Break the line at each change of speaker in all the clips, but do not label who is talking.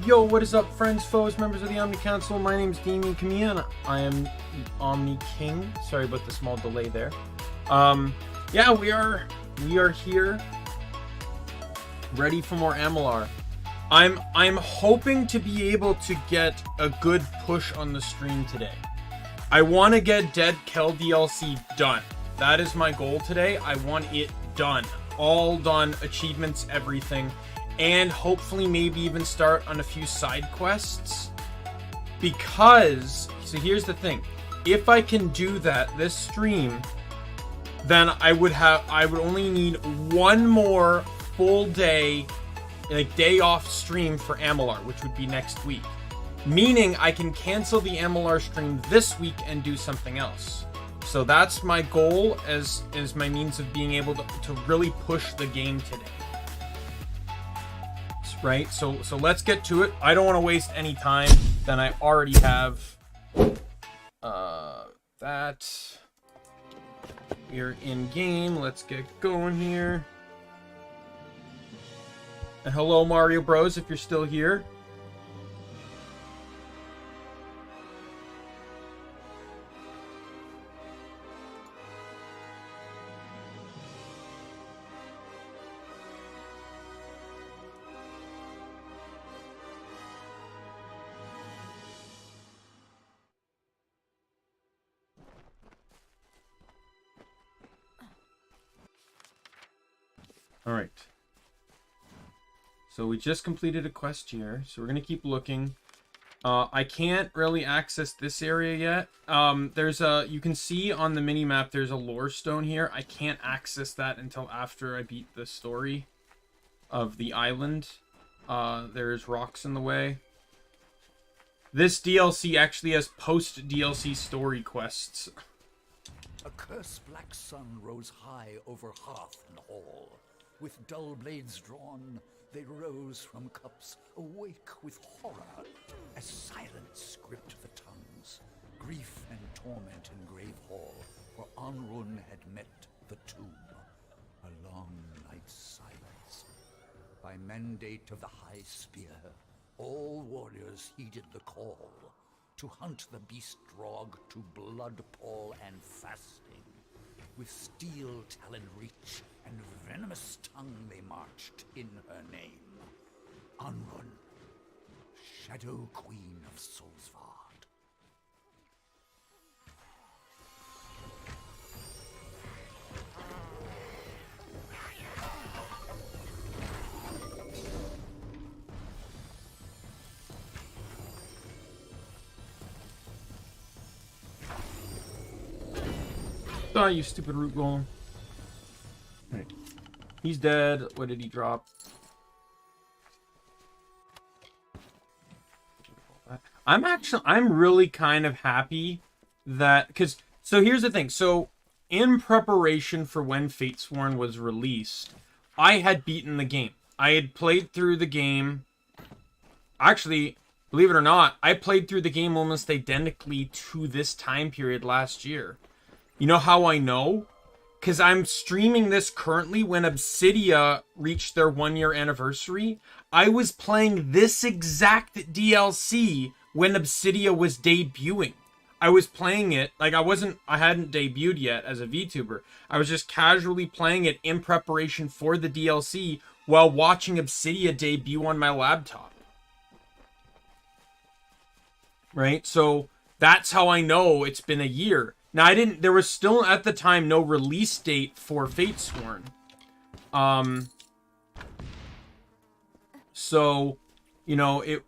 Yo, what is up, friends, foes, members of the Omni Council? My name is Daimien Kamiya and I am the Omni King. Sorry about the small delay there. Yeah, we are here, ready for more Amalur. I'm hoping to be able to get a good push on the stream today. I want to get Dead Kel DLC done. That is my goal today. I want it done. All done, achievements, everything. And hopefully maybe even start on a few side quests. Because, so here's the thing. If I can do that this stream, then I would only need one more full day, like day off stream for Amalur, which would be next week. Meaning I can cancel the Amalur stream this week and do something else. So that's my goal as my means of being able to really push the game today. Right, so let's get to it. I don't want to waste any time. Then I already have that. We're in game. Let's get going here. And hello, Mario Bros, if you're still here. All right. So we just completed a quest here, so we're gonna keep looking. I can't really access this area yet. You can see on the mini map there's a lore stone here. I can't access that until after I beat the story of the island. There's rocks in the way. This DLC actually has post DLC story quests.
A cursed black sun rose high over hearth and hall. With dull blades drawn, they rose from cups, awake with horror, as silence gripped the tongues. Grief and torment in grave hall, where Anrun had met the tomb. A long night's silence. By mandate of the High Spear, all warriors heeded the call, to hunt the beast drog to blood pall and fasting. With steel talon reach and venomous tongue they marched in her name. Anrun, Shadow Queen of Solsvard.
Oh, you stupid root golem. Right. He's dead. What did he drop? I'm really kind of happy that, so here's the thing. So in preparation for when Fatesworn was released, I had beaten the game. I had played through the game. Actually, believe it or not, I played through the game almost identically to this time period last year. You know how I know? Because I'm streaming this currently when Obsidia reached their 1-year anniversary. I was playing this exact DLC when Obsidia was debuting. I was playing it, like I hadn't debuted yet as a VTuber. I was just casually playing it in preparation for the DLC while watching Obsidia debut on my laptop. Right? So that's how I know it's been a year. Now, there was still, at the time, no release date for Fatesworn. So, there's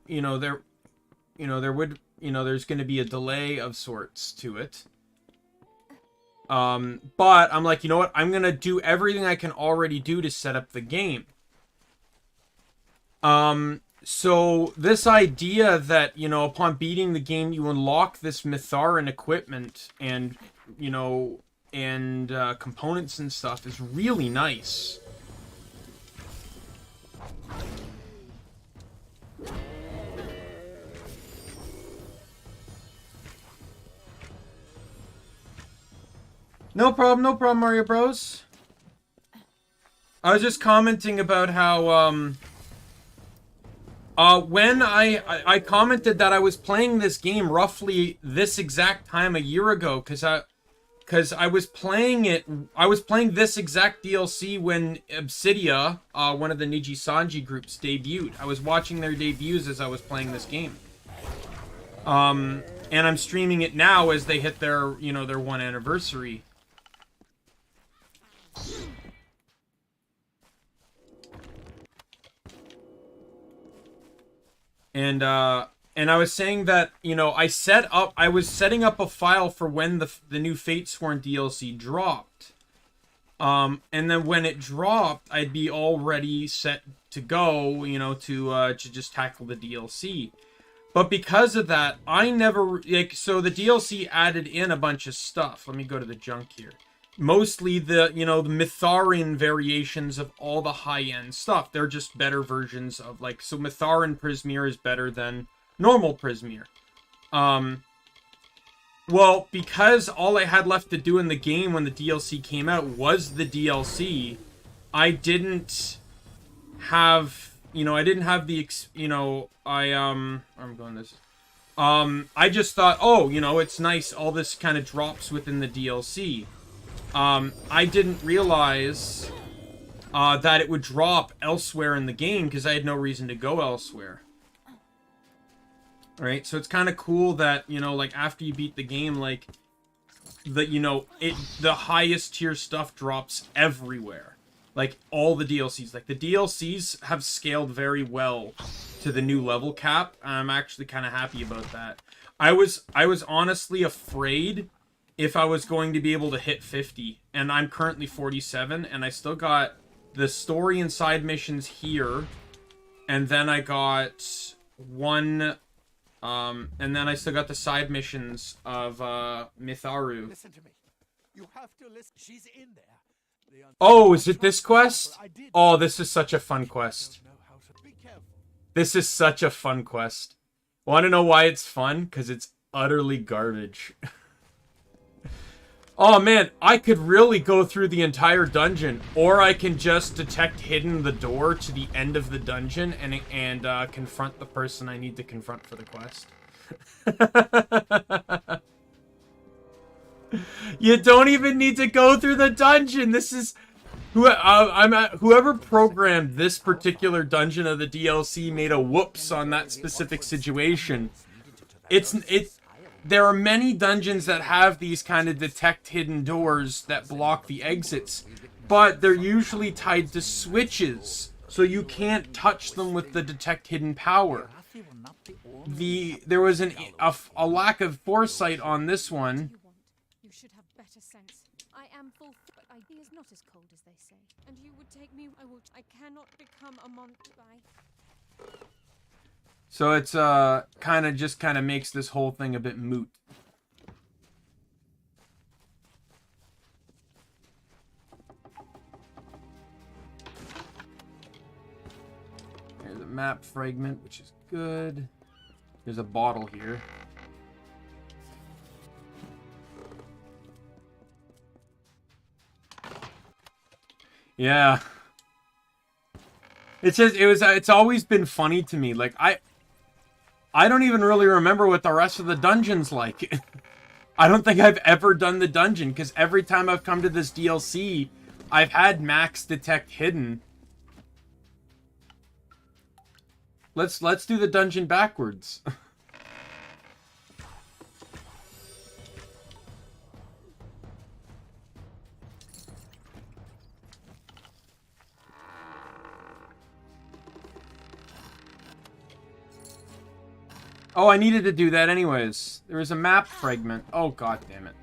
going to be a delay of sorts to it. But I'm like, you know what? I'm going to do everything I can already do to set up the game. So this idea that, upon beating the game, you unlock this Mitharan equipment and, components and stuff is really nice. No problem, Mario Bros. I was just commenting about how, When I commented that I was playing this game roughly this exact time a year ago, because I was playing this exact DLC when Obsidia, one of the Niji Sanji groups, debuted. I was watching their debuts as I was playing this game. And I'm streaming it now as they hit their, you know, their 1 anniversary. And I was saying that, you know, I was setting up a file for when the new Fatesworn DLC dropped. And then when it dropped, I'd be already set to go, you know, to just tackle the DLC. But because of that, I never, like, so the DLC added in a bunch of stuff. Let me go to the junk here. Mostly the, you know, the Mitharan variations of all the high-end stuff. They're just better versions of, like, so Mitharan Prismeer is better than normal Prismeer. Well, because all I had left to do in the game when the DLC came out was the DLC, I didn't have, you know, I didn't have the, you know, I'm going this. I just thought, oh, you know, it's nice, all this kind of drops within the DLC. I didn't realize that it would drop elsewhere in the game because I had no reason to go elsewhere. Right? So it's kind of cool that, you know, like after you beat the game, like you know, the highest tier stuff drops everywhere. Like all the DLCs. Like the DLCs have scaled very well to the new level cap. I'm actually kind of happy about that. I was honestly afraid if I was going to be able to hit 50, and I'm currently 47, and I still got the story and side missions here, and then I got one, and then I still got the side missions of Mitharu.
Listen to me. You have to listen. She's in there.
Oh, is it this quest? Oh, this is such a fun quest. This is such a fun quest. Want to know why it's fun? Because it's utterly garbage. Oh man, I could really go through the entire dungeon, or I can just detect hidden the door to the end of the dungeon and confront the person I need to confront for the quest. You don't even need to go through the dungeon. This is whoever programmed this particular dungeon of the DLC made a whoops on that specific situation. There are many dungeons that have these kind of detect hidden doors that block the exits, but they're usually tied to switches, so you can't touch them with the detect hidden power. There was a lack of foresight on this one.
You should have better sense. I am full, but I is not as cold as they say. And you would take me. I cannot become a monster.
So it's kind of makes this whole thing a bit moot. There's a map fragment, which is good. There's a bottle here. Yeah. It's always been funny to me. Like I don't even really remember what the rest of the dungeon's like. I don't think I've ever done the dungeon, because every time I've come to this DLC, I've had max detect hidden. Let's do the dungeon backwards. Oh, I needed to do that anyways. There was a map fragment. Oh, god damn it.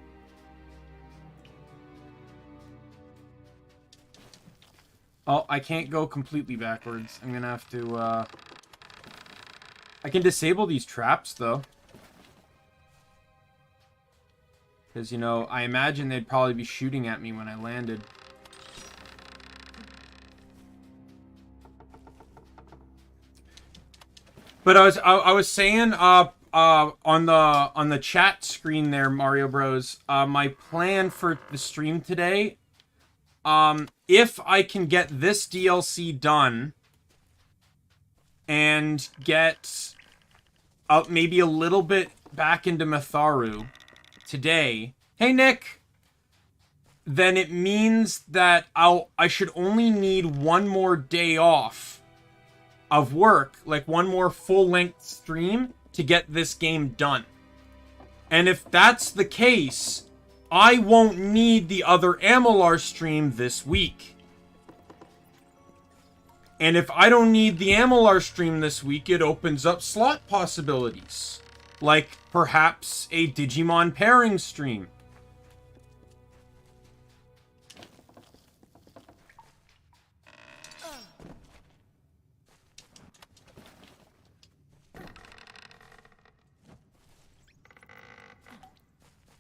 Oh, I can't go completely backwards. I'm gonna have to, I can disable these traps, though. Because, you know, I imagine they'd probably be shooting at me when I landed. But I was saying on the chat screen there, Mario Bros. My plan for the stream today, if I can get this DLC done, and get maybe a little bit back into Matharu today, hey Nick, then it means that I should only need one more day off of work, like one more full-length stream to get this game done. And if that's the case, I won't need the other Amalur stream this week. And if I don't need the Amalur stream this week, it opens up slot possibilities. Like, perhaps a Digimon pairing stream.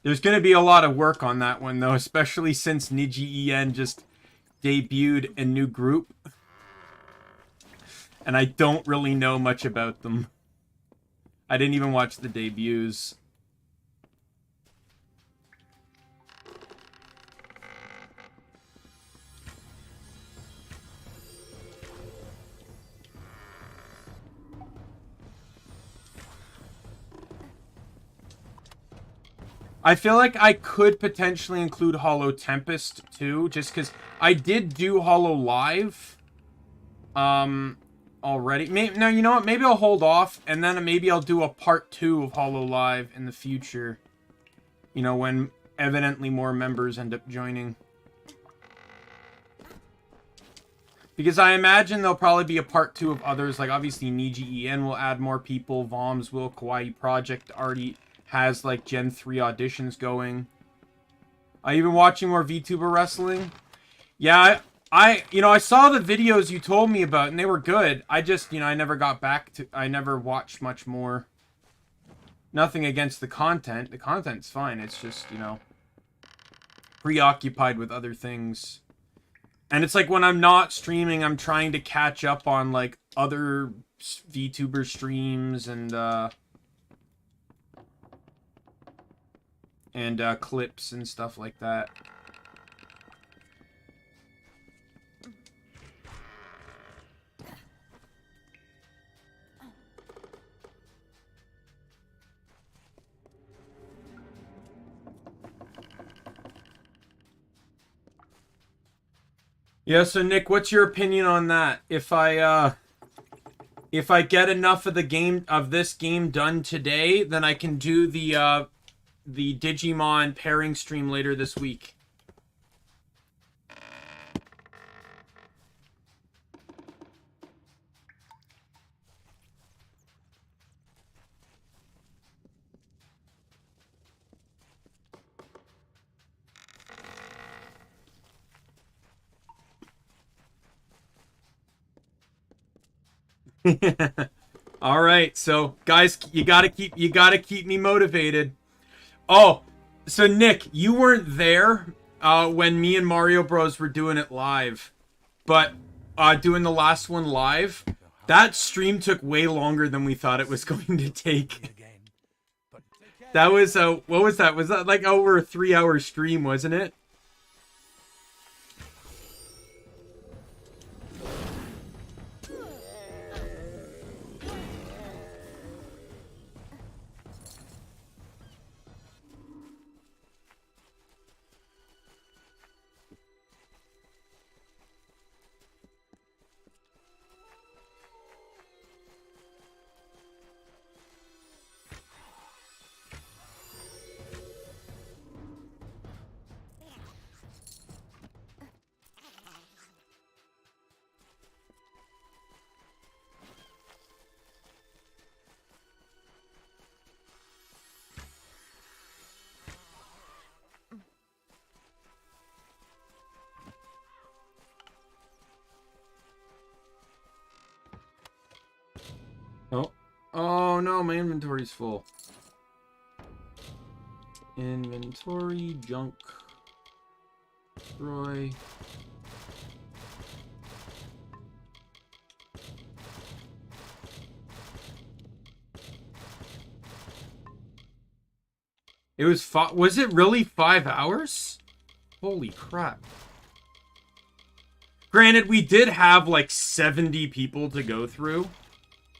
There's going to be a lot of work on that one, though, especially since Niji just debuted a new group. And I don't really know much about them. I didn't even watch the debuts. I feel like I could potentially include Hollow Tempest too, just because I did do Hollow Live already. No, you know what? Maybe I'll hold off, and then maybe I'll do a part 2 of Hollow Live in the future. You know, when evidently more members end up joining. Because I imagine there'll probably be a part 2 of others, like obviously Niji En will add more people, Voms will, Kawaii Project already has like Gen 3 auditions going. Are you even watching more VTuber wrestling? Yeah, I saw the videos you told me about and they were good. I just, I never got back to, I never watched much more. Nothing against the content. The content's fine. It's just, preoccupied with other things. And it's like when I'm not streaming, I'm trying to catch up on like other VTuber streams and clips and stuff like that. Yeah, so Nick, what's your opinion on that? If I get enough of this game done today, then I can do the Digimon pairing stream later this week. All right, so guys, you gotta keep me motivated. Oh, so Nick, you weren't there when me and Mario Bros were doing it live, but doing the last one live, that stream took way longer than we thought it was going to take. That was what was that? Was that like over a 3-hour stream, wasn't it? Oh no, my inventory's full. Inventory, junk, destroy. It was was it really 5 hours? Holy crap. Granted, we did have like 70 people to go through.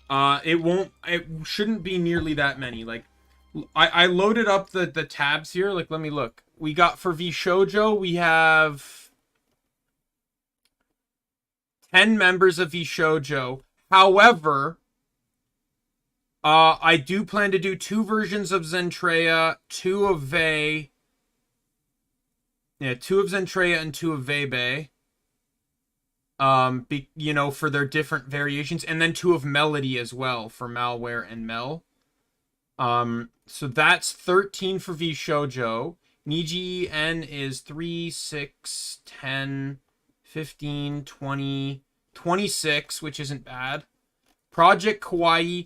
It shouldn't be nearly that many. Like, I loaded up the tabs here. Like, let me look. We got for VShojo, we have 10 members of VShojo. However, I do plan to do 2 versions of Zentreya, 2 of Vey. Yeah, 2 of Zentreya and 2 of Vebe. You know, for their different variations, and then 2 of Melody as well for Malware and Mel. So that's 13 for VShojo. Niji N is 3, 6, 10, 15, 20, 26, which isn't bad. Project Kawaii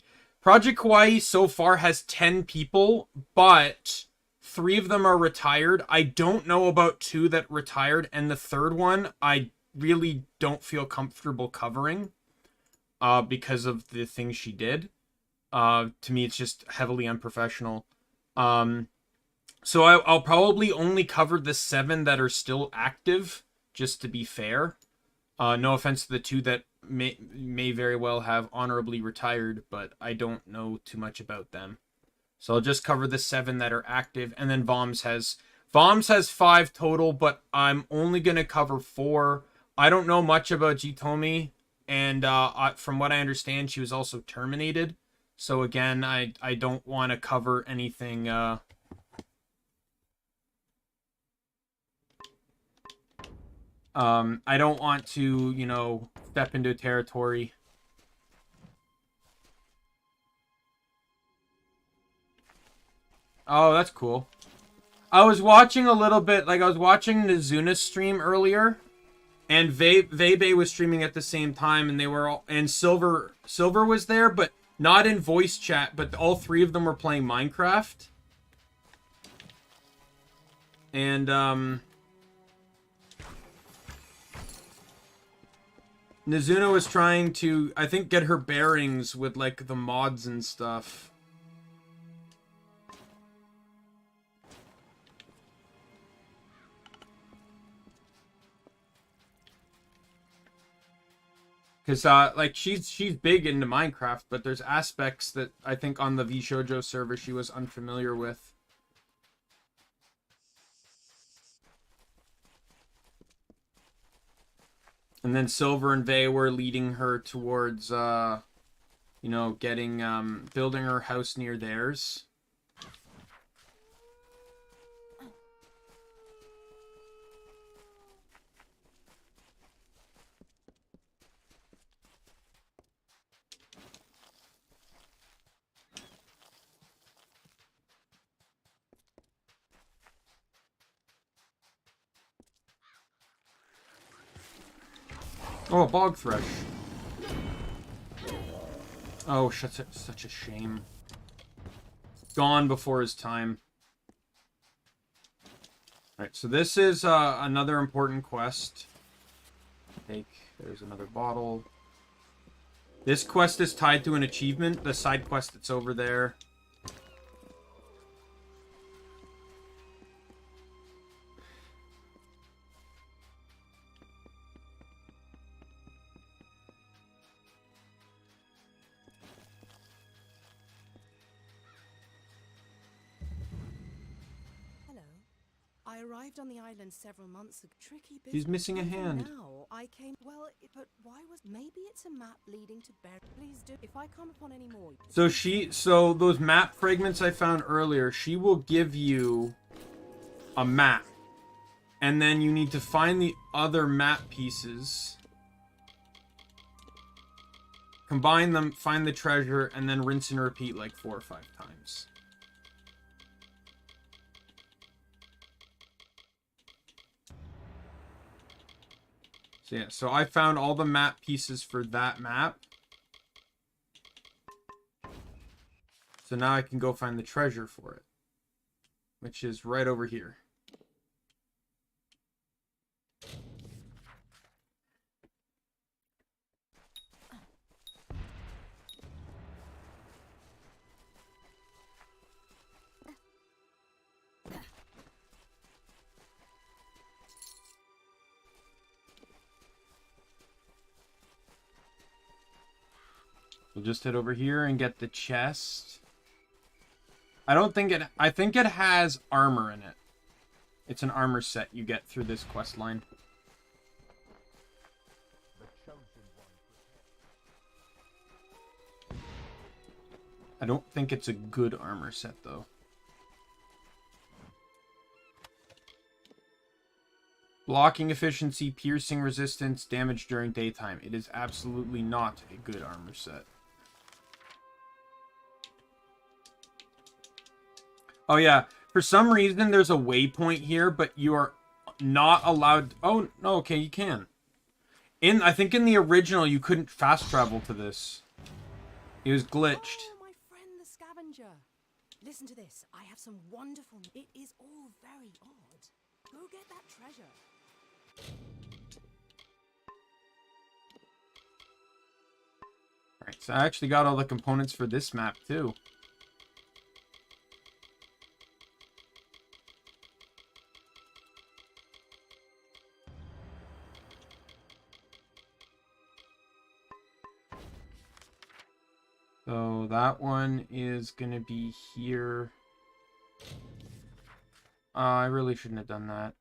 so far has 10 people, but 3 of them are retired. I don't know about 2 that retired, and the third one I really don't feel comfortable covering because of the things she did. To me, it's just heavily unprofessional. So I'll probably only cover the 7 that are still active, just to be fair. No offense to the 2 that may very well have honorably retired, but I don't know too much about them. So I'll just cover the 7 that are active, and then Voms has 5 total, but I'm only gonna cover 4. I don't know much about Jitomi, and from what I understand, she was also terminated. So again, I don't want to cover anything. I don't want to, you know, step into territory. Oh, that's cool. I was watching a little bit, like I was watching Nizuna's stream earlier, and Vebe was streaming at the same time, and they were all, and Silver was there, but not in voice chat, but all 3 of them were playing Minecraft. And Nizuna was trying to, I think, get her bearings with like the mods and stuff. Because, like, she's big into Minecraft, but there's aspects that I think on the VShojo server she was unfamiliar with. And then Silver and Vey were leading her towards, you know, getting, building her house near theirs. Oh, a bog thresh. Oh, such a shame. Gone before his time. Alright, so this is another important quest. There's another bottle. This quest is tied to an achievement, the side quest that's over there.
I arrived on the island several months ago. Tricky business.
He's missing a hand.
Now I came. Well, but why was? Maybe it's a map leading to Ber. Please do. If I come upon any more.
So those map fragments I found earlier, she will give you a map, and then you need to find the other map pieces, combine them, find the treasure, and then rinse and repeat like 4 or 5 times. So yeah, so I found all the map pieces for that map. So now I can go find the treasure for it, which is right over here. So We'll just head over here and get the chest. I think it has armor in it. It's an armor set you get through this quest line. I don't think it's a good armor set, though. Blocking efficiency, piercing resistance, damage during daytime. It is absolutely not a good armor set. Oh, yeah. For some reason, there's a waypoint here, but you are not allowed... Oh, no, okay, you can. I think in the original, you couldn't fast travel to this. It was glitched.
Oh, my friend the scavenger. Listen to this. I have some wonderful... It is all very odd. Go get that treasure.
Alright, so I actually got all the components for this map, too. So that one is going to be here. I really shouldn't have done that.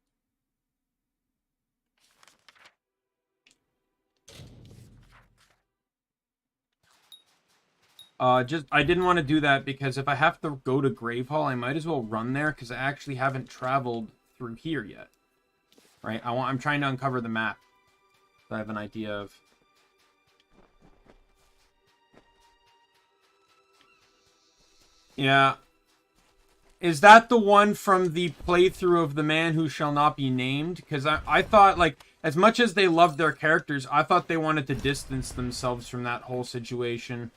I didn't want to do that because if I have to go to Gravehall, I might as well run there because I actually haven't traveled through here yet. Right? I'm trying to uncover the map so I have an idea of. Yeah. Is that the one from the playthrough of The Man Who Shall Not Be Named? Because I thought, like, as much as they loved their characters, I thought they wanted to distance themselves from that whole situation.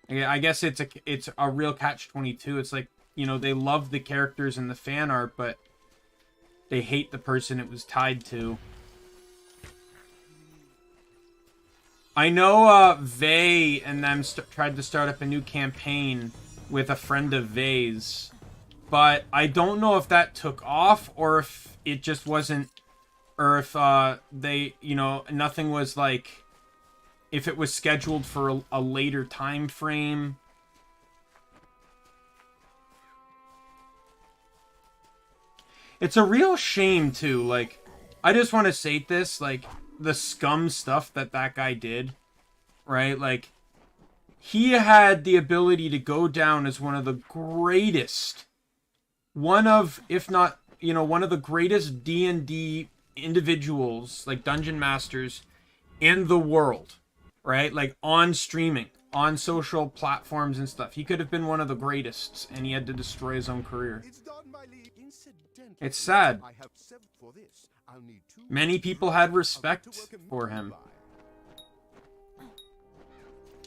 I guess it's a real catch-22. It's like, you know, they love the characters and the fan art, but they hate the person it was tied to. I know Vey and them tried to start up a new campaign with a friend of Vey's, but I don't know if that took off or if it just wasn't, or if they, you know, nothing was like, if it was scheduled for a later time frame. It's a real shame too. Like, I just want to say this, like, the scum stuff that guy did, right? Like, he had the ability to go down as one of the greatest, one of, if not, you know, one of the greatest D&D individuals, like dungeon masters in the world, right? Like, on streaming, on social platforms and stuff. He could have been one of the greatest, and he had to destroy his own career. It's sad. Many people had respect for him.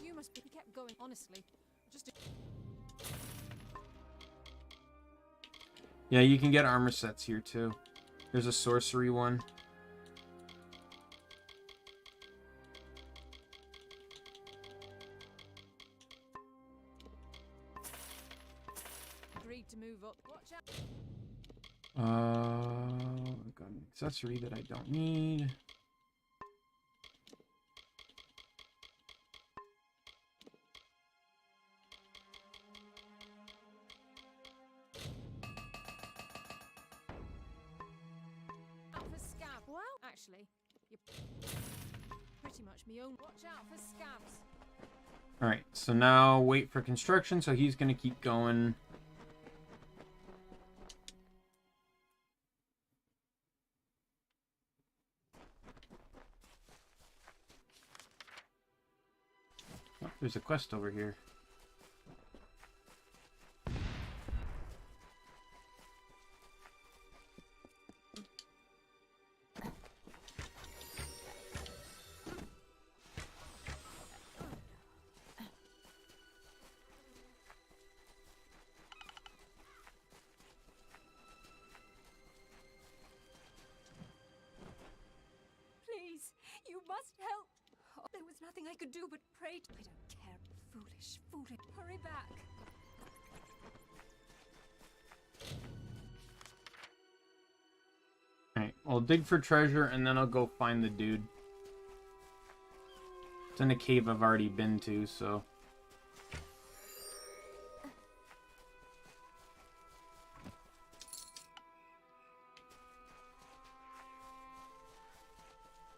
You must be kept going, honestly. Just
Yeah, you can get armor sets here too. There's a sorcery one.
agreed to move up. Watch out.
I've got an accessory that I don't need.
Out for scab. Well, actually, you're pretty much me own. Watch out for scabs.
Alright, so now wait for construction, so he's gonna keep going. Oh, there's a quest over here.
Please, you must help. Oh, there was nothing I could do but pray. I don't care. Foolish, foolish. Hurry back.
Alright, I'll dig for treasure and then I'll go find the dude. It's in a cave I've already been to, so...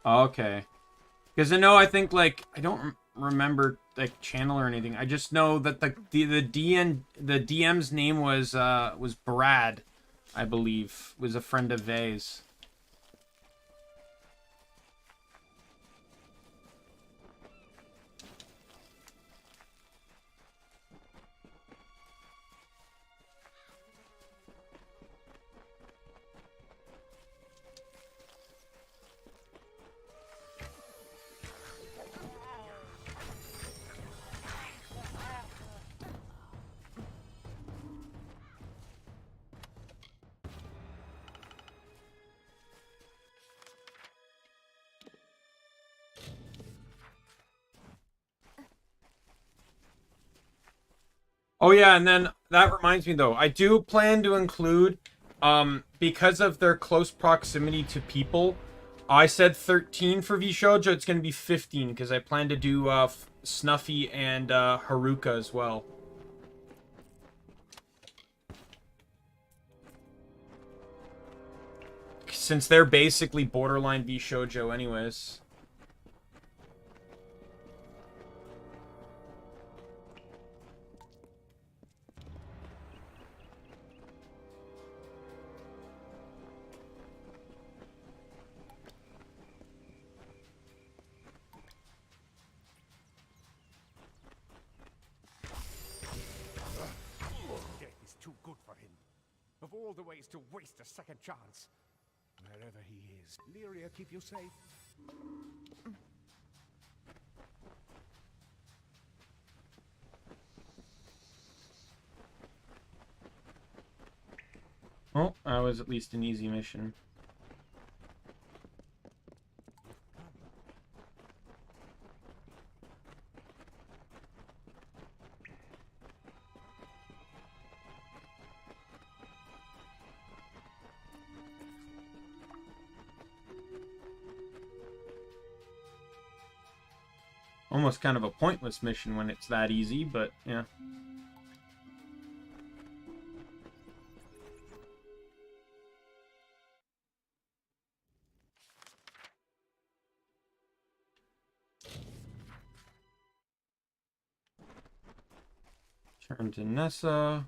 Okay. Because I think, like, I don't remember, like, channel or anything. I just know that the DM's name was Brad, I believe. Was a friend of Vay's. Oh yeah, and then that reminds me though, I do plan to include, because of their close proximity to people, I said 13 for Vshoujo, it's going to be 15, because I plan to do Snuffy and Haruka as well. Since they're basically borderline Vshoujo anyways.
Of all the ways to waste a second chance. Wherever he is, Lyria keep you safe.
Well, that was at least an easy mission. Almost kind of a pointless mission when it's that easy, but yeah. Turn to Nessa.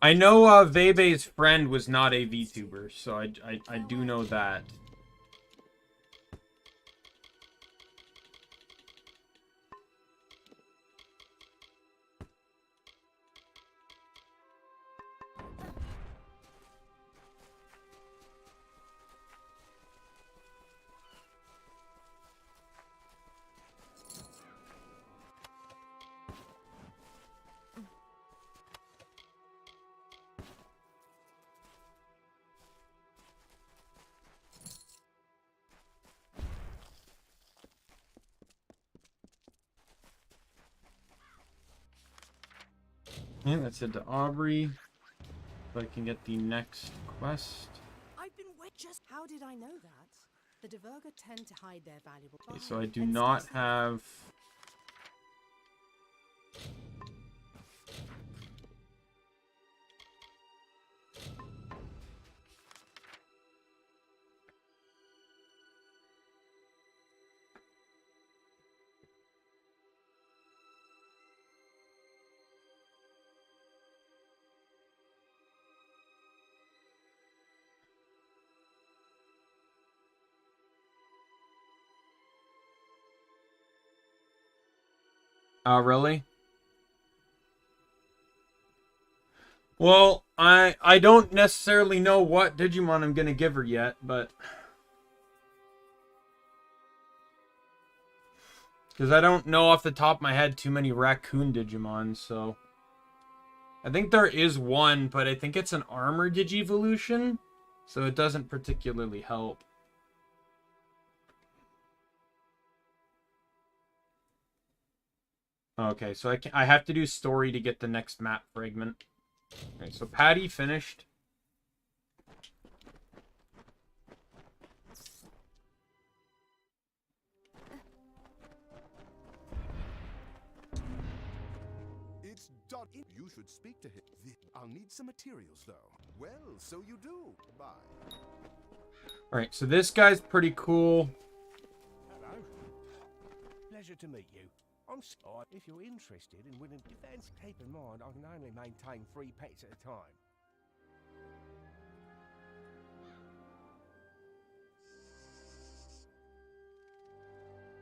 I know Vebe's friend was not a VTuber, so I do know that. Yeah, that's it to Aubrey. If I can get the next quest.
I've been just how did I know that? The Diverga tend to hide their valuable.
Okay, so I do not have. Really? Well, I don't necessarily know what Digimon I'm gonna give her yet, but Because I don't know off the top of my head too many raccoon Digimon, so... I think there is one, but I think it's an armor Digivolution, so it doesn't particularly help. Okay, so I have to do story to get the next map fragment. Okay, so Patty finished.
It's done. You should speak to him. I'll need some materials, though. Well, so you do. Bye.
Alright, so this guy's pretty cool.
Hello. Pleasure to meet you. I'm sorry. If you're interested in winning defense, keep in mind I can only maintain 3 pets at a time.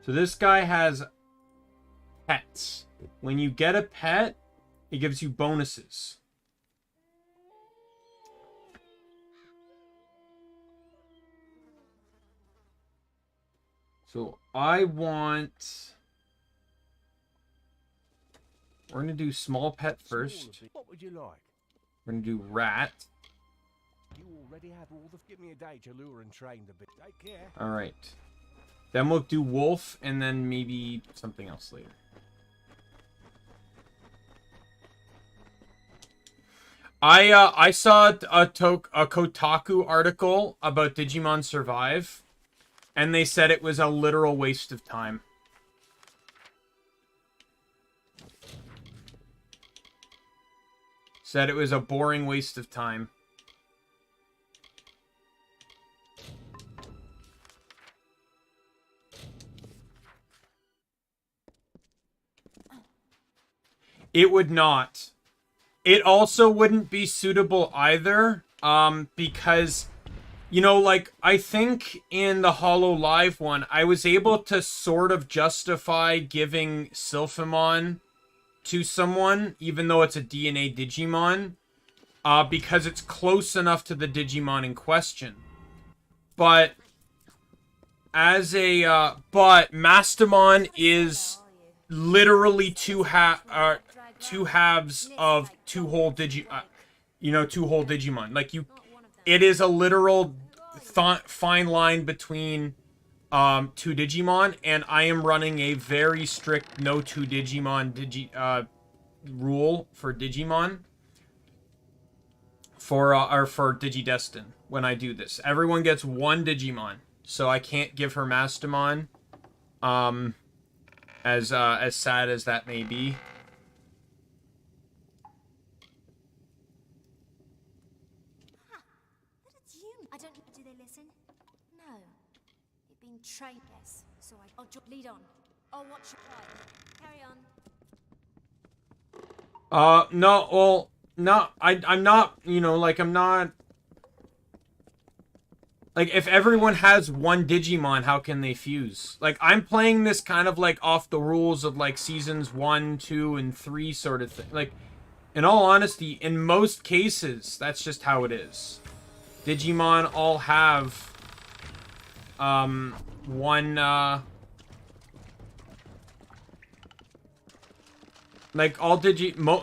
So this guy has pets. When you get a pet, it gives you bonuses. So I want... We're going to do small pet first.
What would you like?
We're going to do rat.
You already have all the... Give me a day to lure and train the bit. Take care.
Alright. Then we'll do wolf and then maybe something else later. I saw a Kotaku article about Digimon Survive, and they said it was a literal waste of time. Said it was a boring waste of time. It would not. It also wouldn't be suitable either, because, you know, like, I think in the Hollow Live one, I was able to sort of justify giving Sylphimon to someone, even though it's a DNA Digimon, because it's close enough to the Digimon in question. But, as a, but Mastamon is literally two halves of two whole Digimon. Like, it is a literal fine line between two Digimon, and I am running a very strict no two Digimon rule for Digimon for Digidestin when I do this. Everyone gets one Digimon, so I can't give her Mastamon. As sad as that may be.
I don't. Do they listen? No. You've been trained, yes. So I'll lead on. I'll watch your right. Carry on.
No, well, no, I'm not, you know, like, I'm not... Like, if everyone has one Digimon, how can they fuse? Like, I'm playing this kind of, like, off the rules of, like, seasons 1, 2, and 3 sort of thing. Like, in all honesty, in most cases, that's just how it is. Digimon all have, one, like, all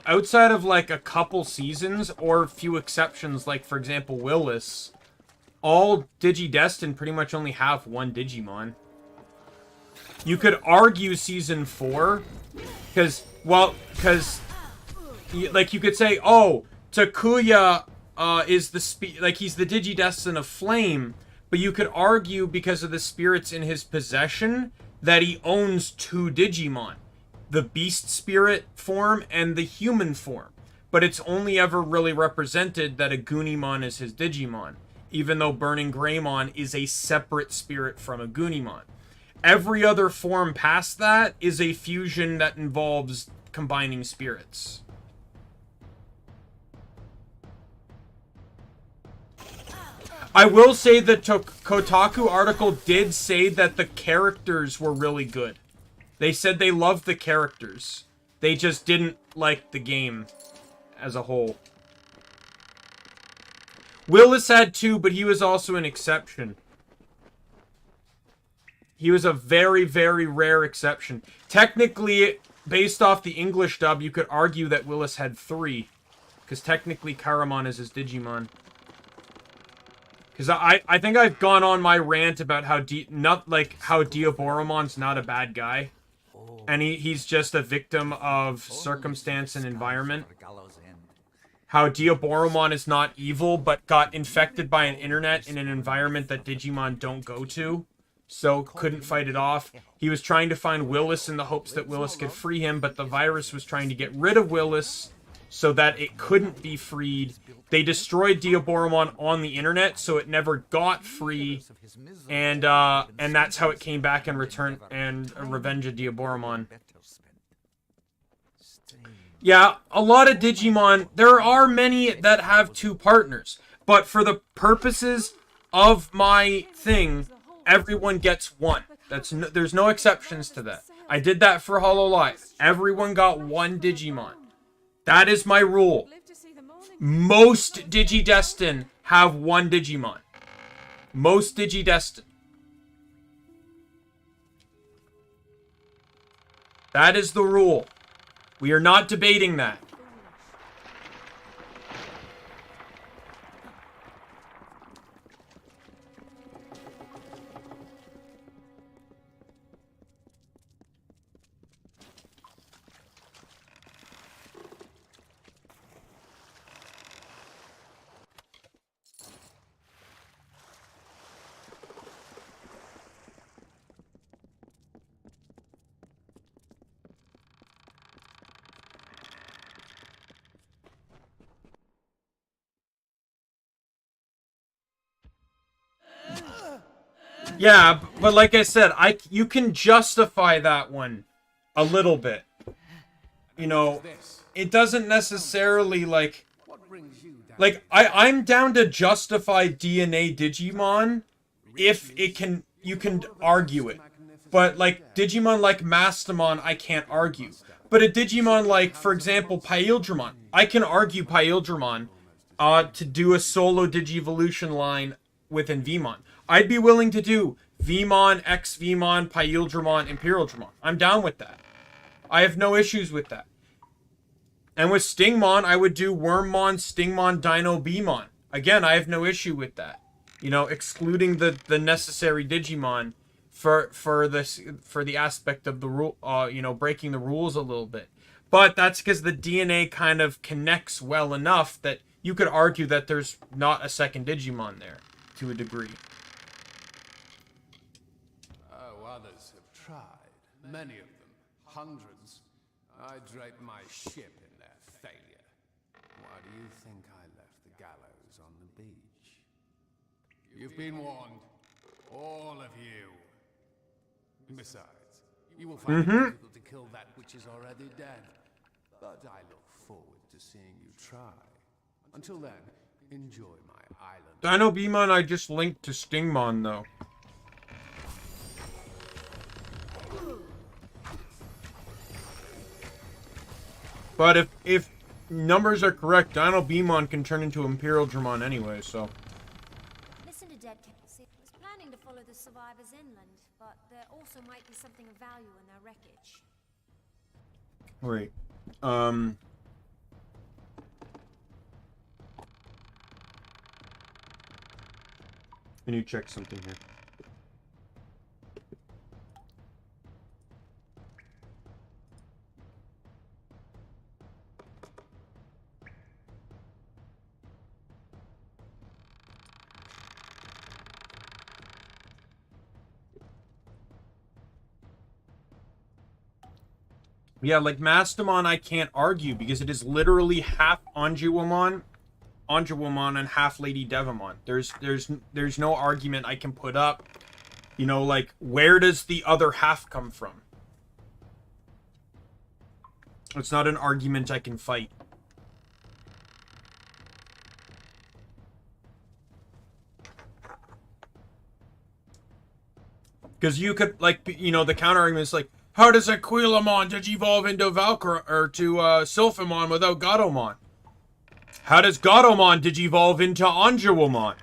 outside of, like, a couple seasons, or a few exceptions, like, for example, Willis, all Digidestin pretty much only have one Digimon. You could argue Season 4, because, like, you could say, oh, Takuya, is he's the Digidestin of Flame, but you could argue, because of the spirits in his possession, that he owns two Digimon. The Beast Spirit form and the human form. But it's only ever really represented that a Gunimon is his Digimon, even though Burning Greymon is a separate spirit from a Gunimon. Every other form past that is a fusion that involves combining spirits. I will say that the Kotaku article did say that the characters were really good. They said they loved the characters. They just didn't like the game as a whole. Willis had two, but he was also an exception. He was a very, very rare exception. Technically, based off the English dub, you could argue that Willis had 3. Because technically Caramon is his Digimon. Because I think I've gone on my rant about how how Diaboromon's not a bad guy. And he's just a victim of circumstance and environment. How Diaboromon is not evil, but got infected by an internet in an environment that Digimon don't go to. So couldn't fight it off. He was trying to find Willis in the hopes that Willis could free him, but the virus was trying to get rid of Willis so that it couldn't be freed. They destroyed Diaboromon on the internet, so it never got free, and that's how it came back and returned and revenge of Diaboromon. Yeah, a lot of Digimon, there are many that have 2 partners, but for the purposes of my thing, everyone gets 1. There's no exceptions to that. I did that for Hololive. Everyone got 1 Digimon. That is my rule. Most Digidestin have 1 Digimon. Most Digidestin. That is the rule. We are not debating that. Yeah, but like I said, you can justify that one a little bit. You know, it doesn't necessarily I'm down to justify DNA Digimon if you can argue it. But like Digimon like Mastamon, I can't argue. But a Digimon like, for example, Paildramon, I can argue Paildramon to do a solo Digivolution line within Vmon. I'd be willing to do Vmon, X-Vmon, Paildramon, Imperial Dramon. I'm down with that. I have no issues with that. And with Stingmon, I would do Wormmon, Stingmon, Dino, Bmon. Again, I have no issue with that. You know, excluding the necessary Digimon for the aspect of the rule, you know, breaking the rules a little bit. But that's because the DNA kind of connects well enough that you could argue that there's not a second Digimon there to a degree.
Others have tried. Many of them. Hundreds. I draped my ship in their failure. Why do you think I left the gallows on the beach? You've been warned. All of you. Besides, you will find it difficult to kill that which is already dead. But I look forward to seeing you try. Until then, enjoy my island.
Dino Bmon I just linked to Stingmon, though. But if numbers are correct, Dino Bmon can turn into Imperial Dramon anyway, so.
Listen to Dead Cats. I was planning to follow the survivors inland, but there also might be something of value in their wreckage.
Wait. I need to check something here. Yeah, like Mastamon I can't argue because it is literally half Anjuwamon and half Lady Devamon. There's no argument I can put up. You know, like, where does the other half come from? It's not an argument I can fight. Because you could, like, you know, the counter argument is like, how does Aquilamon digivolve into Valkyr or to Sylphimon without Gatomon? How does Gatomon digivolve into Anjuwamon?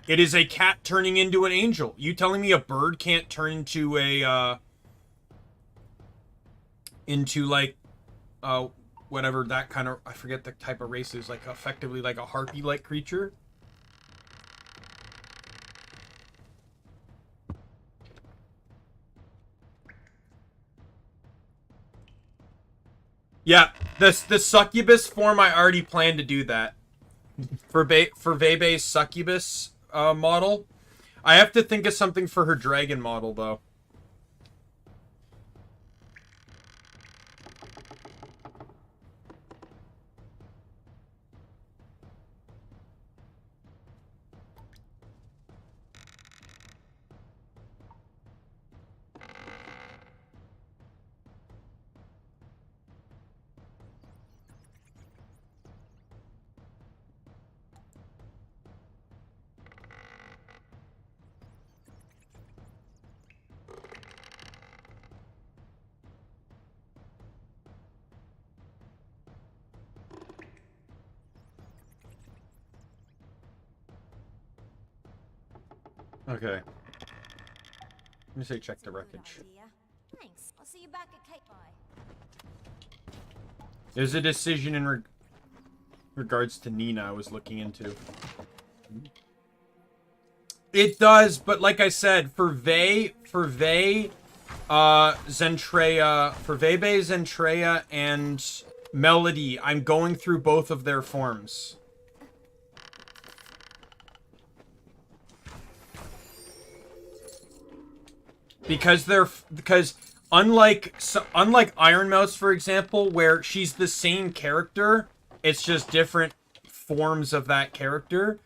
It is a cat turning into an angel. You telling me a bird can't turn into a, into like, whatever that kind of, I forget the type of race is, like effectively like a harpy-like creature? Yeah, the succubus form, I already planned to do that. For Vebe's succubus model. I have to think of something for her dragon model, though. Okay. Let me say check the wreckage.
Thanks. I'll see you back at Cape By.
There's a decision in regards to Nina I was looking into. It does, but like I said, for Vebe, Zentreya, and Melody, I'm going through both of their forms. Because unlike Iron Mouse, for example, where she's the same character, it's just different forms of that character.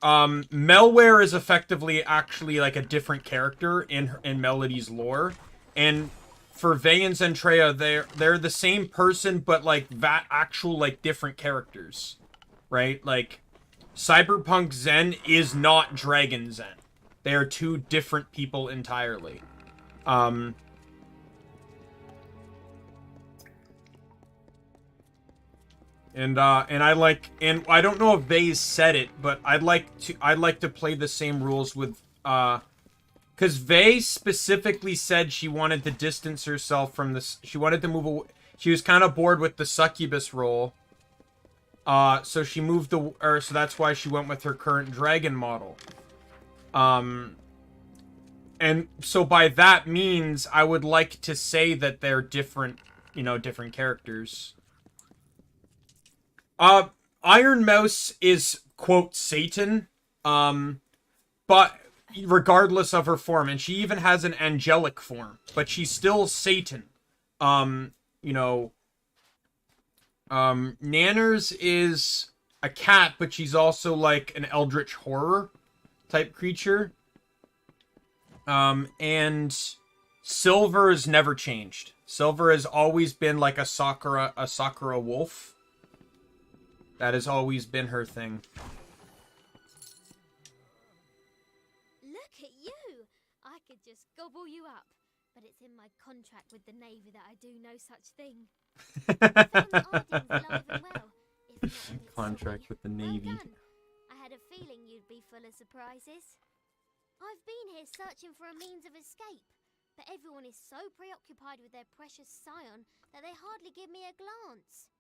Melware is effectively actually like a different character in Melody's lore, and for Vey and Zentreya, they're the same person, but like that actual like different characters, right? Like Cyberpunk Zen is not Dragon Zen. They are two different people entirely. And I like, and I don't know if Vey's said it, but I'd like to play the same rules with, because Vey specifically said she wanted to distance herself from this. She wanted to move away. She was kind of bored with the succubus role. So she moved so that's why she went with her current dragon model. And so by that means, I would like to say that they're different, different characters. Iron Mouse is, quote, Satan, but regardless of her form, and she even has an angelic form, but she's still Satan. Nanners is a cat, but she's also like an eldritch horror type creature. And Silver has never changed. Silver has always been like a Sakura wolf. That has always been her thing.
Look at you! I could just gobble you up, but it's in my contract with the Navy that I do no such thing. I found the Ardennes alive and well, if not a bit
Contract
silly.
with the Navy.
Well done. I had a feeling you'd be full of surprises. I've been here searching for a means of escape, but everyone is so preoccupied with their precious scion that they hardly give me a glance.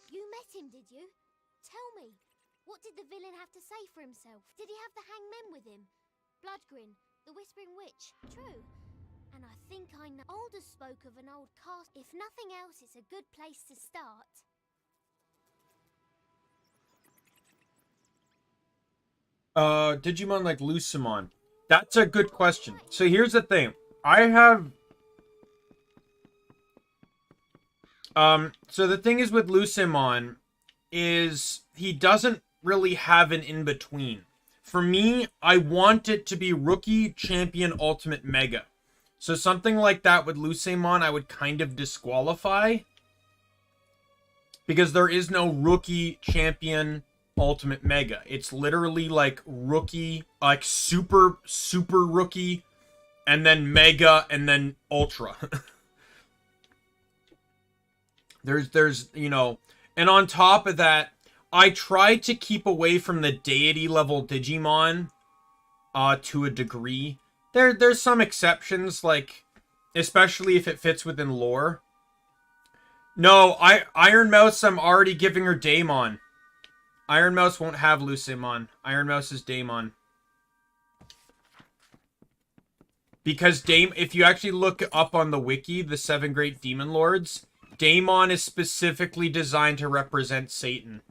You met him, did you? Tell me, what did the villain have to say for himself? Did he have the hangmen with him? Bloodgrin, the Whispering Witch, true. And I think I know. Aldous spoke of an old castle. If nothing else, it's a good place to start.
Digimon like Lucemon? That's a good question. So here's the thing. I have... So the thing is with Lucemon is he doesn't really have an in-between. For me, I want it to be Rookie, Champion, Ultimate, Mega. So something like that with Lucemon, I would kind of disqualify. Because there is no Rookie, Champion, Ultimate, Mega. It's literally like Rookie, like super Rookie, and then Mega, and then Ultra. there's and on top of that, I try to keep away from the deity level Digimon to a degree. There's some exceptions, like especially if it fits within lore. No, Iron Mouse, I'm already giving her Daimon. Iron Mouse won't have Lucemon. Iron Mouse is Daimon. Because if you actually look up on the wiki, the 7 Great Demon Lords, Daimon is specifically designed to represent Satan.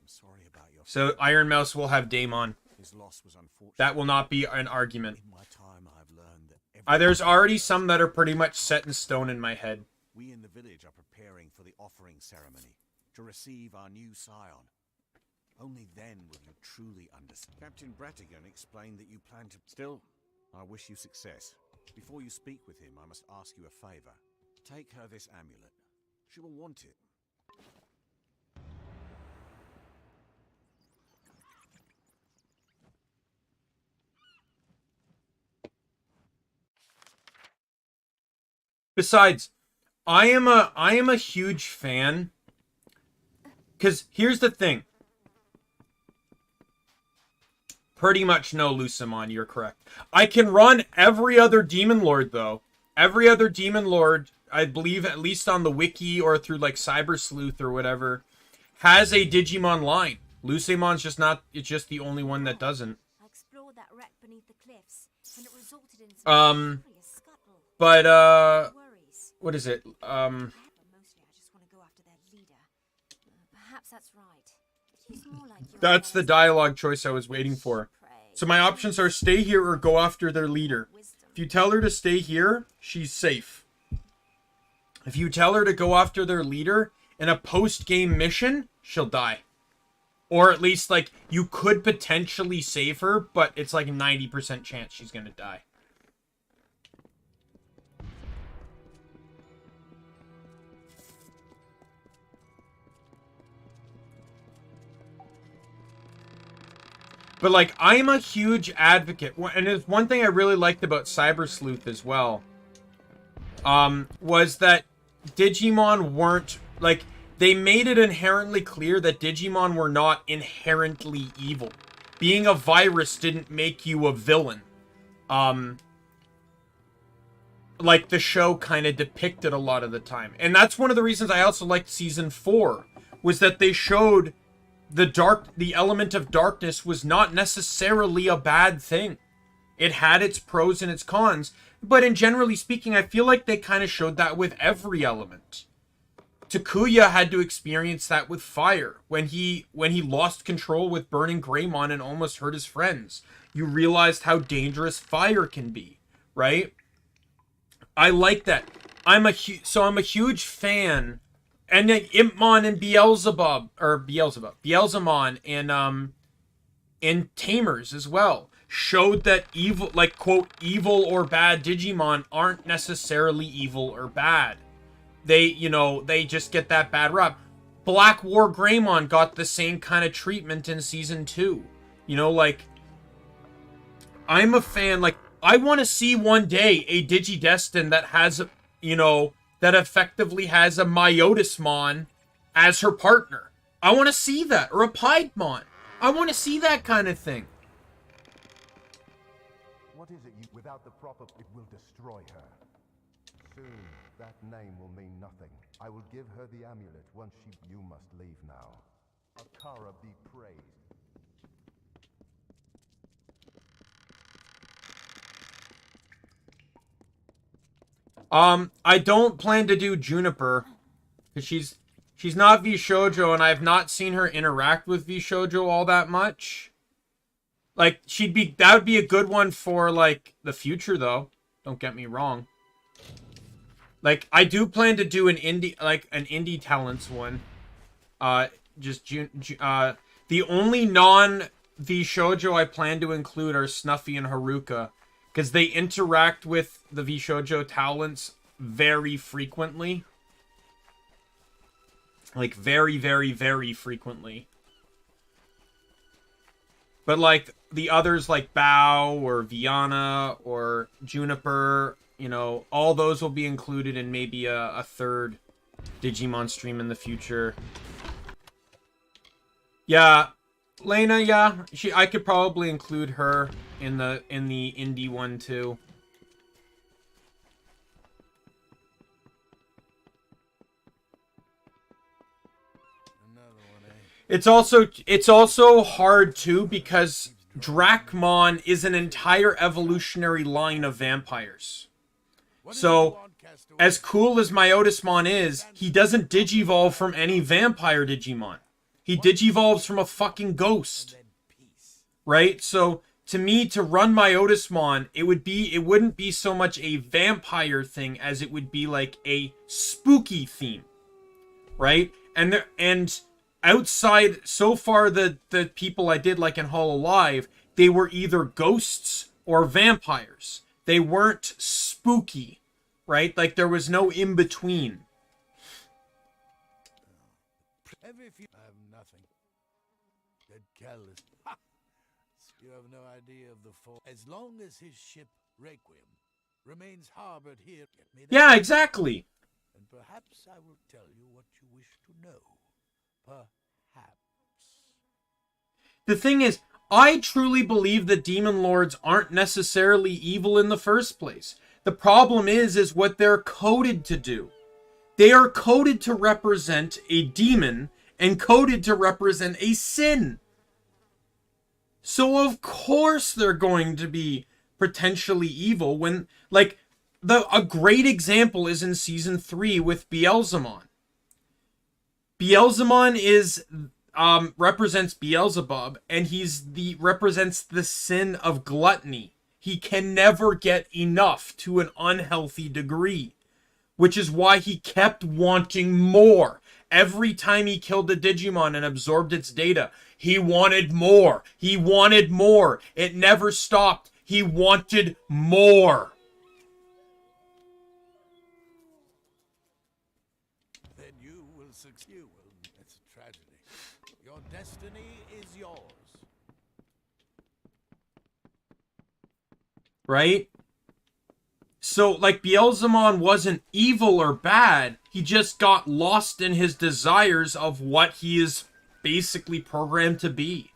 Sorry about your
So Iron Mouse will have Daimon.
His loss was unfortunate.
That will not be an argument.
In my time, I've learned that
There's already some that are pretty much set in stone in my head.
we in the village are preparing for the offering ceremony to receive our new scion. Only then will you truly understand. Captain Bratigan explained that you plan to... Still, I wish you success. Before you speak with him, I must ask you a favor. Take her this amulet. She will want it.
Besides, I am a huge fan. Because here's the thing. Pretty much no Lucemon, you're correct. I can run every other Demon Lord, though. Every other Demon Lord, I believe, at least on the wiki or through, like, Cyber Sleuth or whatever, has a Digimon line. Lucemon's just not... It's just the only one that doesn't.
I explored that wreck beneath the cliffs, and it resulted in some serious scuttle.
But,
Worries.
what is it?
But mostly I just want to go after their leader. Perhaps that's right. She's more like your
That's the
best
dialogue choice I was waiting for.
prey.
So my options are stay here or go after their leader.
Wisdom.
If you tell her to stay here, she's safe. If you tell her to go after their leader in a post-game mission, she'll die. Or at least, like, you could potentially save her, but it's like a 90% chance she's gonna die. But, like, I'm a huge advocate. And it's one thing I really liked about Cyber Sleuth as well. Was that Digimon weren't, like, they made it inherently clear that Digimon were not inherently evil. Being a virus didn't make you a villain. Like the show kind of depicted a lot of the time. And that's one of the reasons I also liked Season 4. Was that they showed the element of darkness was not necessarily a bad thing. It had its pros and its cons. But in generally speaking, I feel like they kind of showed that with every element. Takuya had to experience that with fire. When he lost control with burning Greymon and almost hurt his friends. You realized how dangerous fire can be, right? I like that. I'm a huge fan. And then Impmon and Beelzemon and Tamers as well showed that evil, like, quote, evil or bad Digimon aren't necessarily evil or bad. They just get that bad rap. Black War Greymon got the same kind of treatment in Season 2. Like, I'm a fan, like, I want to see one day a Digidestin that has, that effectively has a Myotismon as her partner. I want to see that. Or a Piedmon. I want to see that kind of thing.
What is it you... Without the proper... It will destroy her. Soon, that name will mean nothing. I will give her the amulet once she... You must leave now. Akara be praised.
I don't plan to do Juniper. Because she's not Vshoujo, and I've not seen her interact with Vshoujo all that much. Like, that would be a good one for, like, the future, though. Don't get me wrong. Like, I do plan to do an indie talents one. The only non-Vshoujo I plan to include are Snuffy and Haruka. Because they interact with the Vshoujo talents very frequently. Like, very, very, very frequently. But, like, the others, like Bao or Viana or Juniper, all those will be included in maybe a third Digimon stream in the future. Yeah, Lena, yeah. I could probably include her in the indie one too. It's also hard too because Dracmon is an entire evolutionary line of vampires. So, as cool as Myotismon is, he doesn't digivolve from any vampire Digimon. He digivolves from a fucking ghost. Right? So, to me, to run Myotismon, it wouldn't be so much a vampire thing as it would be like a spooky theme. Right? And outside, so far, the people I did like in Hololive, they were either ghosts or vampires. They weren't spooky, right? Like, there was no in-between.
I have nothing. That callous. You have no idea of the fall. As long as his ship, Requiem, remains harbored here...
Yeah, exactly.
And perhaps I will tell you what you wish to know. Perhaps.
The thing is, I truly believe that demon lords aren't necessarily evil in the first place. The problem is what they're coded to do. They are coded to represent a demon and coded to represent a sin. So of course they're going to be potentially evil when, like, a great example is in season 3 with Beelzemon. Beelzemon represents Beelzebub, and represents the sin of gluttony. He can never get enough to an unhealthy degree, which is why he kept wanting more. Every time he killed a Digimon and absorbed its data, he wanted more. He wanted more. It never stopped. He wanted more.
Then you will succeed. It's a tragedy. Your destiny is yours.
Right? So, like, Beelzemon wasn't evil or bad. He just got lost in his desires of what he is basically programmed to be.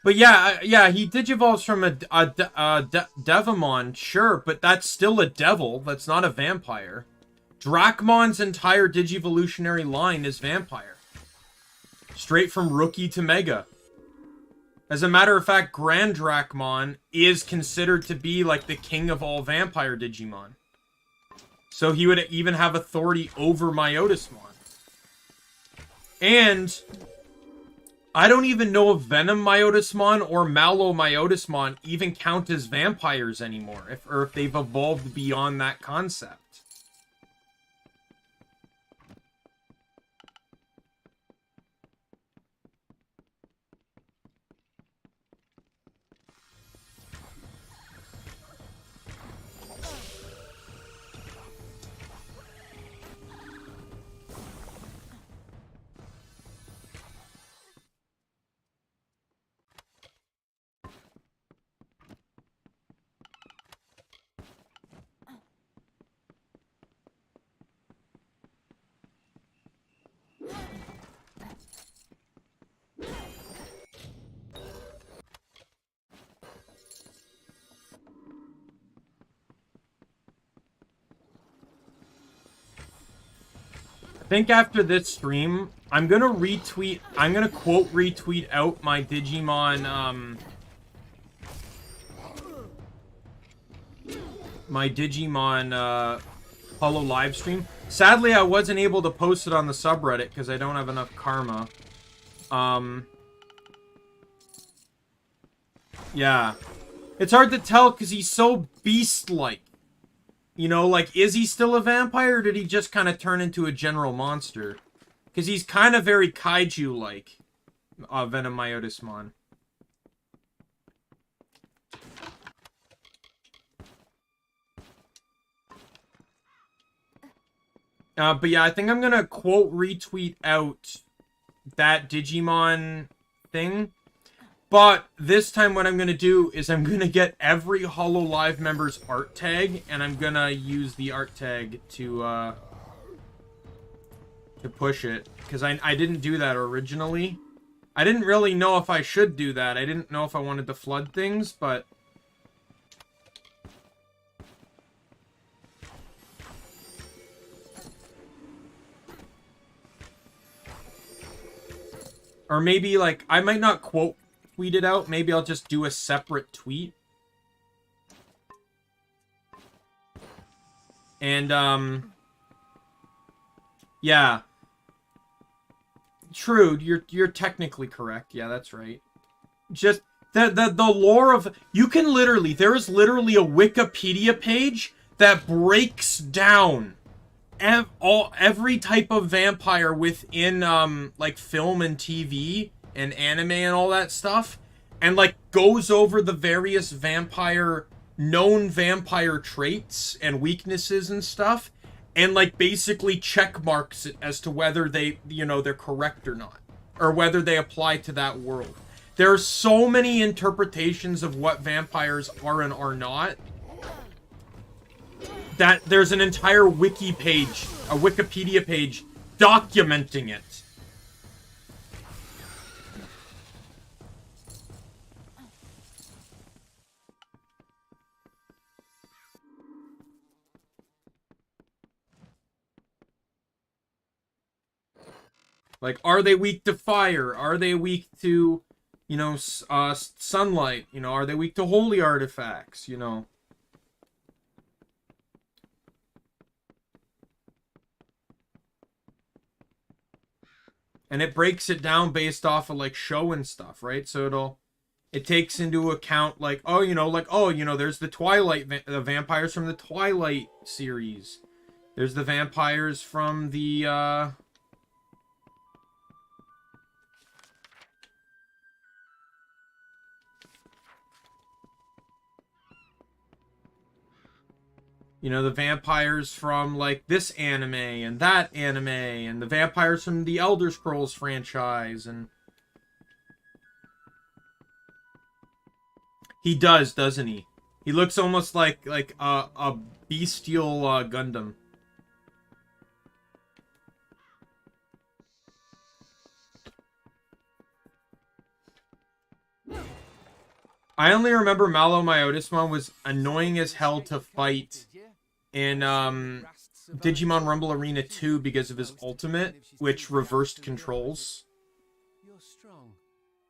But yeah, he digivolves from a Devimon, sure, but that's still a devil. That's not a vampire. Dracmon's entire Digivolutionary line is vampire. Straight from Rookie to Mega. As a matter of fact, Grand Dracmon is considered to be like the king of all vampire Digimon. So he would even have authority over Myotismon. And I don't even know if Venom Myotismon or Mallow Myotismon even count as vampires anymore, if they've evolved beyond that concept. I think after this stream, I'm gonna quote retweet out my Digimon, Holo live stream. Sadly, I wasn't able to post it on the subreddit because I don't have enough karma. Yeah. It's hard to tell because he's so beast-like. You know, like, is he still a vampire, or did he just kind of turn into a general monster? Because he's kind of very kaiju-like, Venom Myotismon. But yeah, I think I'm gonna quote retweet out that Digimon thing. But this time what I'm going to do is I'm going to get every HoloLive member's art tag, and I'm going to use the art tag to push it. Because I didn't do that originally. I didn't really know if I should do that. I didn't know if I wanted to flood things, but... Or maybe, like, I might not quote tweet it out. Maybe I'll just do a separate tweet. And, yeah. True, you're technically correct. Yeah, that's right. Just, the lore of... You can literally... There is literally a Wikipedia page that breaks down every type of vampire within, like, film and TV and anime and all that stuff, and, like, goes over the various known vampire traits and weaknesses and stuff, and, like, basically check marks it as to whether they, you know, they're correct or not, or whether they apply to that world. There are so many interpretations of what vampires are and are not, that there's an entire wiki page, a Wikipedia page, documenting it. Like, are they weak to fire? Are they weak to, you know, sunlight? You know, are they weak to holy artifacts? You know. And it breaks it down based off of, like, show and stuff, right? So it takes into account, like, oh, you know, there's the Twilight, the vampires from the Twilight series. There's the vampires from the, you know, the vampires from, like, this anime and that anime, and the vampires from the Elder Scrolls franchise, and... He does, doesn't he? He looks almost like a bestial Gundam. I only remember Malomyotismon was annoying as hell to fight in Digimon Rumble Arena 2 because of his ultimate, which reversed controls.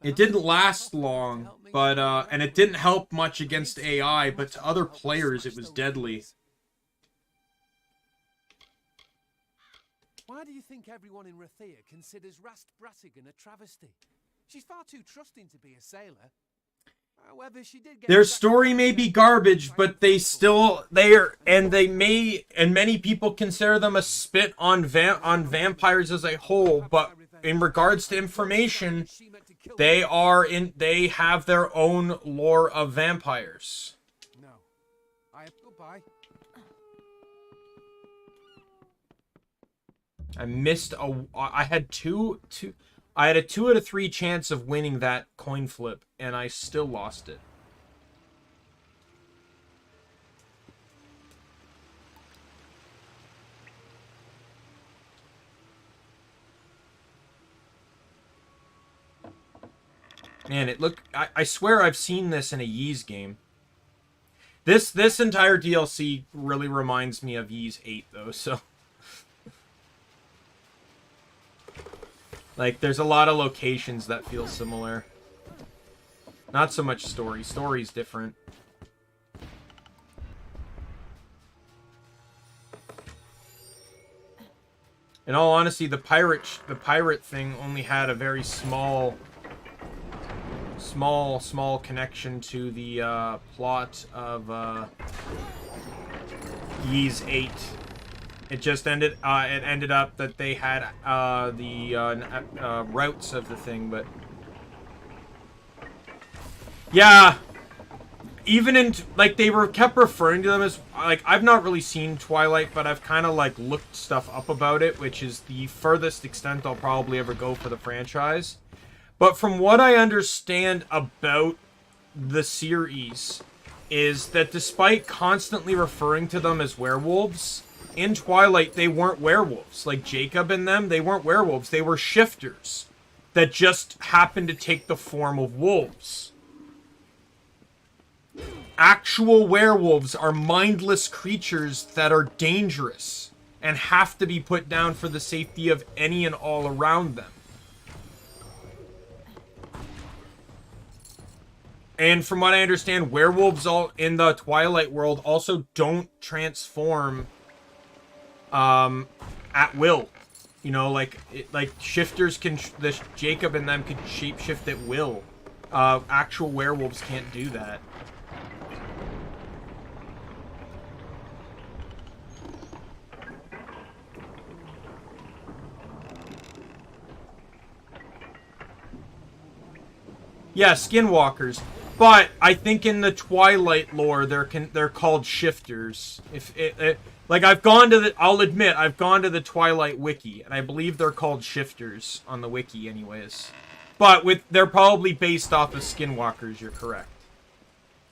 It didn't last long, but and it didn't help much against AI, but to other players it was deadly.
Why do you think everyone in Rathea considers Rast Brassigan a travesty? She's far too trusting to be a sailor. However, she did get
their story may be garbage, but they may, and many people consider them a spit on vampires as a whole, but in regards to information, they have their own lore of vampires.
No. Goodbye.
I missed I had I had a 2 out of 3 chance of winning that coin flip, and I still lost it. Man, I swear I've seen this in a Ys game. This entire DLC really reminds me of Ys 8, though, so... Like, there's a lot of locations that feel similar. Not so much story. Story's different. In all honesty, the pirate thing only had a very small connection to the plot of Ys 8. It just ended up that they had the routes of the thing, but yeah, even in like they kept referring to them as like I've not really seen Twilight, but I've kind of like looked stuff up about it, which is the furthest extent I'll probably ever go for the franchise. But from what I understand about the series is that despite constantly referring to them as werewolves, in Twilight they weren't werewolves. Like Jacob and them, they weren't werewolves. They were shifters that just happened to take the form of wolves. Actual werewolves are mindless creatures that are dangerous and have to be put down for the safety of any and all around them. And from what I understand, werewolves all in the Twilight world also don't transform at will. You know, like shifters can, Jacob and them can shapeshift at will. Actual werewolves can't do that. Yeah, skinwalkers. But I think in the Twilight lore, they're called shifters. Like I'll admit, I've gone to the Twilight wiki, and I believe they're called shifters on the wiki, anyways. But they're probably based off of skinwalkers. You're correct.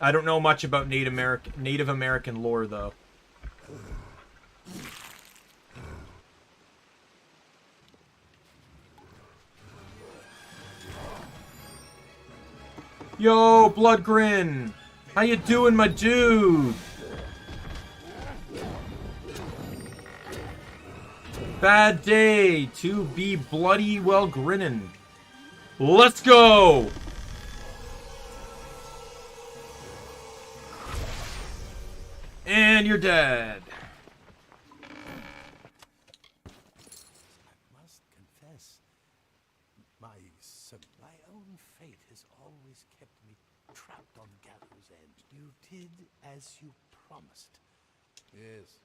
I don't know much about Native American lore though. Yo, Bloodgrin! How you doing, my dude? Bad day to be bloody well grinning. Let's go! And you're dead.
I must confess, my own fate has always kept me trapped on gallows end. You did as you promised.
Yes,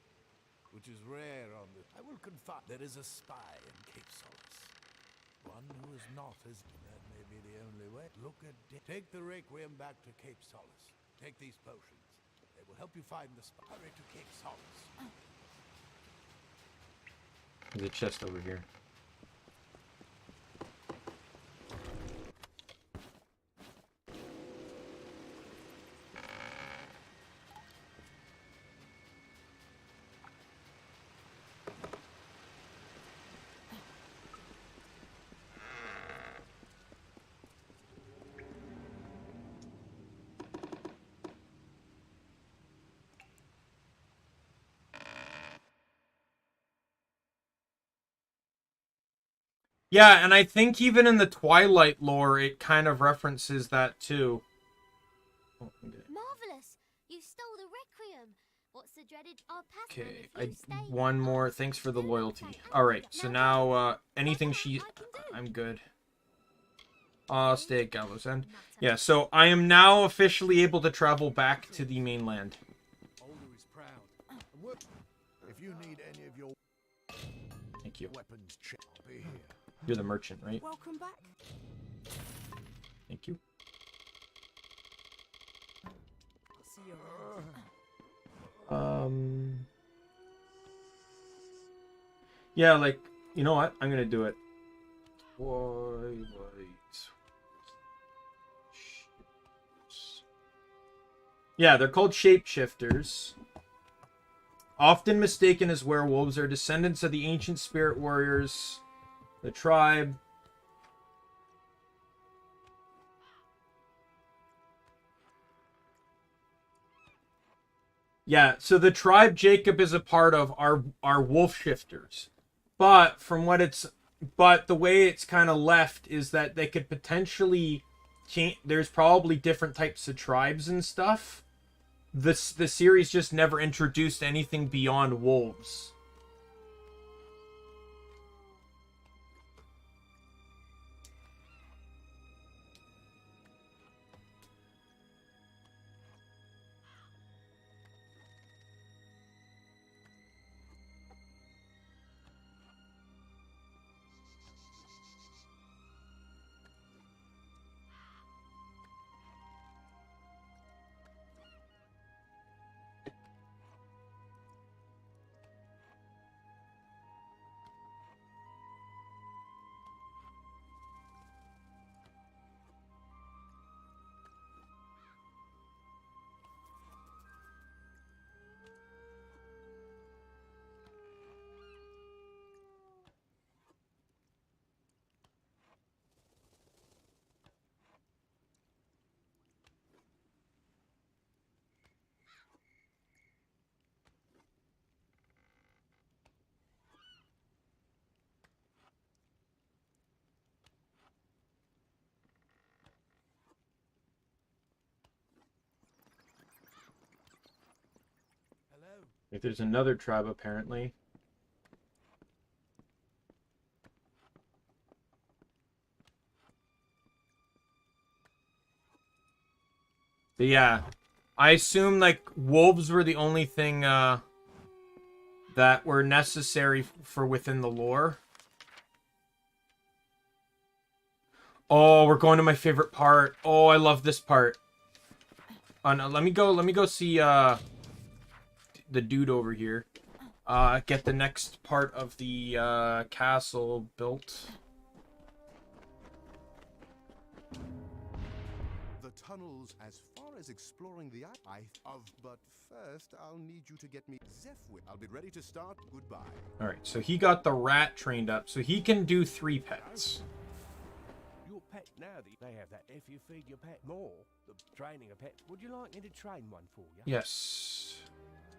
which is rare on the...
I will confide there is a spy in Cape Solace. One who is not as... That may be the only way. Look at...
Take the Requiem back to Cape Solace. Take these potions. They will help you find the spy. Hurry to Cape Solace.
There's a chest over here. Yeah, and I think even in the Twilight lore, it kind of references that too. Oh,
Marvelous! You stole the Requiem. What's the dreaded? I'll pass
okay,
on if you stay.
one more. Thanks for the loyalty. Alright, so now, anything I'm good. I'll stay at Gallows End. Yeah, so I am now officially able to travel back to the mainland.
Older is proud.
If you need any of your
Thank you.
weapons, I'll be here.
You're the merchant, right?
Welcome back.
Thank you.
I'll see you around.
Yeah, like, you know what? I'm gonna do it. Twilight. Yeah, they're called shapeshifters. Often mistaken as werewolves, are descendants of the ancient spirit warriors. The tribe. Yeah, so the tribe Jacob is a part of are wolf shifters. But the way it's kind of left is that they could potentially change. There's probably different types of tribes and stuff. The series just never introduced anything beyond wolves. If there's another tribe, apparently. But yeah, I assume like wolves were the only thing that were necessary for within the lore. Oh, we're going to my favorite part. Oh, I love this part. No, let me go see the dude over here. Get the next part of the castle built.
The tunnels as far as exploring the but first I'll need you to get me Zephyr. I'll be ready to start. Goodbye.
All right, so he got the rat trained up, so he can do 3 pets.
Your pet now, they have that. If you feed your pet more, the training a pet. Would you like me to train one for you?
Yes.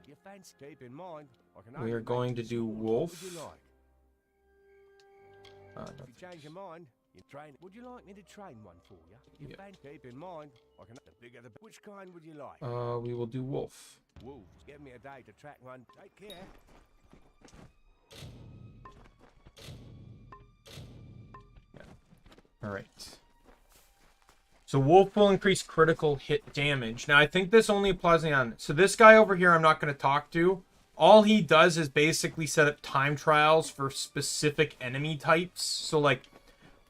You fancy? Keep in mind, I can
We
only
are going to
make
do
small. What
wolf.
would you like?
No.
If you change your mind, you train. Would you like me to train one for you? You fancy? Keep in mind, I can. The bigger the. Which kind would you like?
We will do wolf.
Wolves. Give me a day to track one. Take care.
All right. So wolf will increase critical hit damage. Now I think this only applies on. So this guy over here, I'm not going to talk to. All he does is basically set up time trials for specific enemy types. So like,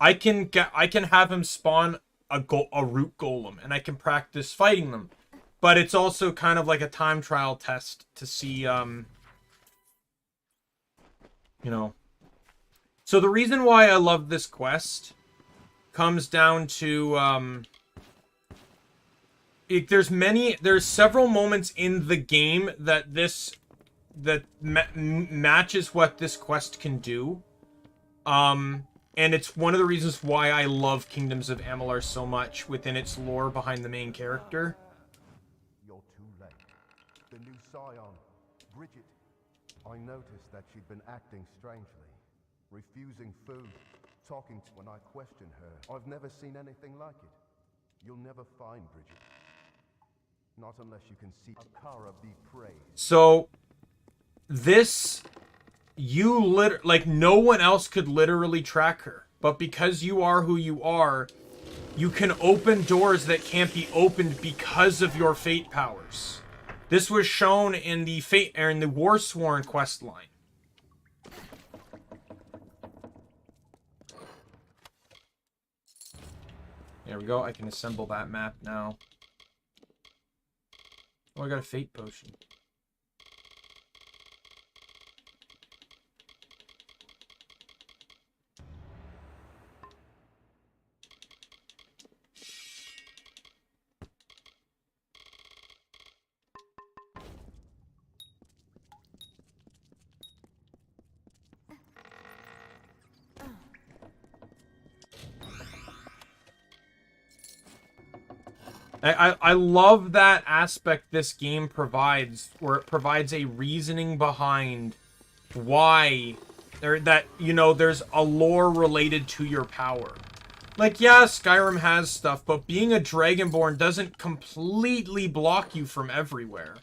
I can have him spawn a root golem, and I can practice fighting them. But it's also kind of like a time trial test to see, you know. So the reason why I love this quest comes down to there's several moments in the game that matches what this quest can do, and it's one of the reasons why I love Kingdoms of Amalur so much within its lore behind the main character.
You're too late. The new scion, Bridget. I noticed that she'd been acting strangely, refusing food, talking to when I questioned her. I've never seen anything like it. You'll never find Bridget. Not unless you can see Akara be praised.
So this, like no one else could literally track her, but because you are who you are, you can open doors that can't be opened because of your fate powers. This was shown in the Warsworn quest line. There we go. I can assemble that map now. Oh, I got a fate potion. I love that aspect this game provides, where it provides a reasoning behind why, or that, you know, there's a lore related to your power. Like, yeah, Skyrim has stuff, but being a Dragonborn doesn't completely block you from everywhere.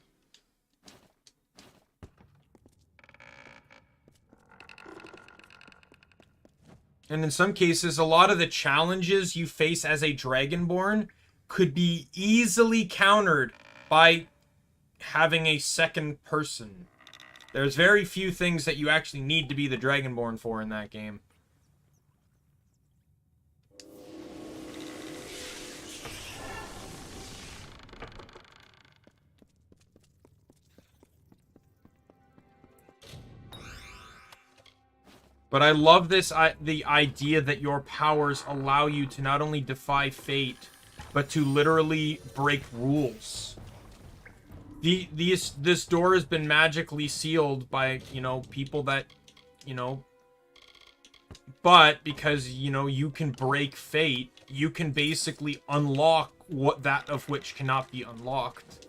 And in some cases, a lot of the challenges you face as a Dragonborn could be easily countered by having a second person. There's very few things that you actually need to be the Dragonborn for in that game. But I love this, the idea that your powers allow you to not only defy fate, but to literally break rules. This door has been magically sealed by, you know, people that, you know, but because, you know, you can break fate, you can basically unlock what that of which cannot be unlocked.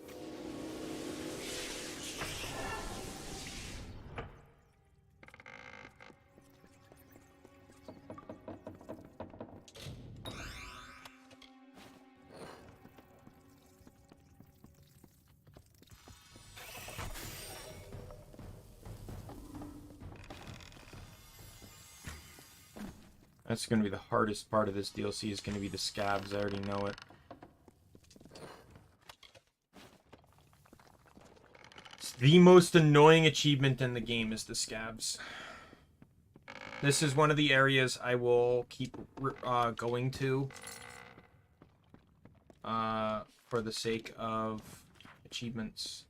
That's going to be the hardest part of this DLC, is going to be the scabs. I already know it. It's the most annoying achievement in the game is the scabs. This is one of the areas I will keep going to for the sake of achievements.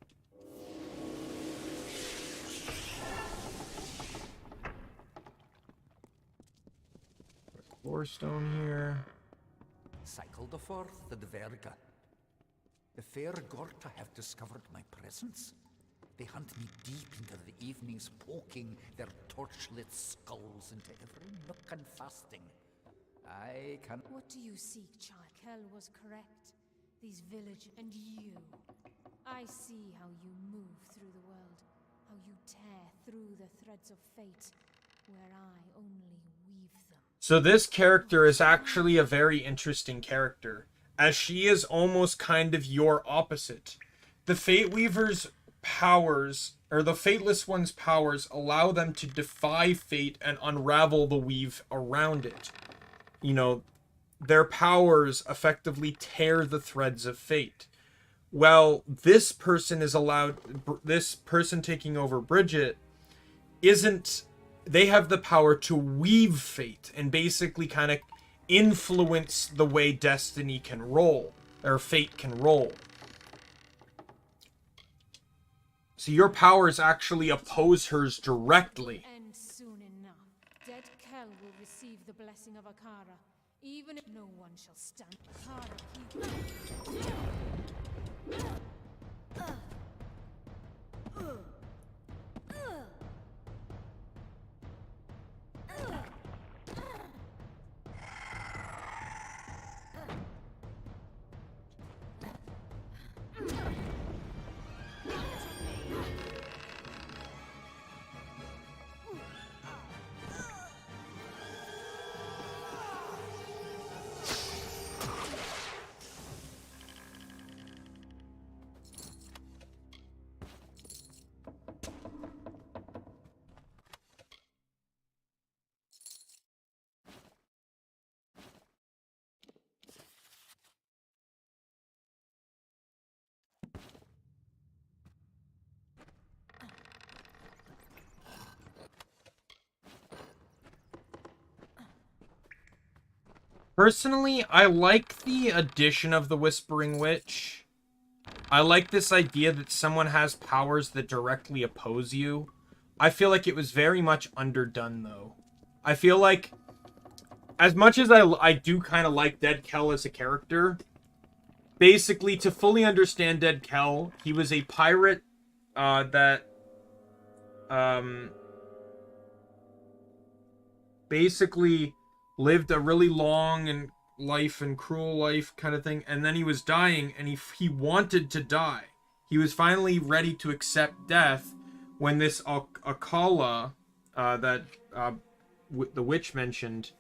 Floor stone here.
Cycle the forth, the Dverga. The fair Gorta have discovered my presence. They hunt me deep into the evenings, poking their torchlit skulls into every nook and fasting. I can...
What do you seek, child? Kel was correct. These villages and you. I see how you move through the world, how you tear through the threads of fate, where I only weave them.
So this character is actually a very interesting character, as she is almost kind of your opposite. The Fate Weaver's powers, or the Fateless One's powers, allow them to defy fate and unravel the weave around it. You know, their powers effectively tear the threads of fate. Well, this person is allowed, this person taking over Bridget, isn't, they have the power to weave fate and basically kind of influence the way destiny can roll, or fate can roll. So your powers actually oppose hers directly.
And soon enough, dead Kel will receive the blessing of Akara, even if no one shall stand. Akara,
Personally, I like the addition of the Whispering Witch. I like this idea that someone has powers that directly oppose you. I feel like it was very much underdone, though. I feel like, as much as I do kind of like Dead Kel as a character, basically, to fully understand Dead Kel, he was a pirate that basically lived a really long and cruel life kind of thing, and then he was dying, and he wanted to die. He was finally ready to accept death when this Akala that the witch mentioned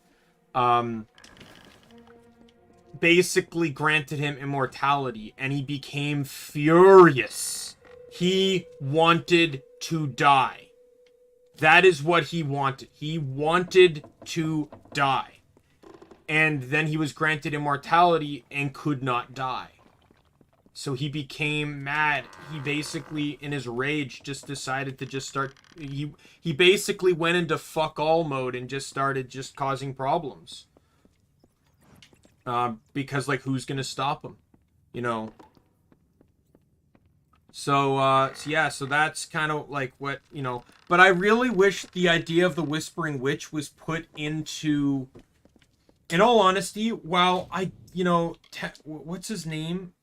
basically granted him immortality, and he became furious. He wanted to die. That is what he wanted. He wanted to die. And then he was granted immortality and could not die. So he became mad. He basically, in his rage, just decided to just start... He basically went into fuck all mode and just started just causing problems. Because, like, who's gonna stop him? You know? So that's kind of like what, you know... But I really wish the idea of the Whispering Witch was put into... In all honesty, while I, you know... what's his name?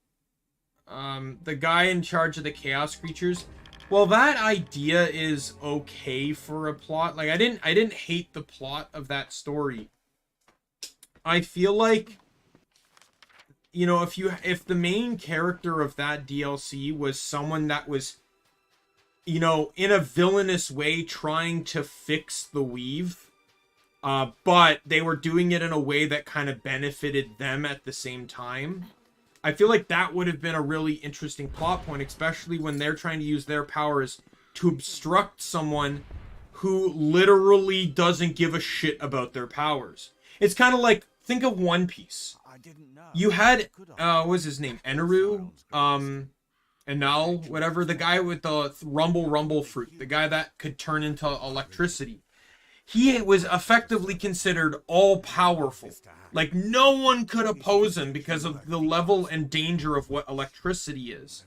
The guy in charge of the Chaos Creatures. Well, that idea is okay for a plot. Like, I didn't hate the plot of that story. I feel like... You know, if the main character of that DLC was someone that was, you know, in a villainous way trying to fix the weave, but they were doing it in a way that kind of benefited them at the same time, I feel like that would have been a really interesting plot point, especially when they're trying to use their powers to obstruct someone who literally doesn't give a shit about their powers. It's kind of like, think of One Piece.
I didn't know.
You had, what was his name? Enaru? Enel, whatever. The guy with the rumble fruit. The guy that could turn into electricity. He was effectively considered all-powerful. Like, no one could oppose him because of the level and danger of what electricity is.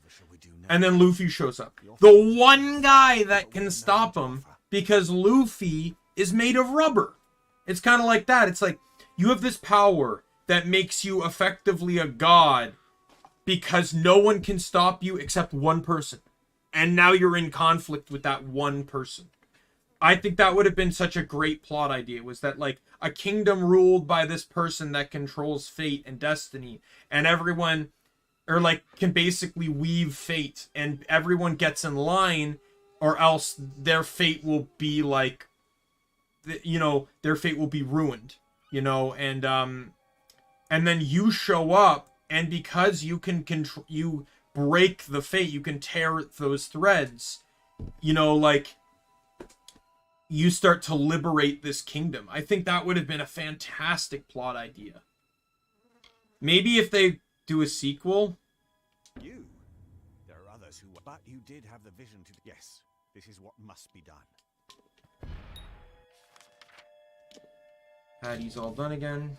And then Luffy shows up. The one guy that can stop him, because Luffy is made of rubber. It's kind of like that. It's like, you have this power that makes you effectively a god because no one can stop you except one person. And now you're in conflict with that one person. I think that would have been such a great plot idea, was that, like, a kingdom ruled by this person that controls fate and destiny, and everyone, or like, can basically weave fate, and everyone gets in line, or else their fate will be like, you know, their fate will be ruined, you know, and then you show up, and because you can control, you break the fate, you can tear those threads, you know, like, you start to liberate this kingdom. I think that would have been a fantastic plot idea. Maybe if they do a sequel.
You. There are others who... But you did have the vision to... Yes, this is what must be done.
Patty's all done again.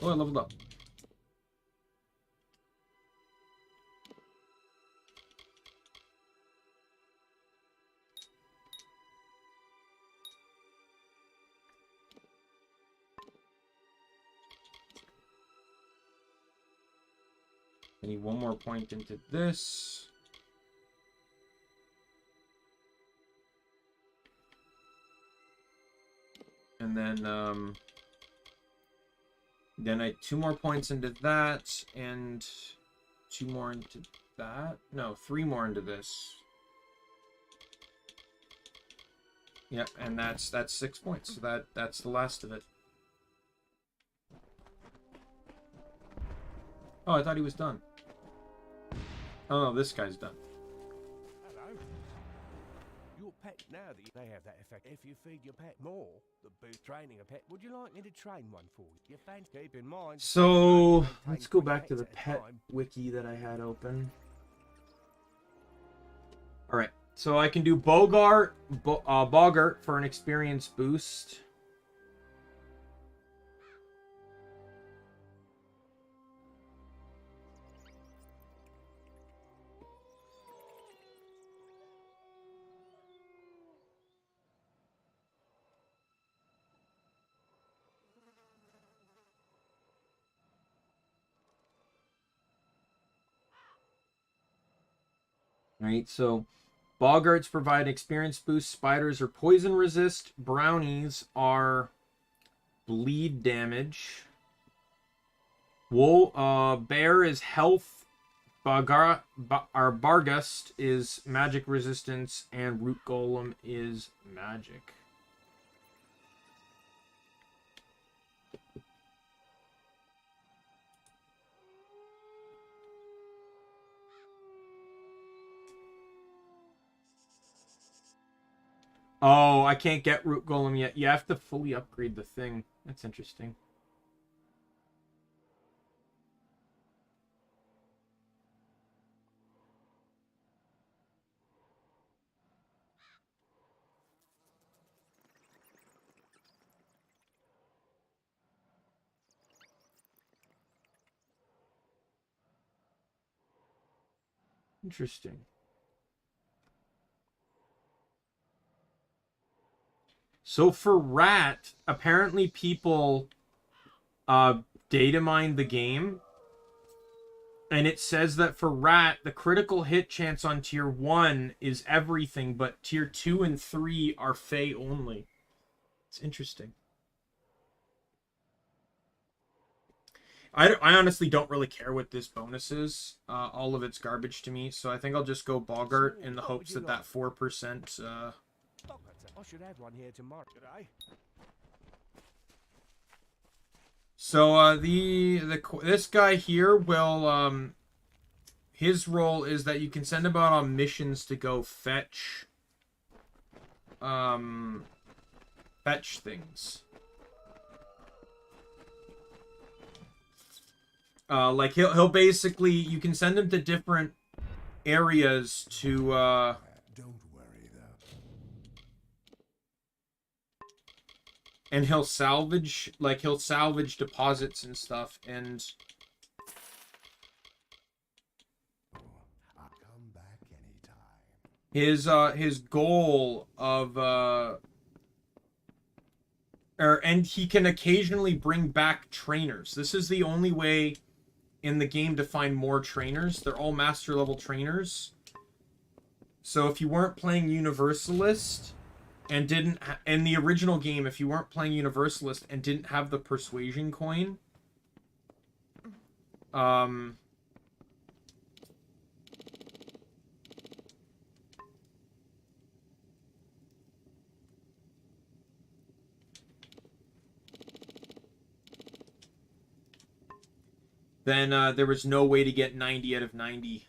Oh, I leveled up. I need one more point into this. And then I 2 more points into that, and 2 more into that. No, 3 more into this. Yep, and that's 6 points. So that's the last of it. Oh, I thought he was done. Oh, no, this guy's done.
Hello. Your pet, now that they have that effect, if you feed your pet more, the boost training a pet, would you like me to train one for you? Your fans keep in mind.
So, let's go back to the pet wiki that I had open. Alright, so I can do Boggart for an experience boost. Right, so Boggarts provide experience boost, spiders are poison resist, brownies are bleed damage, bear is health, Bargust is magic resistance, and root golem is magic. Oh, I can't get Root Golem yet. You have to fully upgrade the thing. That's interesting. Interesting. So for Rat, apparently people data mined the game. And it says that for Rat, the critical hit chance on tier 1 is everything, but tier 2 and 3 are Fey only. It's interesting. I honestly don't really care what this bonus is. All of it's garbage to me, so I think I'll just go Boggart in the hopes that that 4%...
I should have one here tomorrow. Today.
So this guy here will his role is that you can send him out on missions to go fetch things. Like he'll basically, you can send him to different areas to
Don't worry, though.
and he'll salvage deposits and stuff, and
I'll come back anytime.
his goal of and he can occasionally bring back trainers. This is the only way in the game to find more trainers. They're all master level trainers. So if you weren't playing Universalist and didn't in the original game, if you weren't playing Universalist and didn't have the persuasion coin, then there was no way to get 90 out of 90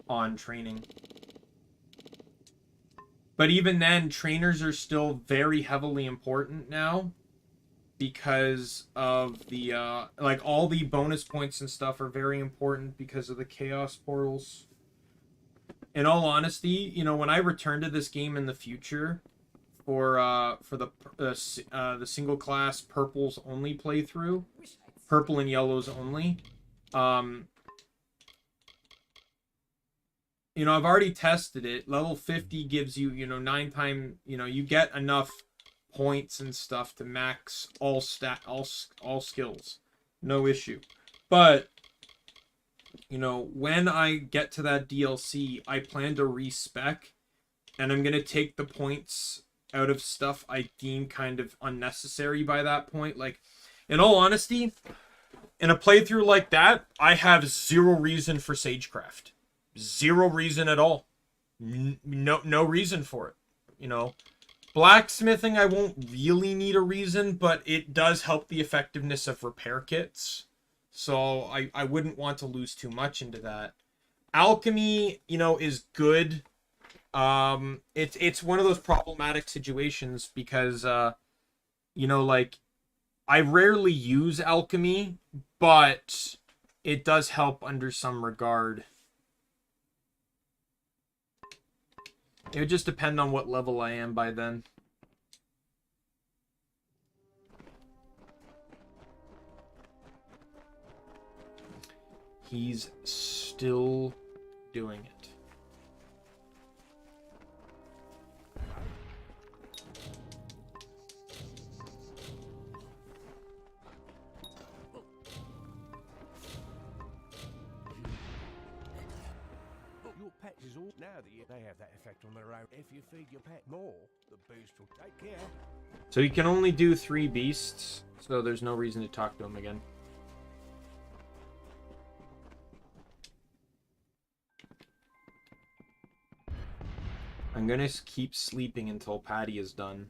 on training. But even then, trainers are still very heavily important now because of the like all the bonus points and stuff are very important because of the chaos portals. In all honesty, you know, when I return to this game in the future for the single class purples only playthrough, purple and yellows only, you know, I've already tested it. Level 50 gives you, you know, 9 times, you know, you get enough points and stuff to max all skills. No issue. But, you know, when I get to that DLC, I plan to respec, and I'm going to take the points out of stuff I deem kind of unnecessary by that point. Like, in all honesty, in a playthrough like that, I have zero reason for Sagecraft. Zero reason at all. No reason for it. You know, blacksmithing, I won't really need a reason, but it does help the effectiveness of repair kits. So I wouldn't want to lose too much into that. Alchemy, you know, is good. It's one of those problematic situations because, you know, like, I rarely use alchemy, but it does help under some regard. It would just depend on what level I am by then. He's still doing it.
Your pets is all now that they have that effect on their own. If you feed your pet more, the beast will take care.
So you can only do 3 beasts, so there's no reason to talk to him again. I'm gonna keep sleeping until Patty is done.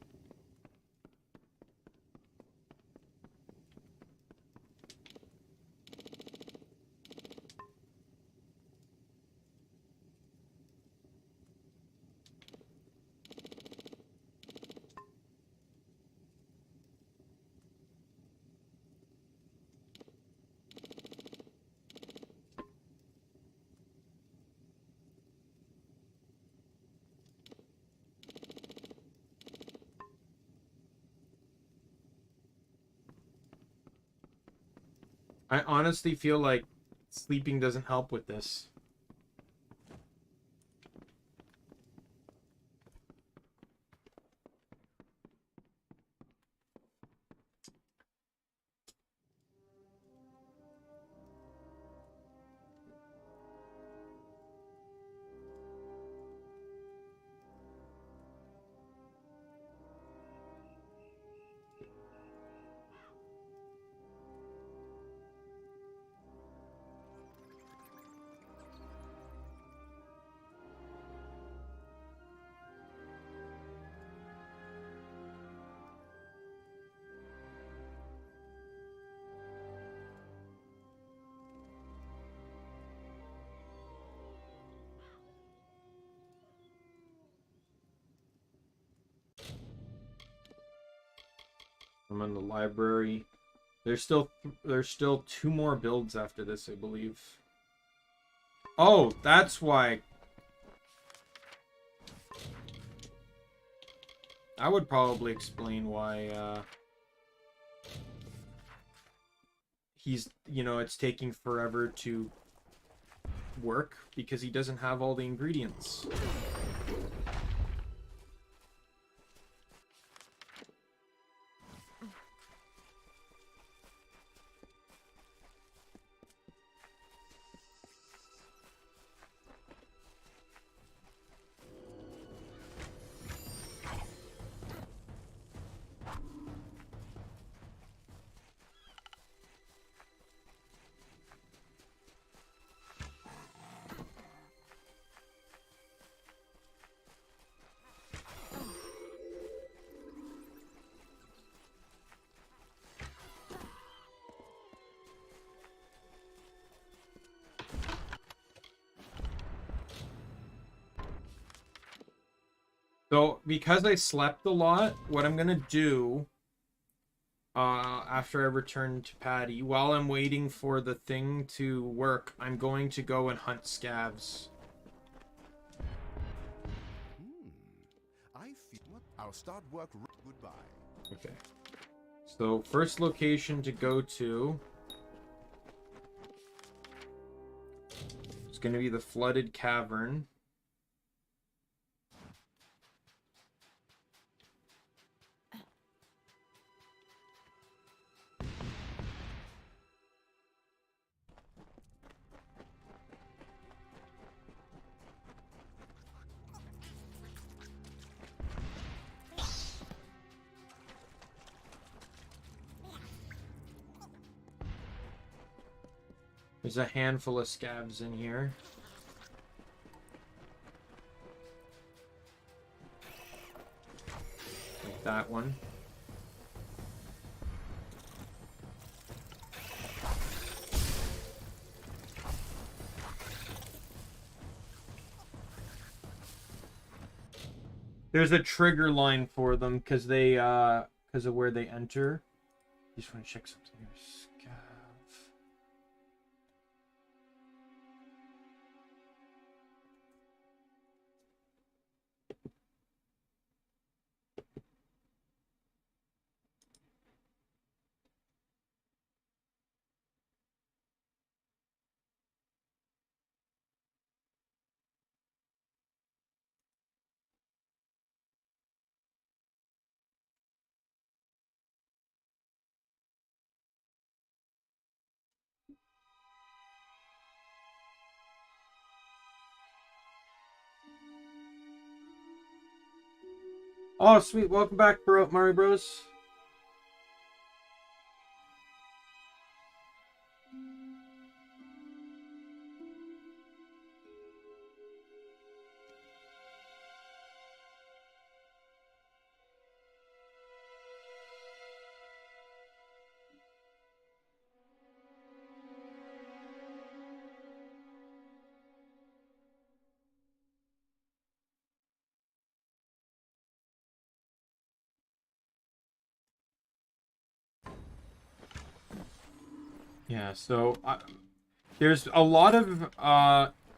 I honestly feel like sleeping doesn't help with this. I'm in the library. There's still 2 more builds after this, I believe. Oh, that's why. I would probably explain why he's, you know, it's taking forever to work because he doesn't have all the ingredients. So, because I slept a lot, what I'm gonna do, after I return to Patty, while I'm waiting for the thing to work, I'm going to go and hunt scavs.
I feel what? I'll start work. Goodbye.
Okay. So, first location to go to is gonna be the flooded cavern. There's a handful of scavs in here. Like that one. There's a trigger line for them because they because of where they enter. Just want to check something here. Scav. Oh, sweet. Welcome back, bro, Mario Bros. Yeah, so there's a lot of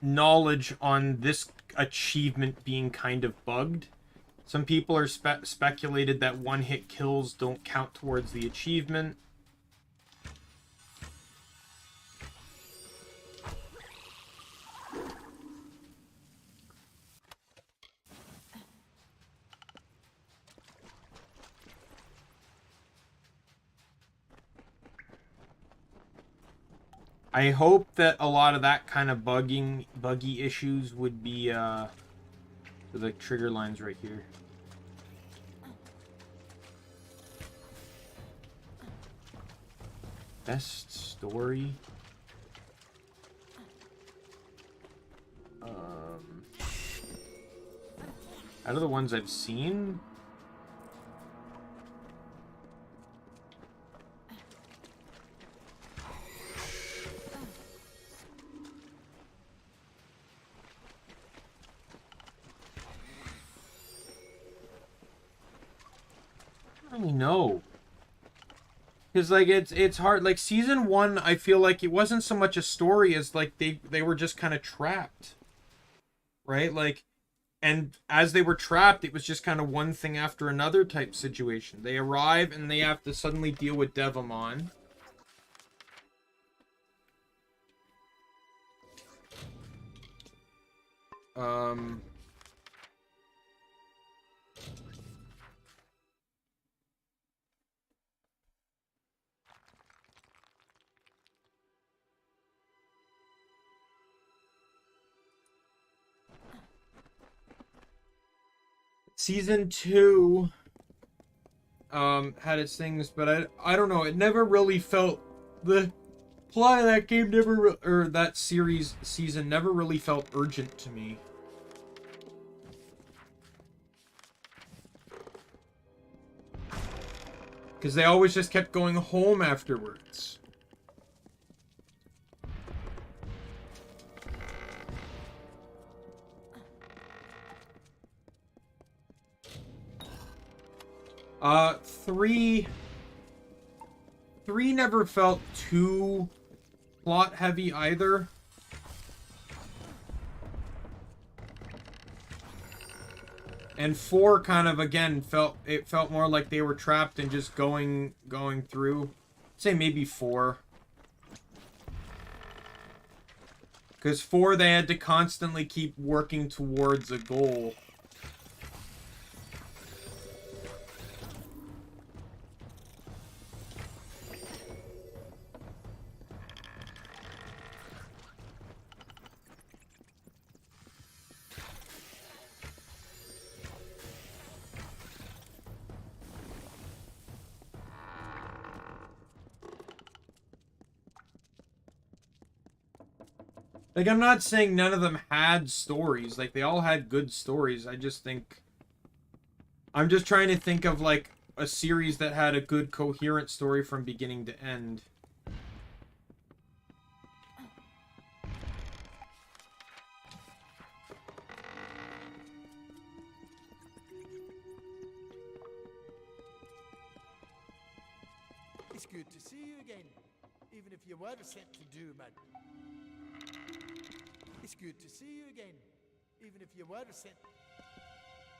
knowledge on this achievement being kind of bugged. Some people are speculated that one-hit kills don't count towards the achievement. I hope that a lot of that kind of buggy issues would be the trigger lines right here. Best story. Out of the ones I've seen, I don't really know. I Because, like, it's hard. Like, season 1, I feel like it wasn't so much a story as, like, they were just kind of trapped. Right? Like, and as they were trapped, it was just kind of one thing after another type situation. They arrive, and they have to suddenly deal with Devamon. Season 2 had its things, but I don't know, it never really felt, the plot of that game never, or that season never really felt urgent to me. Because they always just kept going home afterwards. Three never felt too plot heavy either. And 4 kind of, again, felt more like they were trapped and just going through. I'd say maybe 4. Because 4, they had to constantly keep working towards a goal. Like, I'm not saying none of them had stories. Like, they all had good stories. I just think... I'm just trying to think of, like, a series that had a good, coherent story from beginning to end.
It's good to see you again, even if you were sent to do, man. It's good to see you again, even if you were sent.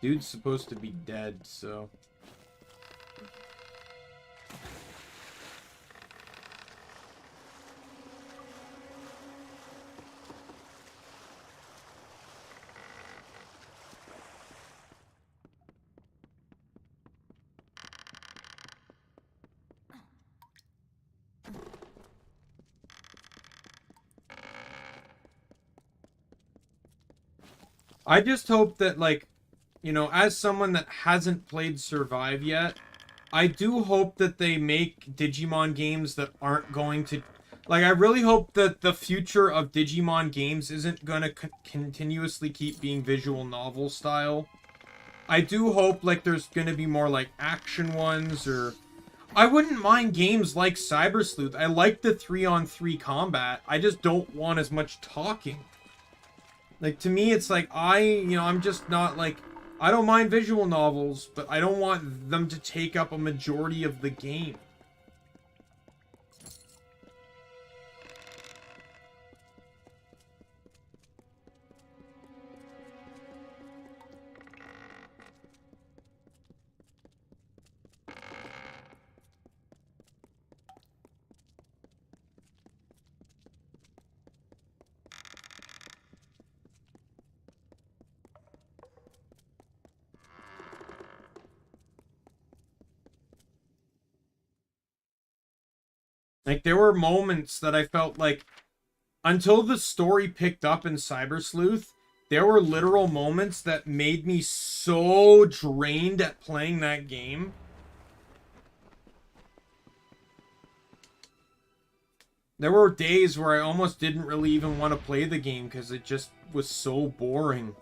Dude's supposed to be dead, so... I just hope that, like, you know, as someone that hasn't played Survive yet, I do hope that they make Digimon games that aren't going to... Like, I really hope that the future of Digimon games isn't going to continuously keep being visual novel style. I do hope, like, there's going to be more, like, action ones, or... I wouldn't mind games like Cyber Sleuth. I like the 3-on-3 combat. I just don't want as much talking. Like, to me, it's like, I'm just not, like... I don't mind visual novels, but I don't want them to take up a majority of the game. Like, there were moments that I felt like, until the story picked up in Cyber Sleuth, there were literal moments that made me so drained at playing that game. There were days where I almost didn't really even want to play the game because it just was so boring.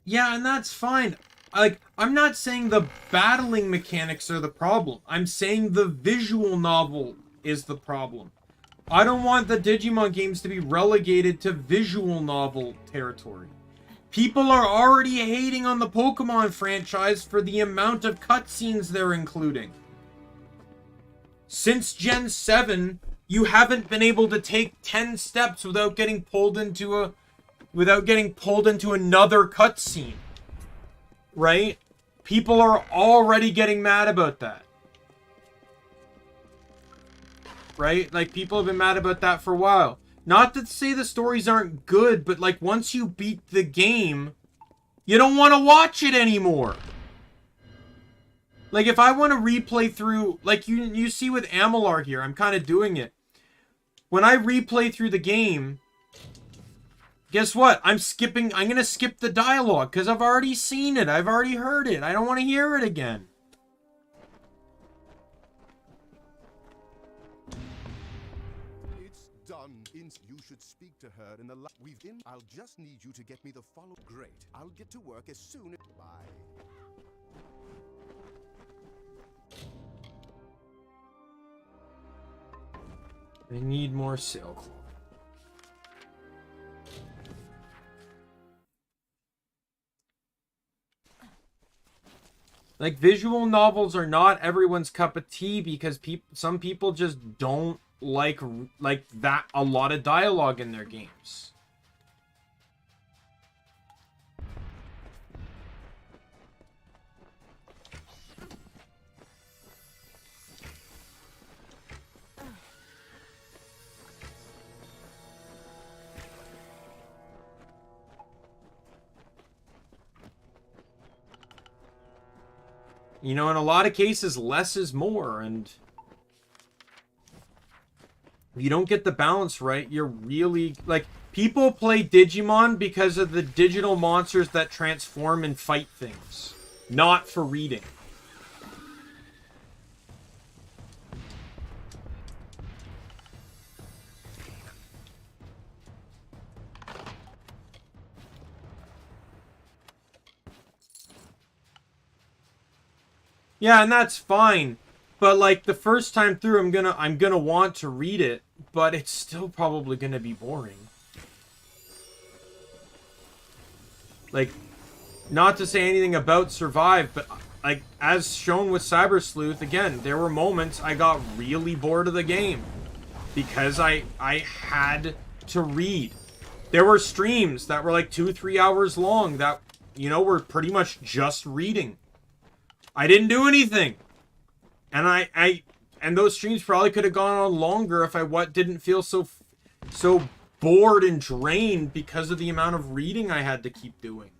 Yeah, and that's fine. Like, I'm not saying the battling mechanics are the problem. I'm saying the visual novel is the problem. I don't want the Digimon games to be relegated to visual novel territory. People are already hating on the Pokemon franchise for the amount of cutscenes they're including. Since Gen 7, you haven't been able to take 10 steps without getting pulled into another cutscene. Right? People are already getting mad about that. Right? Like, people have been mad about that for a while. Not to say the stories aren't good, but, like, once you beat the game, you don't want to watch it anymore. Like, if I want to replay through, like, you see with Amalur here, I'm kind of doing it. When I replay through the game, guess what? I'm going to skip the dialogue, because I've already seen it. I've already heard it. I don't want to hear it again.
You should speak to her in the I'll just need you to get me the follow. Great. I'll get to work as soon as. Bye.
I need more Sailclaw. Like, visual novels are not everyone's cup of tea because some people just don't like that a lot of dialogue in their games. You know, in a lot of cases, less is more, and if you don't get the balance right, you're really, like, people play Digimon because of the digital monsters that transform and fight things, not for reading. Yeah, and that's fine. But, like, the first time through, I'm gonna want to read it, but it's still probably gonna be boring. Like, not to say anything about Survive, but, like, as shown with Cyber Sleuth, again, there were moments I got really bored of the game. Because I had to read. There were streams that were, like, 2-3 hours long that, you know, were pretty much just reading. I didn't do anything. And and those streams probably could have gone on longer if I didn't feel so bored and drained because of the amount of reading I had to keep doing.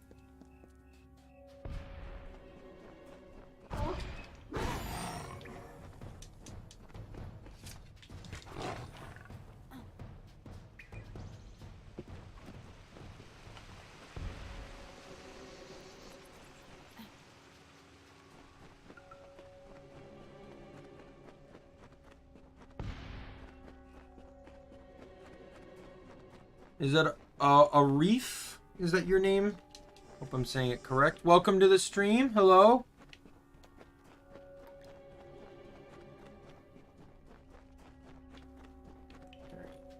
Is that a Reef? Is that your name? Hope I'm saying it correct. Welcome to the stream. Hello.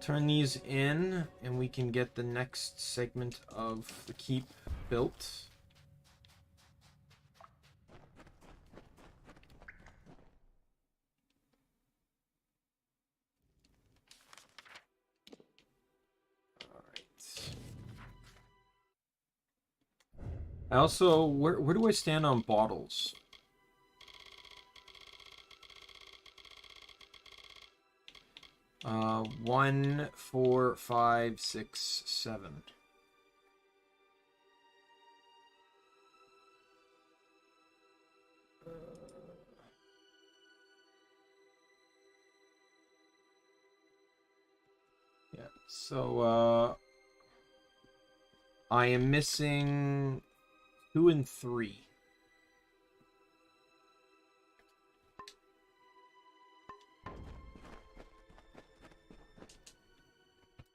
Turn these in, and we can get the next segment of the keep built. I also, where do I stand on bottles? Uh, 1, 4, 5, 6, 7. Yeah, so, I am missing 2 and 3.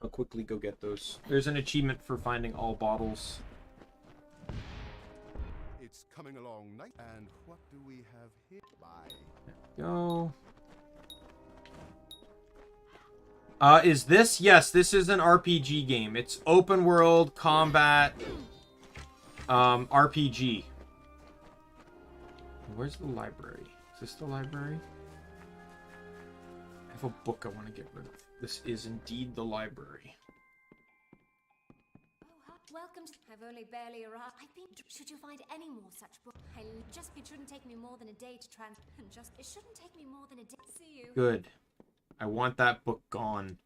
I'll quickly go get those. There's an achievement for finding all bottles.
coming along, Nate. And what do we have here? Bye.
Go. Is this? Yes, this is an RPG game. It's open world combat RPG. Where's the library? Is this the library? I have a book I want to get rid of. This is indeed the library.
Welcome. I've only barely arrived. Should you find any more such books? It shouldn't take me more than a day to it shouldn't take me more than a day. See you.
Good. I want that book gone.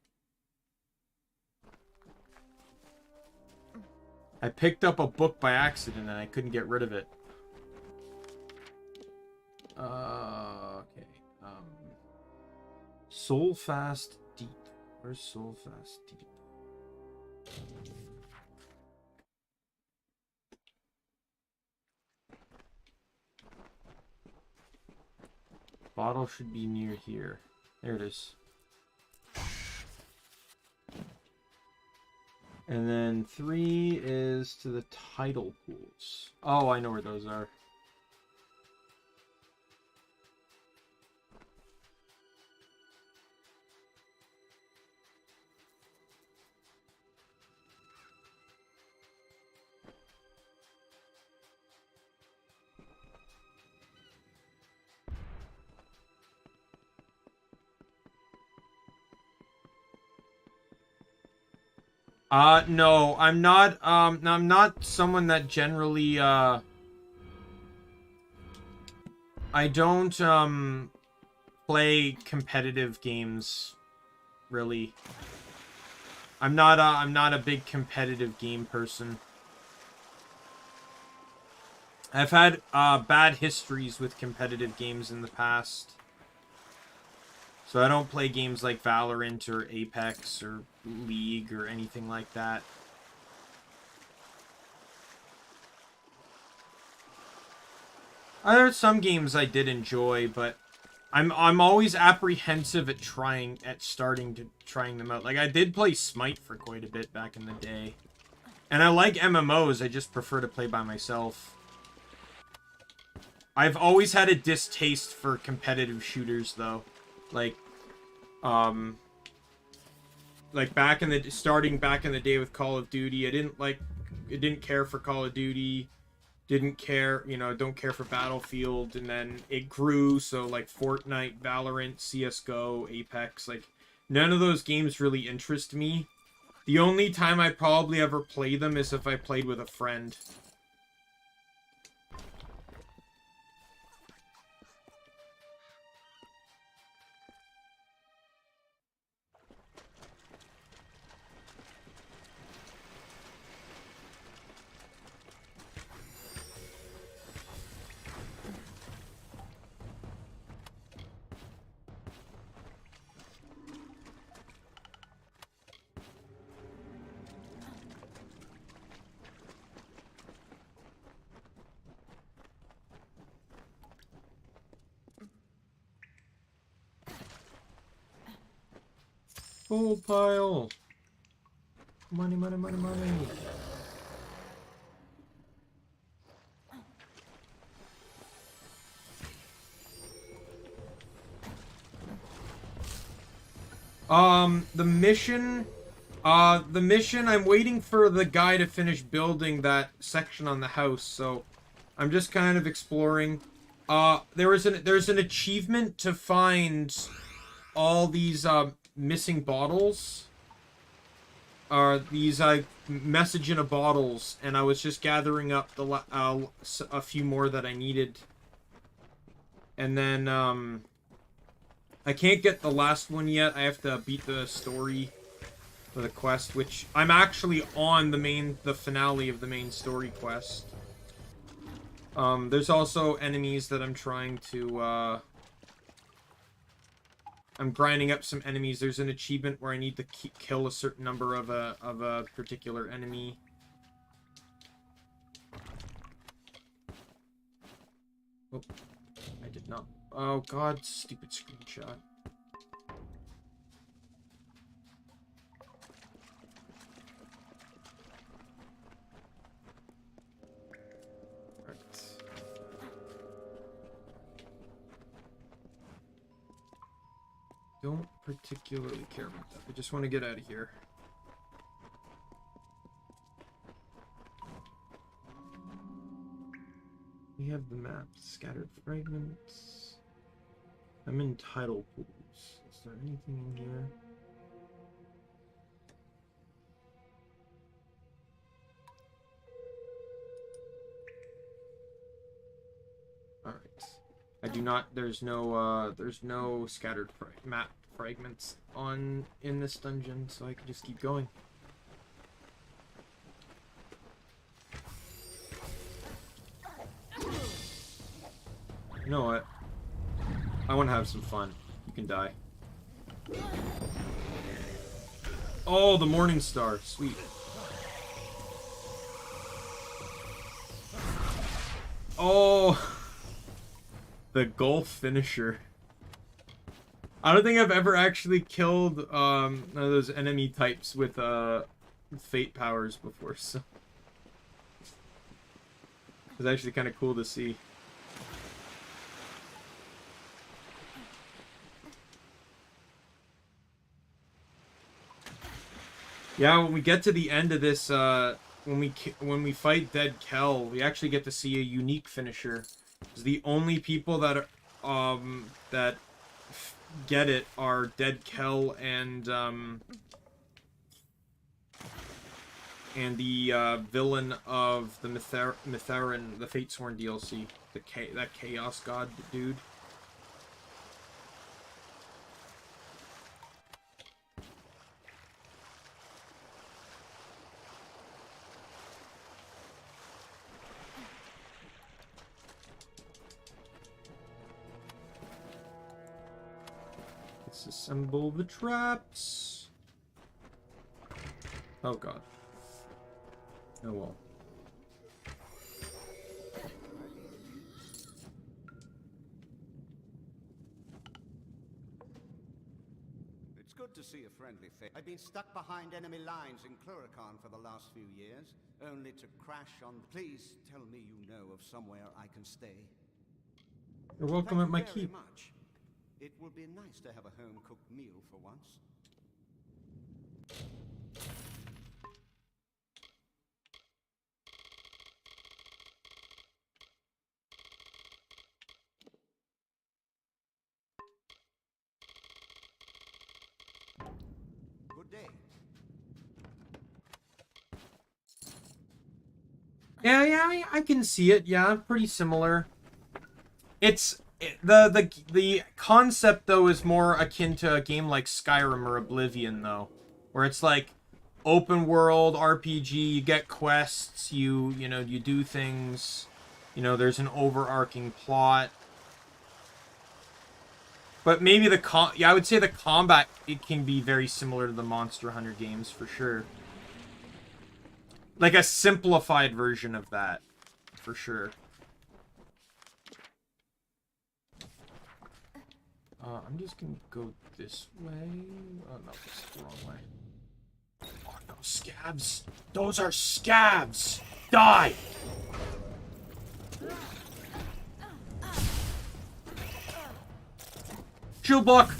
I picked up a book by accident and I couldn't get rid of it. Okay. Soulfast Deep. Where's Soulfast Deep? Bottle should be near here. There it is. And then 3 is to the tidal pools. Oh, I know where those are. No, I'm not someone that generally, I don't, play competitive games, really. I'm not a big competitive game person. I've had, bad histories with competitive games in the past. So I don't play games like Valorant or Apex or League or anything like that. There are some games I did enjoy, but I'm always apprehensive at trying them out. Like I did play Smite for quite a bit back in the day. And I like MMOs, I just prefer to play by myself. I've always had a distaste for competitive shooters though. Like back in the day with Call of Duty, I didn't care for Call of Duty, don't care for Battlefield, and then it grew, so like Fortnite, Valorant, CS:GO, Apex, like none of those games really interest me. The only time I probably ever play them is if I played with a friend. Gold pile. Money, money, money, money. The mission, I'm waiting for the guy to finish building that section on the house, so I'm just kind of exploring. There's an achievement to find all these, missing bottles. These, message in a bottles, and I was just gathering up a few more that I needed. And then, I can't get the last one yet. I have to beat the story for the quest, which I'm actually on the finale of the main story quest. There's also enemies that I'm trying to, I'm grinding up some enemies. There's an achievement where I need to kill a certain number of a particular enemy. Oh, I did not. Oh god, stupid screenshot. Right. don't particularly care about that. I just want to get out of here. We have the map, scattered fragments. I'm in tidal pools. Is there anything in here? Alright. I do not, there's no scattered map fragments in this dungeon, so I can just keep going. You know what? I want to have some fun. You can die. Oh, the Morning Star. Sweet. Oh, the Gulf finisher. I don't think I've ever actually killed none of those enemy types with fate powers before, so it's actually kind of cool to see. Yeah, when we get to the end of this, when we fight Dead Kel, we actually get to see a unique finisher. Because the only people that are, that get it are Dead Kel and the villain of the Mitheran, the Fatesworn DLC, that Chaos God dude. Disassemble the traps. Oh god. Oh well.
It's good to see a friendly face. I've been stuck behind enemy lines in Cluracan for the last few years, only to crash on... Please tell me you know of somewhere I can stay.
You're welcome at my keep.
Much. It will be nice to have a home-cooked meal for once. Good day.
Yeah, I can see it. Yeah, pretty similar. It's the concept though is more akin to a game like Skyrim or Oblivion though, where it's like open world RPG. You get quests. You know you do things. You know there's an overarching plot. But maybe I would say the combat it can be very similar to the Monster Hunter games for sure. Like a simplified version of that, for sure. I'm just gonna go this way. Oh no, this is the wrong way. Oh no, scabs! Those are scabs! Die! Shield block!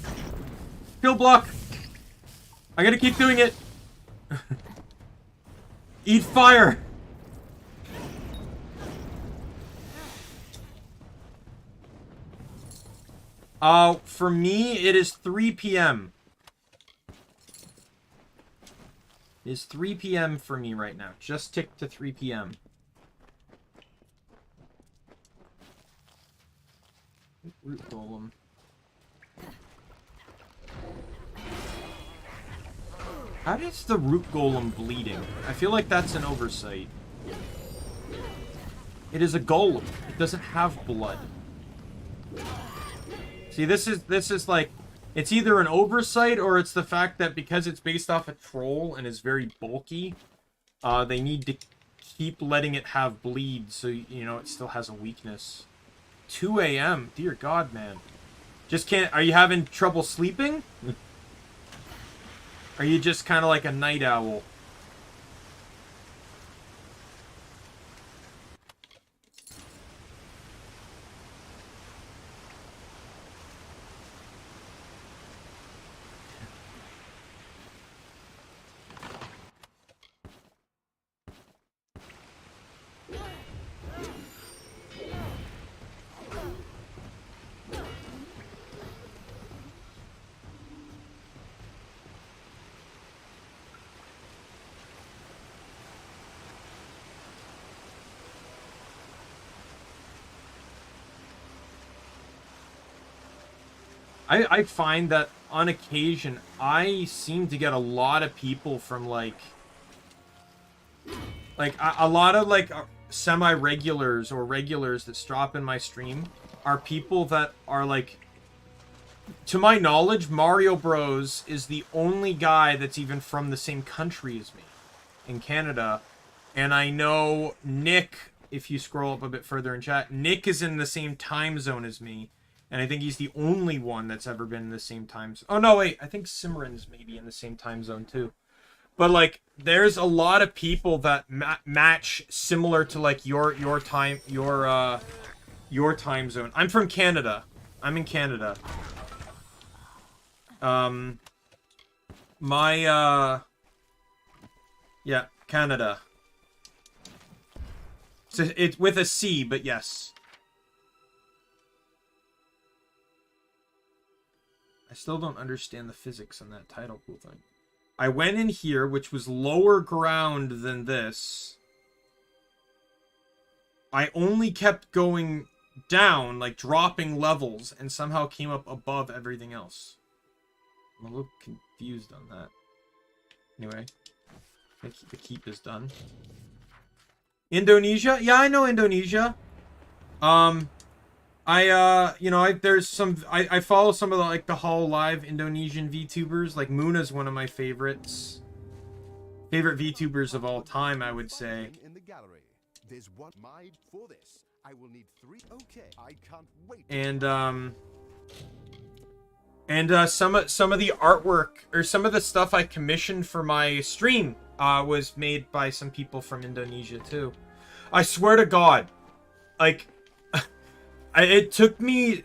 Shield block! I gotta keep doing it! Eat fire! For me, it is 3 p.m. It is 3 p.m. for me right now. Just ticked to 3 p.m. Root Golem. How is the Root Golem bleeding? I feel like that's an oversight. It is a golem. It doesn't have blood. See, this is like, it's either an oversight or it's the fact that because it's based off a troll and is very bulky, they need to keep letting it have bleed so, you know, it still has a weakness. 2 a.m. Dear God, man. Just can't... Are you having trouble sleeping? Are you just kind of like a night owl? I find that on occasion, I seem to get a lot of people from, like a lot of, like, semi-regulars or regulars that stop in my stream are people that are, like, to my knowledge, Mario Bros is the only guy that's even from the same country as me in Canada. And I know Nick, if you scroll up a bit further in chat, Nick is in the same time zone as me. And I think he's the only one that's ever been in the same time zone. Oh, no, wait. I think Simran's maybe in the same time zone, too. But, like, there's a lot of people that match similar to, like, your time zone. I'm from Canada. I'm in Canada. Yeah, Canada. So it's with a C, but yes. I still don't understand the physics on that title pool thing. I went in here, which was lower ground than this. I only kept going down, like dropping levels, and somehow came up above everything else. I'm a little confused on that. Anyway, I think the keep is done. Indonesia? Yeah, I know Indonesia. I follow some of the, like, the Hall Live Indonesian VTubers. Like, Muna's one of my favorites. Favorite VTubers of all time, I would say.
In the gallery. There's one made for this. I will need 3. Okay, I can't wait.
And some of the artwork, or some of the stuff I commissioned for my stream, was made by some people from Indonesia too. I swear to God, like, it took me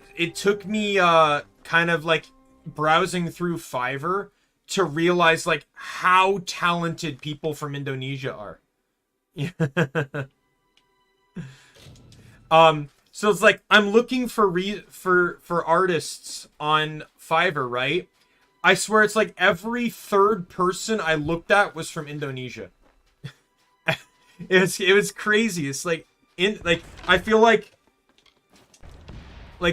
kind of like browsing through Fiverr to realize, like, how talented people from Indonesia are. So it's like I'm looking for artists on Fiverr, right? I swear it's like every third person I looked at was from Indonesia. It was crazy. It's like I feel like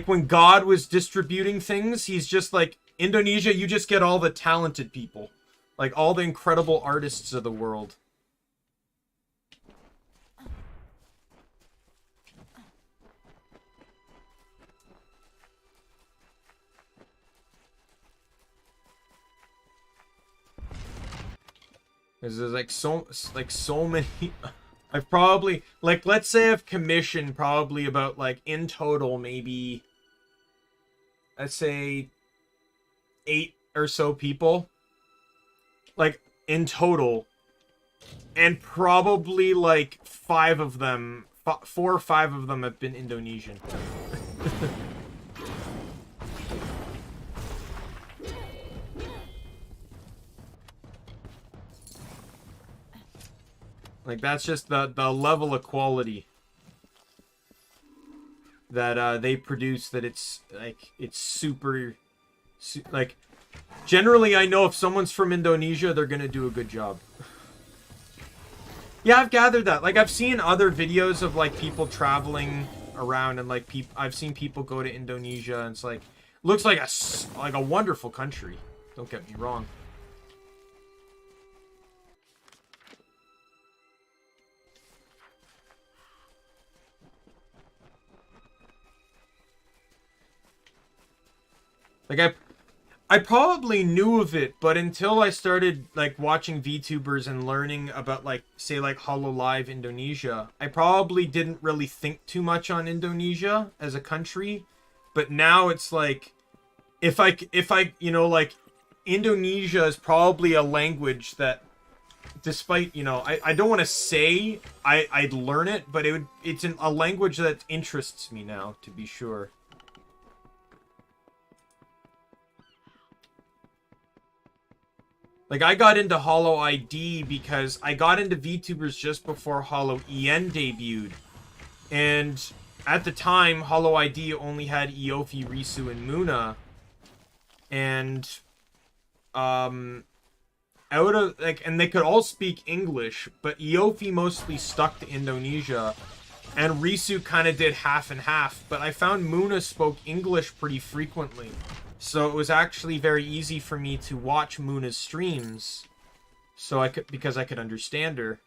when God was distributing things, he's just like, Indonesia, you just get all the talented people, like all the incredible artists of the world. There's like so many. I've probably, like, let's say I've commissioned probably about, like, in total maybe, let's say 8 or so people, like, in total, and probably like 4 or 5 of them have been Indonesian. Like, that's just the level of quality that they produce, that it's super, like, generally I know if someone's from Indonesia, they're gonna do a good job. Yeah, I've gathered that. Like, I've seen other videos of, like, people traveling around, and, like, I've seen people go to Indonesia, and it's like, looks like a wonderful country. Don't get me wrong. Like, I probably knew of it, but until I started, like, watching VTubers and learning about, like, say, like, Hololive Indonesia, I probably didn't really think too much on Indonesia as a country. But now it's like, if I, you know, like, Indonesia is probably a language that, despite, you know, I don't want to say I'd learn it, but it's a language that interests me now, to be sure. Like, I got into Hollow ID because I got into VTubers just before Hollow EN debuted. And at the time, Hollow ID only had Iofi, Risu, and Muna. And, out of, like, and they could all speak English, but Iofi mostly stuck to Indonesia. And Risu kind of did half and half, but I found Muna spoke English pretty frequently. So it was actually very easy for me to watch Muna's streams. So because I could understand her.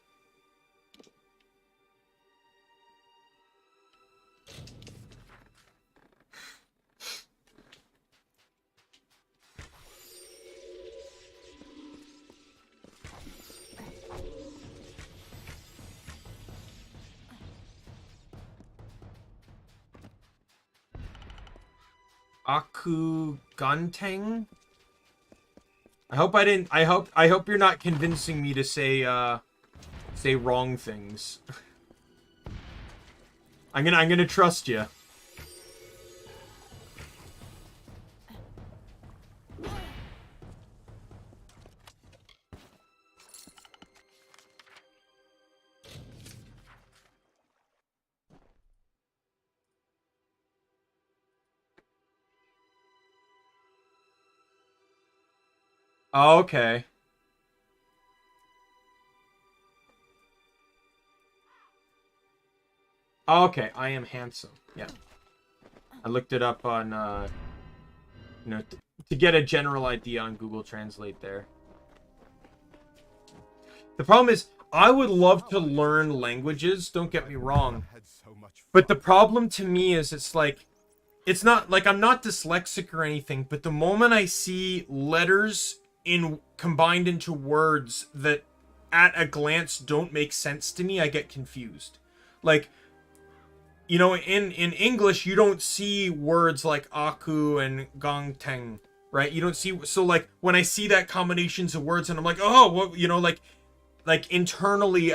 Aku Ganteng? I hope you're not convincing me to say wrong things. I'm gonna trust you. Oh, okay. Oh, okay, I am handsome. Yeah. I looked it up on, you know, to get a general idea on Google Translate there. The problem is, I would love to learn languages, don't get me wrong. But the problem to me is it's like, it's not, like, I'm not dyslexic or anything, but the moment I see letters combined into words that at a glance don't make sense to me, I get confused. Like, you know, in English, you don't see words like aku and gangteng, right? You don't see, so like when I see that combinations of words and I'm like, oh, well, you know, like internally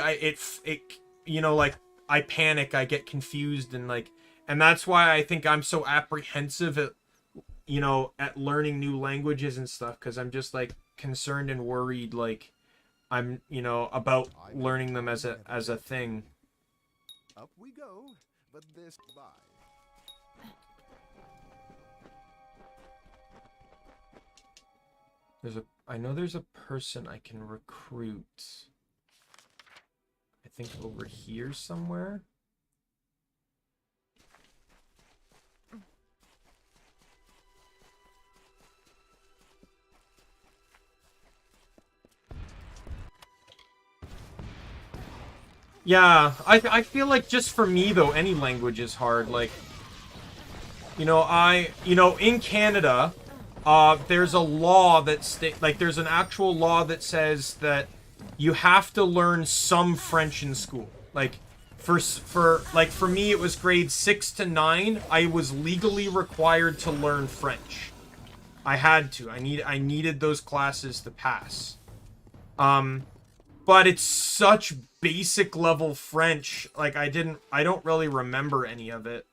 you know, like I panic, I get confused, and that's why I think I'm so apprehensive at, you know, at learning new languages and stuff, because I'm just like concerned and worried, like I'm, you know, about learning them as a thing.
Up we go, but this bye.
I know there's a person I can recruit. I think over here somewhere. Yeah, I feel like just for me though, any language is hard. Like, you know, in Canada, there's a law that there's an actual law that says that you have to learn some French in school. Like, for me, it was grades 6 to 9. I was legally required to learn French. I had to. I needed those classes to pass. But it's such basic level French. Like, I don't really remember any of it.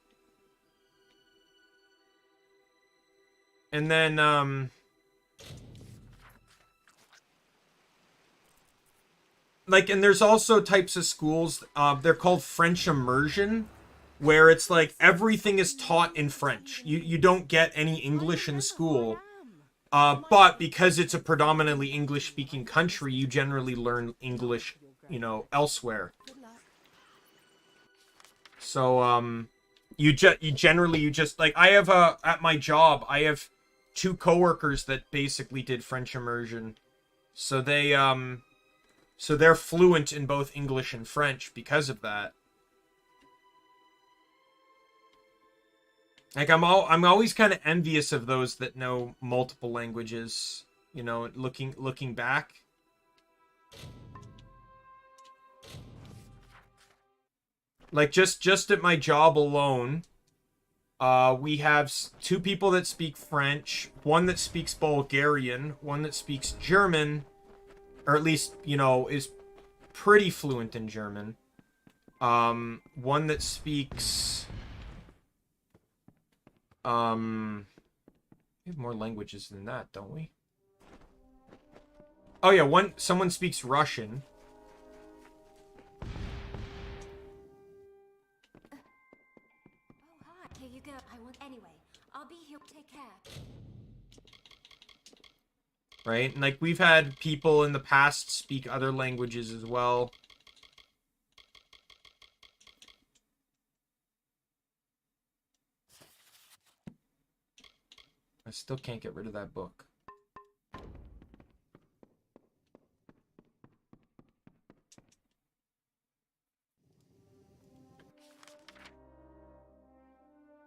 And then, like, and there's also types of schools, they're called French immersion, where it's like everything is taught in French. You don't get any English in school. But because it's a predominantly English-speaking country, you generally learn English, you know, elsewhere. So, you just, like, I have, at my job, I have 2 coworkers that basically did French immersion. So they're fluent in both English and French because of that. Like, I'm always kind of envious of those that know multiple languages, you know, looking back. Like, just at my job alone, we have 2 people that speak French, 1 that speaks Bulgarian, 1 that speaks German, or at least, you know, is pretty fluent in German. 1 that speaks... we have more languages than that, don't we? Oh yeah, someone speaks Russian.
Oh, hi. Here you go. I want anyway. I'll be here. Take care.
Right? And like we've had people in the past speak other languages as well. I still can't get rid of that book.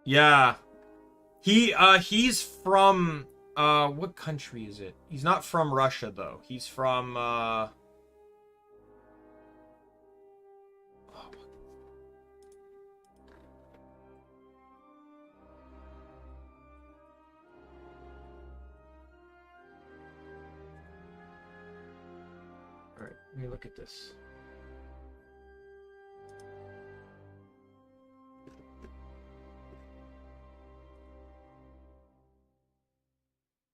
Yeah. He's from what country is it? He's not from Russia though. He's from All right, let me look at this.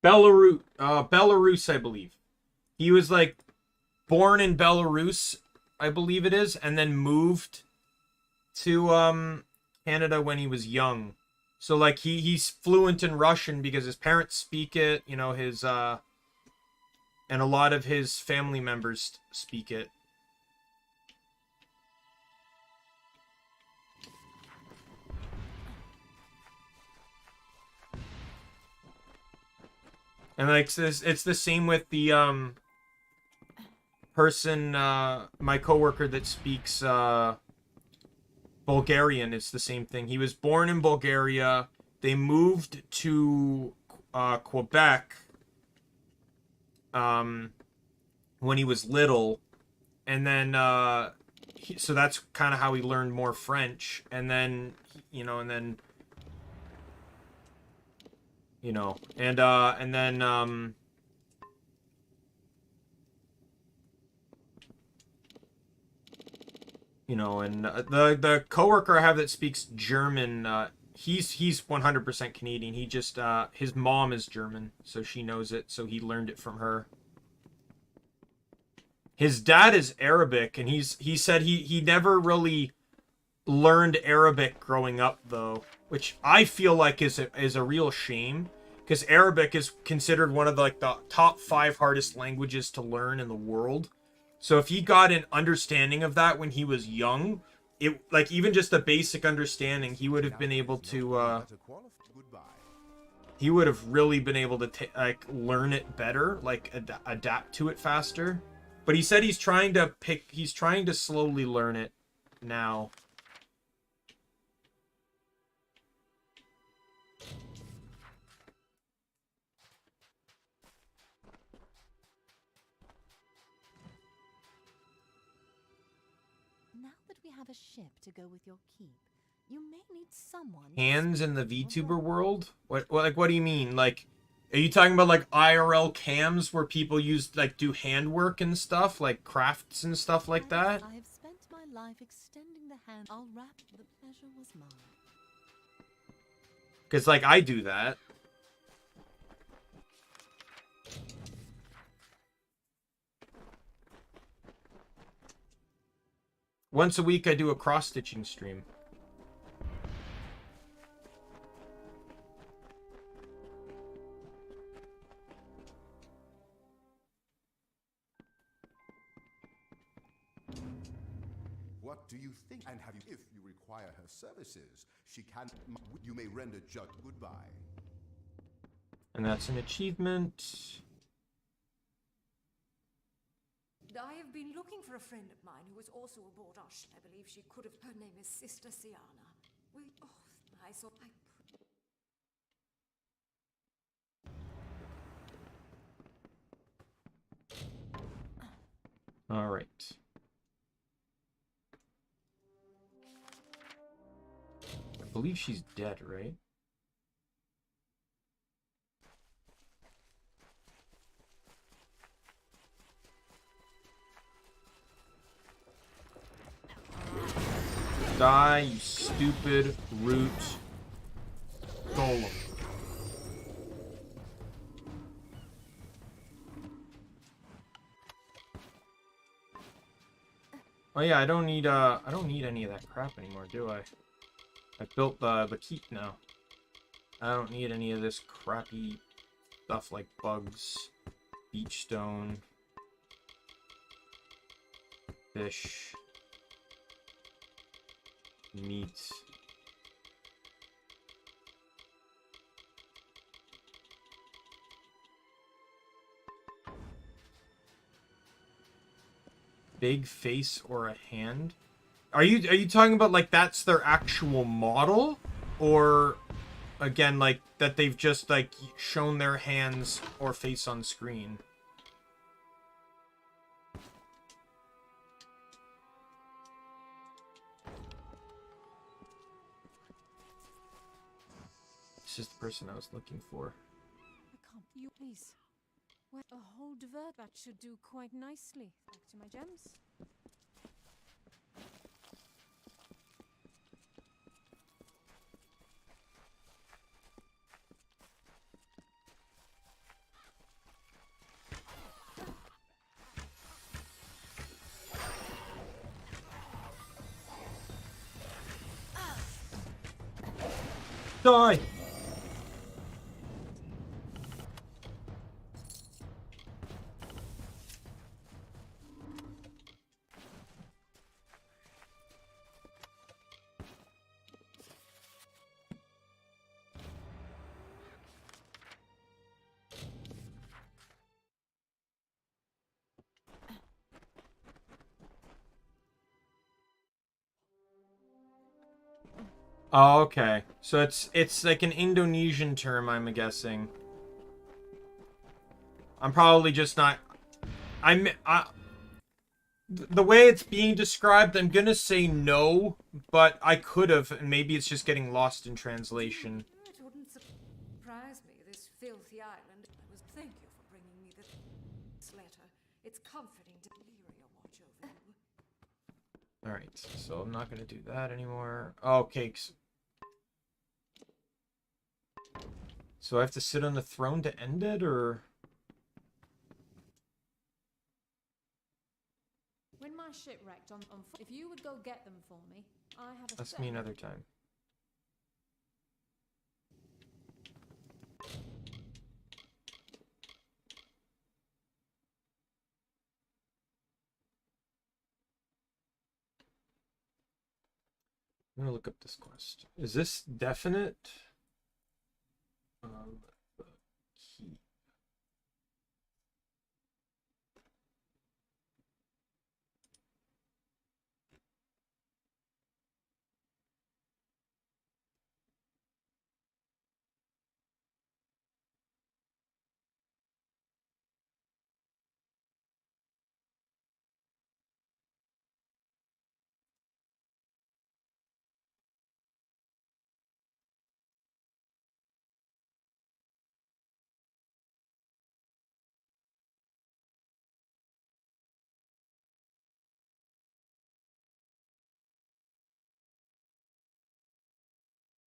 Belarus, I believe. He was like born in Belarus, I believe it is, and then moved to Canada when he was young. So like he's fluent in Russian because his parents speak it, you know, his and a lot of his family members speak it. And like it's the same with the person my coworker that speaks Bulgarian. It's the same thing. He was born in Bulgaria. They moved to Quebec when he was little, and then so that's kind of how he learned more French. And then and then the coworker I have that speaks German, he's 100% Canadian. He just his mom is German, so she knows it, so he learned it from her. His dad is Arabic, and he said he never really learned Arabic growing up though, which I feel like is a real shame, because Arabic is considered one of the top 5 hardest languages to learn in the world. So if he got an understanding of that when he was young, it like even just a basic understanding, he would have been able to he would have really been able to learn it better, like adapt to it faster. But he said he's trying to slowly learn it now.
Now that we have a ship to go with your keep, you may need someone.
Hands in the VTuber world? What do you mean? Like, are you talking about like IRL cams where people do handwork and stuff, like crafts and stuff like that?
I have spent my life extending the hand. I'll wrap. The pleasure was mine.
Because like I do that. Once a week I do a cross-stitching stream.
What do you think? And have you, if you require her services, she can. You may render judge goodbye.
And that's an achievement.
I have been looking for a friend of mine who was also aboard our ship. I believe she could have. Her name is Sister Siana. I saw.
All right. I believe she's dead, right? Die, you stupid root golem. Oh yeah, I don't need any of that crap anymore, do I? I built the keep now. I don't need any of this crappy stuff like bugs, beach stone, fish, meat. Big face or a hand? Are you talking about like that's their actual model, or again like that they've just like shown their hands or face on screen? This is the person I was looking for.
I can't. You please. Well, a whole divert that should do quite nicely. Back to my gems.
Die! Oh, okay. So it's like an Indonesian term, I'm guessing. I'm probably just not... the way it's being described, I'm gonna say no, but I could have, and maybe it's just getting lost in translation.
It wouldn't surprise me, this filthy island. Thank you for bringing me this letter. It's comforting to Lyria watch over you.
Alright, so I'm not gonna do that anymore. Okay. So I have to sit on the throne to end it, or...
When my ship wrecked on if you would go get them for me, I have a
Ask me another time. I'm gonna look up this quest. Is this definite? The key.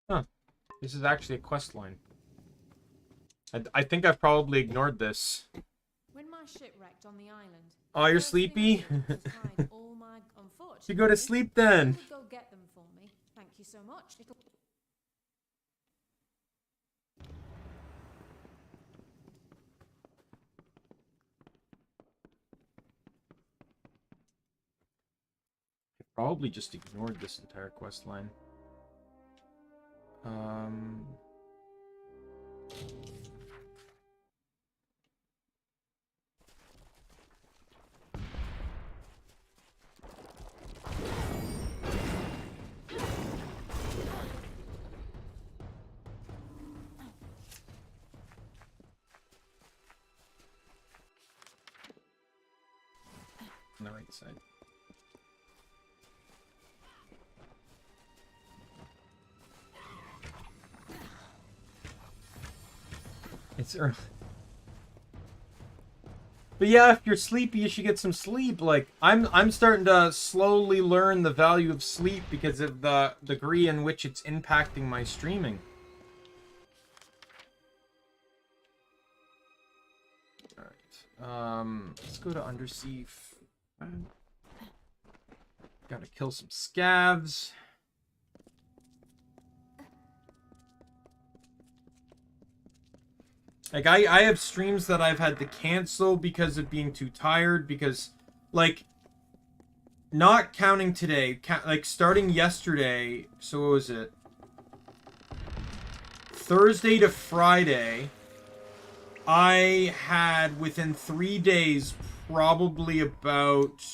Huh. This is actually a quest line. I think I've probably ignored this.
When my ship wrecked on the island.
Oh, you're sleepy? You go to sleep then.
You would go get them for me. Thank you so much.
I probably just ignored this entire quest line. On the right side. It's early. But yeah, if you're sleepy, you should get some sleep. Like I'm starting to slowly learn the value of sleep because of the degree in which it's impacting my streaming. Alright. Let's go to Undersea. Gotta kill some scavs. Like, I have streams that I've had to cancel because of being too tired, because, like, not counting today, like, starting yesterday, so what was it? Thursday to Friday, I had, within 3 days, probably about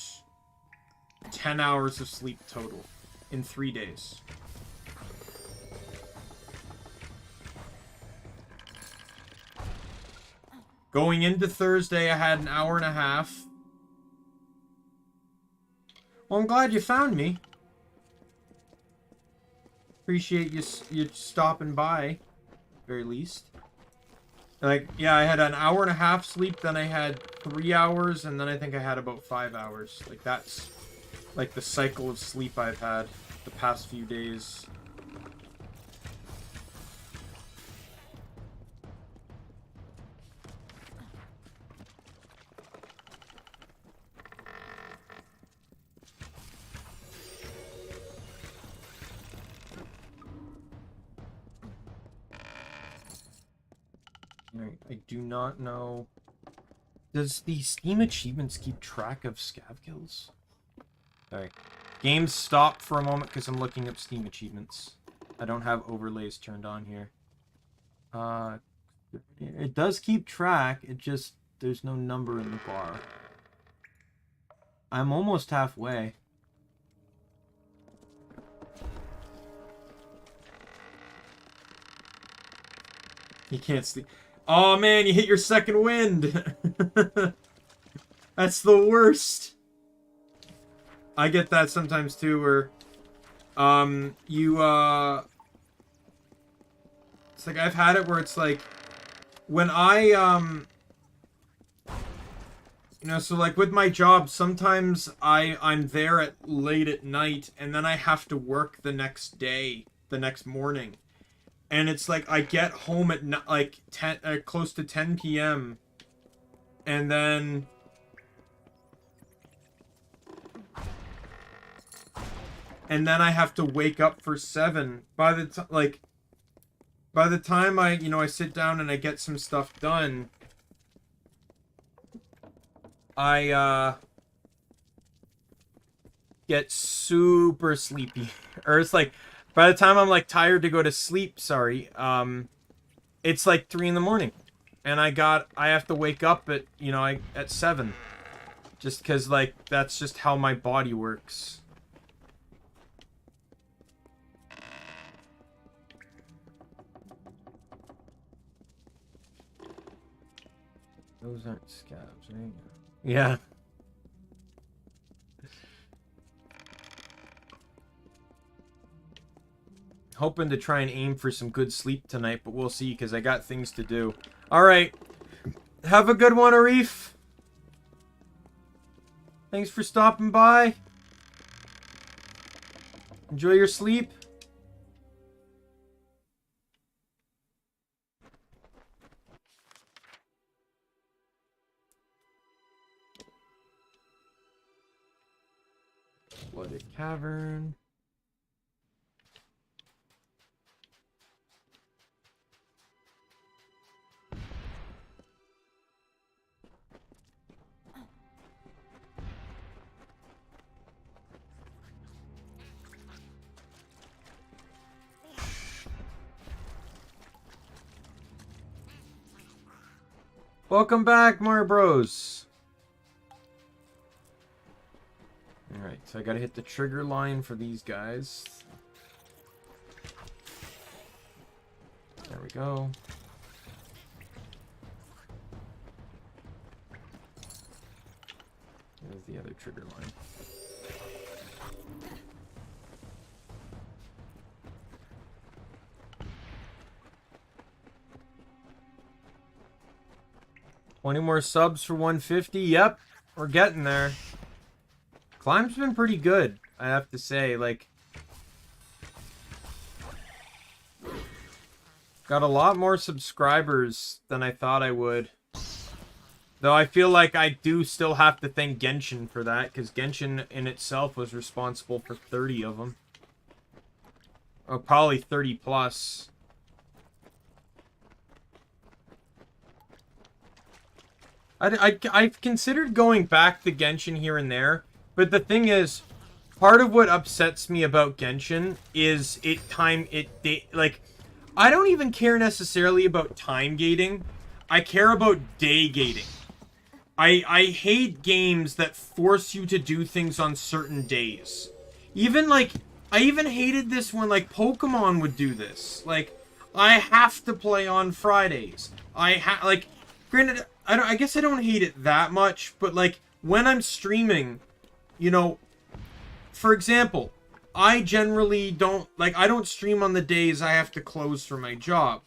10 hours of sleep total in 3 days. Going into Thursday, I had an hour and a half. Well, I'm glad you found me. Appreciate you stopping by, very least. Like, yeah, I had an hour and a half sleep, then I had 3 hours, and then I think I had about 5 hours. Like, that's, like, the cycle of sleep I've had the past few days. I do not know. Does the Steam achievements keep track of scav kills? Sorry. Games stop for a moment because I'm looking up Steam achievements. I don't have overlays turned on here. It does keep track. It just, there's no number in the bar. I'm almost halfway. You can't sleep. Oh man, you hit your second wind. That's the worst. I get that sometimes too, where it's like I've had it where it's like when I you know, so like with my job, sometimes I'm there at late at night and then I have to work the next day, the next morning. And it's like I get home at like 10, close to 10 p.m. and then I have to wake up for 7. By the time I, you know, I sit down and I get some stuff done, I get super sleepy. Or it's like by the time I'm like tired to go to sleep, sorry, it's like 3 in the morning, and I have to wake up at, you know, at 7, just because like that's just how my body works. Those aren't scabs, right? Yeah. Hoping to try and aim for some good sleep tonight, but we'll see, because I got things to do. Alright. Have a good one, Arif. Thanks for stopping by. Enjoy your sleep. Flooded Cavern. Welcome back, Mario Bros. Alright, so I gotta hit the trigger line for these guys. There we go. There's the other trigger line. $20 more subs for 150. Yep, we're getting there. Climb's been pretty good, I have to say. Like, got a lot more subscribers than I thought I would. Though I feel like I do still have to thank Genshin for that, because Genshin in itself was responsible for 30 of them. Or probably 30 plus. I've considered going back to Genshin here and there, but the thing is, part of what upsets me about Genshin is like, I don't even care necessarily about time gating. I care about day gating. I hate games that force you to do things on certain days. Even like, I even hated this when like Pokemon would do this. Like, I have to play on Fridays. Like, granted, I guess I don't hate it that much, but like when I'm streaming, you know, for example, I generally don't, like, I don't stream on the days I have to close for my job.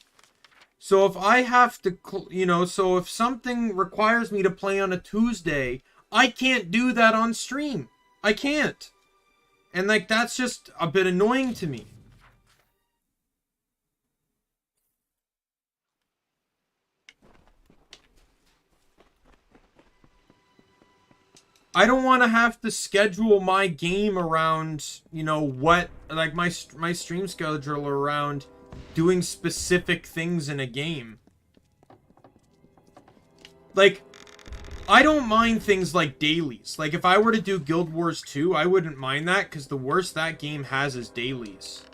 So if I have to, you know, so if something requires me to play on a Tuesday, I can't do that on stream. I can't. And like, that's just a bit annoying to me. I don't want to have to schedule my game around, you know, what, like my stream schedule around doing specific things in a game. Like, I don't mind things like dailies. Like, if I were to do Guild Wars 2, I wouldn't mind that, because the worst that game has is dailies.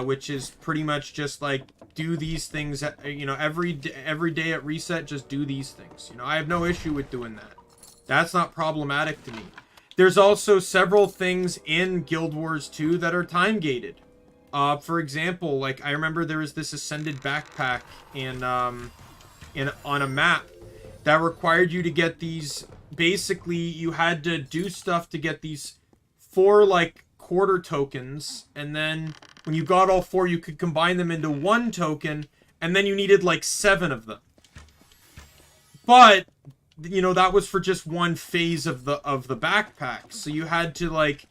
Which is pretty much just like, do these things, you know, every day at reset, just do these things. You know, I have no issue with doing that. That's not problematic to me. There's also several things in Guild Wars 2 that are time gated. For example, like, I remember there was this Ascended backpack on a map that required you to get these. Basically, you had to do stuff to get these 4 like quarter tokens, and then when you got all 4, you could combine them into 1 token, and then you needed like 7 of them. But you know, that was for just one phase of the backpack. So you had to, like,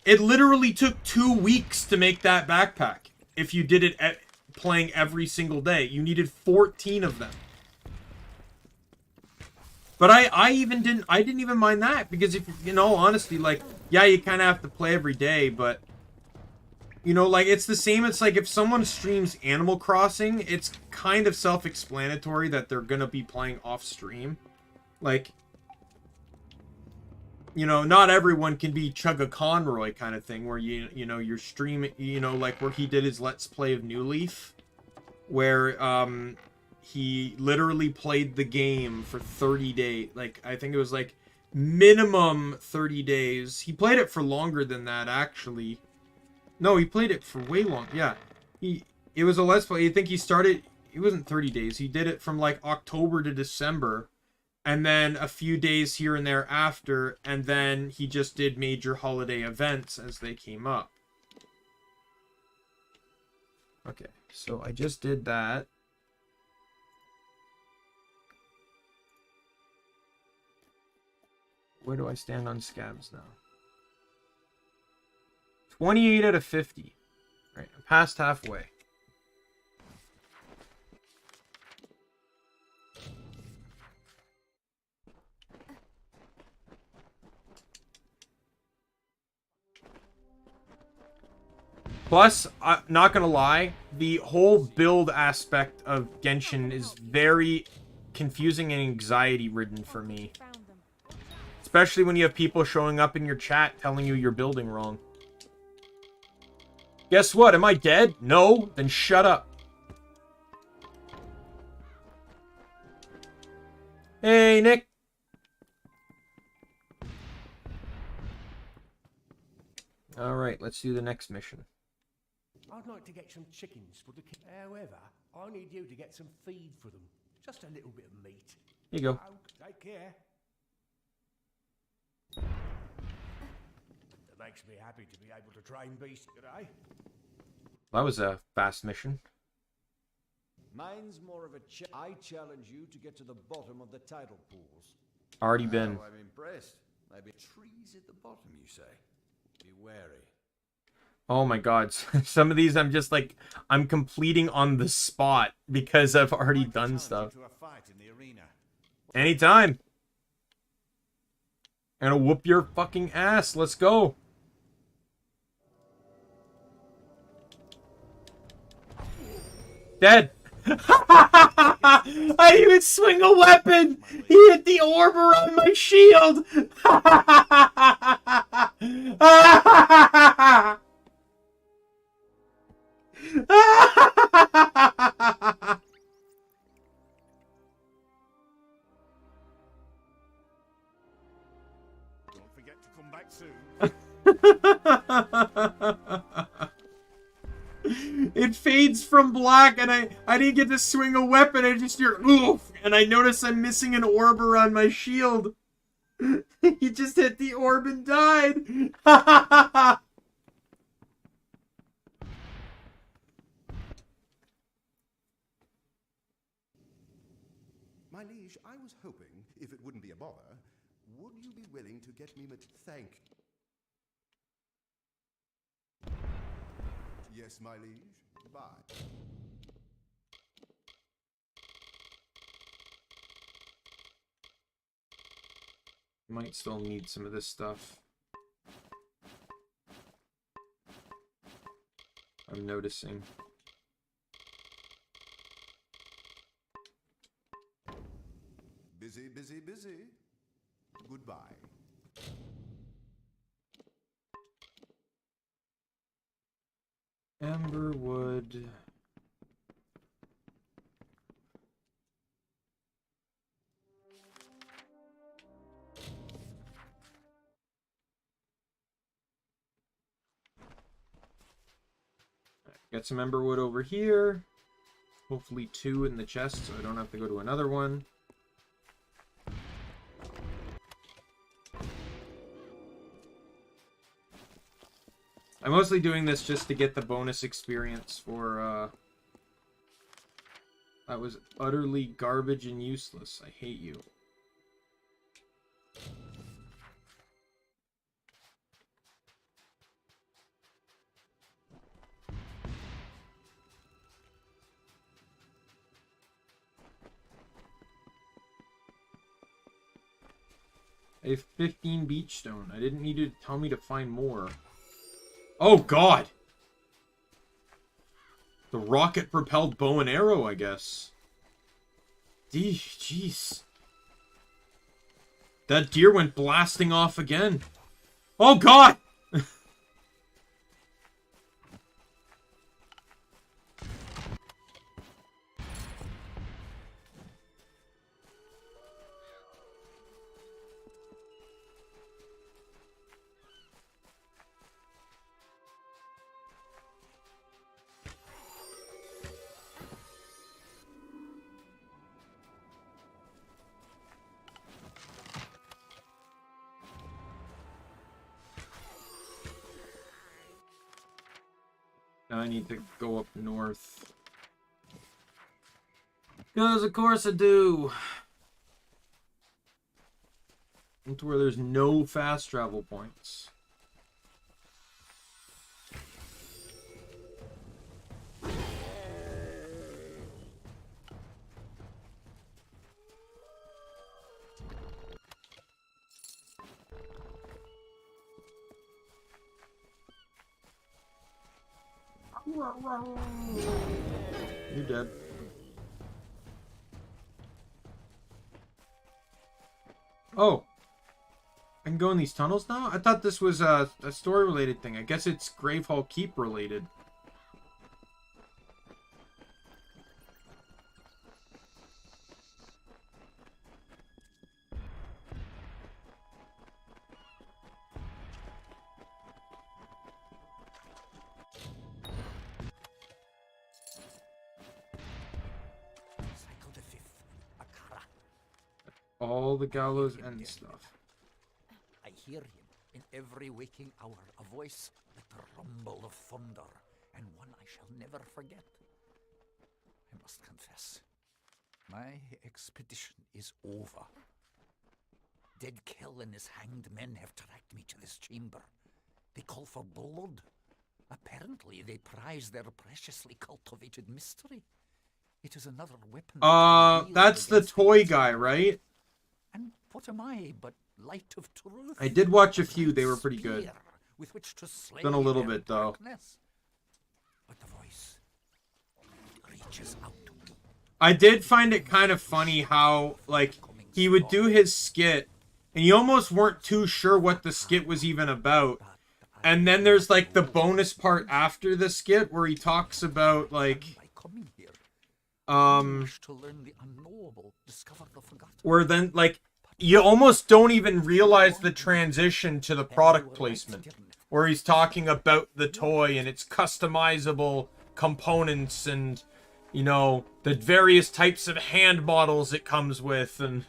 it literally took 2 weeks to make that backpack. If you did it playing every single day, you needed 14 of them. But I didn't even mind that, because if, you know, honestly, like, yeah, you kind of have to play every day, but you know, like, it's the same. It's like if someone streams Animal Crossing, it's kind of self-explanatory that they're gonna be playing off stream. Like, you know, not everyone can be Chugga Conroy kind of thing, where you know, you're streaming, you know, like where he did his Let's Play of New Leaf, where he literally played the game for 30 days. Like, I think it was like minimum 30 days. He played it for longer than that, actually. No, he played it for way long. Yeah, it was a Let's Play. I think he started. It wasn't 30 days. He did it from like October to December. And then a few days here and there after, and then he just did major holiday events as they came up. Okay, so I just did that. Where do I stand on scabs now? 28 out of 50. Right, I'm past halfway. Plus, not gonna lie, the whole build aspect of Genshin is very confusing and anxiety-ridden for me. Especially when you have people showing up in your chat telling you you're building wrong. Guess what? Am I dead? No? Then shut up. Hey, Nick. Alright, let's do the next mission.
I'd like to get some chickens for the kids. However, I need you to get some feed for them. Just a little bit of meat.
Here you go.
Oh, take care. It makes me happy to be able to train beasts today.
That was a fast mission.
Mine's more of a I challenge you to get to the bottom of the tidal pools.
Already been.
Oh, I'm impressed. Maybe trees at the bottom, you say? Be wary.
Oh my god, some of these I'm just like, I'm completing on the spot because I've already done stuff.
To a fight in the arena.
Anytime. And I'll whoop your fucking ass. Let's go. Dead. I didn't even swing a weapon. He hit the orb around my shield.
Don't forget to come back soon.
It fades from black, and I didn't get to swing a weapon. I just hear oof, and I notice I'm missing an orb around my shield. He just hit the orb and died.
My liege, I was hoping, if it wouldn't be a bother, would you be willing to get me thank... Yes, my liege. Bye.
Might still need some of this stuff. I'm noticing.
Busy, busy, busy. Goodbye.
Amberwood. Got some Emberwood over here. Hopefully 2 in the chest, so I don't have to go to another one. I'm mostly doing this just to get the bonus experience for, that was utterly garbage and useless. I hate you. I have 15 beach stone. I didn't need to tell me to find more. Oh, God! The rocket-propelled bow and arrow, I guess. Jeez. That deer went blasting off again. Oh, God! Now I need to go up north. Because of course I do. Into where there's no fast travel points. You're dead. Oh. I can go in these tunnels now? I thought this was a story-related thing. I guess it's Gravehall Keep related. All the gallows and stuff.
I hear him in every waking hour, a voice like the rumble of thunder, and one I shall never forget. I must confess, my expedition is over. Dead Kell and his hanged men have tracked me to this chamber. They call for blood. Apparently, they prize their preciously cultivated mystery. It is another weapon.
That's the toy guy, right?
What am I but light of truth?
I did watch a few. They were pretty good.
With which to slay
Done a little
their
bit though.
darkness. But the voice reaches out.
I did find it kind of funny how, like, he would do his skit, and you almost weren't too sure what the skit was even about. And then there's, like, the bonus part after the skit where he talks about, like, where then, like, you almost don't even realize the transition to the product placement, where he's talking about the toy and its customizable components and, you know, the various types of hand models it comes with, and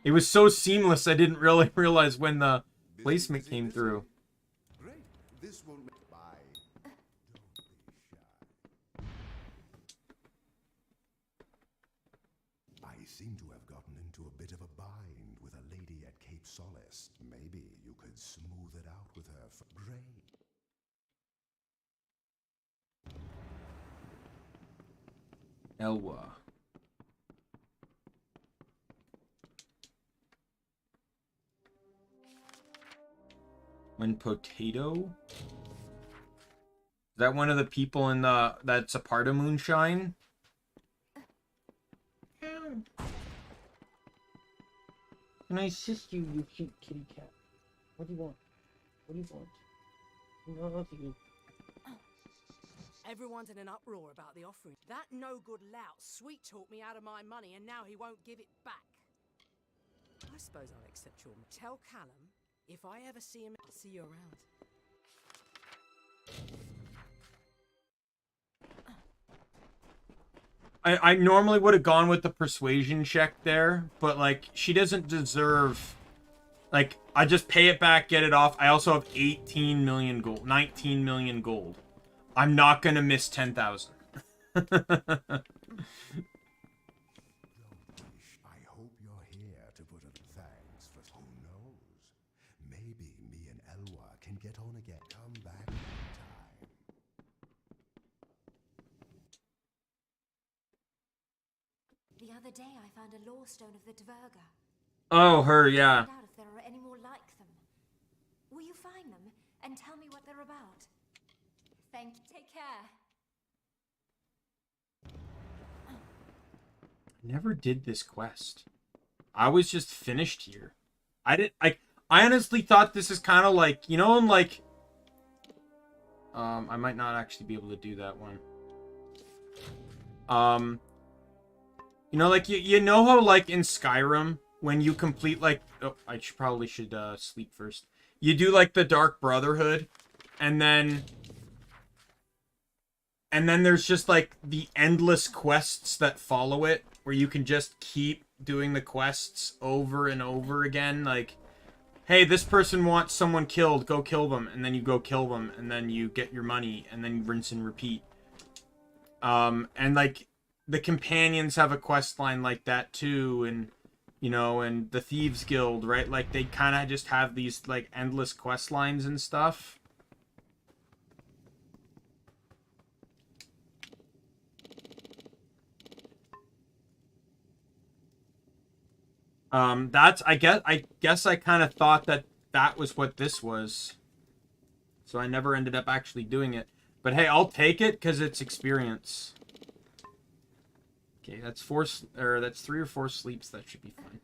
it was so seamless I didn't really realize when the placement came through.
Great. This will make bye. I seem to have gotten into a bit of a bind with a lady at Cape Solace. Maybe you could smooth it out with her for Great.
Elwa. When Potato? Is that one of the people in the that's a part of Moonshine? Can I assist you, you cute kitty cat? What do you want? What do you want? Love you.
Everyone's in an uproar about the offering. That no-good lout sweet-talked me out of my money, and now he won't give it back. I suppose I'll accept your... Tell Callum, if I ever see him, I'll see you around.
I normally would have gone with the persuasion check there, but, like, she doesn't deserve... Like, I just pay it back, get it off. I also have 18 million gold. 19 million gold. I'm not gonna miss 10,000.
I hope you're here to put a thanks for who knows. Maybe me and Elwa can get on again. Come back anytime.
The other day I found a law stone of the Dverga.
Oh, her, yeah.
Find out if there are any more like them. Will you find them and tell me what they're about? Thank you. Take care.
Never did this quest. I was just finished here. I honestly thought this is kind of like, you know, in like... I might not actually be able to do that one. You know, like, you know how, like, in Skyrim, when you complete, like... Oh, I probably should sleep first. You do, like, the Dark Brotherhood, and then there's just, like, the endless quests that follow it, where you can just keep doing the quests over and over again. Like, hey, this person wants someone killed, go kill them. And then you go kill them, and then you get your money, and then you rinse and repeat. And, like, the companions have a quest line like that, too, and, you know, and the Thieves Guild, right? Like, they kind of just have these, like, endless quest lines and stuff. I guess I kind of thought that was what this was. So I never ended up actually doing it. But hey, I'll take it because it's experience. Okay, that's 3 or 4 sleeps. That should be fine.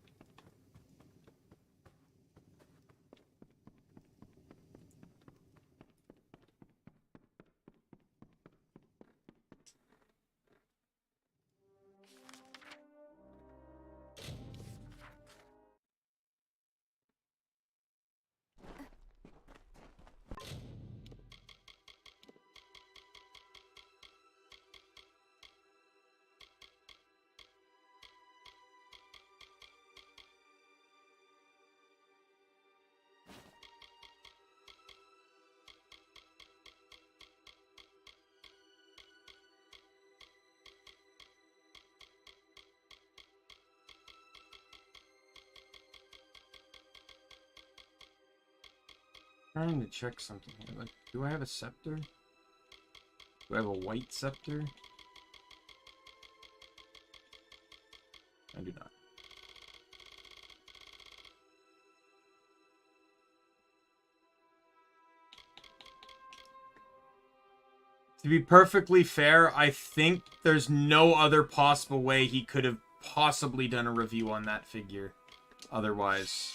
Trying to check something here. Like, do I have a scepter? Do I have a white scepter? I do not. To be perfectly fair, I think there's no other possible way he could have possibly done a review on that figure otherwise.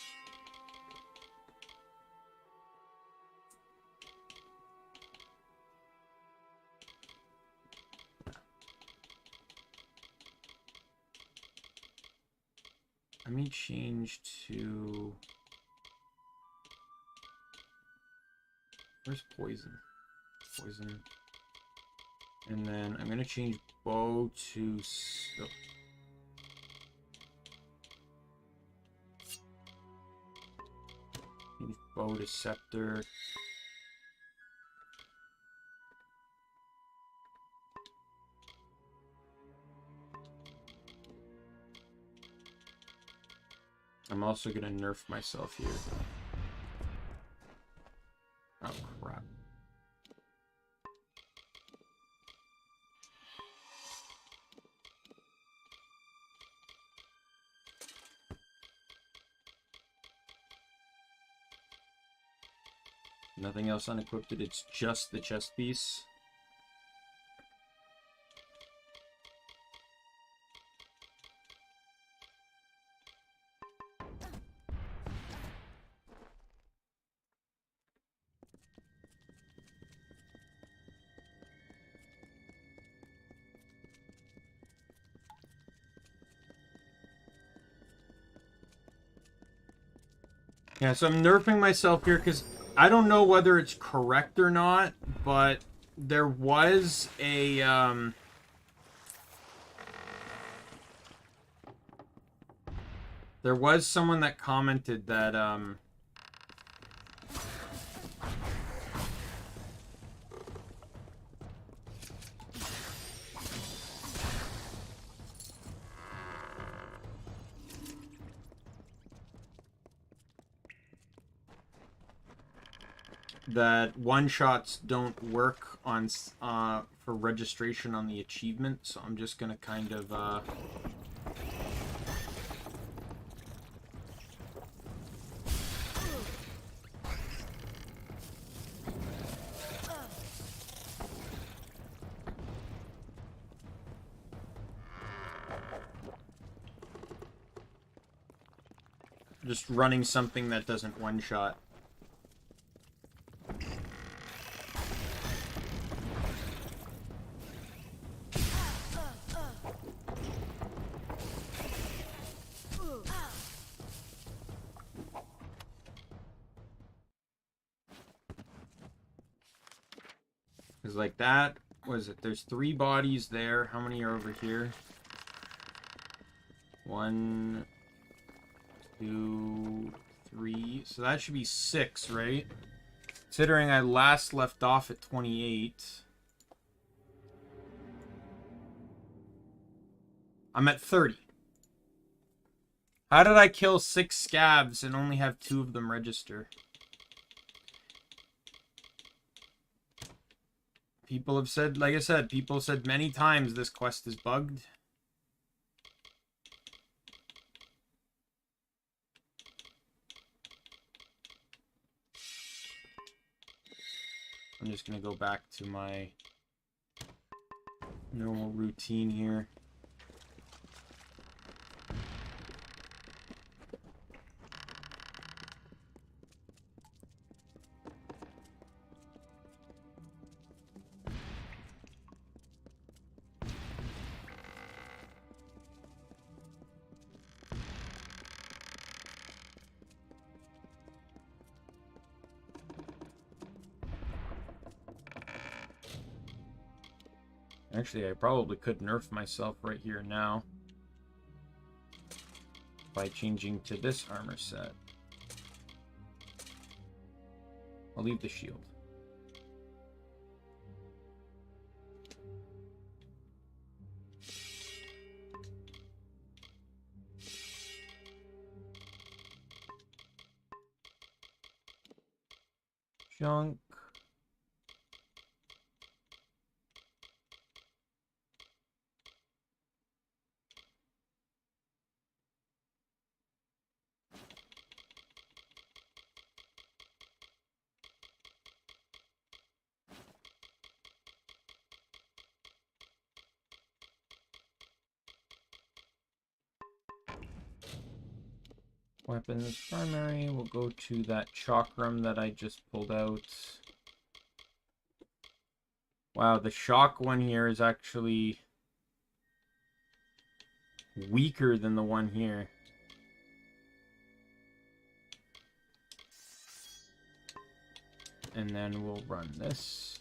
Let me change to... Where's poison? Poison. And then I'm going to change bow to... Change bow to scepter. I'm also going to nerf myself here. Oh, crap. Nothing else unequipped, it's just the chest piece. Yeah, so I'm nerfing myself here because I don't know whether it's correct or not, but there was a there was someone that commented that that one-shots don't work on for registration on the achievement, so I'm just gonna kind of just running something that doesn't one-shot. Because like that, what is it? There's 3 bodies there. How many are over here? 1, 2, 3. So that should be 6, right? Considering I last left off at 28. I'm at 30. How did I kill 6 scabs and only have 2 of them register? People have said, like I said, people said many times this quest is bugged. I'm just going to go back to my normal routine here. Actually, I probably could nerf myself right here now by changing to this armor set. I'll leave the shield. Junk. Weapons primary. We'll go to that chakram that I just pulled out. Wow, the shock one here is actually weaker than the one here. And then we'll run this.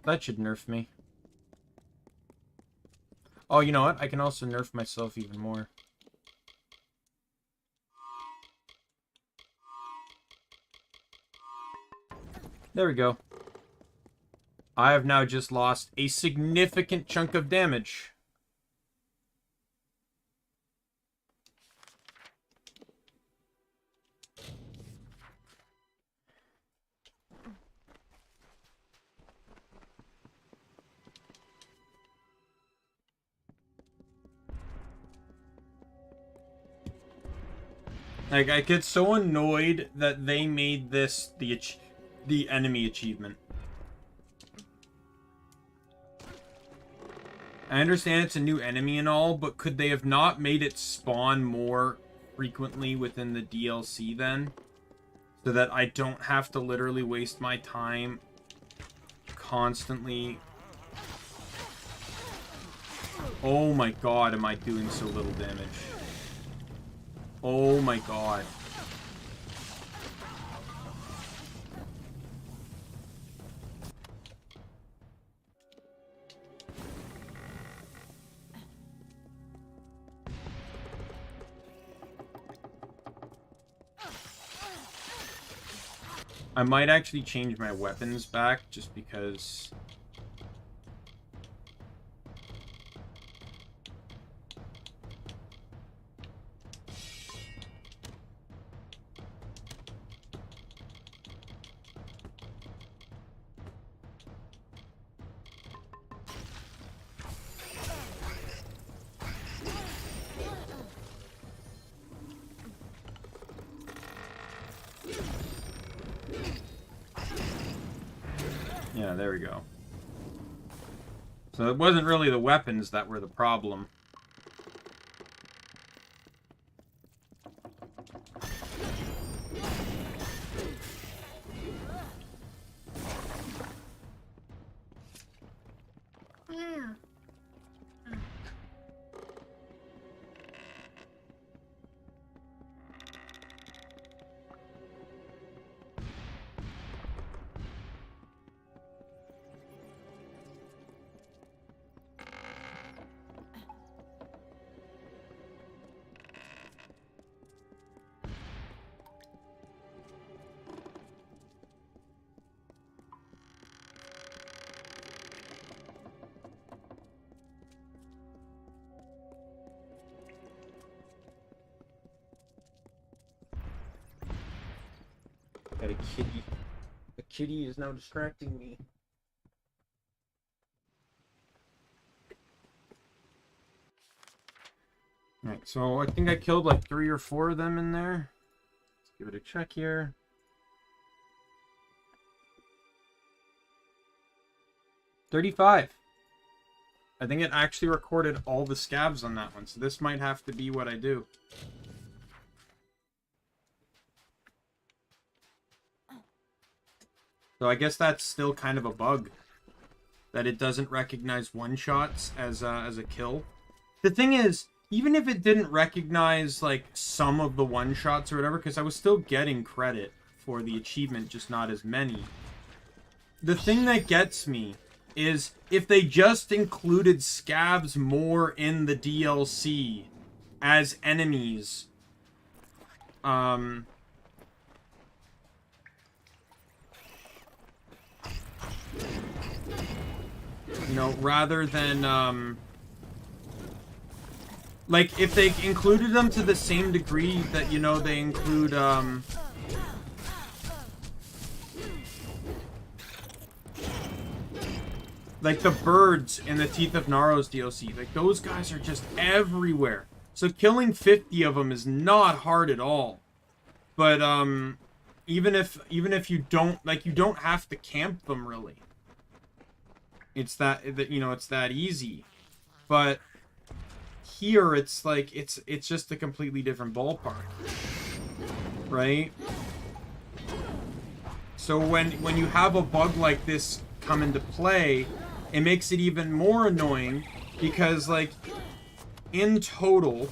That should nerf me. Oh, you know what? I can also nerf myself even more. There we go. I have now just lost a significant chunk of damage. Like, I get so annoyed that they made this the enemy achievement. I understand it's a new enemy and all, but could they have not made it spawn more frequently within the DLC then? So that I don't have to literally waste my time constantly. Oh my god, am I doing so little damage. Oh my god. I might actually change my weapons back just because... Yeah, there we go. So it wasn't really the weapons that were the problem. Got a kitty. A kitty is now distracting me. Alright, so I think I killed like 3 or 4 of them in there. Let's give it a check here. $35. I think it actually recorded all the scabs on that one, so this might have to be what I do. So I guess that's still kind of a bug, that it doesn't recognize one-shots as a kill. The thing is, even if it didn't recognize like some of the one-shots or whatever, because I was still getting credit for the achievement, just not as many. The thing that gets me is if they just included scabs more in the DLC as enemies, you know, rather than, like, if they included them to the same degree that, you know, they include, like the birds in the Teeth of Naros DLC. Like, those guys are just everywhere. So killing 50 of them is not hard at all. But, even if you don't, like, you don't have to camp them, really. It's that, you know, it's that easy. But here, it's like it's just a completely different ballpark, right? So when you have a bug like this come into play, it makes it even more annoying because, like, in total,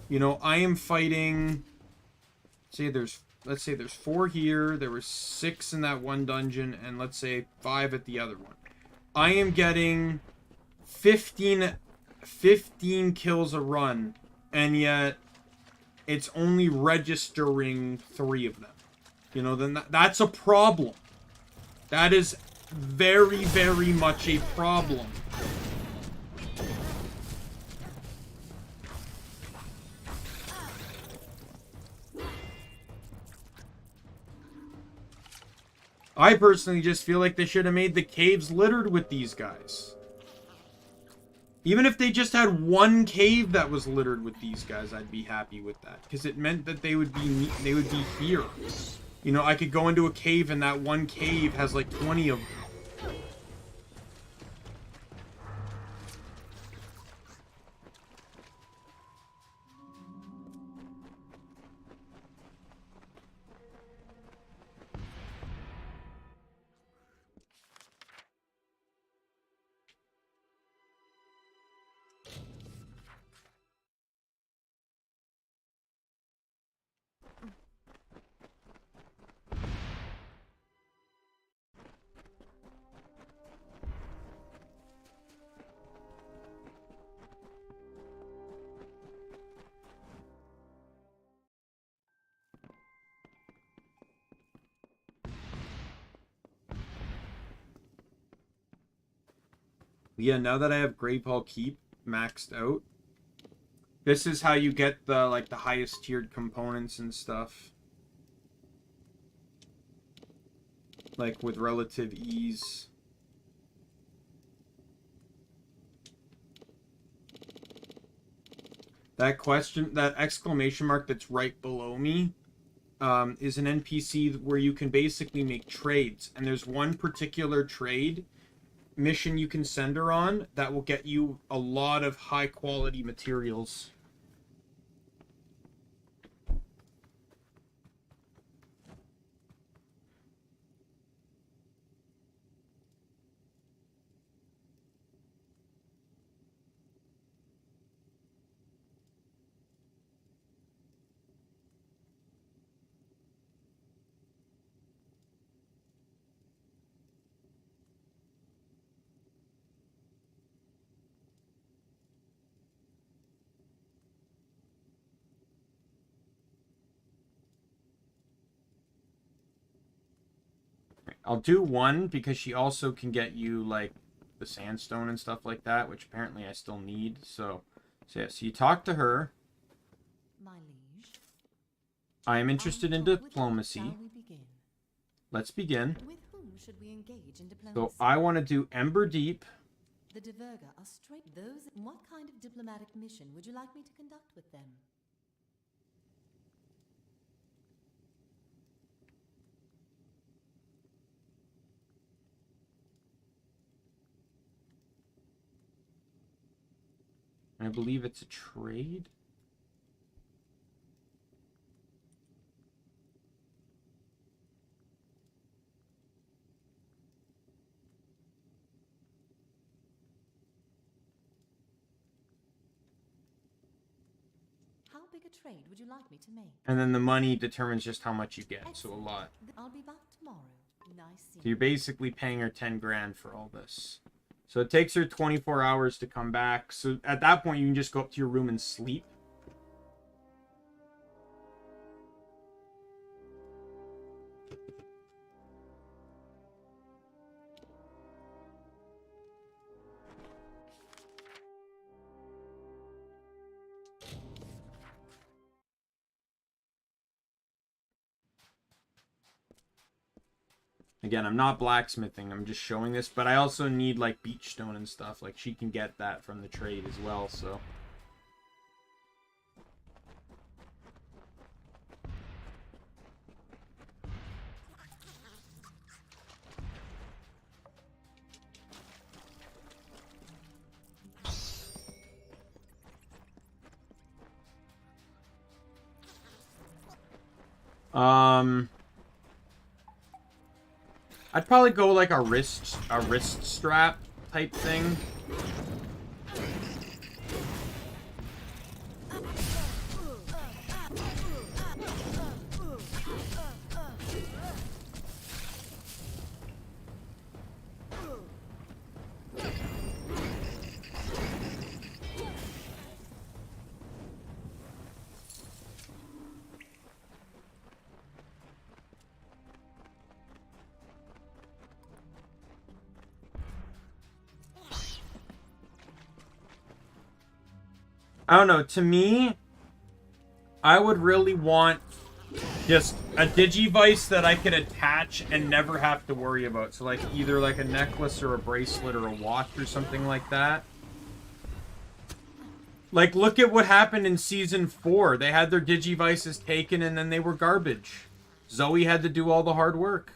you know, I am fighting, let's say there's 4 here, there were 6 in that one dungeon, and let's say 5 at the other one. I am getting 15 kills a run, and yet it's only registering 3 of them. You know, then that's a problem. That is very, very much a problem. I personally just feel like they should have made the caves littered with these guys. Even if they just had one cave that was littered with these guys, I'd be happy with that, because it meant that they would be here. You know, I could go into a cave and that one cave has like 20 of them. Yeah, now that I have Grave Hall Keep maxed out, this is how you get the, like, the highest tiered components and stuff. Like, with relative ease. That exclamation mark that's right below me, is an NPC where you can basically make trades. And there's one particular trade mission you can send her on that will get you a lot of high quality materials. I'll do one because she also can get you, like, the sandstone and stuff like that, which apparently I still need. So yeah, so you talk to her.
My liege.
I am interested in diplomacy.
Shall we begin?
Let's begin.
With whom should we engage in diplomacy?
So I want to do Ember Deep.
The Diverga are straight. Those. What kind of diplomatic mission would you like me to conduct with them?
I believe it's a trade.
How big a trade would you like me to make?
And then the money determines just how much you get. So a lot.
I'll be back tomorrow. Nice.
So you're basically paying her 10 grand for all this. So it takes her 24 hours to come back. So at that point, you can just go up to your room and sleep. Again, I'm not blacksmithing, I'm just showing this, but I also need, like, beach stone and stuff. Like, she can get that from the trade as well, so. I'd probably go like a wrist strap type thing. I don't know, to me, I would really want just a digivice that I could attach and never have to worry about. So like either like a necklace or a bracelet or a watch or something like that. Like look at what happened in season 4. They had their digivices taken and then they were garbage. Zoe had to do all the hard work.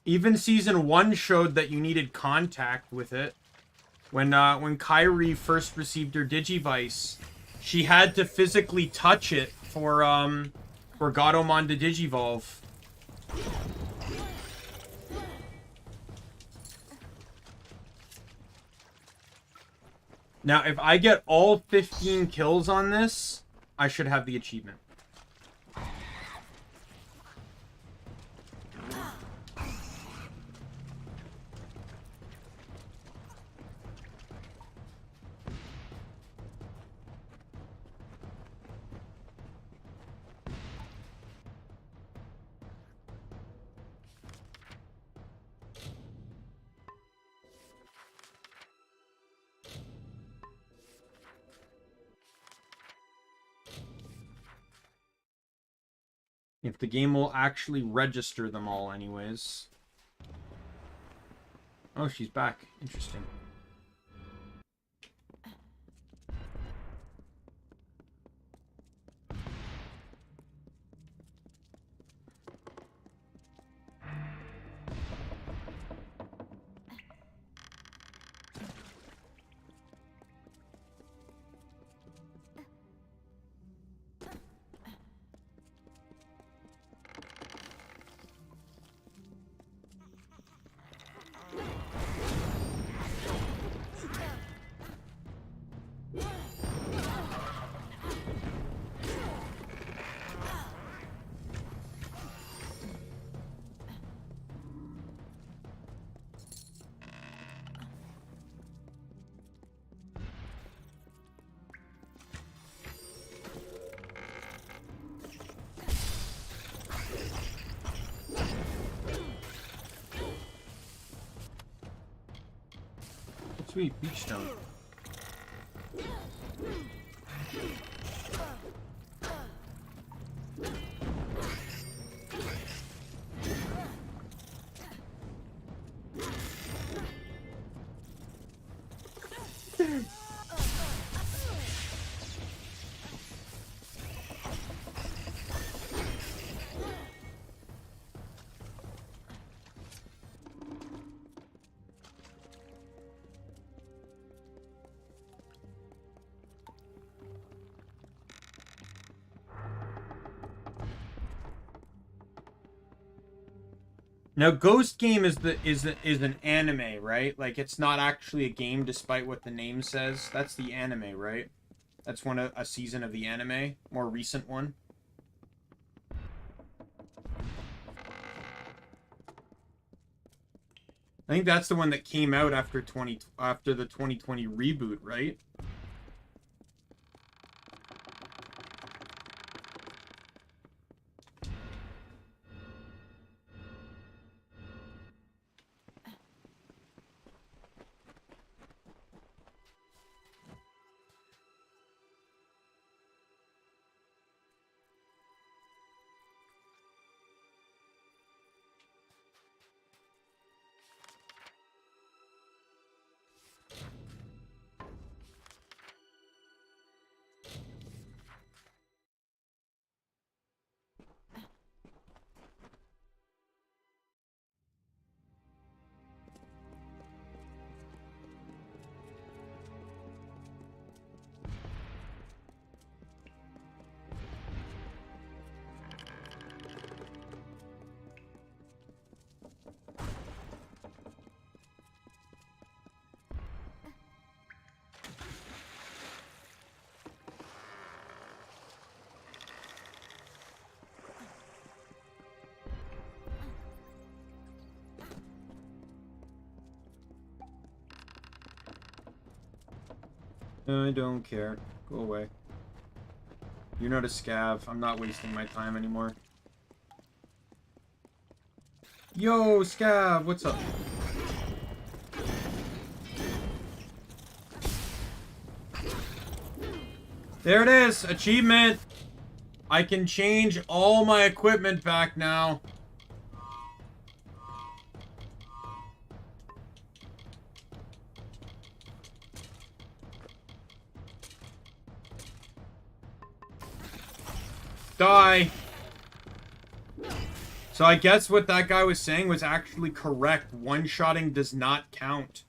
Even season 1 showed that you needed contact with it. When Kyrie first received her Digivice, she had to physically touch it for Gatomon to Digivolve. Now, if I get all 15 kills on this, I should have the achievement. If the game will actually register them all anyways. Oh, she's back. Interesting. Sweet, beach stone. Now, Ghost Game is an anime, right? Like, it's not actually a game, despite what the name says. That's the anime, right? That's a season of the anime, more recent one. I think that's the one that came out after the 2020 reboot, right? I don't care. Go away. You're not a scav. I'm not wasting my time anymore. Yo, scav, what's up? There it is! Achievement! I can change all my equipment back now. Die! So I guess what that guy was saying was actually correct. One-shotting does not count.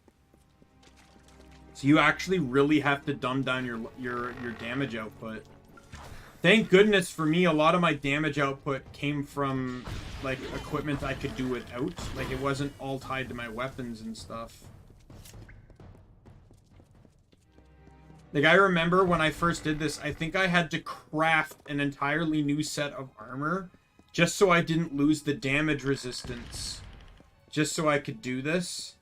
So you actually really have to dumb down your damage output. Thank goodness for me, a lot of my damage output came from, like, equipment I could do without. Like, it wasn't all tied to my weapons and stuff. Like, I remember when I first did this, I think I had to craft an entirely new set of armor just so I didn't lose the damage resistance. Just so I could do this.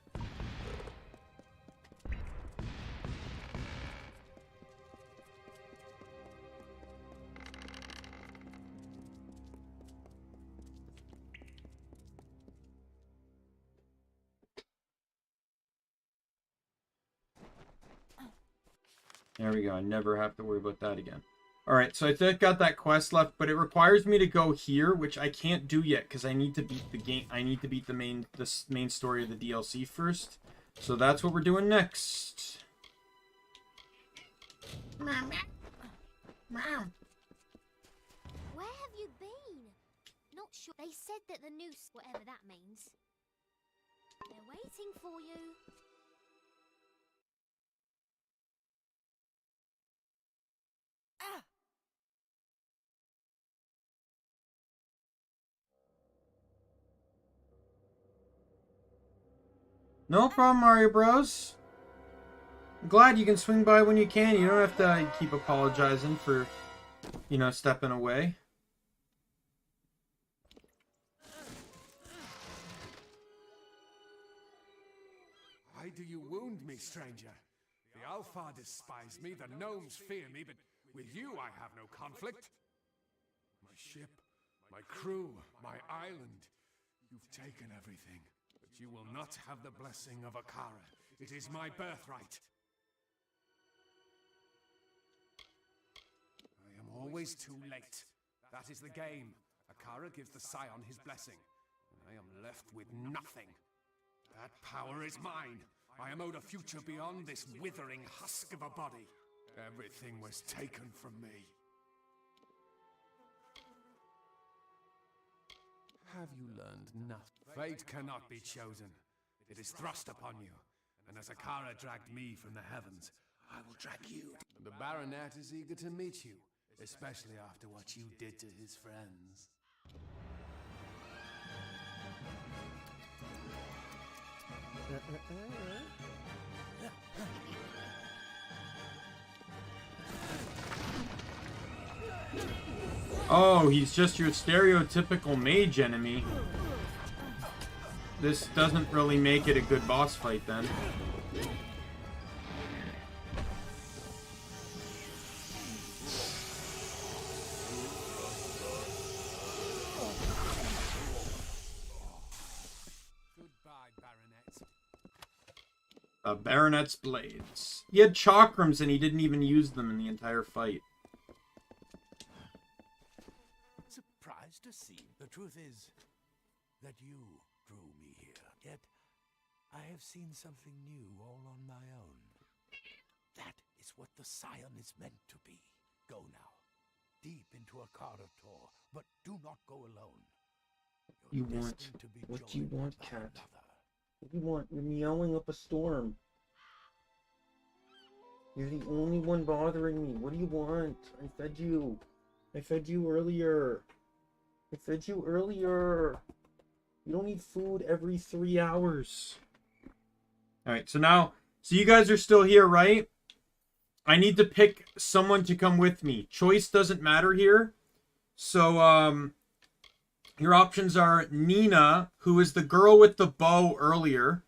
There we go. I never have to worry about that again. Alright, so I think I've got that quest left, but it requires me to go here, which I can't do yet because I need to beat the game. I need to beat the main story of the DLC first. So that's what we're doing next.
Mom. Where have you been? Not sure. They said that the noose, whatever that means. They're waiting for you.
No problem, Mario Bros. I'm glad you can swing by when you can. You don't have to keep apologizing for, you know, stepping away.
Why do you wound me, stranger? The Alpha despise me, the gnomes fear me, but with you I have no conflict. My ship, my crew, my island. You've taken everything. But you will not have the blessing of Akara. It is my birthright. I am always too late. That is the game. Akara gives the Scion his blessing, and I am left with nothing. That power is mine. I am owed a future beyond this withering husk of a body. Everything was taken from me. Have you learned nothing? Fate cannot be chosen. It is thrust upon you. And as Akara dragged me from the heavens, I will drag you. And the Baronet is eager to meet you, especially after what you did to his friends.
Oh, he's just your stereotypical mage enemy. This doesn't really make it a good boss fight then. Baronet's blades. He had chakrams and he didn't even use them in the entire fight.
Surprised to see. The truth is that you drew me here. Yet I have seen something new all on my own. That is what the Scion is meant to be. Go now, deep into a corridor, but do not go alone.
You want? What do you want, cat? What do you want? You're meowing up a storm. You're the only one bothering me. What do you want? I fed you. I fed you earlier. I fed you earlier. You don't need food every 3 hours. Alright, so now, so you guys are still here, right? I need to pick someone to come with me. Choice doesn't matter here. So, your options are Nina, who is the girl with the bow earlier.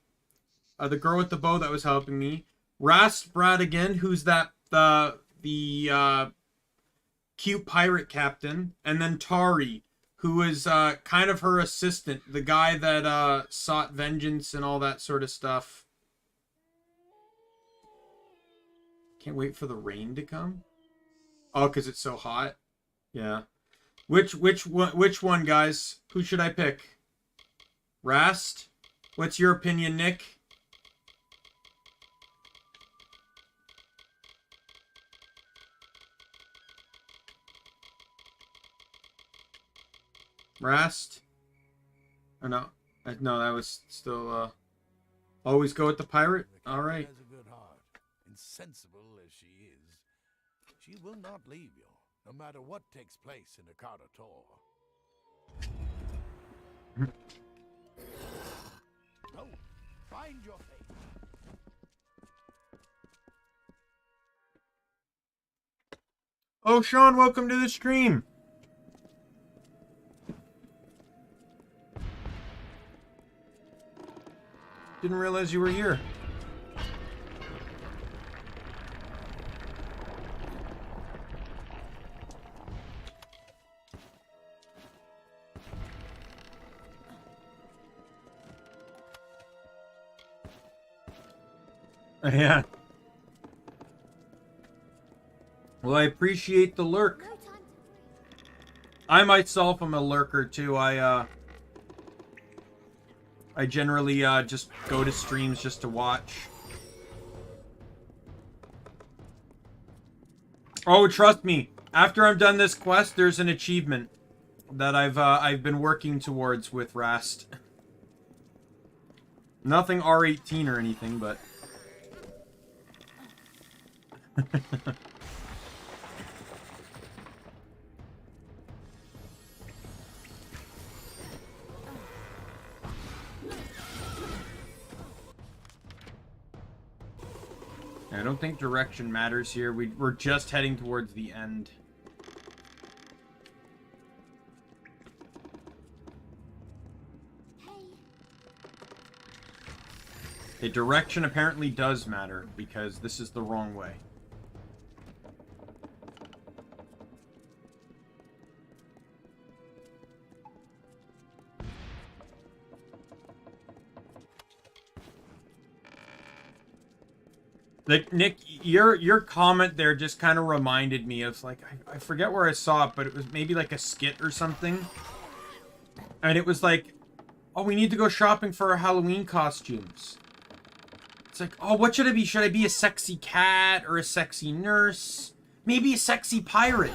The girl with the bow that was helping me. Rast Bradigan, who's that the cute pirate captain, and then Tari, who is kind of her assistant, the guy that sought vengeance and all that sort of stuff. Can't wait for the rain to come. Oh, because it's so hot. Yeah. Which one, guys? Who should I pick? Rast? What's your opinion, Nick? Rast? Or no? No, that was still, always go with the pirate? Alright.
Has a good heart. Insensible as she is, she will not leave you, no matter what takes place in the Cardator. Go, find your fate.
Oh, Sean, welcome to the stream. Didn't realize you were here. Yeah. Well, I appreciate the lurk. I myself am a lurker too. I generally just go to streams just to watch. Oh, trust me. After I'm done this quest, there's an achievement that I've been working towards with Rast. Nothing R18 or anything, but I don't think direction matters here. We're just heading towards the end. The direction apparently does matter, because this is the wrong way. Like, Nick, your comment there just kind of reminded me of, like, I forget where I saw it, but it was maybe like a skit or something. And it was like, oh, we need to go shopping for our Halloween costumes. It's like, oh, what should I be? Should I be a sexy cat or a sexy nurse? Maybe a sexy pirate.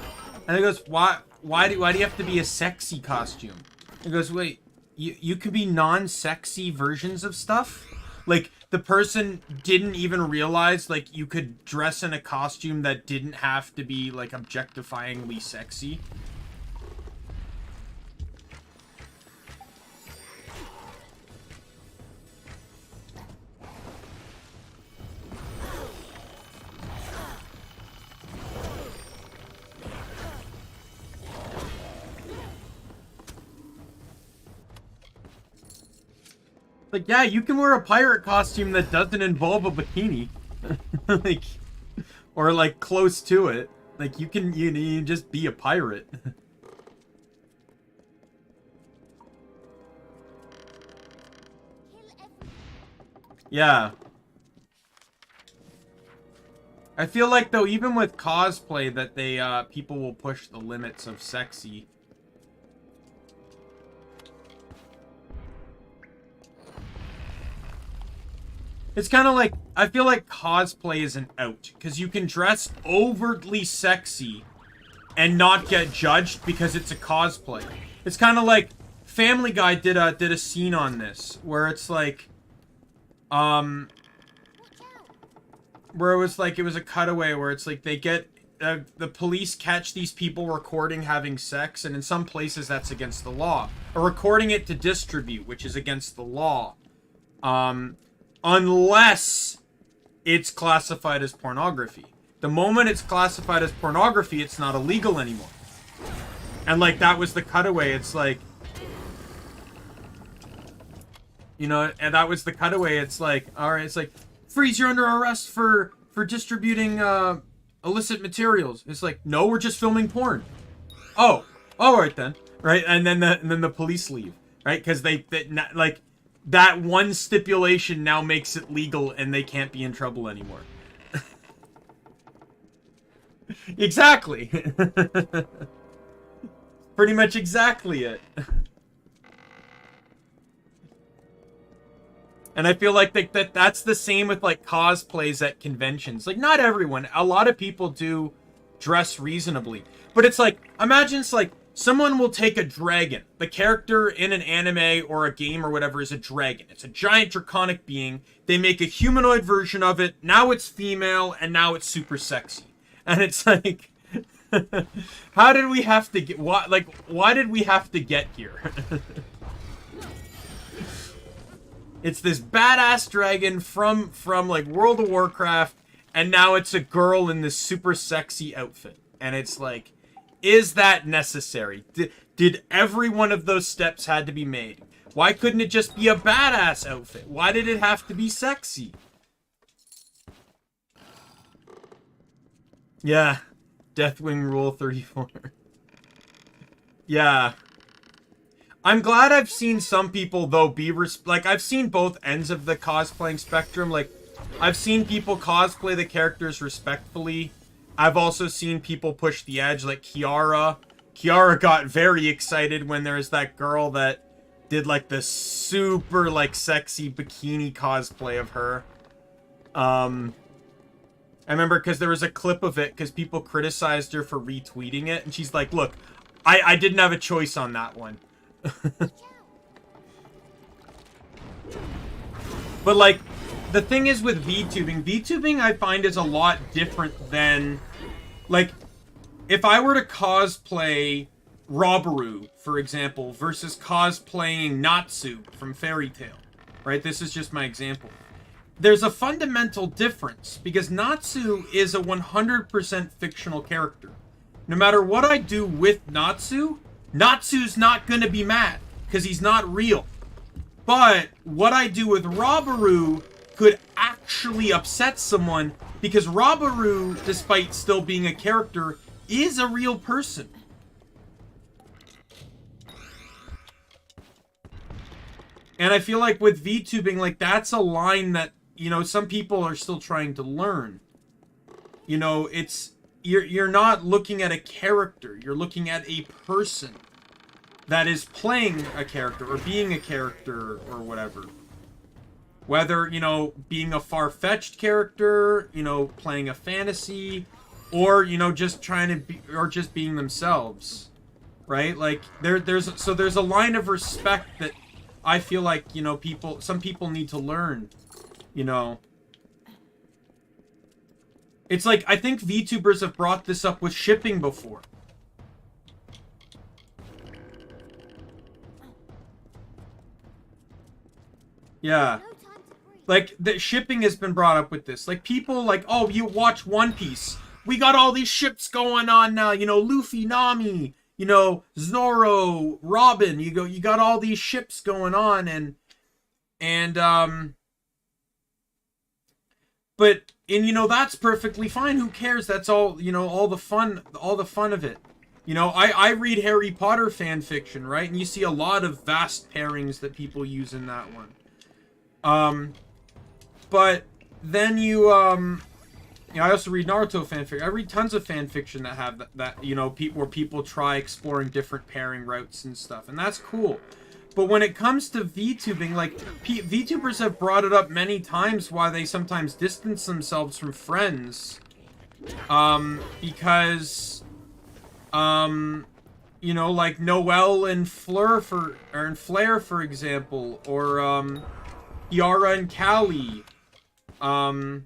And it goes, why do you have to be a sexy costume? It goes, wait, you can be non-sexy versions of stuff? Like, the person didn't even realize, like, you could dress in a costume that didn't have to be, like, objectifyingly sexy. Like, yeah, you can wear a pirate costume that doesn't involve a bikini. Like, or, like, close to it. Like, you can just be a pirate. Yeah. I feel like, though, even with cosplay, that they, people will push the limits of sexy. It's kind of like, I feel like cosplay isn't out, because you can dress overtly sexy and not get judged because it's a cosplay. It's kind of like, Family Guy did a scene on this, where it's like, where it was like, it was a cutaway where it's like, they get, the police catch these people recording having sex, and in some places that's against the law. Or recording it to distribute, which is against the law. Unless it's classified as pornography. The moment it's classified as pornography, it's not illegal anymore. And, like, that was the cutaway. It's like, you know, and that was the cutaway. It's like, alright, it's like, freeze, you're under arrest for distributing, illicit materials. It's like, no, we're just filming porn. Oh, all right then, right? And then the police leave, right? Because like that one stipulation now makes it legal, and they can't be in trouble anymore. Exactly. Pretty much exactly it. And I feel like that's the same with like cosplays at conventions. Like, not everyone. A lot of people do dress reasonably. But it's like, imagine it's like someone will take a dragon. The character in an anime or a game or whatever is a dragon. It's a giant draconic being. They make a humanoid version of it. Now it's female, and now it's super sexy. And it's like, how did we have to get... why did we have to get here? It's this badass dragon from like World of Warcraft, and now it's a girl in this super sexy outfit. And it's like, is that necessary? Did every one of those steps had to be made? Why couldn't it just be a badass outfit? Why did it have to be sexy? Yeah. Deathwing Rule 34. Yeah. I'm glad I've seen some people, though, be... like, I've seen both ends of the cosplaying spectrum. Like, I've seen people cosplay the characters respectfully. I've also seen people push the edge, like Kiara. Kiara got very excited when there was that girl that did, like, the super, like, sexy bikini cosplay of her. I remember because there was a clip of it because people criticized her for retweeting it. And she's like, look, I didn't have a choice on that one. But like, the thing is with VTubing I find is a lot different than, like, if I were to cosplay Robaru, for example, versus cosplaying Natsu from Fairy Tail, right? This is just my example. There's a fundamental difference, because Natsu is a 100% fictional character. No matter what I do with Natsu, Natsu's not going to be mad, because he's not real. But what I do with Robaru could actually upset someone, because Robaru, despite still being a character, is a real person. And I feel like with VTubing, like, that's a line that, you know, some people are still trying to learn. You know, it's... You're not looking at a character. You're looking at a person that is playing a character or being a character or whatever. Whether, you know, being a far-fetched character, you know, playing a fantasy, or, you know, just trying to be, or just being themselves. Right? Like, there's a line of respect that I feel like, you know, some people need to learn, you know. It's like, I think VTubers have brought this up with shipping before. Yeah. Like, the shipping has been brought up with this. Like, people like, oh, you watch One Piece. We got all these ships going on now. You know, Luffy, Nami, you know, Zoro, Robin. You got all these ships going on, but, and, you know, that's perfectly fine. Who cares? That's all, you know, all the fun of it. You know, I read Harry Potter fan fiction, right? And you see a lot of vast pairings that people use in that one. But then you know, I also read Naruto fanfiction. I read tons of fan fiction that have that you know, where people try exploring different pairing routes and stuff. And that's cool. But when it comes to VTubing, like, VTubers have brought it up many times why they sometimes distance themselves from friends. Because, you know, like Noelle and Flare, for example, or, Yara and Callie. Hell,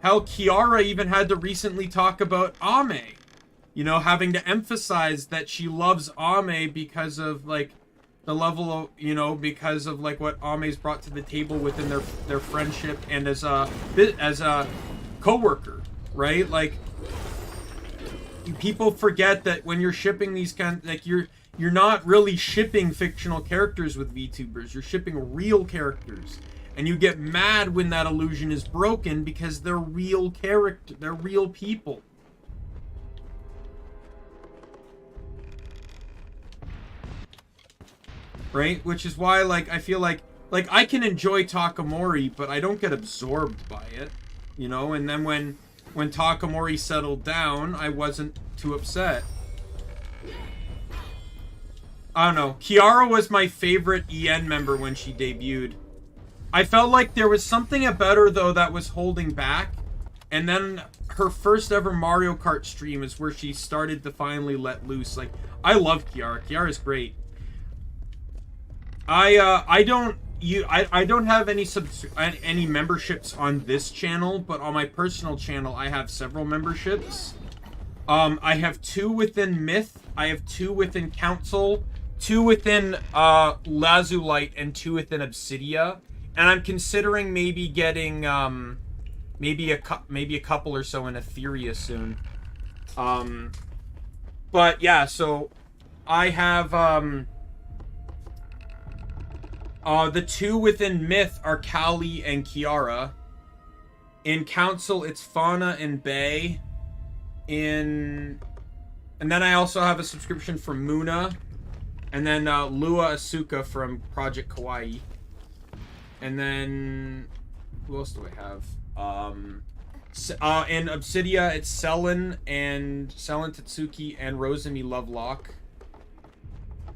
Kiara even had to recently talk about Ame. You know, having to emphasize that she loves Ame because of, like, the level of, you know, because of, like, what Ame's brought to the table within their friendship and as a co-worker, right? Like, people forget that when you're shipping these like, you're not really shipping fictional characters with VTubers. You're shipping real characters. And you get mad when that illusion is broken because they're real character, they're real people. Right? Which is why, like, I feel like I can enjoy Takamori, but I don't get absorbed by it, you know? And then when Takamori settled down, I wasn't too upset. I don't know. Kiara was my favorite EN member when she debuted. I felt like there was something about her, though, that was holding back. And then her first ever Mario Kart stream is where she started to finally let loose. Like, I love Kiara. Kiara's great. I don't have any memberships on this channel, but on my personal channel I have several memberships. I have 2 within Myth, I have 2 within Council, 2 within Lazulite, and 2 within Obsidia. And I'm considering maybe getting maybe a couple or so in Etheria soon. But yeah, so I have the 2 within Myth are Callie and Kiara. In Council, it's Fauna and Bay. And then I also have a subscription for Muna. And then Lua Asuka from Project Kawaii. And then who else do I have? In Obsidia, it's Selen Tatsuki and Rosemi Lovelock.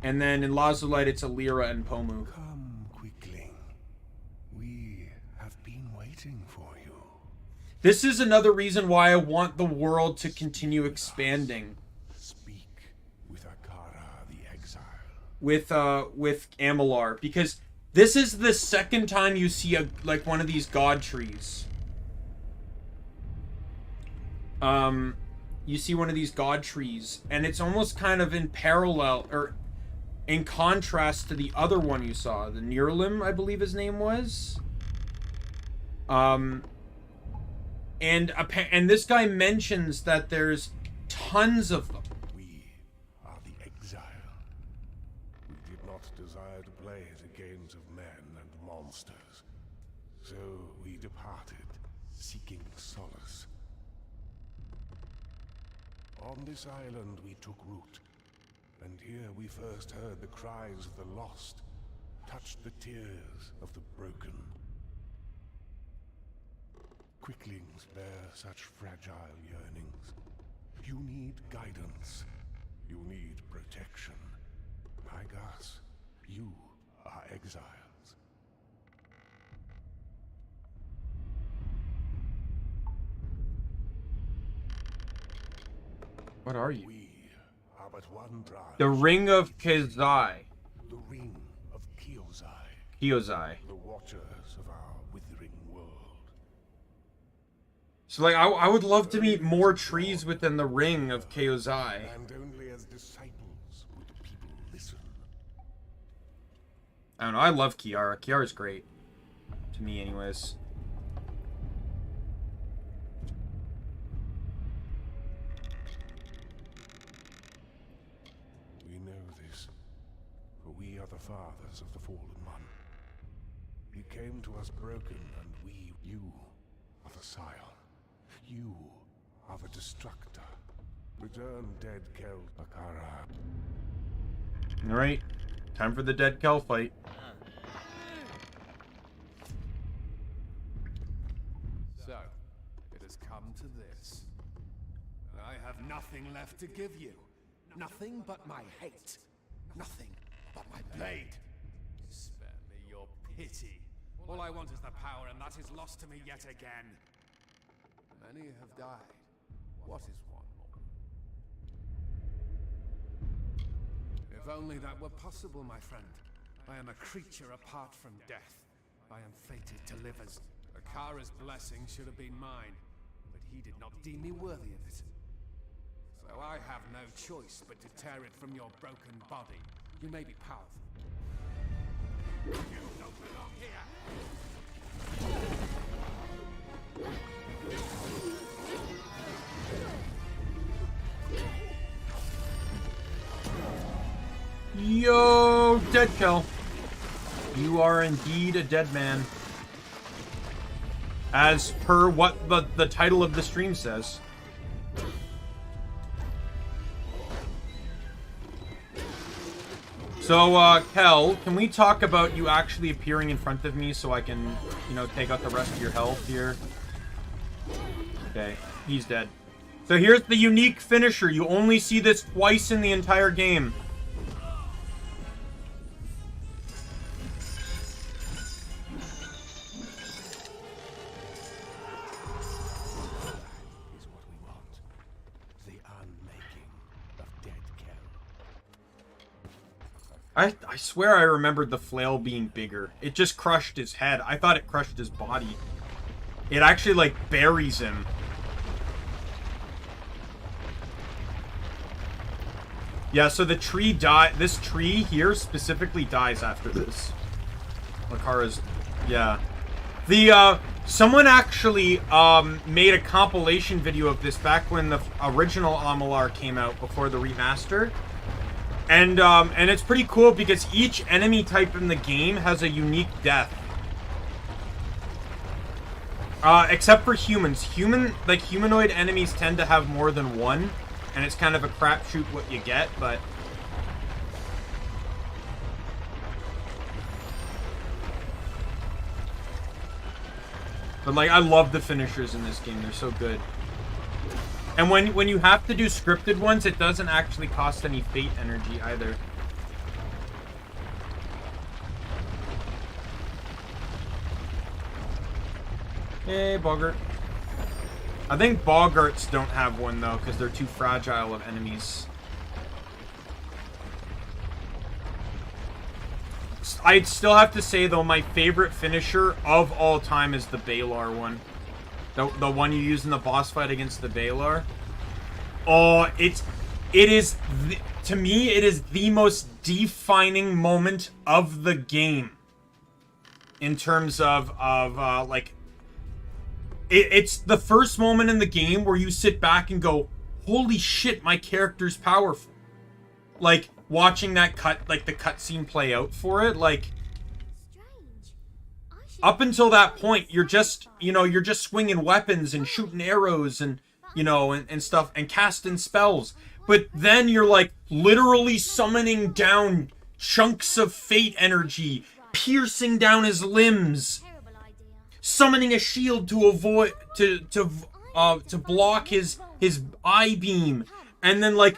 And then in Lazulite, it's Alira and Pomu.
Come, Quickling. We have been waiting for you.
This is another reason why I want the world to continue expanding.
Speak with Akara the Exile.
With Amalur, because this is the second time you see one of these god trees. You see one of these god trees, and it's almost kind of in parallel or in contrast to the other one you saw, the Nirlim, I believe his name was. And this guy mentions that there's tons of them.
We are the Exile. We did not desire to play the games of men and monsters. So we departed, seeking solace. On this island we took root, and here we first heard the cries of the lost, touched the tears of the broken. Quicklings bear such fragile yearnings. You need guidance. You need protection. Like us, you are exiles.
What are you?
We are but one branch.
The Ring of Kezai.
The Ring of Kyozai.
Kyozai.
The watchers of our withering world.
So, like, I would love to meet more trees within the Ring of Kyozai.
And only as disciples would people listen.
I don't know, I love Kiara. Kiara's great. To me, anyways.
We know this, for we are the fathers of the fallen one. He came to us broken, and you are the scion. You are the destructor. Return dead Kel Akara.
Alright, time for the Dead Kel fight.
So, it has come to this. I have nothing left to give you. Nothing but my hate. Nothing but my blade. Spare me your pity. All I want is the power, and that is lost to me yet again. Many have died. What is one more? If only that were possible, my friend. I am a creature apart from death. I am fated to live as... Akara's blessing should have been mine, but he did not deem me worthy of it. So I have no choice but to tear it from your broken body. You may be powerful. You don't belong here!
Yo, Dead Kel. You are indeed a dead man. as per what the title of the stream says. So, Kel, can we talk about you actually appearing in front of me so I can, you know, take out the rest of your health here? Okay, he's dead. So here's the unique finisher. You only see this twice in the entire game. I swear I remembered the flail being bigger. It just crushed his head. I thought it crushed his body. It actually, like, buries him. Yeah, so the tree this tree here specifically dies after this. Lakara's... Yeah. Someone actually, made a compilation video of this back when the original Amalur came out before the remaster. And it's pretty cool because each enemy type in the game has a unique death. Except for humans. Humanoid enemies tend to have more than one, and it's kind of a crapshoot what you get, but... But, like, I love the finishers in this game. They're so good. And when you have to do scripted ones, it doesn't actually cost any fate energy either. Hey, Boggart. I think Boggarts don't have one, though, because they're too fragile of enemies. I'd still have to say, though, my favorite finisher of all time is the Balar one. The one you use in the boss fight against the Balar. Oh, to me, it is the most defining moment of the game. In terms of like... It's the first moment in the game where you sit back and go, holy shit, my character's powerful. Like, watching that the cutscene play out for it, like... Up until that point, you're just, you're just swinging weapons and shooting arrows and, and stuff, and casting spells. But then you're, like, literally summoning down chunks of fate energy, piercing down his limbs, summoning a shield to avoid, to block his eye beam, and then, like,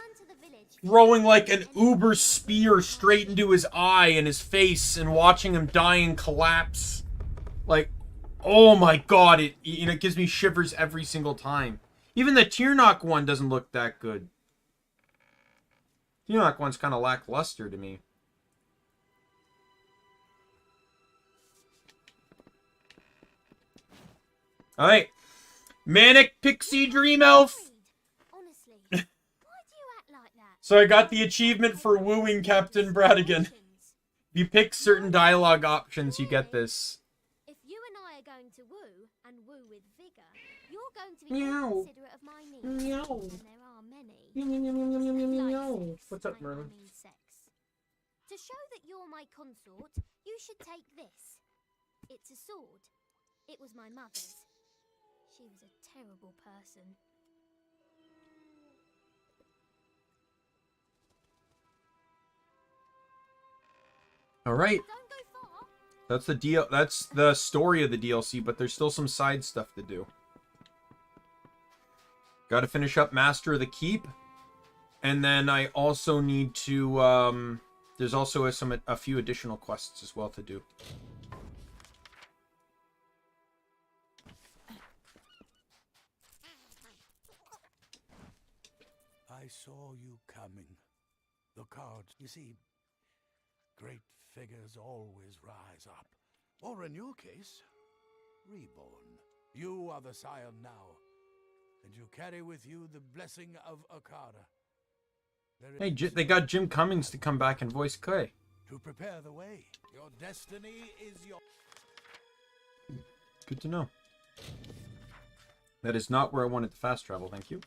throwing, like, an uber spear straight into his eye and his face and watching him die and collapse. Like, oh my god, it gives me shivers every single time. Even the Tirnoch one doesn't look that good. Tirnoch one's kind of lackluster to me. Alright. Manic Pixie Dream Elf! So I got the achievement for wooing Captain Bradigan. If you pick certain dialogue options, you get this.
To woo, and woo with vigor, you're going to be considerate of my needs. And there are many.
What's up, Merlin?
To show that you're my consort, you should take this. It's a sword. It was my mother's. She was a terrible person.
All right. That's the story of the DLC, but there's still some side stuff to do. Got to finish up Master of the Keep, and then I also need to. There's also a few additional quests as well to do.
I saw you coming. The cards, you see, great figures always rise up. Or in your case, reborn. You are the scion now, and you carry with you the blessing of Akara.
Hey, they got Jim Cummings to come back and voice Clay.
To prepare the way. Your destiny is your...
Good to know. That is not where I wanted to fast travel, thank you.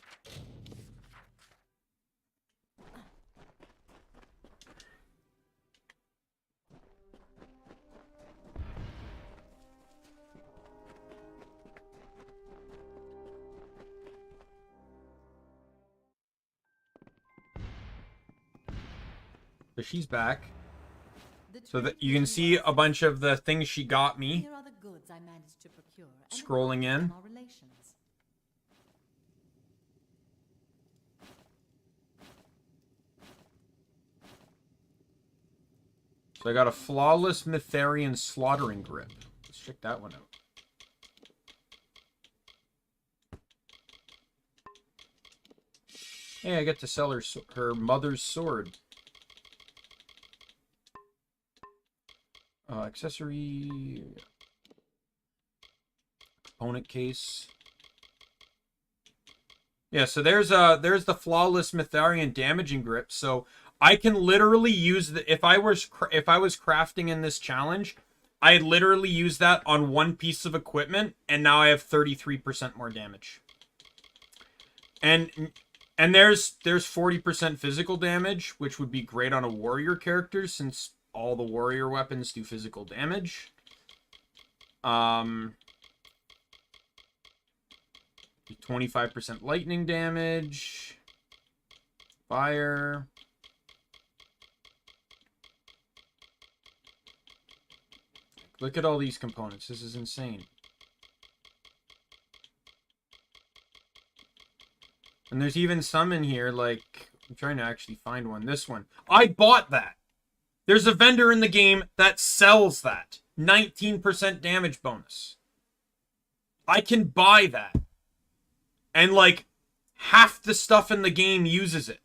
So she's back. So that you can see a bunch of the things she got me.
Here are the goods I managed to procure. And
Scrolling in.
our relations.
So I got a flawless Mytharian slaughtering grip. Let's check that one out. Hey, I get to sell her mother's sword. Accessory. Component case. Yeah, so there's the flawless Mytharian damaging grip. So I can literally use the if I was crafting in this challenge, I literally use that on one piece of equipment, and now I have 33% more damage. And there's 40% physical damage, which would be great on a warrior character since all the warrior weapons do physical damage. 25% lightning damage. Fire. Look at all these components. This is insane. And there's even some in here, like, I'm trying to actually find one. This one. I bought that. There's a vendor in the game that sells that. 19% damage bonus. I can buy that. And, like, half the stuff in the game uses it.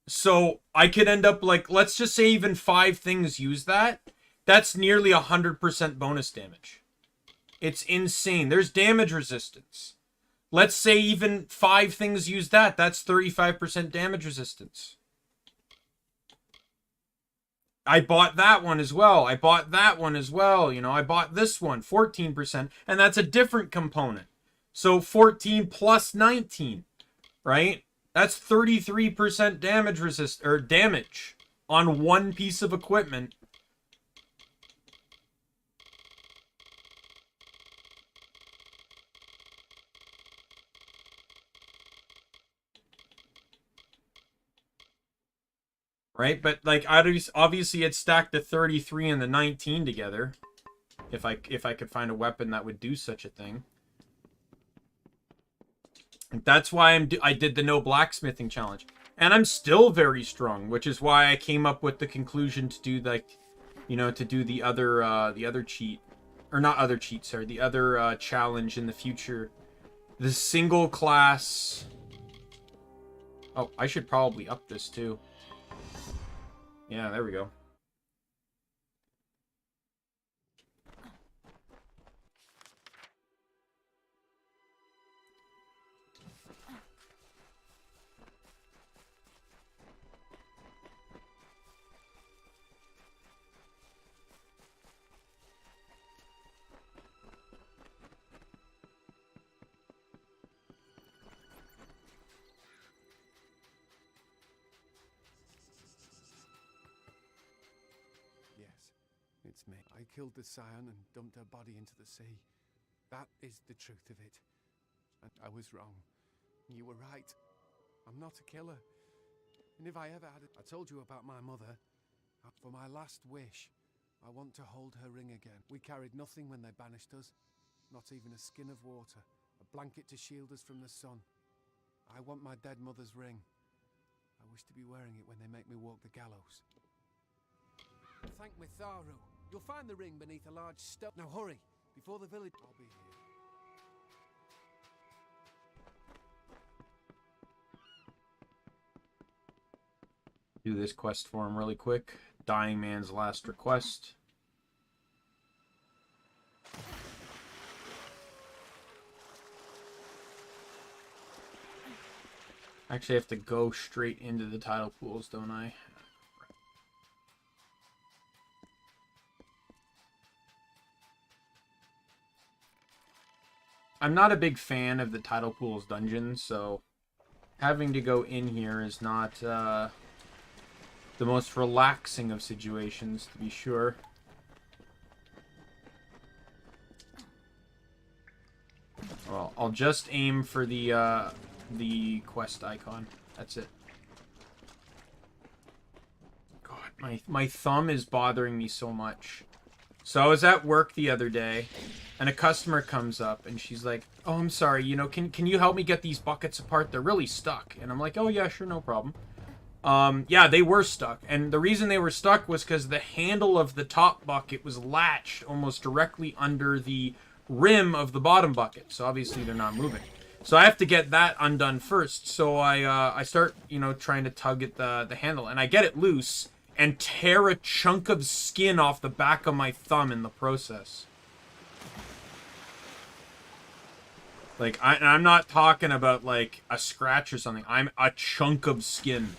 So, I could end up, like, let's just say even 5 things use that. That's nearly 100% bonus damage. It's insane. There's damage resistance. Let's say even 5 things use that. That's 35% damage resistance. I bought that one as well. I bought that one as well. You know, I bought this one, 14%. And that's a different component. So 14 plus 19, right? That's 33% damage resist or damage on one piece of equipment. Right? But like obviously it's stacked the 33 and the 19 together. If I could find a weapon that would do such a thing. That's why I did the no blacksmithing challenge. And I'm still very strong, which is why I came up with the conclusion to do like, you know, to do the other cheat, or not other cheat, sorry, the other challenge in the future. The single class. Oh, I should probably up this too. Yeah, there we go.
It's me. I killed the scion and dumped her body into the sea. That is the truth of it. And I was wrong. You were right. I'm not a killer. And if I ever had I told you about my mother. For my last wish, I want to hold her ring again. We carried nothing when they banished us. Not even a skin of water. A blanket to shield us from the sun. I want my dead mother's ring. I wish to be wearing it when they make me walk the gallows.
Thank Mitharu. You'll find the ring beneath a large stone. Now hurry, before the village...
I'll be here.
Do this quest for him really quick. Dying Man's Last Request. Actually, I have to go straight into the title pools, don't I? I'm not a big fan of the title pools dungeons, so having to go in here is not the most relaxing of situations, to be sure. Well, I'll just aim for the quest icon. That's it. My thumb is bothering me so much. So I was at work the other day, and a customer comes up, and she's like, "Oh, I'm sorry, you know, can you help me get these buckets apart? They're really stuck." And I'm like, "Oh, yeah, sure, no problem." Yeah, they were stuck. And the reason they were stuck was because the handle of the top bucket was latched almost directly under the rim of the bottom bucket. So obviously they're not moving. So I have to get that undone first. So I start, you know, trying to tug at the handle. And I get it loose and tear a chunk of skin off the back of my thumb in the process. Like, I'm not talking about, like, a scratch or something. I'm a chunk of skin.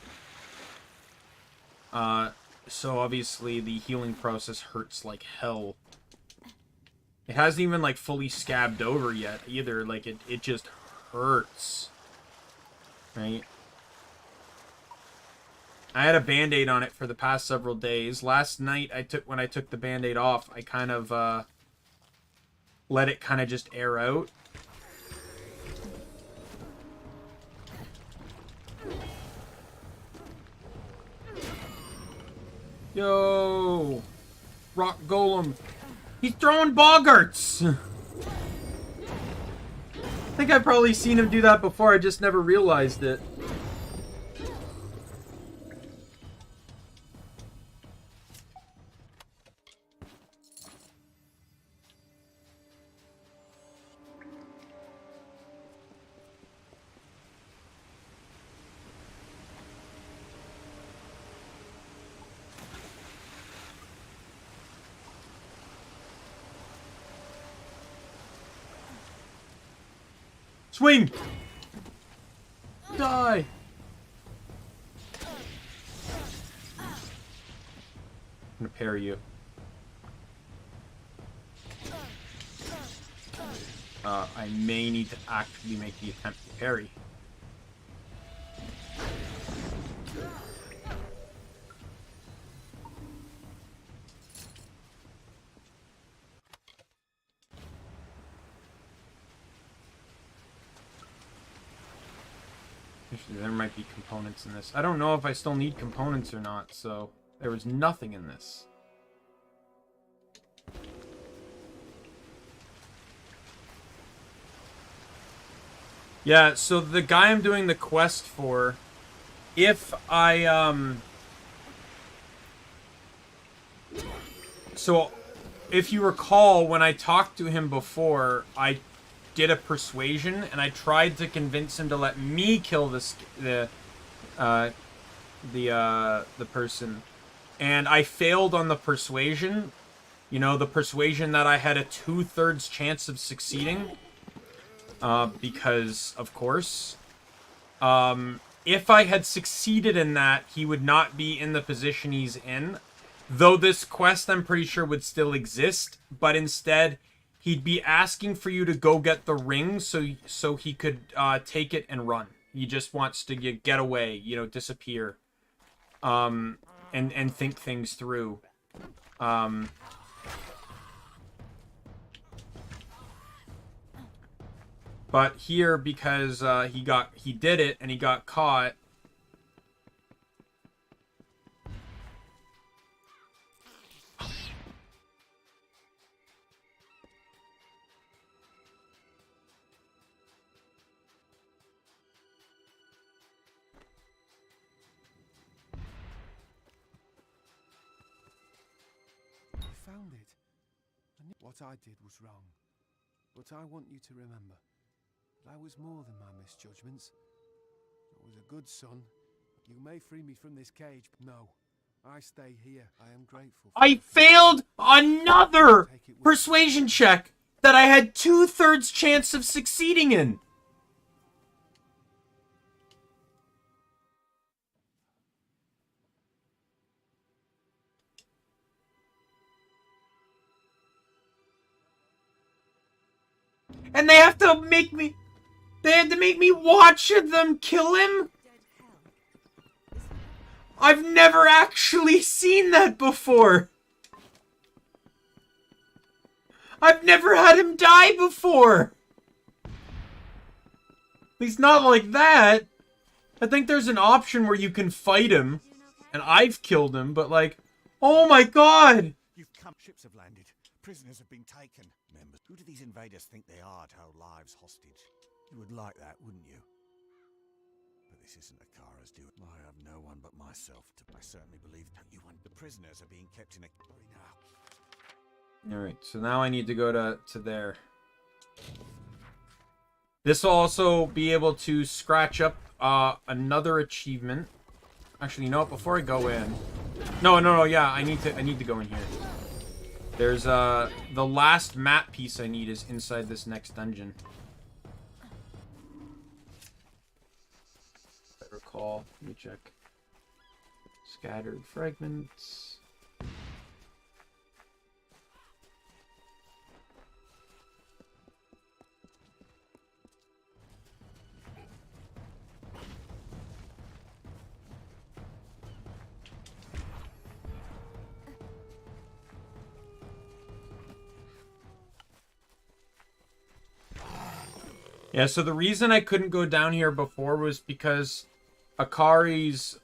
So obviously the healing process hurts like hell. It hasn't even, like, fully scabbed over yet, either. Like, it just hurts. Right? I had a Band-Aid on it for the past several days. Last night, when I took the Band-Aid off, I kind of, let it kind of just air out. Yo! Rock Golem. He's throwing boggarts! I think I've probably seen him do that before, I just never realized it. Swing! Die! I'm gonna parry you. I may need to actually make the attempt to parry. There might be components in this. I don't know if I still need components or not, so there was nothing in this. Yeah, so the guy I'm doing the quest for, if I, so if you recall, when I talked to him before, I did a persuasion, and I tried to convince him to let me kill the person, and I failed on the persuasion. You know, the persuasion that I had a 2/3 chance of succeeding, because of course, if I had succeeded in that, he would not be in the position he's in. Though this quest, I'm pretty sure, would still exist, but instead, he'd be asking for you to go get the ring so he could take it and run. He just wants to get away, you know, disappear, and think things through. But here, because he did it and he got caught.
Found it. What I did was wrong. But I want you to remember that I was more than my misjudgments. I was a good son. You may free me from this cage. No, I stay here. I am grateful.
I failed another persuasion check that I had 2/3 chance of succeeding in. And they have to make me... They had to make me watch them kill him? I've never actually seen that before. I've never had him die before. At least not like that. I think there's an option where you can fight him. and I've killed him, but like, oh my god!
You've come. Ships have landed. Prisoners have been taken. Members, who do these invaders think they are to hold lives hostage? You would like that, wouldn't you? But this isn't Akara's doing. I have no one but myself to. I certainly believe that you want. The prisoners are being kept in a now.
Alright, so now I need to go to there. This will also be able to scratch up another achievement. Actually, you know what? Before I go in, no, yeah, I need to go in here. There's the last map piece I need is inside this next dungeon. If I recall, let me check. Scattered fragments. Yeah, so the reason I couldn't go down here before was because Akari's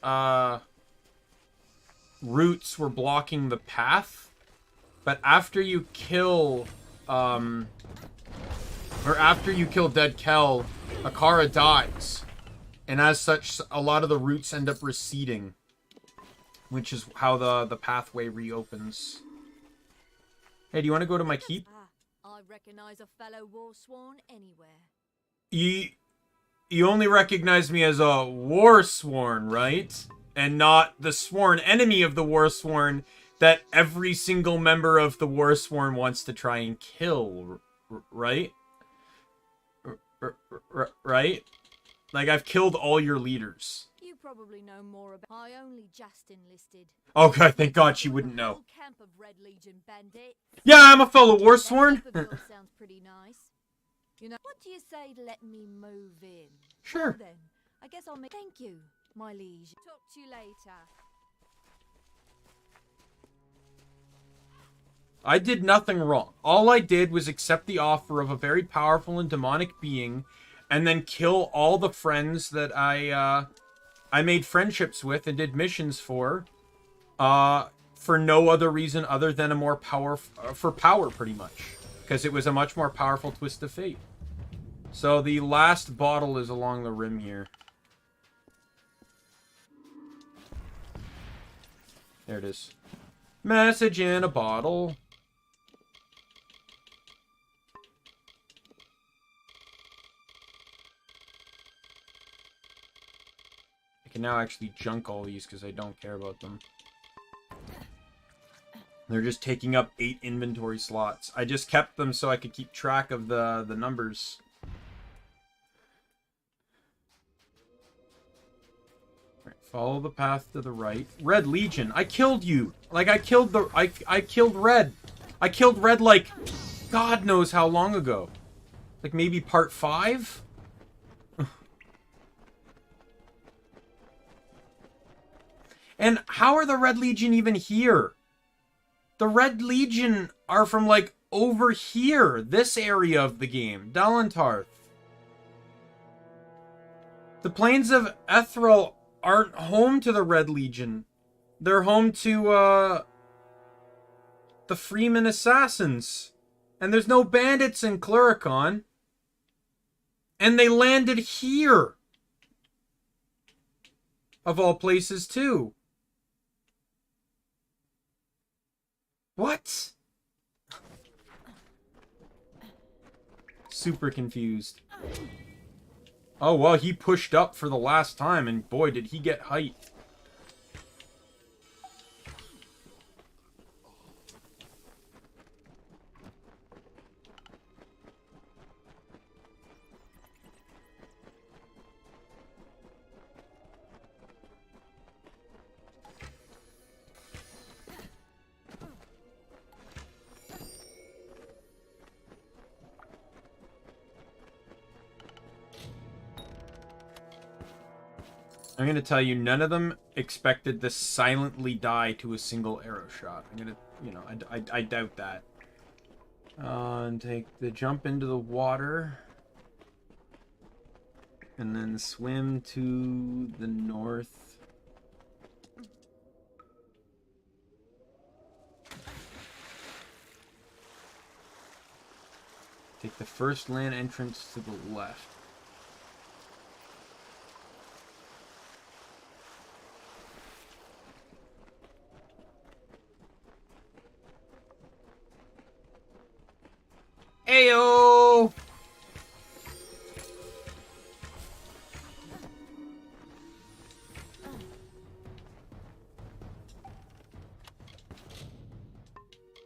roots were blocking the path. But after you kill or after you kill Dead Kel, Akara dies. And as such, a lot of the roots end up receding, which is how the pathway reopens. Hey, do you want to go to my keep?
I recognize a fellow warsworn anywhere.
You only recognize me as a warsworn, right? And not the sworn enemy of the warsworn that every single member of the warsworn wants to try and kill, right? Right? Like, I've killed all your leaders.
You probably know more about. I only just enlisted.
Okay, thank God she wouldn't know.
Camp of Red Legion bandits.
Yeah, I'm a fellow warsworn.
Sounds pretty nice. You know, what do you say to let me move in?
Sure.
Well, then, I guess I'll make. Thank you, my liege. Talk to you later.
I did nothing wrong. All I did was accept the offer of a very powerful and demonic being, and then kill all the friends that I made friendships with and did missions for no other reason other than a more power for power, pretty much. Because it was a much more powerful twist of fate. So the last bottle is along the rim here. There it is. Message in a bottle. I can now actually junk all these because I don't care about them. They're just taking up 8 inventory slots. I just kept them so I could keep track of the numbers. Right, follow the path to the right. Red Legion. I killed you. Like, I killed Red. I killed Red, like, God knows how long ago. Like, maybe part 5? And how are the Red Legion even here? The Red Legion are from, like, over here. This area of the game. Dalentarth. The Plains of Ethrel aren't home to the Red Legion. They're home to, the Freeman Assassins. And there's no bandits in Cluricon. And they landed here. Of all places, too. What? Super confused. Oh, well, he pushed up for the last time, and boy, did he get height. I'm going to tell you, none of them expected to silently die to a single arrow shot. I'm going to, you know, I doubt that. And take the jump into the water. And then swim to the north. Take the first land entrance to the left. Ayo!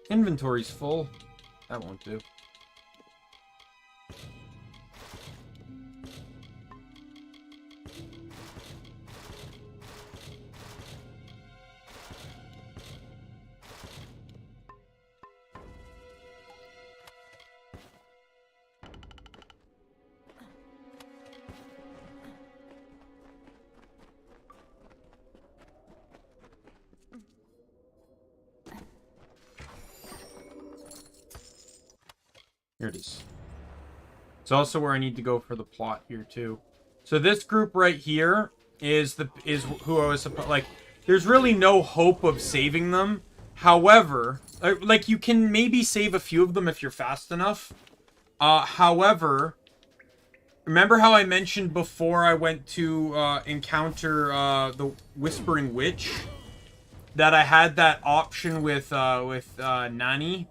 Inventory's full. That won't do. Here it is. It's also where I need to go for the plot here too. So this group right here is who I was supposed, like, there's really no hope of saving them. However, like, you can maybe save a few of them if you're fast enough. However, remember how I mentioned before I went to encounter the Whispering Witch that I had that option with Nani?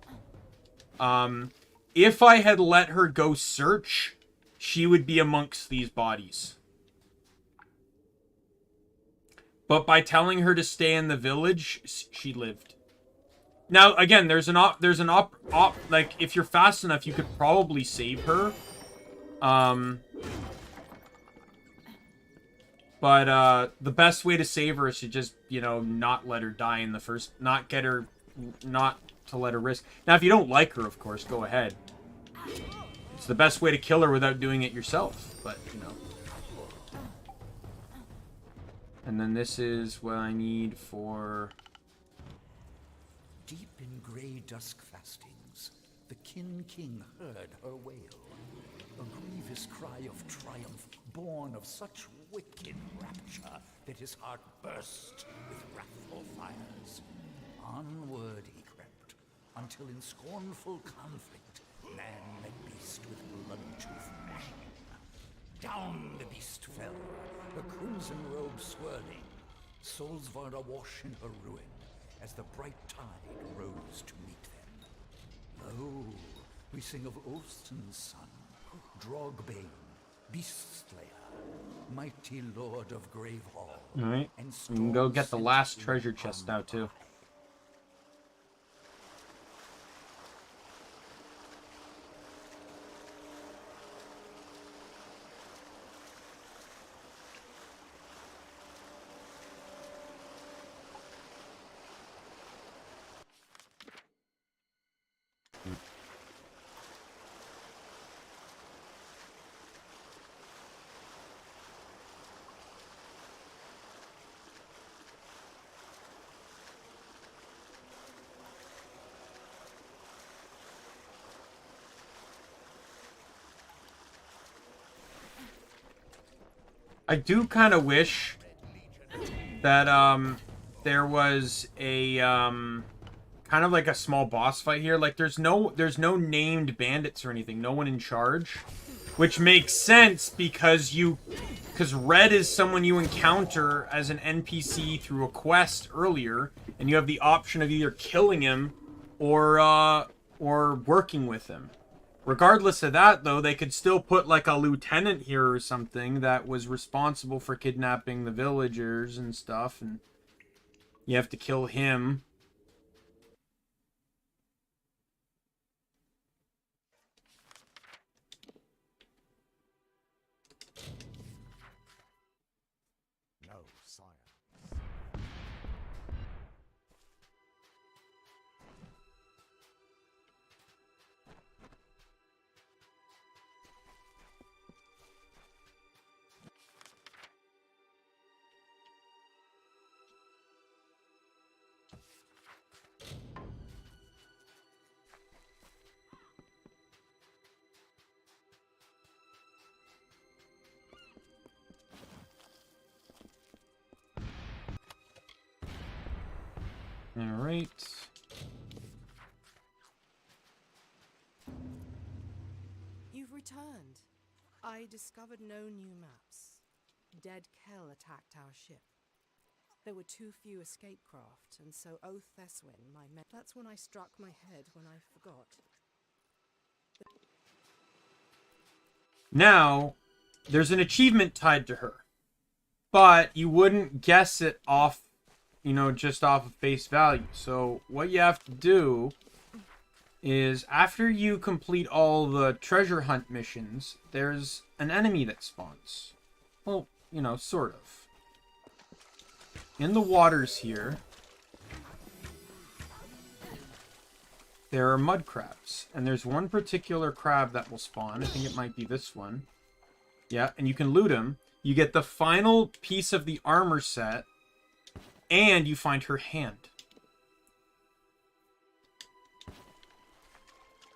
If I had let her go search, she would be amongst these bodies. But by telling her to stay in the village, she lived. Now, again, like, if you're fast enough, you could probably save her. But the best way to save her is to just, you know, not let her die in the first, not to let her risk. Now, if you don't like her, of course, go ahead. It's the best way to kill her without doing it yourself, but, you know. And then this is what I need for...
Deep in grey dusk fastings, the King heard her wail. A grievous cry of triumph, born of such wicked rapture that his heart burst with wrathful fires. Onward he crept, until in scornful conflict, man met beast with blood-tooth gnashing. Down the beast fell, her crimson robe swirling, souls were awash in her ruin, as the bright tide rose to meet them. Lo, we sing of Ulfson's son, Drogbane, Beast Slayer, mighty lord of Gravehall.
Alright, we can go get the last treasure chest now, too. I do kind of wish that there was a kind of like a small boss fight here. Like there's no named bandits or anything, no one in charge, which makes sense because Red is someone you encounter as an NPC through a quest earlier, and you have the option of either killing him or working with him. Regardless of that, though, they could still put, like, a lieutenant here or something that was responsible for kidnapping the villagers and stuff, and you have to kill him.
No, sire.
Alright.
returned. I discovered no new maps. Dead Kell attacked our ship. There were too few escape craft, and so Oath Theswin, my men. That's when I struck my head when I forgot.
Now, there's an achievement tied to her, but you wouldn't guess it off, you know, just off of face value. So what you have to do is, after you complete all the treasure hunt missions, there's an enemy that spawns. Well, you know, sort of. In the waters here, there are mud crabs. And there's one particular crab that will spawn. I think it might be this one. Yeah, and you can loot him. You get the final piece of the armor set, and you find her hand.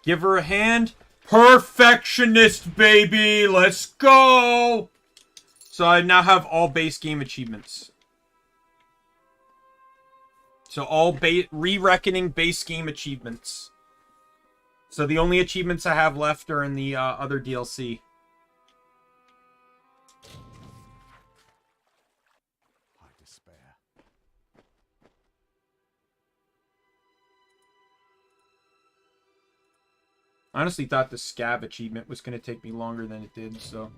Give her a hand. Perfectionist, baby! Let's go! So I now have all base game achievements. So all re-reckoning base game achievements. So the only achievements I have left are in the other DLC.
I despair.
I honestly thought the scab achievement was going to take me longer than it did, so...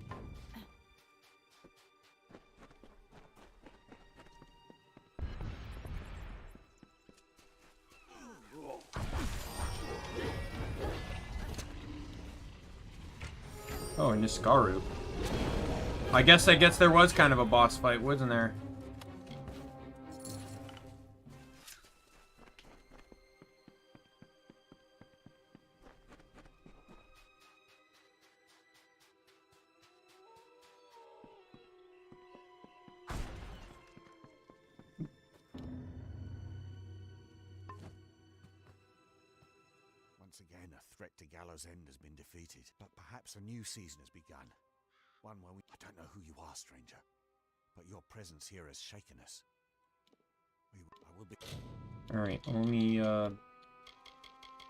Oh, Niskaru. I guess there was kind of a boss fight, wasn't there?
Once again, a threat to Gallows End has been defeated, but perhaps a new season has begun. One where I don't know who you are, stranger, but your presence here has shaken us. I will be...
Alright, let me,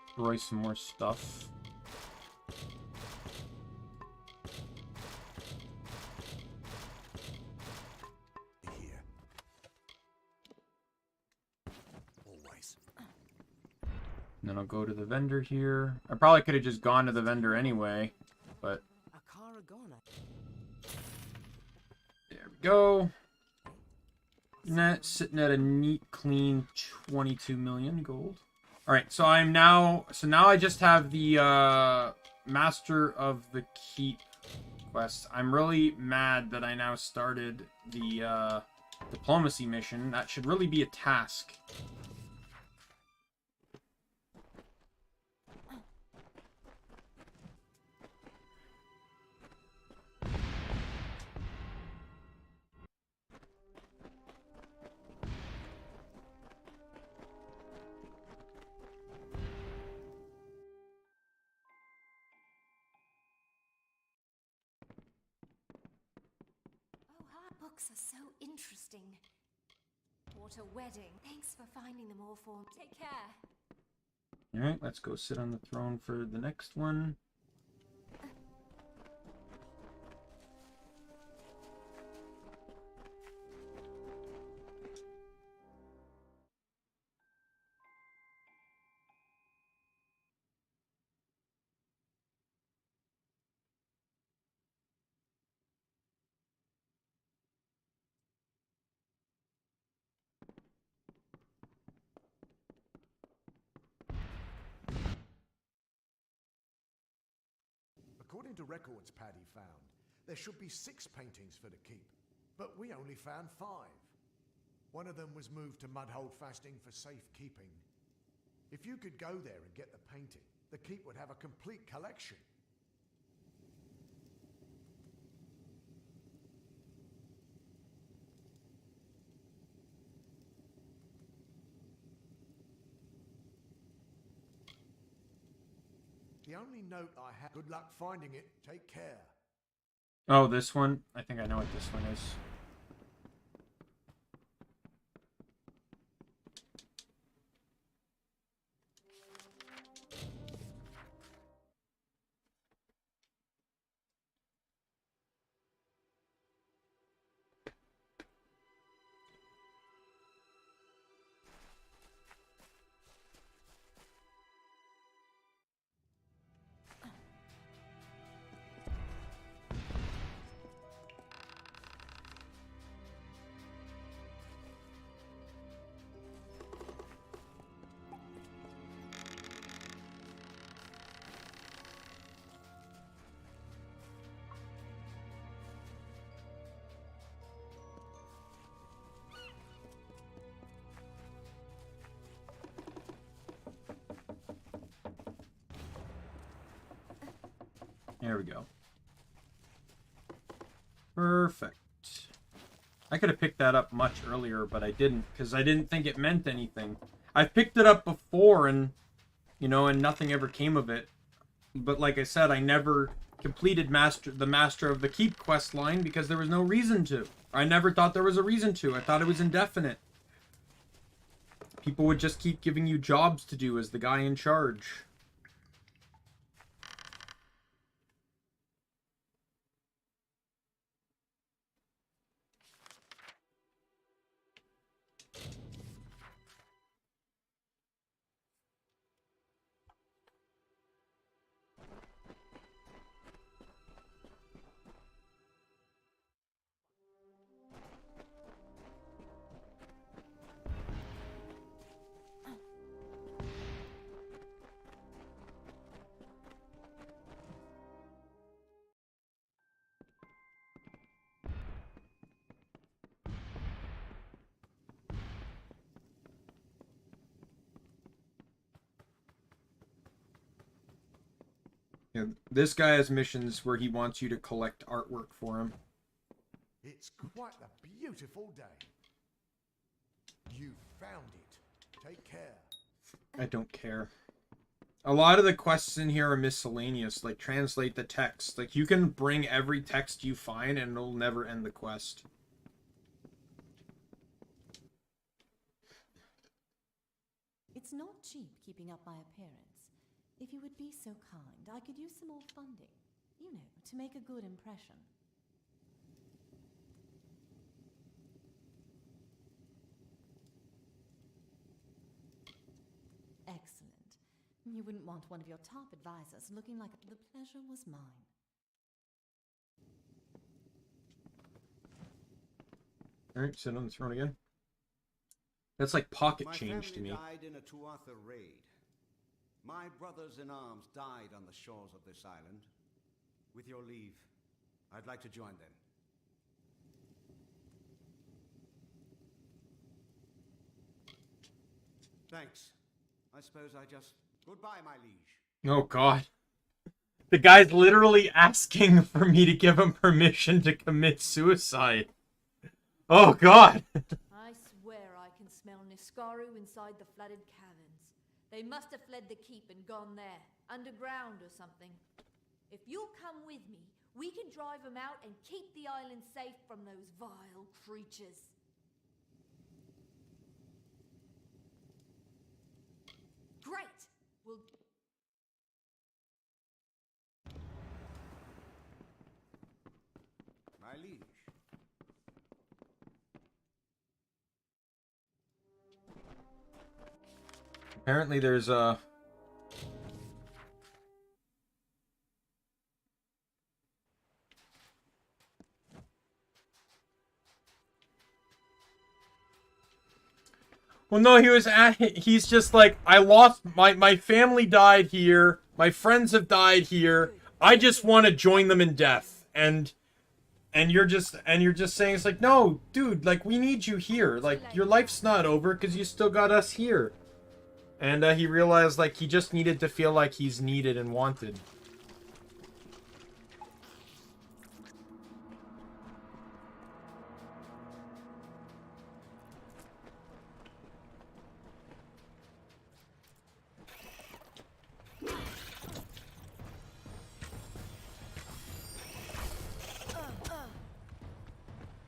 destroy some more stuff.
Here. Always.
And then I'll go to the vendor here. I probably could have just gone to the vendor anyway, but... There we go. And that's sitting at a neat, clean 22 million gold. Alright, so I'm now... So now I just have the, Master of the Keep quest. I'm really mad that I now started the, diplomacy mission. That should really be a task.
Books are so interesting. What a wedding. Thanks for finding them all for me. Take care.
Alright, let's go sit on the throne for the next one.
According to records Paddy found, there should be 6 paintings for the keep, but we only found 5. One of them was moved to Mudhold Fasting for safekeeping. If you could go there and get the painting, the keep would have a complete collection. The only note I have... Good luck finding it. Take care.
Oh, this one? I think I know what this one is. There we go. Perfect. I could have picked that up much earlier, but I didn't, because I didn't think it meant anything. I've picked it up before, and, you know, and nothing ever came of it. But like I said, I never completed the Master of the Keep quest line because there was no reason to. I never thought there was a reason to. I thought it was indefinite. People would just keep giving you jobs to do as the guy in charge. Yeah, this guy has missions where he wants you to collect artwork for him.
It's quite a beautiful day. You found it. Take care.
I don't care. A lot of the quests in here are miscellaneous, like translate the text. Like, you can bring every text you find and it'll never end the quest.
It's not cheap keeping up my appearance. If you would be so kind, I could use some more funding. You know, to make a good impression. Excellent. You wouldn't want one of your top advisors looking like the pleasure was mine.
Alright, sit on the throne again. That's like pocket change to me.
My family died in a Tuatha raid. My brothers in arms died on the shores of this island. With your leave, I'd like to join them. Thanks. I suppose I just... Goodbye, my liege.
Oh, God. The guy's literally asking for me to give him permission to commit suicide. Oh, God.
I swear I can smell Niskaru inside the flooded caverns. They must have fled the keep and gone there, underground or something. If you'll come with me, we can drive them out and keep the island safe from those vile creatures. Great! We'll...
My liege.
Apparently there's a... Well, no, he's just like, I lost, my family died here, my friends have died here, I just want to join them in death, and you're just saying, it's like, no, dude, like, we need you here, like, your life's not over, because you still got us here. And he realized, like, he just needed to feel like he's needed and wanted.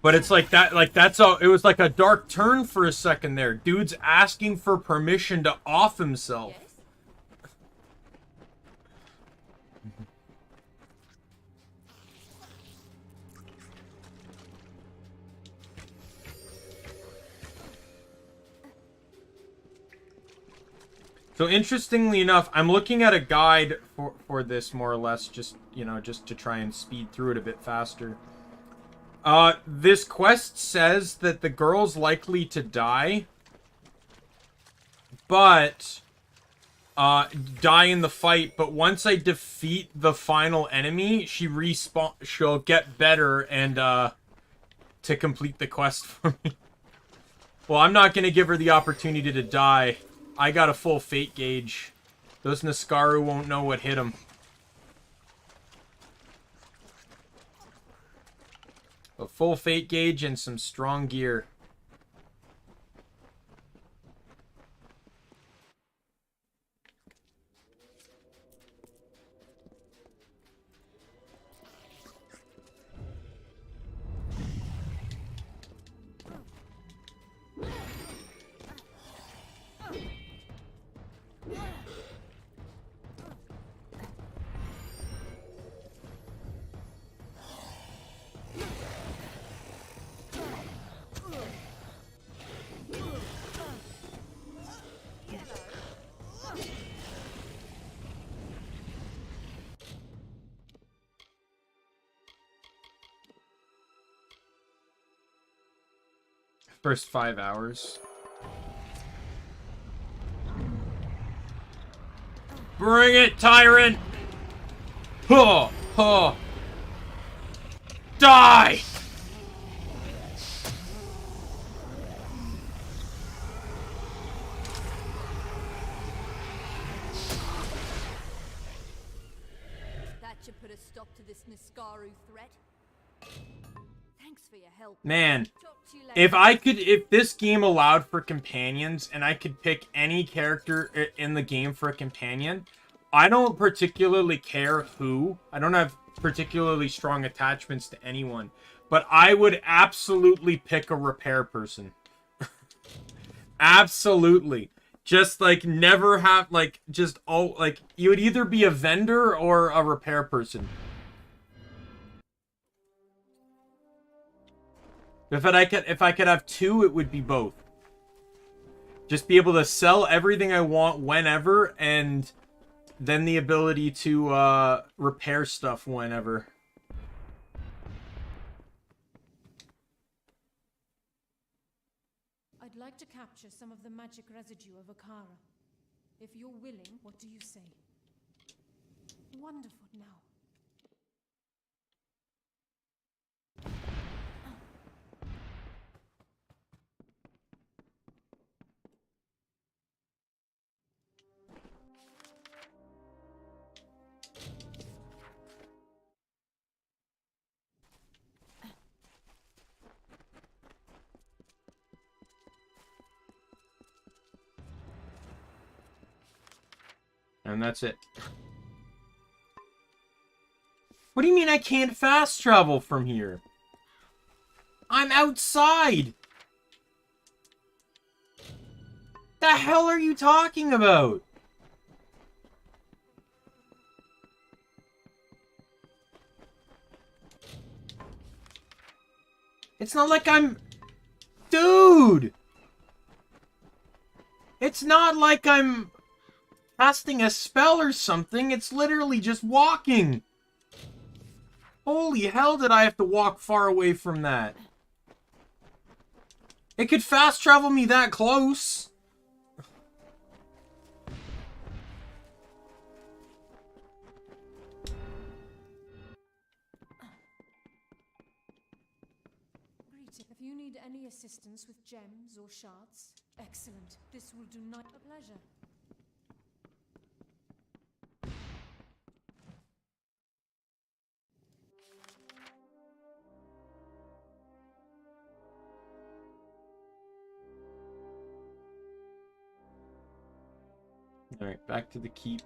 But it's like that, like that's all. It was like a dark turn for a second there. Dude's asking for permission to off himself. Yes. So interestingly enough, I'm looking at a guide for this more or less, just just to try and speed through it a bit faster. This quest says that the girl's likely to die, but, die in the fight, but once I defeat the final enemy, she'll get better and, to complete the quest for me. Well, I'm not gonna give her the opportunity to die. I got a full fate gauge. Those Niskaru won't know what hit them. A full fate gauge and some strong gear. First 5 hours. Bring it, tyrant! Huh! Huh! Die!
That should put a stop to this Niskaru threat. Thanks for your help.
Man,
Talk to you later.
if this game allowed for companions and I could pick any character in the game for a companion, I don't particularly care who. I don't have particularly strong attachments to anyone, but I would absolutely pick a repair person. Absolutely. Just like never have like just all like you would either be a vendor or a repair person. If I could have two, it would be both. Just be able to sell everything I want whenever, and then the ability to repair stuff whenever.
I'd like to capture some of the magic residue of Akara. If you're willing, what do you say? Wonderful. Now.
And that's it. What do you mean I can't fast travel from here? I'm outside! The hell are you talking about? It's not like I'm... Dude! It's not like I'm casting a spell or something. It's literally just walking. Holy hell, did I have to walk far away from that? It could fast travel me that close.
If you need any assistance with gems or shards, excellent. This will do not a pleasure.
Alright, back to the keep.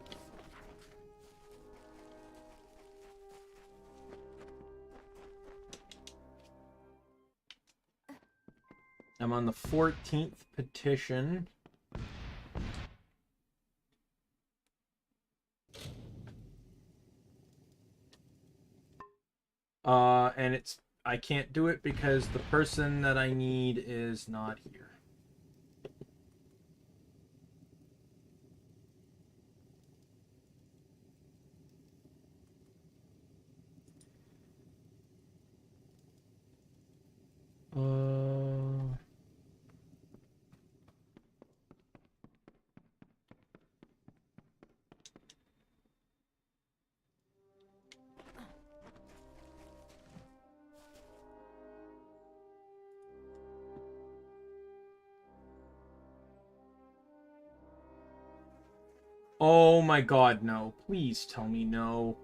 I'm on the 14th petition. And I can't do it because the person that I need is not here. Oh my god, no. Please tell me no.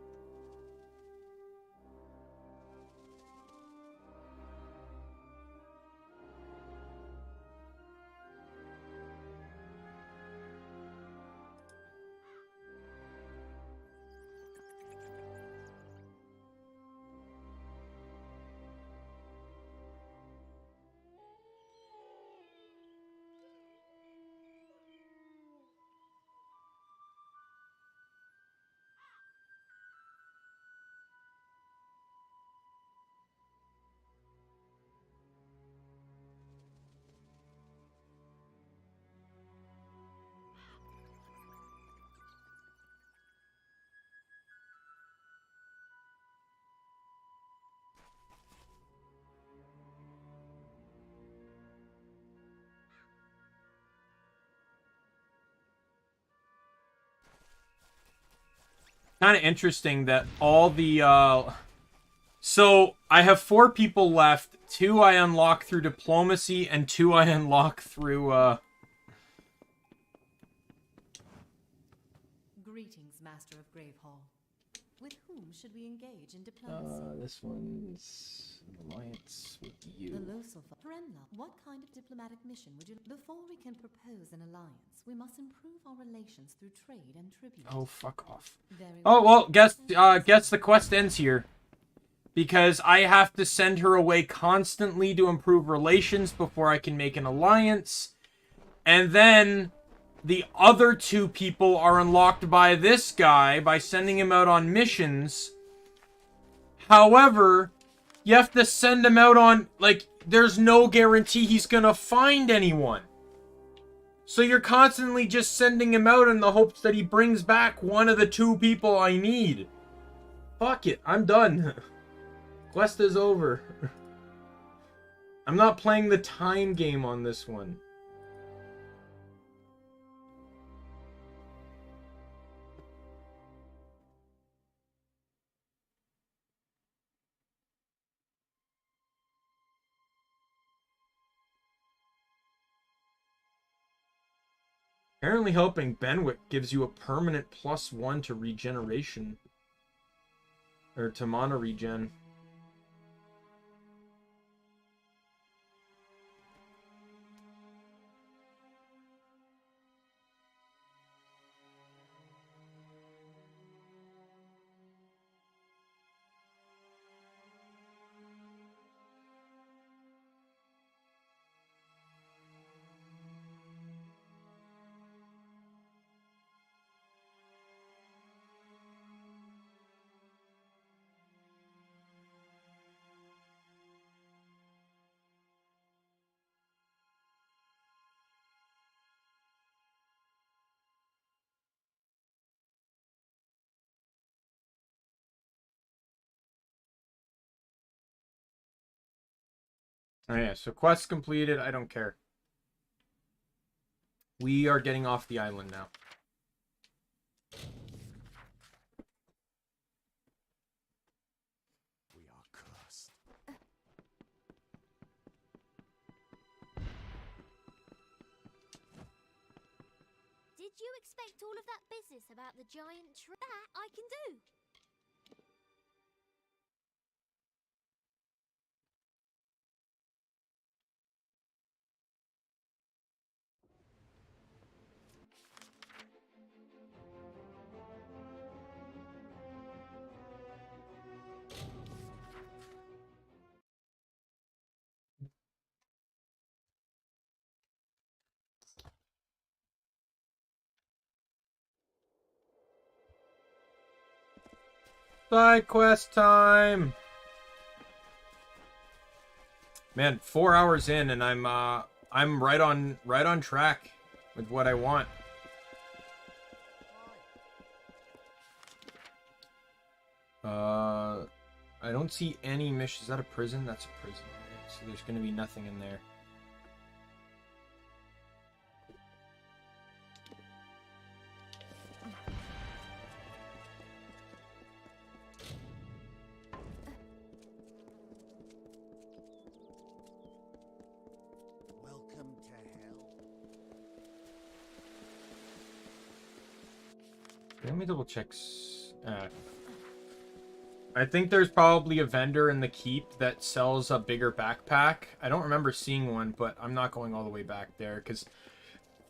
kind of interesting that all the so I have 4 people left. 2 I unlock through diplomacy and 2 I unlock through
Greetings, Master of Gravehall. With whom should we engage in diplomacy?
this one's an alliance with you.
The Loselfa. Renla, what kind of diplomatic mission would you... Before we can propose an alliance, we must improve our relations through trade and tribute.
Oh, fuck off.
Very
Oh, well, guess the quest ends here. Because I have to send her away constantly to improve relations before I can make an alliance. And then the other 2 people are unlocked by this guy by sending him out on missions. However, you have to send him out on, like, there's no guarantee he's gonna find anyone. So you're constantly just sending him out in the hopes that he brings back one of the 2 people I need. Fuck it, I'm done. Quest is over. I'm not playing the time game on this one. Apparently helping Benwick gives you a permanent +1 to regeneration. Or to mana regen. Oh yeah, so quest completed, I don't care. We are getting off the island now.
We are cursed.
Did you expect all of that business about the giant tree? That I can do.
Side quest time. Man, 4 hours in and I'm right on track with what I want. I don't see any missions. Is that a prison? That's a prison. Right? So there's gonna be nothing in there.
Welcome to hell.
Let me double check. I think there's probably a vendor in the keep that sells a bigger backpack. I don't remember seeing one, but I'm not going all the way back there because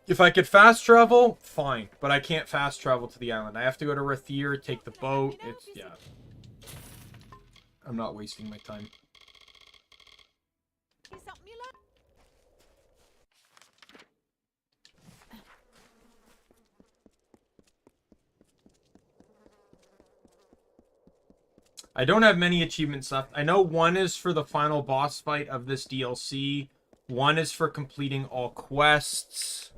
if I could fast travel, fine. But I can't fast travel to the island. I have to go to Rathir, take the boat. It's, yeah. I'm not wasting my time. I don't have many achievements left. I know one is for the final boss fight of this DLC. One is for completing all quests.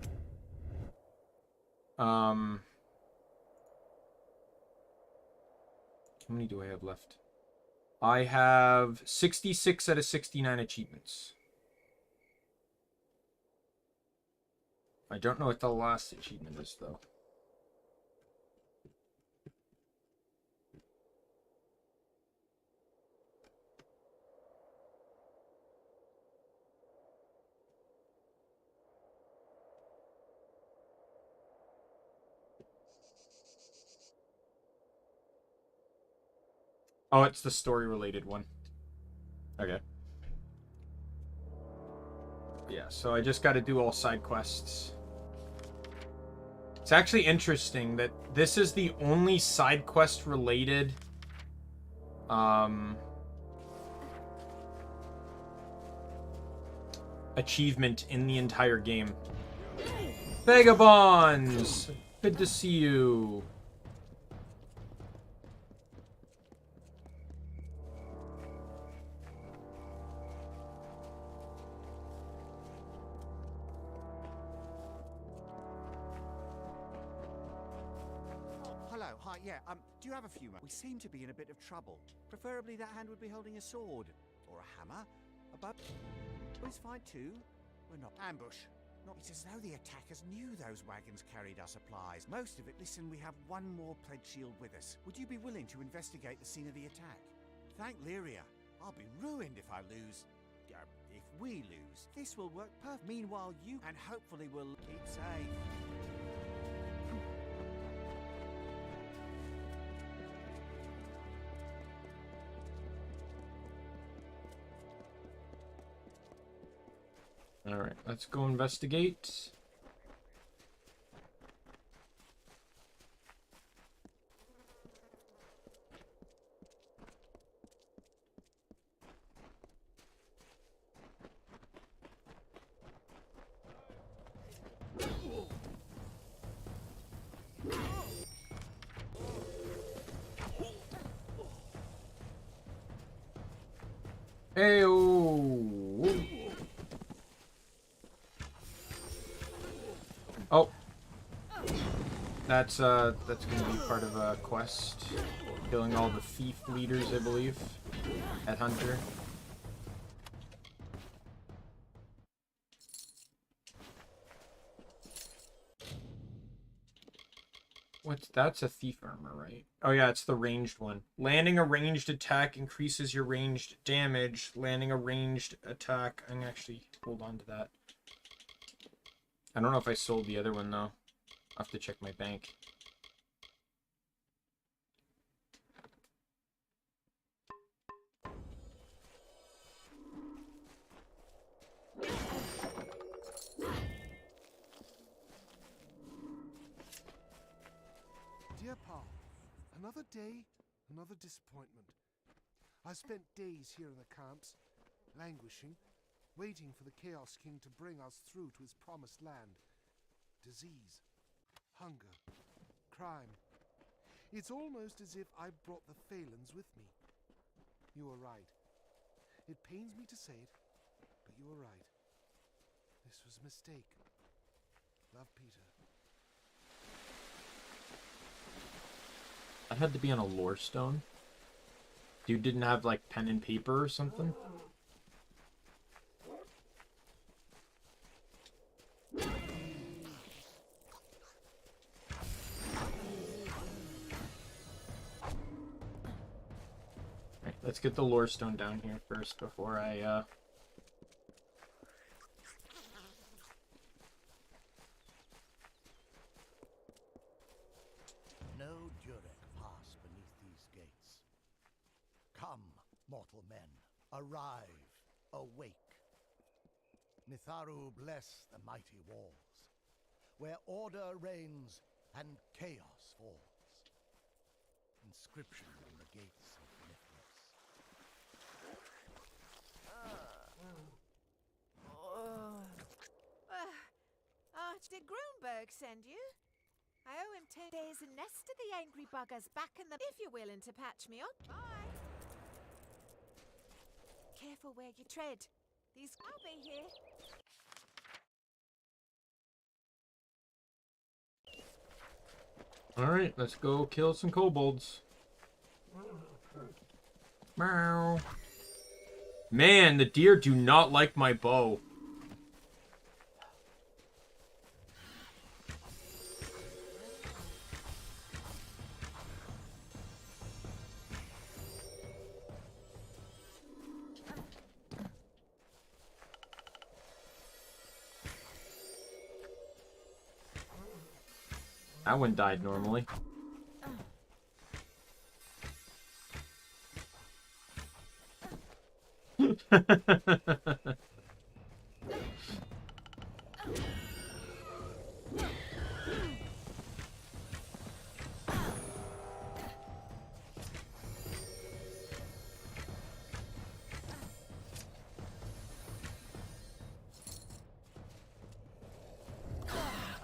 How many do I have left? I have 66 out of 69 achievements. I don't know what the last achievement is, though. Oh, it's the story-related one. Okay. Yeah, so I just got to do all side quests. It's actually interesting that this is the only side quest related achievement in the entire game. Vagabonds! Good to see you.
Hello, hi, yeah, do you have a few moments? We seem to be in a bit of trouble. Preferably that hand would be holding a sword. Or a hammer. Above. Boys fight too? We're not. Ambush. Not. It's as though the attackers knew those wagons carried our supplies. Most of it. Listen, we have one more pledge shield with us. Would you be willing to investigate the scene of the attack? Thank Lyria. I'll be ruined if I lose. If we lose. This will work perfect. Meanwhile, you and hopefully we'll keep safe.
Alright, let's go investigate. Hey-oh! Oh. That's gonna be part of a quest. Killing all the thief leaders, I believe. At Hunter. That's a thief armor, right? Oh yeah, it's the ranged one. Landing a ranged attack increases your ranged damage. Landing a ranged attack, I'm gonna actually hold on to that. I don't know if I sold the other one, though. I'll have to check my bank.
Dear Paul, another day, another disappointment. I spent days here in the camps, languishing, waiting for the Chaos King to bring us through to his promised land. Disease, hunger, crime. It's almost as if I brought the Phalans with me. You were right. It pains me to say it, but you were right. This was a mistake. Love, Peter.
That had to be on a lore stone. Dude didn't have, like, pen and paper or something? Alright, let's get the lore stone down here first before I,
No Durek pass beneath these gates. Come, mortal men, arrive, awake. Mitharu bless the mighty walls, where order reigns and chaos falls. Inscription on the gates of Mithras.
Did Grunberg send you? I owe him 10 days and nest of the angry buggers back in the... If you're willing to patch me up. Bye. Careful where you tread. I'll be here.
Alright, let's go kill some kobolds. Meow. Man, the deer do not like my bow. That one died normally. I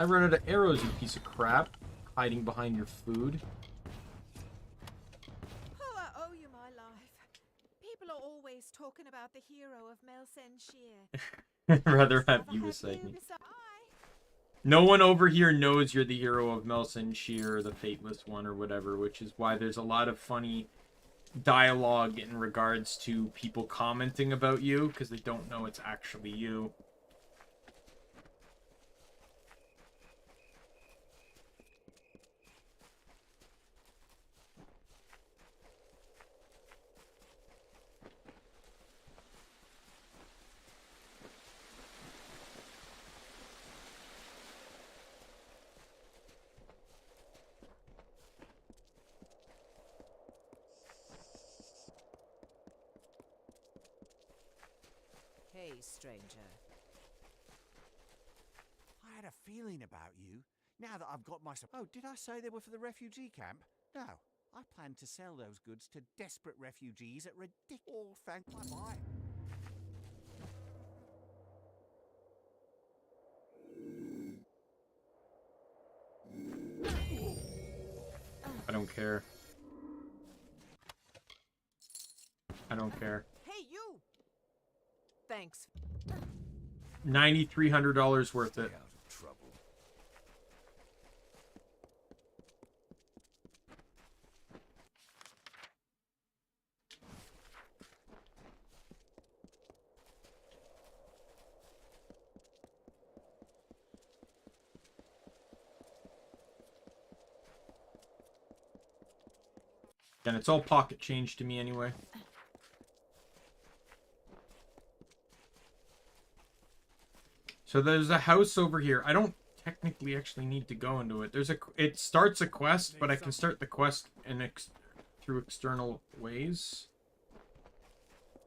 run out of arrows, you piece of crap. Hiding behind your food.
Oh, I owe you my life. People are always talking about the hero of Melsen Shear.
I'd rather have you beside me. No one over here knows you're the hero of Melsen Shear, the Fateless One, or whatever, which is why there's a lot of funny dialogue in regards to people commenting about you, because they don't know it's actually you.
Hey, stranger. I had a feeling about you. Now that I've got my... Oh, did I say they were for the refugee camp? No. I plan to sell those goods to desperate refugees at ridiculous... Bye-bye.
I don't care. I don't care.
Hey, you! Thanks.
$9,300 worth it. And it's all pocket change to me anyway. So there's a house over here. I don't technically actually need to go into it. It starts a quest, but I can start the quest through external ways.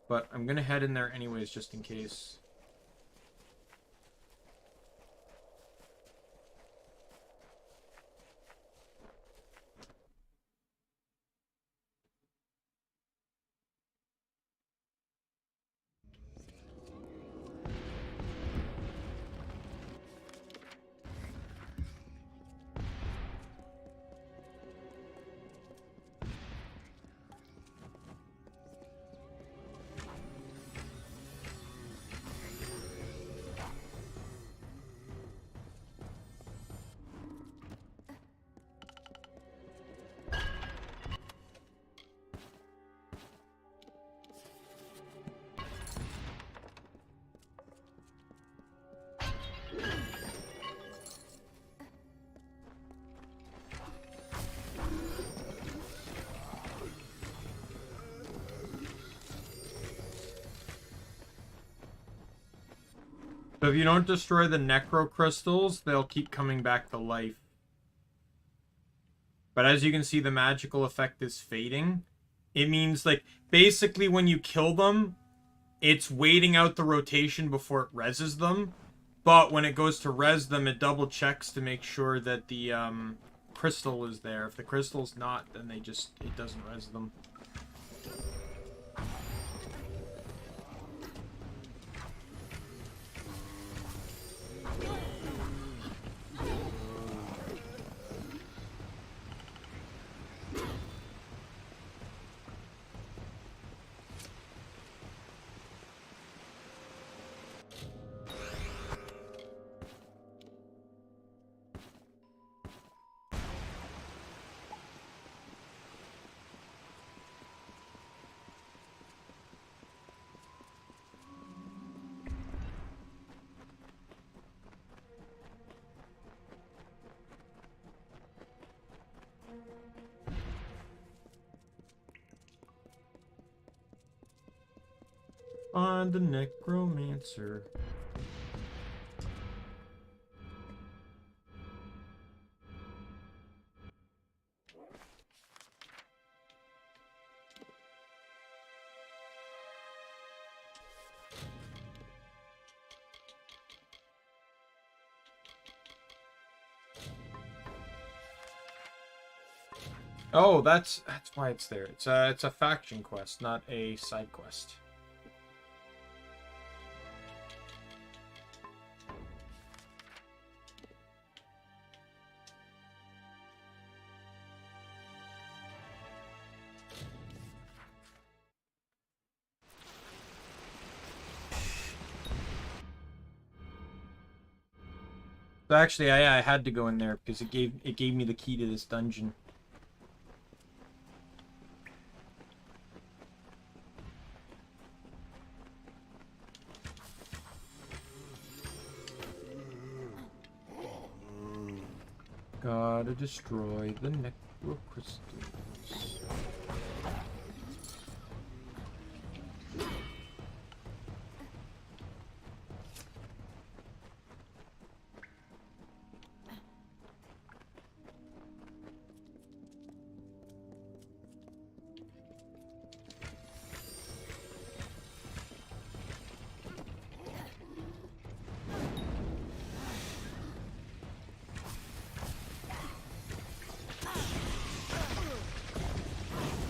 But I'm gonna head in there anyways, just in case. So if you don't destroy the necro crystals, they'll keep coming back to life. But as you can see, the magical effect is fading. It means, like, basically when you kill them, it's waiting out the rotation before it reses them. But when it goes to res them, it double checks to make sure that the crystal is there. If the crystal's not, then it doesn't res them. Find the necromancer. Oh, that's why it's there. It's a faction quest, not a side quest. So actually, I had to go in there because it gave me the key to this dungeon. Gotta destroy the necrocrystals.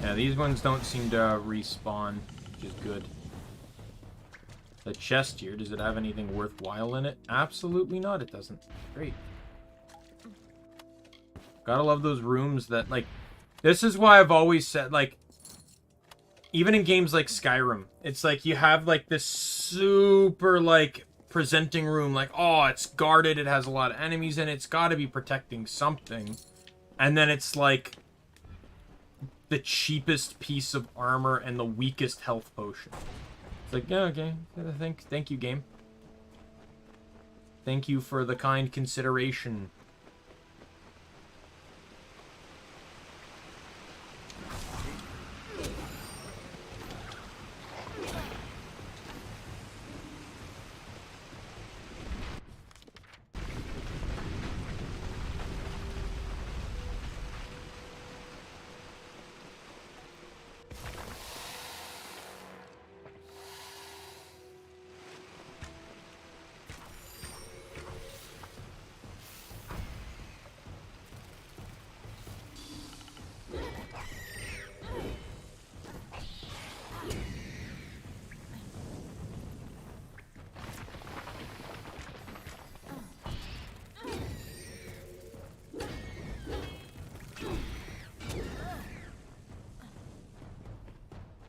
Yeah, these ones don't seem to respawn, which is good. The chest here, does it have anything worthwhile in it? Absolutely not, it doesn't. Great. Gotta love those rooms that, like... This is why I've always said, like... Even in games like Skyrim, it's like you have, like, this super, like, presenting room. Like, oh, it's guarded, it has a lot of enemies in it, it's gotta be protecting something. And then it's, like... the cheapest piece of armor and the weakest health potion. It's like, yeah, okay. Thank you, game. Thank you for the kind consideration.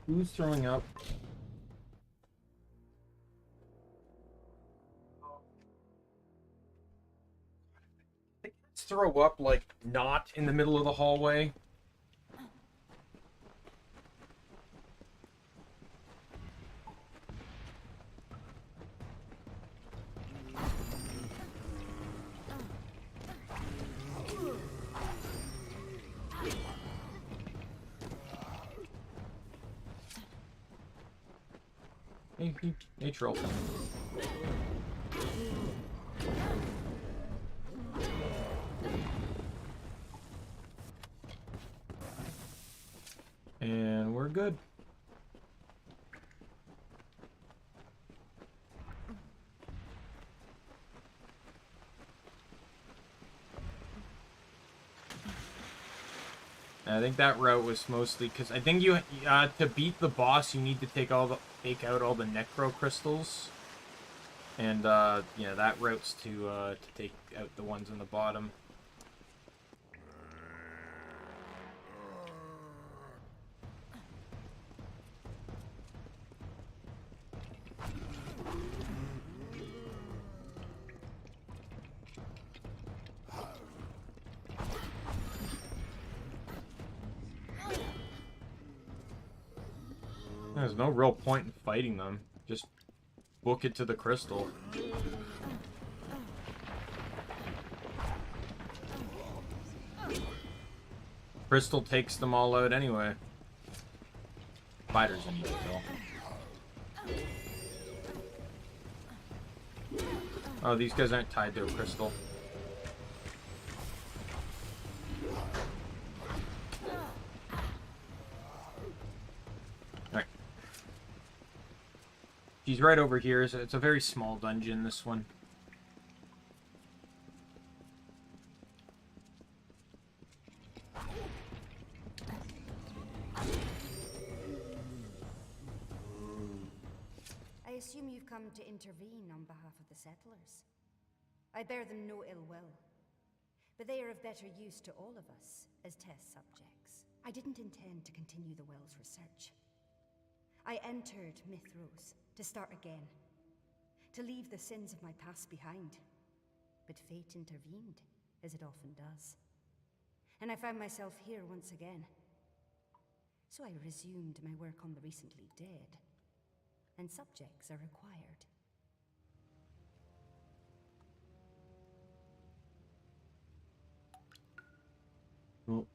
Who's throwing up? Let's throw up, like, not in the middle of the hallway. Hey, troll. And we're good. I think that route was mostly because I think you to beat the boss you need to take out all the necro crystals, and yeah, that route's to take out the ones on the bottom. There's no real point in fighting them. Just book it to the crystal. Crystal takes them all out anyway. Fighters in kill. Oh, these guys aren't tied to a crystal. He's right over here. So it's a very small dungeon, this one.
assume you've come to intervene on behalf of the settlers. I bear them no ill will, but they are of better use to all of us as test subjects. I didn't intend to continue the well's research. I entered Mythros to start again, to leave the sins of my past behind. But fate intervened, as it often does. And I found myself here once again. So I resumed my work on the recently dead, and subjects are required.
Well,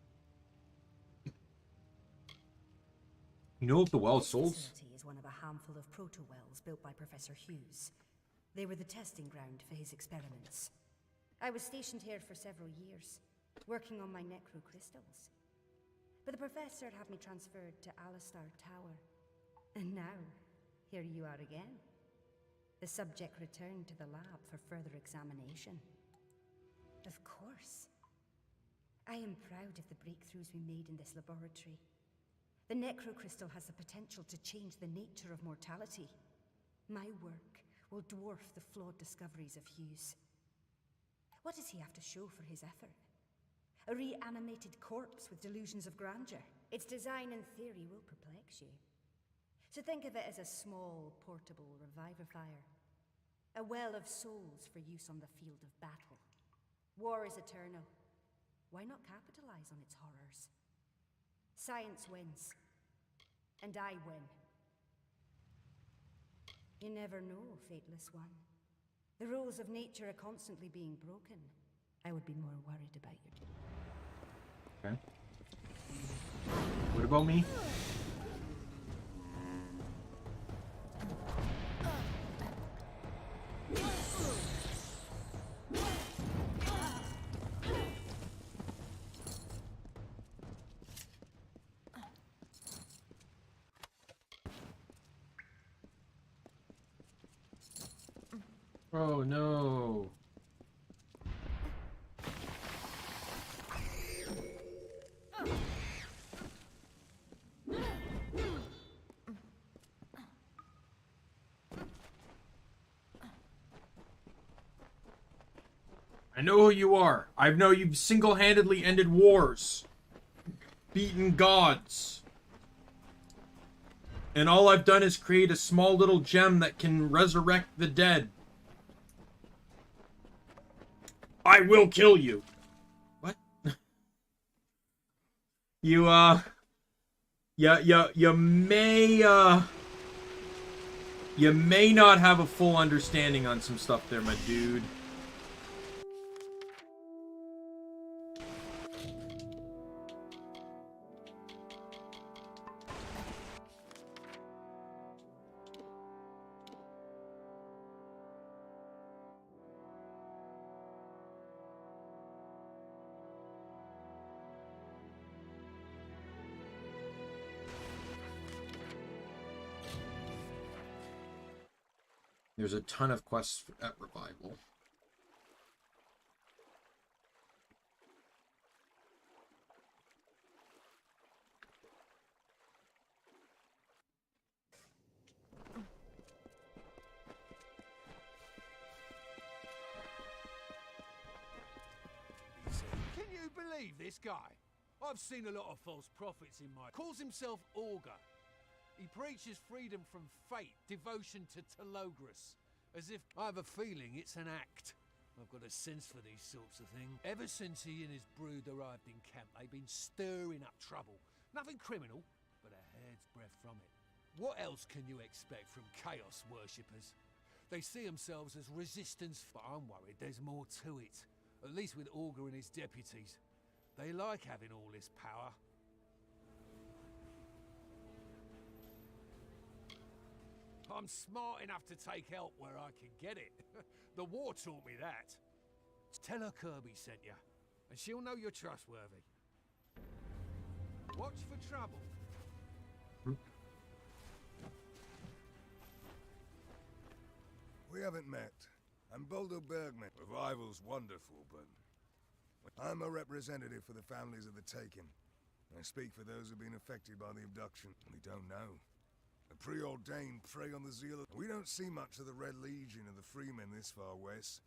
you know of the well
This
souls?
facility is one of a handful of proto-wells built by Professor Hughes. They were the testing ground for his experiments. I was stationed here for several years, working on my necro crystals. But the professor had me transferred to Alistar Tower. And now, here you are again. The subject returned to the lab for further examination. Of course. I am proud of the breakthroughs we made in this laboratory. The necrocrystal has the potential to change the nature of mortality. My work will dwarf the flawed discoveries of Hughes. What does he have to show for his effort? A reanimated corpse with delusions of grandeur. Its design and theory will perplex you. So think of it as a small, portable revivifier. A well of souls for use on the field of battle. War is eternal. Why not capitalize on its horrors? Science wins. And I win. You never know, Fateless One. The rules of nature are constantly being broken. I would be more worried about you.
Okay. What about me? Oh no. I know who you are. I know you've single-handedly ended wars, beaten gods. And all I've done is create a small little gem that can resurrect the dead. I will kill you. What? You you may not have a full understanding on some stuff there, my dude. There's a ton of quests at Revival.
Can you believe this guy? I've seen a lot of false prophets in my... Calls himself Augur. He preaches freedom from fate, devotion to Telogris, as if I have a feeling it's an act. I've got a sense for these sorts of things. Ever since he and his brood arrived in camp, they've been stirring up trouble. Nothing criminal, but a hair's breadth from it. What else can you expect from chaos worshippers? They see themselves as resistance, but I'm worried there's more to it. At least with Augur and his deputies. They like having all this power. I'm smart enough to take help where I can get it. The war taught me that. Tell her Kirby sent you, and she'll know you're trustworthy. Watch for trouble.
We haven't met. I'm Boldo Bergman. Revival's wonderful, but I'm a representative for the families of the Taken. I speak for those who've been affected by the abduction. We don't know. The preordained prey on the zeal of... We don't see much of the Red Legion of the Freemen this far west.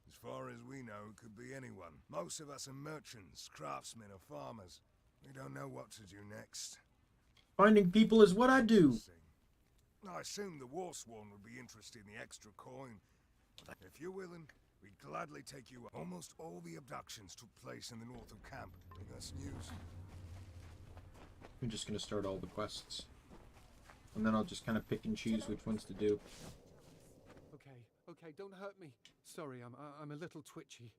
As far as we know, it could be anyone. Most of us are merchants, craftsmen, or farmers. We don't know what to do next.
Finding people is what I do.
I assume the Warsworn would be interested in the extra coin. If you're willing, we'd gladly take you up. Almost all the abductions took place in the north of camp. Bring us news.
I'm just going to start all the quests. And then I'll just kind of pick and choose which ones to do.
Okay, don't hurt me. Sorry, I'm a little twitchy.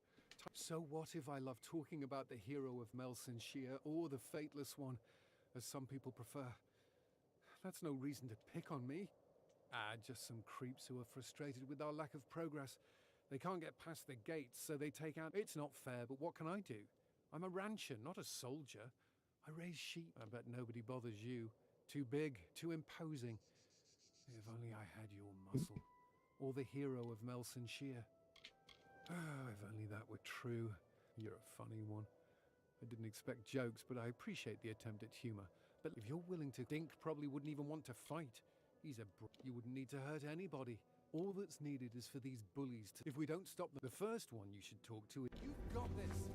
So what if I love talking about the hero of Melsenshire or the Fateless One, as some people prefer? That's no reason to pick on me. Just some creeps who are frustrated with our lack of progress. They can't get past the gates, so they take out... It's not fair, but what can I do? I'm a rancher, not a soldier. I raise sheep. I bet nobody bothers you. Too big, too imposing. If only I had your muscle. Or the hero of Melsenshire. Oh, if only that were true. You're a funny one. I didn't expect jokes, but I appreciate the attempt at humor. But if you're willing to think, probably wouldn't even want to fight. He's you wouldn't need to hurt anybody. All that's needed is for these bullies to... If we don't stop them, the first one you should talk to is... You've got this!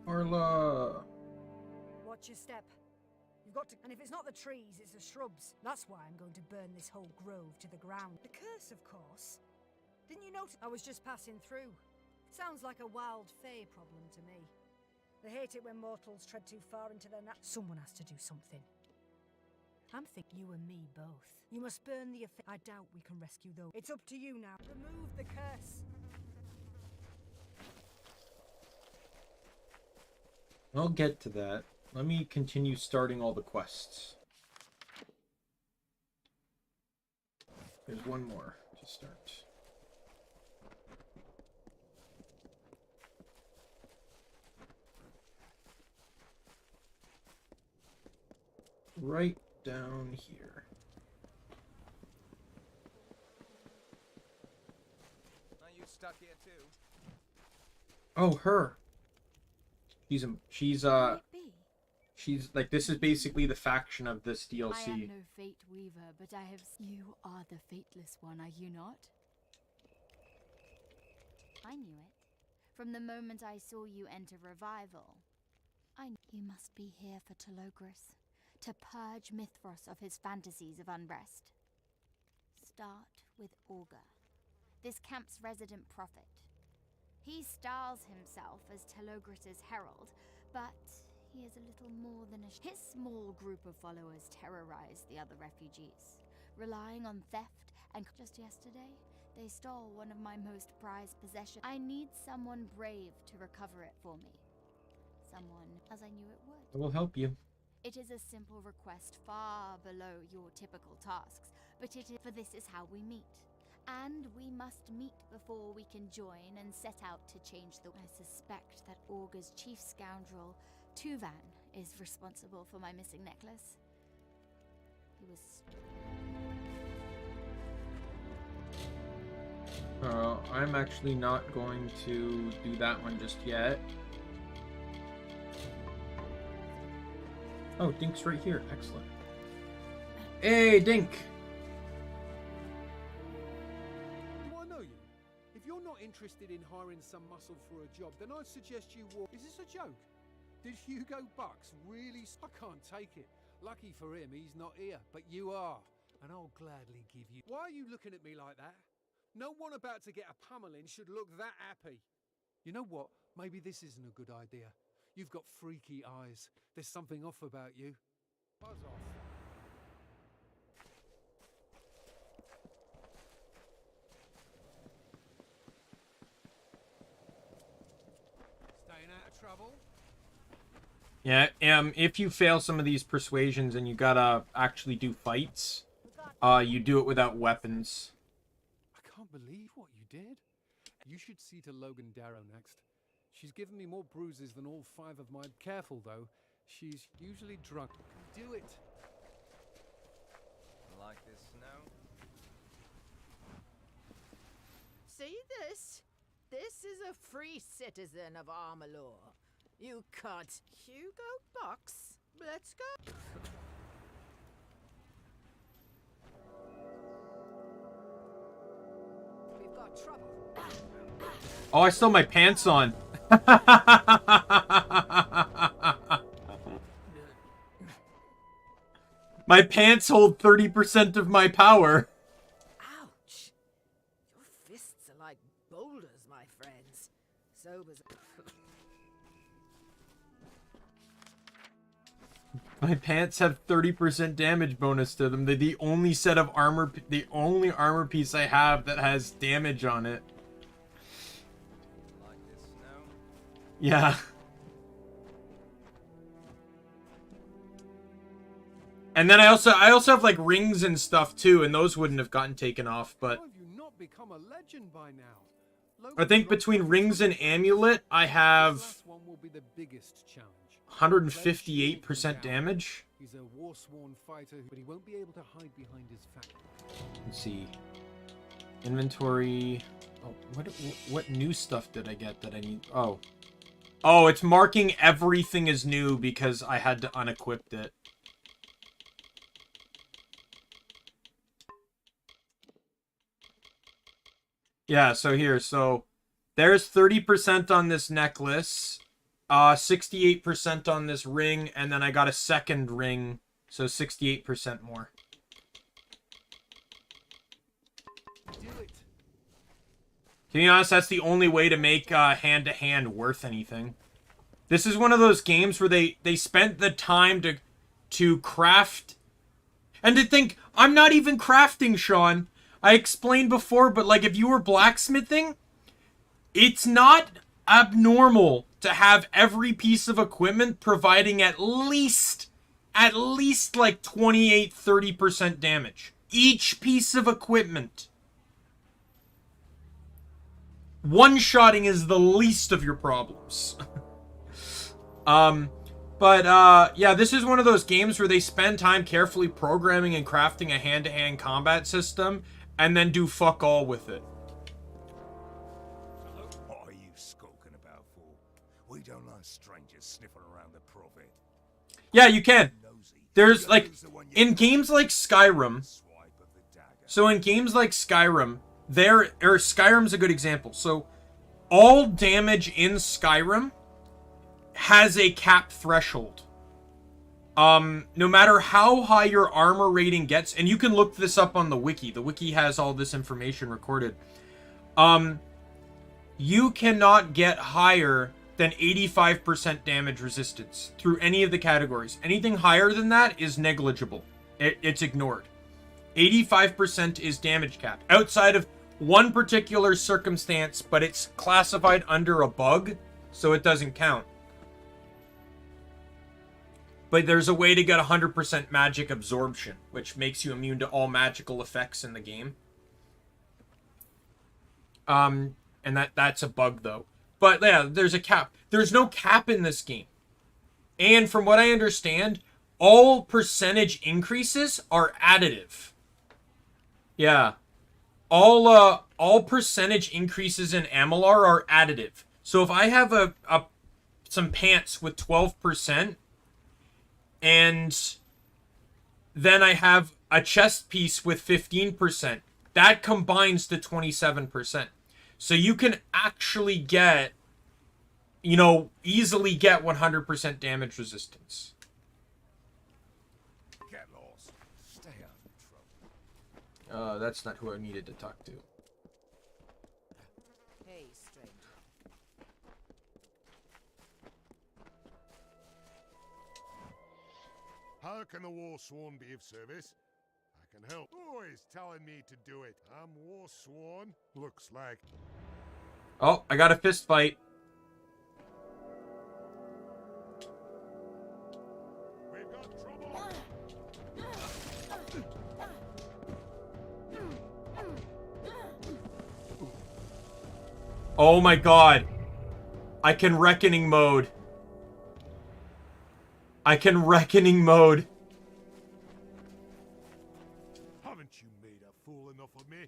Arla!
Watch your step. You've got to... And if it's not the trees, it's the shrubs. That's why I'm going to burn this whole grove to the ground. The curse, of course. Didn't you notice? I was just passing through. Sounds like a wild fae problem to me. They hate it when mortals tread too far into their Someone has to do something. I'm thinking you and me both. You must burn the effect. I doubt we can rescue those. It's up to you now. Remove the curse.
I'll get to that. Let me continue starting all the quests. There's one more to start. Right down here.
Are you stuck here too?
Oh, her. She's like, this is basically the faction of this DLC.
I am no fate weaver, but I have... You are the fateless one, are you not? I knew it. From the moment I saw you enter Revival. I knew you must be here for Telogris, to purge Mithros of his fantasies of unrest. Start with Augur, this camp's resident prophet. He styles himself as Telogris' herald, but he is a little more than his small group of followers terrorize the other refugees, relying on theft, and just yesterday, they stole one of my most prized possessions. I need someone brave to recover it for me. Someone as I knew it would.
I will help you.
It is a simple request far below your typical tasks, but for this is how we meet. And we must meet before we can join and set out to change the... I suspect that Augur's chief scoundrel, Tuvan, is responsible for my missing necklace. He was...
I'm actually not going to do that one just yet. Oh, Dink's right here. Excellent. Hey, Dink!
Interested in hiring some muscle for a job, then I'd suggest you walk. Is this a joke? Did Hugo Bucks really... I can't take it. Lucky for him, he's not here, but you are. And I'll gladly give you... Why are you looking at me like that? No one about to get a pummeling should look that happy. You know what? Maybe this isn't a good idea. You've got freaky eyes. There's something off about you. Buzz off. Trouble?
Yeah, if you fail some of these persuasions and you gotta actually do fights, you do it without weapons.
I can't believe what you did. You should see to Logan Darrow next. She's given me more bruises than all 5 of my... Careful, though. She's usually drunk. Do it.
Like this snow?
See this? This is a free citizen of Amalur. You can't. Hugo Box. Let's go. We've got trouble.
Oh, I still have my pants on. My pants hold 30% of my power.
Ouch. Your fists are like boulders, my friends. Sober's.
My pants have 30% damage bonus to them. They're the only set of armor, the only armor piece I have that has damage on it.
Like this snow?
Yeah. And then I also have like rings and stuff too, and those wouldn't have gotten taken off, but
How have you not become a legend by now?
I think between rings and amulet, I have
Last one will be the biggest challenge.
158% damage.
He's a war-sworn fighter, but he won't be able to hide behind his fact.
Let's see. Inventory. Oh, what new stuff did I get that I need? Oh. Oh, it's marking everything as new because I had to unequip it. Yeah, so here, so there's 30% on this necklace, 68% on this ring, and then I got a second ring, so 68% more.
Do it.
To be honest, that's the only way to make hand-to-hand worth anything. This is one of those games where they spent the time to craft, and to think, I'm not even crafting, Sean. I explained before, but like if you were blacksmithing, it's not abnormal to have every piece of equipment providing at least like 28-30% damage. Each piece of equipment. One-shotting is the least of your problems. Yeah, this is one of those games where they spend time carefully programming and crafting a hand-to-hand combat system, and then do fuck all with it.
What are you skulking about, fool? We don't like strangers sniffing around the profit.
Yeah, you can. There's, like, in games like Skyrim, so in games like Skyrim, Skyrim's a good example. So, all damage in Skyrim has a cap threshold. No matter how high your armor rating gets, and you can look this up on the wiki. The wiki has all this information recorded. You cannot get higher than 85% damage resistance through any of the categories. Anything higher than that is negligible. It's ignored. 85% is damage cap. Outside of one particular circumstance, but it's classified under a bug, so it doesn't count. But there's a way to get 100% magic absorption, which makes you immune to all magical effects in the game. And that's a bug, though. But, yeah, there's a cap. There's no cap in this game. And from what I understand, all percentage increases are additive. Yeah. All percentage increases in Amalur are additive. So if I have some pants with 12%, and then I have a chest piece with 15%. That combines to 27%. So you can actually get, easily get 100% damage resistance.
Get lost. Stay out of trouble.
That's not who I needed to talk to.
Hey, stranger.
How can the Warsworn be of service? I can help. Always telling me to do it. I'm Warsworn. Looks like.
Oh, I got a fist fight.
We've got trouble.
Oh my god. I can reckoning mode. Haven't you made a fool enough of me?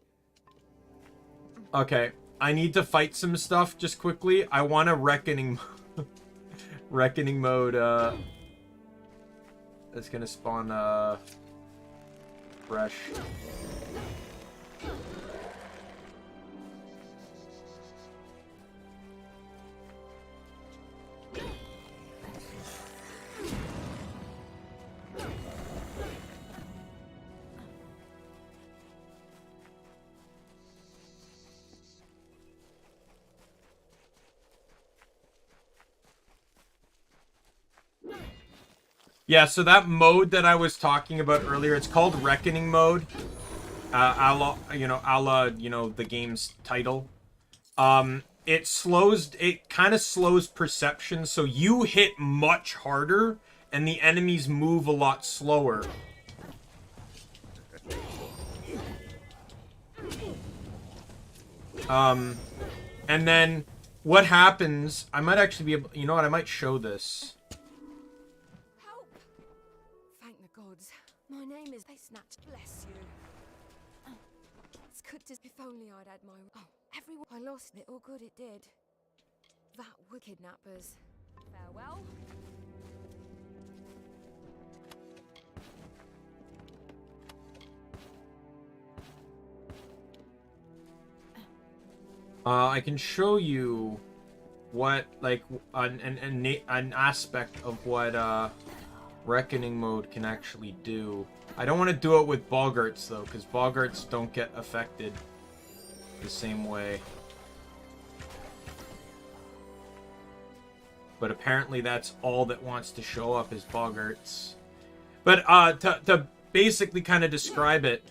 Okay, I need to fight some stuff just quickly. I want a reckoning reckoning mode that's gonna spawn fresh. Yeah, so that mode that I was talking about earlier, it's called Reckoning mode. A la, the game's title. It kind of slows perception, so you hit much harder, and the enemies move a lot slower. And then what happens, I might actually be able, you know what, I might show this.
Thank the gods. My name is... They snatched. Bless you. It's good to... If only I'd had my... Oh, everyone... I lost it. All good it did. That were kidnappers. Farewell.
I can show you what, like, an aspect of what, Reckoning mode can actually do. I don't want to do it with boggarts, though, because boggarts don't get affected the same way. But apparently that's all that wants to show up is boggarts. But, to basically kind of describe it,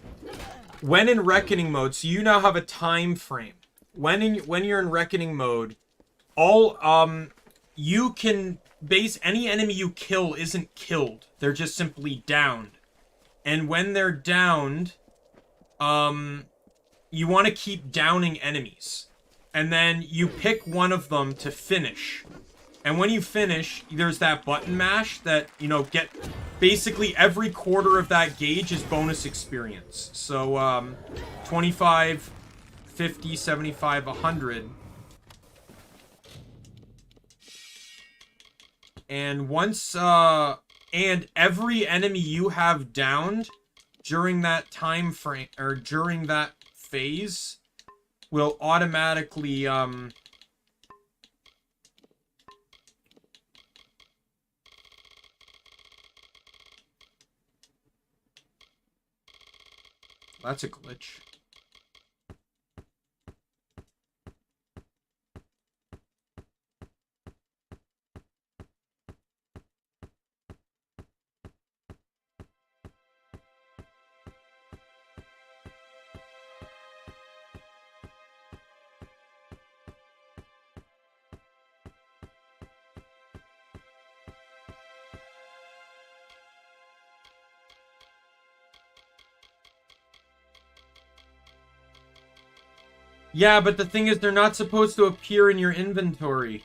when in Reckoning mode, so you now have a time frame. When you're in Reckoning mode, you can base any enemy you kill isn't killed. They're just simply downed. And when they're downed, you want to keep downing enemies. And then you pick one of them to finish. And when you finish, there's that button mash that, get basically every quarter of that gauge is bonus experience. So, 25, 50, 75, 100. And once, and every enemy you have downed during that time frame, or during that phase, will automatically, that's a glitch. Yeah, but the thing is, they're not supposed to appear in your inventory.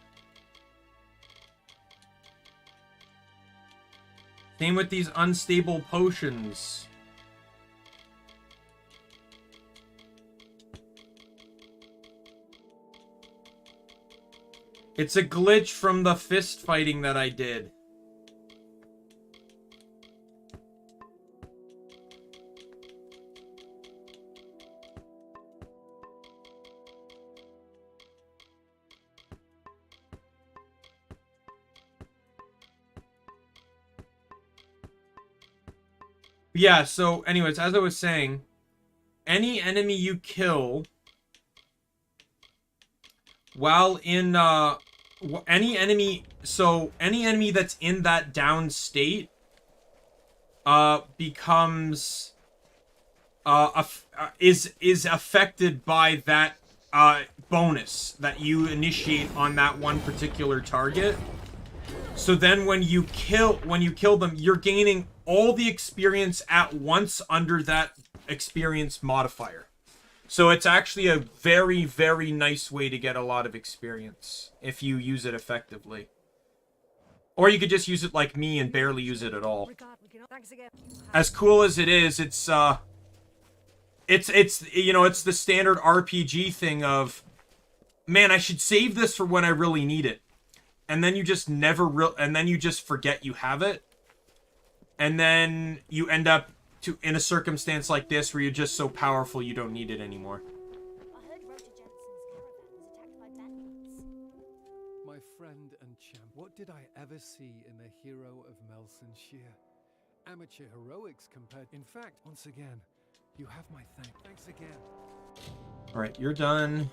Same with these unstable potions. It's a glitch from the fist fighting that I did. Yeah, so anyways, as I was saying, any enemy you kill while in any enemy that's in that down state becomes is affected by that bonus that you initiate on that one particular target. So then when you kill them, you're gaining all the experience at once under that experience modifier. So it's actually a very, very nice way to get a lot of experience if you use it effectively. Or you could just use it like me and barely use it at all. As cool as it is, it's you know, it's the standard RPG thing of, man, I should save this for when I really need it. And then you just and then you just forget you have it. And then you end up in a circumstance like this where you're just so powerful you don't need it anymore.
My friend and champ, what did I ever see in the hero of Melsonshire? Amateur heroics compared. In fact, once again, you have my thanks again.
All right, you're done.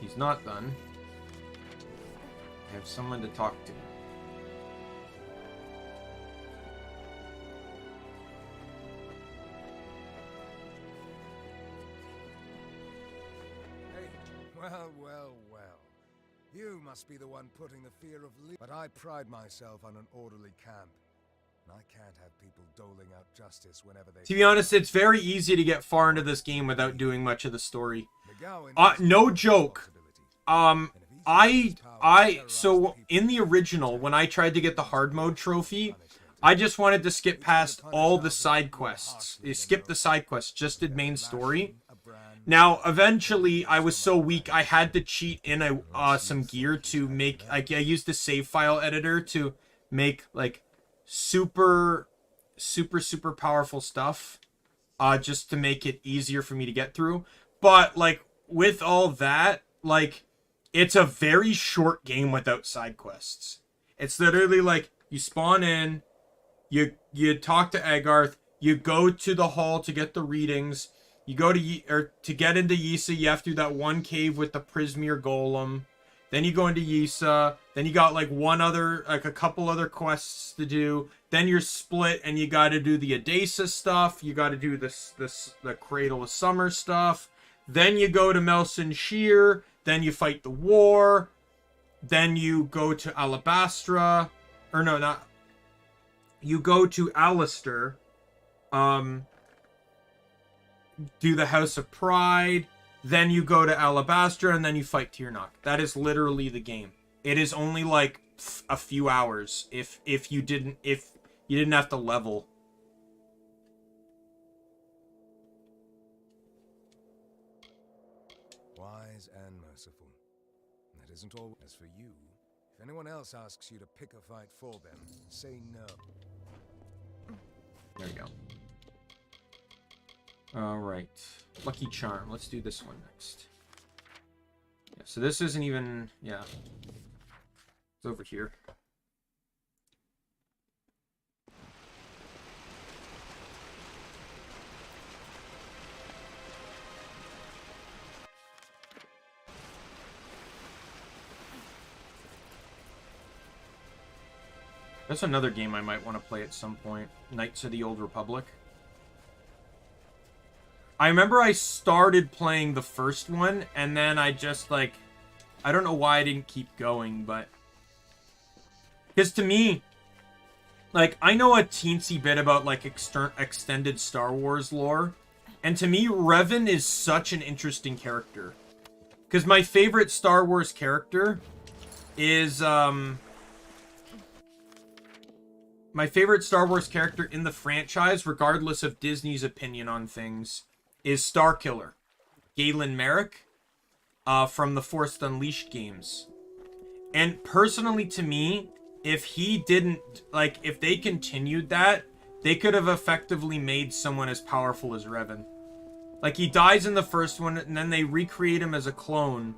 He's not done. I have someone to talk to.
Well, well, well. You must be the one putting the fear of but I pride myself on an orderly camp. And I can't have people doling out justice whenever they...
To be honest, it's very easy to get far into this game without doing much of the story. No joke. So in the original, when I tried to get the hard mode trophy, I just wanted to skip past all the side quests. Skip the side quests, just did main story. Now, eventually, I was so weak, I had to cheat in some gear to make... I used the save file editor to make, like, super powerful stuff. Just to make it easier for me to get through. But, like, with all that, like, it's a very short game without side quests. It's literally, like, you spawn in, you talk to Agarth, you go to the hall to get the readings... You go to get into Yisa, you have to do that one cave with the Prismir Golem. Then you go into Yisa. Then you got like a couple other quests to do. Then you're split and you got to do the Adesa stuff. You got to do the Cradle of Summer stuff. Then you go to Melsonshire. Then you fight the war. Then you go to Alabastra. Or no, not. You go to Alistair. Do the House of Pride, then you go to Alabastra, and then you fight Tyrnok. That is literally the game. It is only like a few hours if you didn't have to level.
Wise and merciful. That isn't all. As for you, if anyone else asks you to pick a fight for them, say no.
There you go. Alright. Lucky Charm. Let's do this one next. Yeah, so this isn't even... Yeah. It's over here. That's another game I might want to play at some point. Knights of the Old Republic. I remember I started playing the first one, and then I just, like... I don't know why I didn't keep going, but... Because to me... Like, I know a teensy bit about, like, extended Star Wars lore. And to me, Revan is such an interesting character. Because my favorite Star Wars character is, My favorite Star Wars character in the franchise, regardless of Disney's opinion on things... is Starkiller, Galen Merrick, from the Force Unleashed games. And personally to me, if he didn't, like, if they continued that, they could have effectively made someone as powerful as Revan. Like, he dies in the first one, and then they recreate him as a clone,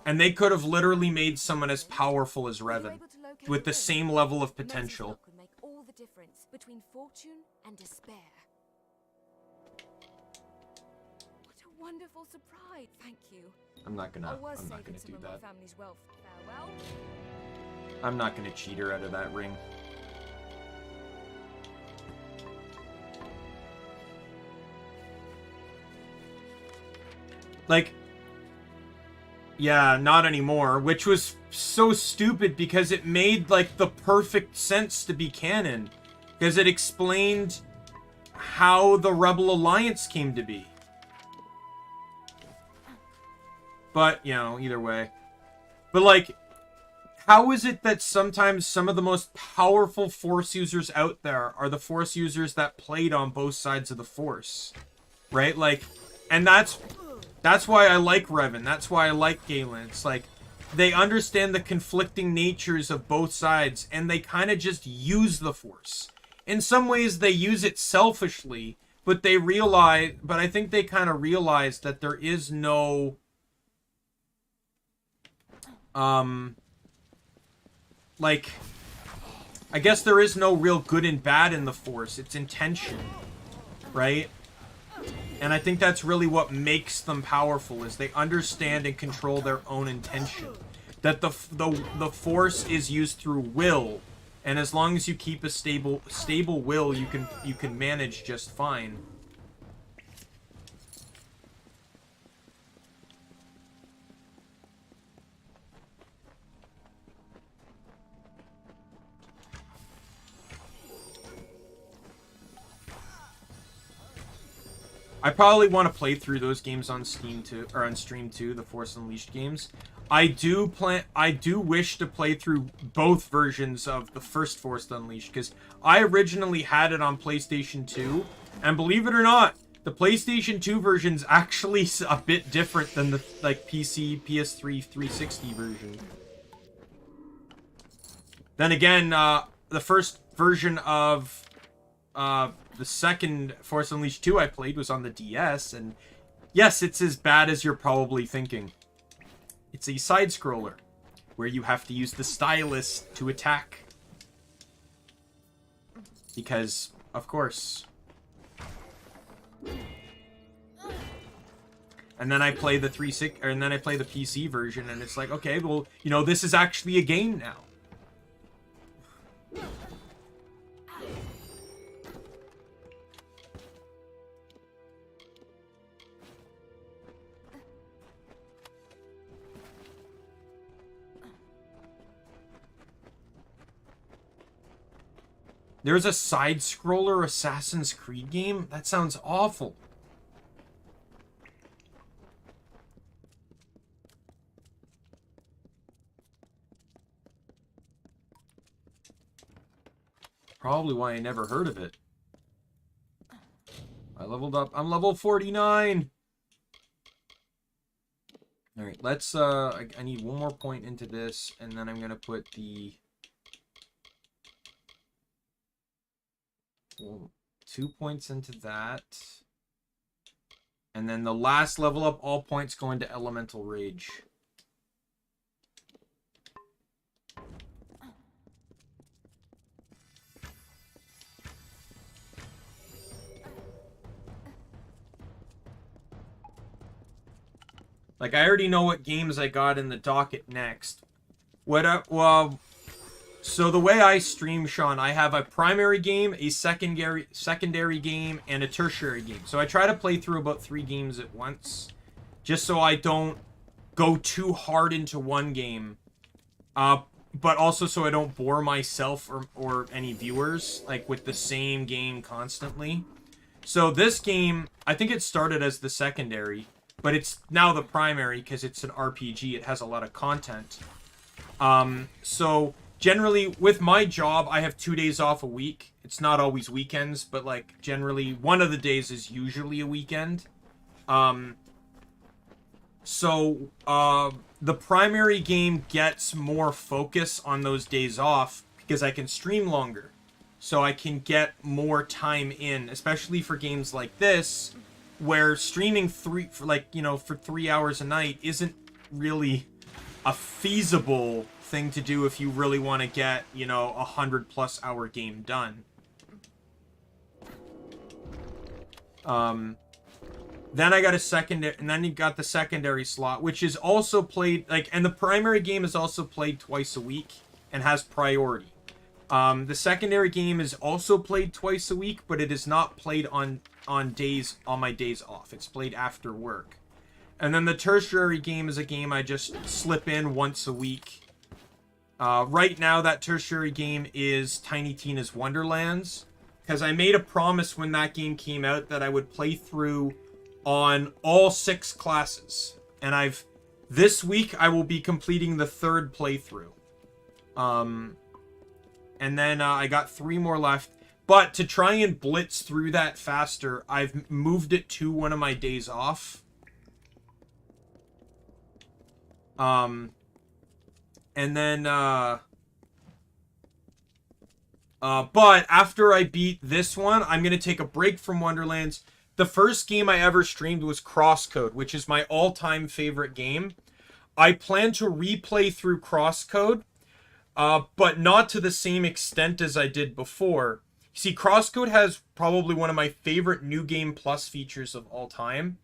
and they could have literally made someone as powerful as Revan, with the same level of potential.
Could make all the difference between fortune and despair. Wonderful surprise. Thank you.
I'm not gonna do that.
Family's wealth. Farewell.
I'm not gonna cheat her out of that ring. Like, yeah, not anymore, which was so stupid because it made, like, the perfect sense to be canon. Because it explained how the Rebel Alliance came to be. But, you know, either way. But, like, how is it that sometimes some of the most powerful Force users out there are the Force users that played on both sides of the Force? Right? Like, and that's why I like Revan. That's why I like Galen. It's like, they understand the conflicting natures of both sides, and they kind of just use the Force. In some ways, they use it selfishly, but I think they kind of realize that there is no, like, I guess there is no real good and bad in the Force. It's intention, right? And I think that's really what makes them powerful, is they understand and control their own intention. That the Force is used through will, and as long as you keep a stable will, you can manage just fine. I probably want to play through those games on Steam too, or on stream too, the Force Unleashed games. I do wish to play through both versions of the first Force Unleashed, because I originally had it on PlayStation 2, and believe it or not, the PlayStation 2 version's actually a bit different than the like PC, PS3, 360 version. Then again, the first version of the second Force Unleashed 2 I played was on the DS, and yes, it's as bad as you're probably thinking. It's a side-scroller, where you have to use the stylus to attack. Because, of course. And then I play the PC version, and it's like, okay, well, you know, this is actually a game now. There's a side-scroller Assassin's Creed game? That sounds awful. Probably why I never heard of it. I leveled up. I'm level 49! Alright, let's, I need one more point into this, and then I'm gonna put the... 2 points into that. And then the last level up, all points go into Elemental Rage. Like, I already know what games I got in the docket next. Well, so the way I stream, Sean, I have a primary game, a secondary game, and a tertiary game. So I try to play through about 3 games at once, just so I don't go too hard into one game. But also so I don't bore myself or any viewers, like, with the same game constantly. So this game, I think it started as the secondary, but it's now the primary because it's an RPG. It has a lot of content. So generally, with my job, I have 2 days off a week. It's not always weekends, but, like, generally, one of the days is usually a weekend. The primary game gets more focus on those days off because I can stream longer. So I can get more time in, especially for games like this, where streaming for 3 hours a night isn't really a feasible thing to do if you really want to get, a 100+ hour game done. Then I got a secondary, and then you got the secondary slot, which is also played, and the primary game is also played twice a week and has priority. The secondary game is also played twice a week, but it is not played on my days off. It's played after work. And then the tertiary game is a game I just slip in once a week. Right now, that tertiary game is Tiny Tina's Wonderlands, because I made a promise when that game came out that I would play through on all 6 classes. And this week I will be completing the 3rd playthrough. And then I got 3 more left. But to try and blitz through that faster, I've moved it to one of my days off. And then, but after I beat this one, I'm going to take a break from Wonderlands. The first game I ever streamed was Crosscode, which is my all-time favorite game. I plan to replay through Crosscode, but not to the same extent as I did before. See, Crosscode has probably one of my favorite New Game Plus features of all time.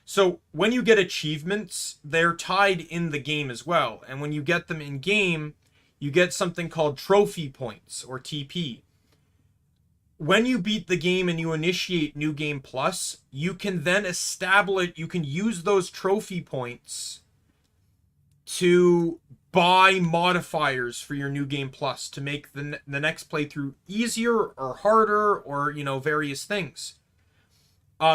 So when you get achievements, they're tied in the game as well. And when you get them in game, you get something called trophy points, or TP. When you beat the game and you initiate New Game Plus, you can then you can use those trophy points to buy modifiers for your New Game Plus to make the next playthrough easier or harder, or, you know, various things.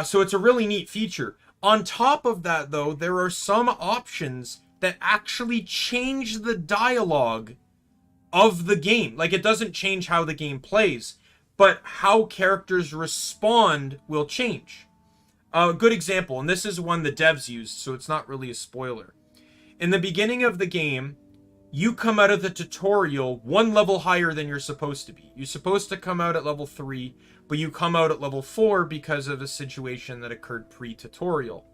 So it's a really neat feature. On top of that, though, there are some options that actually change the dialogue of the game. Like, it doesn't change how the game plays, but how characters respond will change. A good example, and this is one the devs used, so it's not really a spoiler. In the beginning of the game, you come out of the tutorial 1 level higher than you're supposed to be. You're supposed to come out at level 3, but you come out at level 4 because of a situation that occurred pre-tutorial.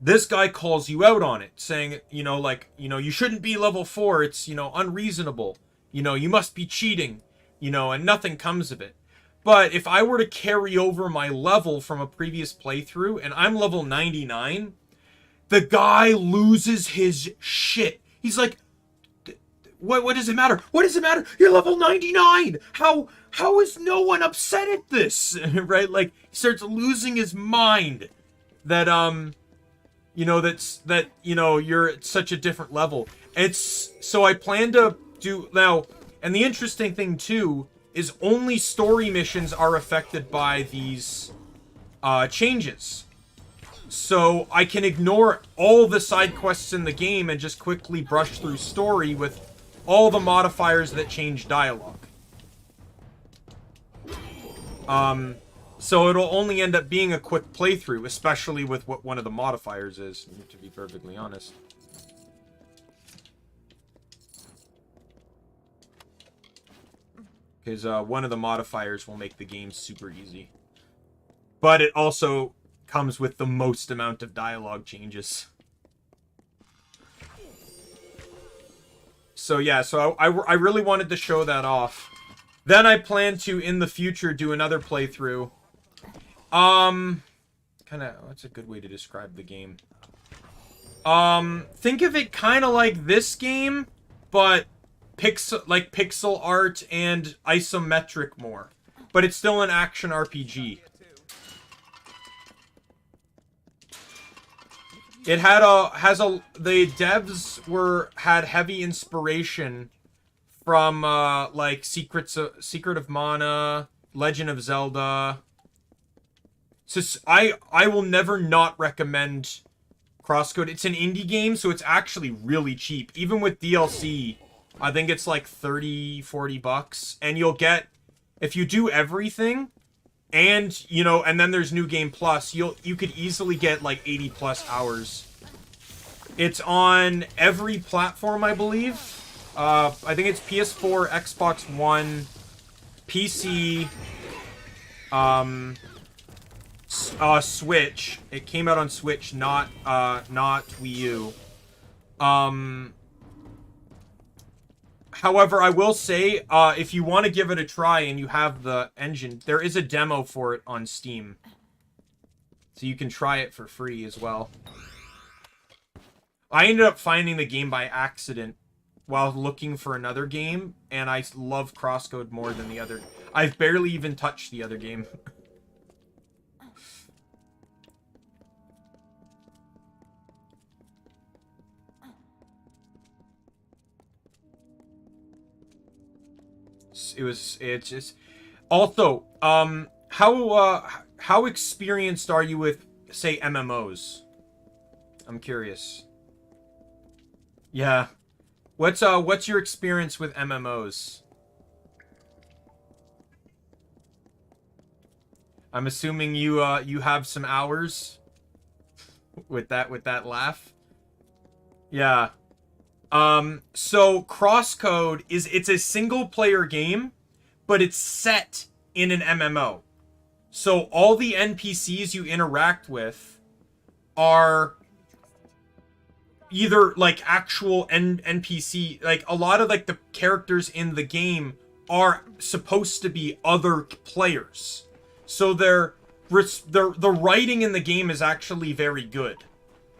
This guy calls you out on it, saying, you know, like, you know, you shouldn't be level 4, it's, you know, unreasonable. You know, you must be cheating, you know, and nothing comes of it. But if I were to carry over my level from a previous playthrough, and I'm level 99, the guy loses his shit. He's like, what does it matter? What does it matter? You're level 99! How is no one upset at this? Right? Like, he starts losing his mind that, you know, that, you know, you're at such a different level. So I plan to do, now, and the interesting thing, too, is only story missions are affected by these, changes. So I can ignore all the side quests in the game and just quickly brush through story with all the modifiers that change dialogue. So it'll only end up being a quick playthrough, especially with what one of the modifiers is, to be perfectly honest. Because one of the modifiers will make the game super easy. But it also comes with the most amount of dialogue changes. So yeah, so I really wanted to show that off. Then I plan to, in the future, do another playthrough. What's a good way to describe the game? Think of it kind of like this game, but pixel art and isometric more. But it's still an action RPG. It the devs had heavy inspiration from like Secret of Mana, Legend of Zelda. So I will never not recommend Crosscode. It's an indie game, so it's actually really cheap. Even with DLC, I think it's like 30-40 bucks, and you'll get, if you do everything, and, you know, and then there's New Game Plus, you could easily get like 80 plus hours. It's on every platform, I believe. I think it's PS4, Xbox One, PC, Switch. It came out on Switch, not Wii U. However, I will say, if you want to give it a try and you have the engine, there is a demo for it on Steam. So you can try it for free as well. I ended up finding the game by accident while looking for another game, and I love Crosscode more than the other. I've barely even touched the other game. It's just also how experienced are you with, say, MMOs? I'm curious. Yeah, What's your experience with MMOs? I'm assuming you you have some hours with that laugh. Yeah. So Crosscode it's a single player game, but it's set in an MMO. So all the NPCs you interact with are either like actual NPC, like a lot of like the characters in the game are supposed to be other players. So the writing in the game is actually very good.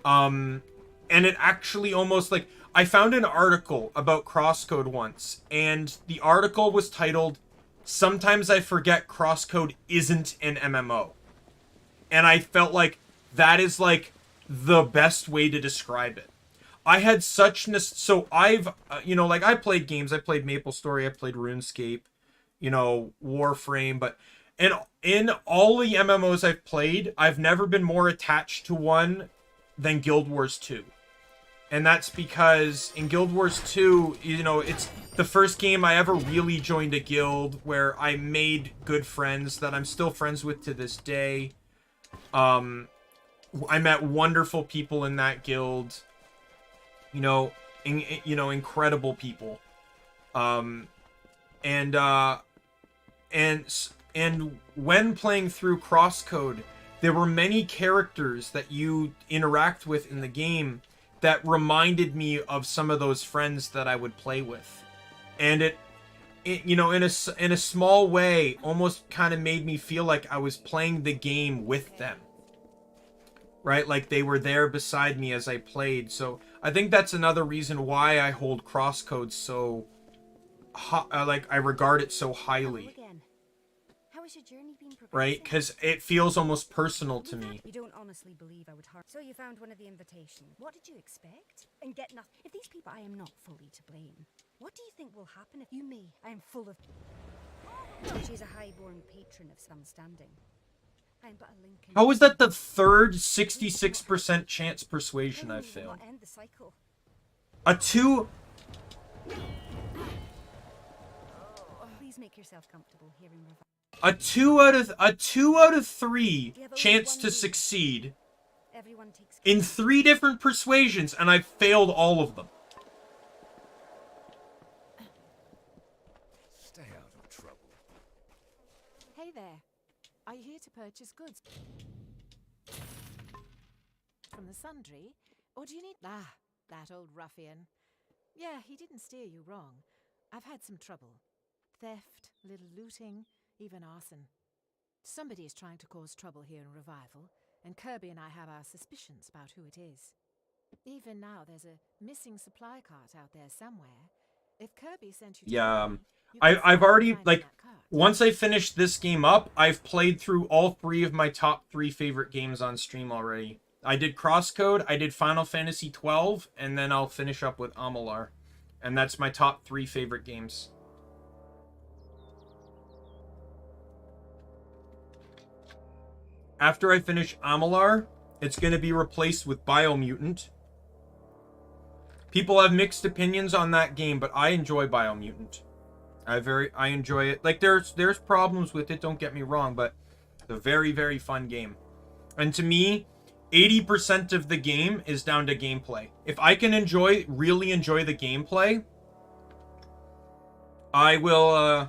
And it actually almost like, I found an article about Crosscode once, and the article was titled, "Sometimes I Forget Crosscode Isn't an MMO." And I felt like that is like the best way to describe it. I had such so I've you know, like I played games. I played MapleStory, I played RuneScape, you know, Warframe, but in all the MMOs I've played, I've never been more attached to one than Guild Wars 2. And that's because in Guild Wars 2, you know, it's the first game I ever really joined a guild where I made good friends that I'm still friends with to this day. I met wonderful people in that guild. You know, incredible people. And when playing through Crosscode, there were many characters that you interact with in the game that reminded me of some of those friends that I would play with. And it you know, in a small way, almost kind of made me feel like I was playing the game with them. Right? Like they were there beside me as I played. So I think that's another reason why I hold Crosscode so like I regard it so highly.
How has your journey been progressing?
Right? Because it feels almost personal to me.
You don't honestly believe I would harm. So you found one of the invitations. What did you expect? And get nothing. If these people, I am not fully to blame. What do you think will happen if you, me, I am full of... She's a high-born patron of some standing. I am but a link in...
How is that the third 66% chance persuasion I've failed?
End the cycle.
A 2...
Please make yourself comfortable hearing revival.
A 2 out of 3 chance to succeed in 3 different persuasions, and I've failed all of them.
Stay out of trouble. Hey there. Are you here to purchase goods from the sundry, or do you need... Ah, that old ruffian. Yeah, he didn't steer you wrong. I've had some trouble. Theft, little looting, even arson. Somebody is trying to cause trouble here in Revival, and Kirby and I have our suspicions about who it is. Even now, there's a missing supply cart out there somewhere. If Kirby sent you to...
Yeah, I've already, like, once I finish this game up, I've played through all 3 of my top 3 favorite games on stream already. I did Crosscode, I did Final Fantasy 12, and then I'll finish up with Amalur. And that's my top 3 favorite games. After I finish Amalur, it's going to be replaced with Biomutant. People have mixed opinions on that game, but I enjoy Biomutant. I enjoy it. Like there's problems with it, don't get me wrong, but it's a very, very fun game. And to me, 80% of the game is down to gameplay. If I can really enjoy the gameplay, I will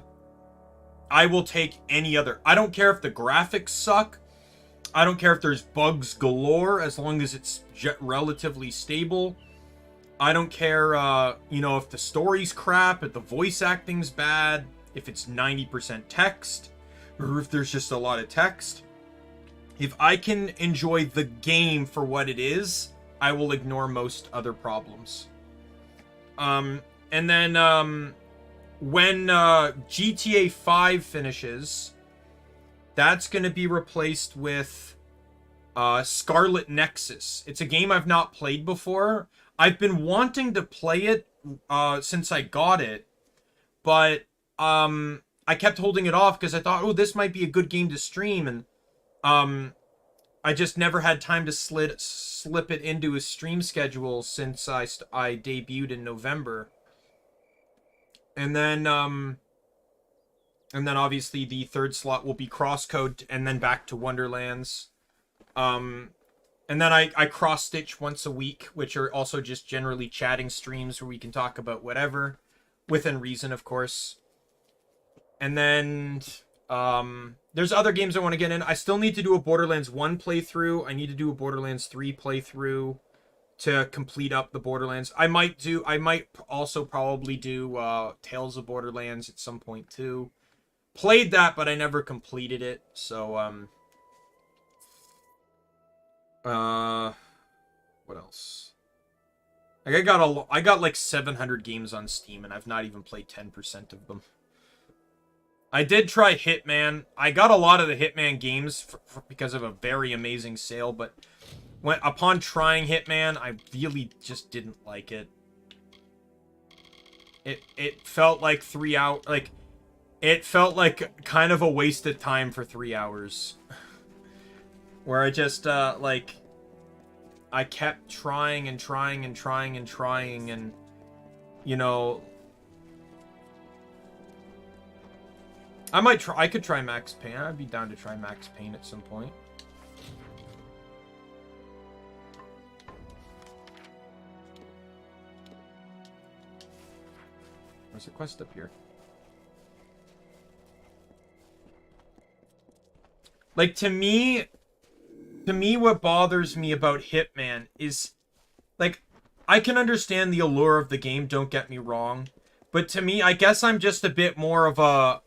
take any other. I don't care if the graphics suck. I don't care if there's bugs galore, as long as it's relatively stable. I don't care, you know, if the story's crap, if the voice acting's bad, if it's 90% text, or if there's just a lot of text. If I can enjoy the game for what it is, I will ignore most other problems. And then, when GTA 5 finishes... that's going to be replaced with Scarlet Nexus. It's a game I've not played before. I've been wanting to play it since I got it, but I kept holding it off because I thought, oh, this might be a good game to stream, and I just never had time to slip it into a stream schedule since I debuted in November. And then obviously the third slot will be Crosscode, and then back to Wonderlands. And then I cross-stitch once a week, which are also just generally chatting streams where we can talk about whatever, within reason, of course. And then there's other games I want to get in. I still need to do a Borderlands 1 playthrough. I need to do a Borderlands 3 playthrough to complete up the Borderlands. I might also probably do Tales of Borderlands at some point too. Played that, but I never completed it. So what else? Like I got like 700 games on Steam, and I've not even played 10% of them. I did try Hitman. I got a lot of the Hitman games because of a very amazing sale, but upon trying Hitman, I really just didn't like it. It felt like 3 hours. Like, it felt like kind of a wasted time for 3 hours. Where I just, like, I kept trying and trying and trying and trying, and, you know, I could try Max Payne. I'd be down to try Max Payne at some point. There's a quest up here. Like, to me, what bothers me about Hitman is, like, I can understand the allure of the game, don't get me wrong, but to me, I guess I'm just a bit more of a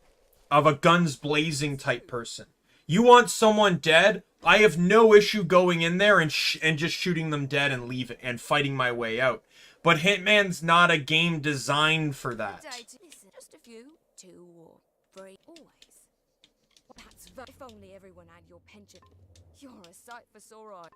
guns blazing type person. You want someone dead? I have no issue going in there and just shooting them dead and leaving and fighting my way out. But Hitman's not a game designed for that.
Just a few, 2 or 3, always. That's if only everyone had your pension. You're a sight for sore eyes.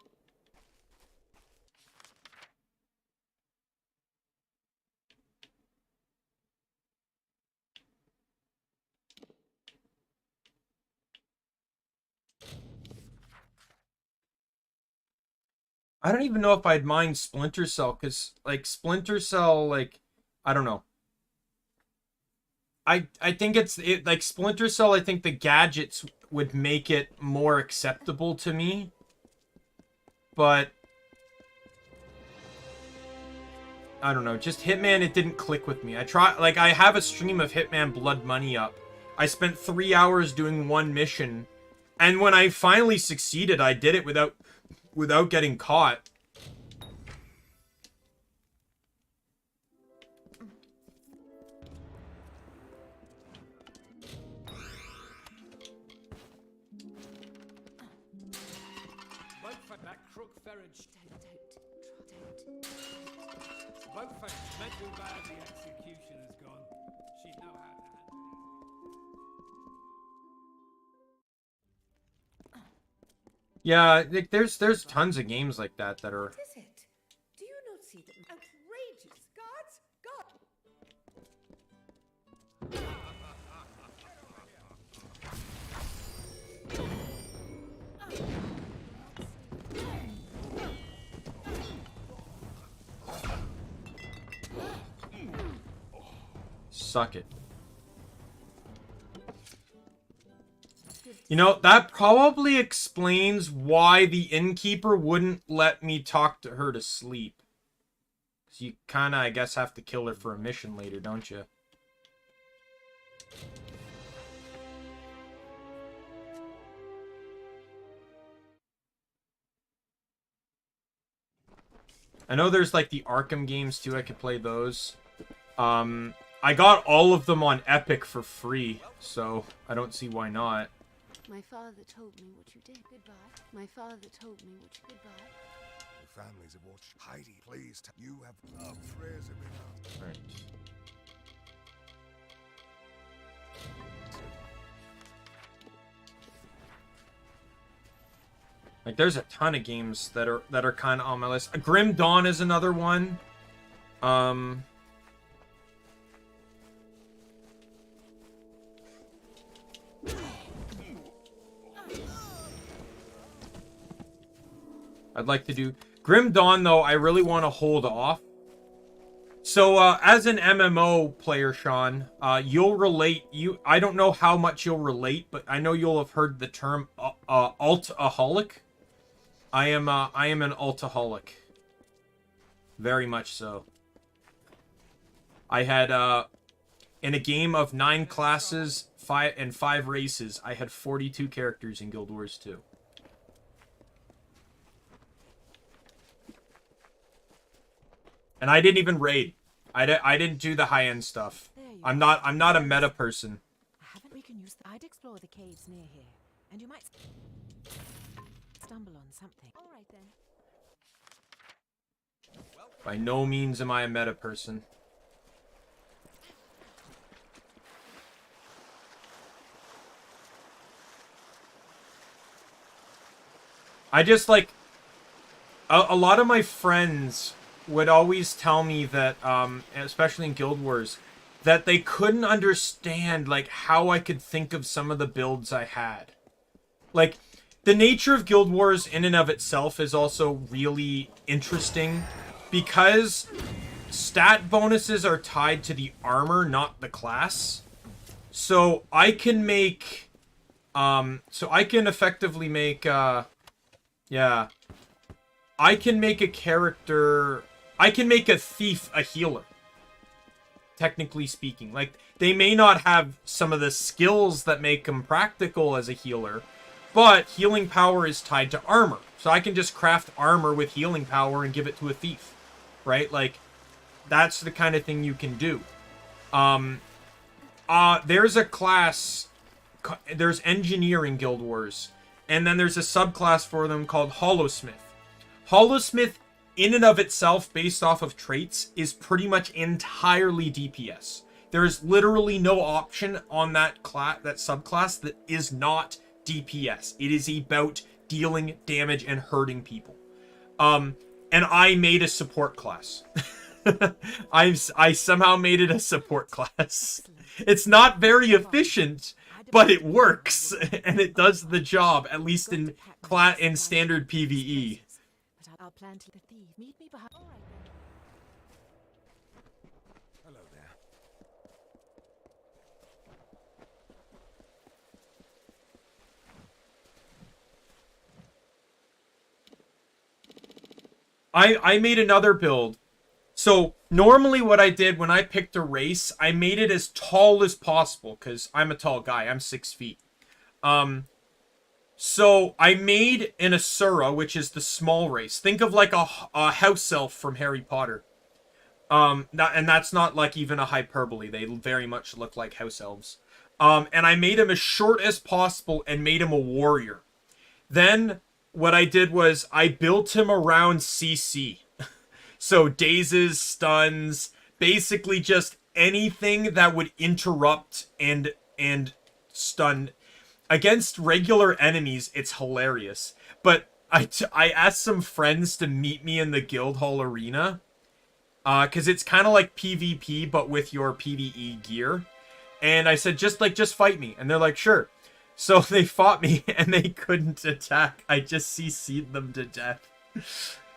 I don't even know if I'd mind Splinter Cell, because, like, Splinter Cell, like, I don't know. I think like, Splinter Cell, I think the gadgets would make it more acceptable to me. But I don't know, just Hitman, it didn't click with me. I have a stream of Hitman Blood Money up. I spent 3 hours doing one mission, and when I finally succeeded, I did it without getting caught.
That crook Ferrage. Don't. Meant to bad the executioner's gone. She'd know how to handle it.
Yeah, like, there's tons of games like that that are...
What is it? Do you not see them? Outrageous! Guards!
Suck it. You know, that probably explains why the innkeeper wouldn't let me talk to her to sleep. Because you kind of, I guess, have to kill her for a mission later, don't you? I know there's, like, the Arkham games, too. I could play those. I got all of them on Epic for free, so I don't see why not.
My father told me what you did. Goodbye. My father told me what you goodbye.
The families have watched. Heidi, please. You have prayers have been asked.
All right. Like, there's a ton of games that are kind of on my list. Grim Dawn is another one. I'd like to do Grim Dawn, though. I really want to hold off So, as an MMO player, Sean, you'll relate. I don't know how much you'll relate, but I know you'll have heard the term altaholic. I am an altaholic. Very much so. I had in a game of 9 classes, 5 races, I had 42 characters in Guild Wars 2. And I didn't even raid. I didn't do the high-end stuff. I'm not a meta person.
We can use. I'd explore the caves near here, and you might stumble on something. All right then.
By no means am I a meta person. I just like a lot of my friends would always tell me that, especially in Guild Wars, that they couldn't understand, like, how I could think of some of the builds I had. Like, the nature of Guild Wars in and of itself is also really interesting, because stat bonuses are tied to the armor, not the class. So I can make, so I can effectively make, yeah, I can make a character... I can make a thief a healer. Technically speaking. Like, they may not have some of the skills that make them practical as a healer, but healing power is tied to armor. So I can just craft armor with healing power and give it to a thief. Right? Like, that's the kind of thing you can do. There's a class... There's engineer in Guild Wars. And then there's a subclass for them called Hollowsmith. Hollowsmith, in and of itself, based off of traits, is pretty much entirely DPS. There is literally no option on that subclass that is not DPS. It is about dealing damage and hurting people. And I made a support class. I somehow made it a support class. It's not very efficient, but it works, and it does the job, at least in standard PvE.
I'll plan to the thief. Meet me behind. All right then.
Hello there.
I made another build. So normally what I did when I picked a race, I made it as tall as possible, because I'm a tall guy. I'm 6 feet. So I made an Asura, which is the small race. Think of like a house elf from Harry Potter. And that's not like even a hyperbole. They very much look like house elves. And I made him as short as possible and made him a warrior. Then what I did was I built him around CC. So dazes, stuns, basically just anything that would interrupt and stun. Against regular enemies, it's hilarious. But I asked some friends to meet me in the guild hall arena. Because it's kind of like PvP, but with your PvE gear. And I said, just fight me. And they're like, sure. So they fought me, and they couldn't attack. I just CC'd them to death.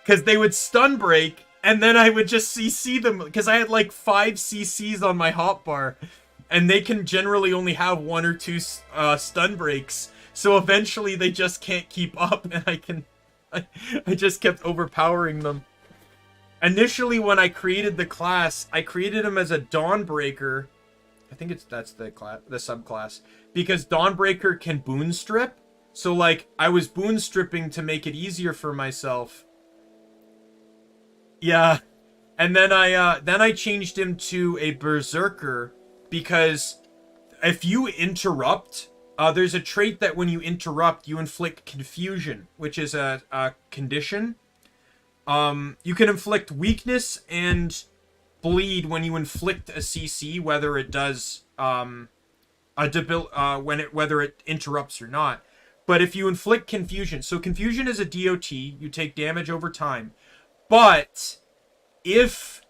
Because they would stun break, and then I would just CC them. Because I had like 5 CCs on my hotbar. And they can generally only have 1 or 2 stun breaks. So eventually they just can't keep up, and I just kept overpowering them. Initially, when I created the class, I created him as a Dawnbreaker. I think that's the subclass. Because Dawnbreaker can boon strip. So like, I was boon stripping to make it easier for myself. Yeah. And then I changed him to a Berserker. Because if you interrupt, there's a trait that when you interrupt, you inflict confusion, which is a condition. You can inflict weakness and bleed when you inflict a CC, whether it does whether it interrupts or not. But if you inflict confusion, so confusion is a DOT, you take damage over time. But if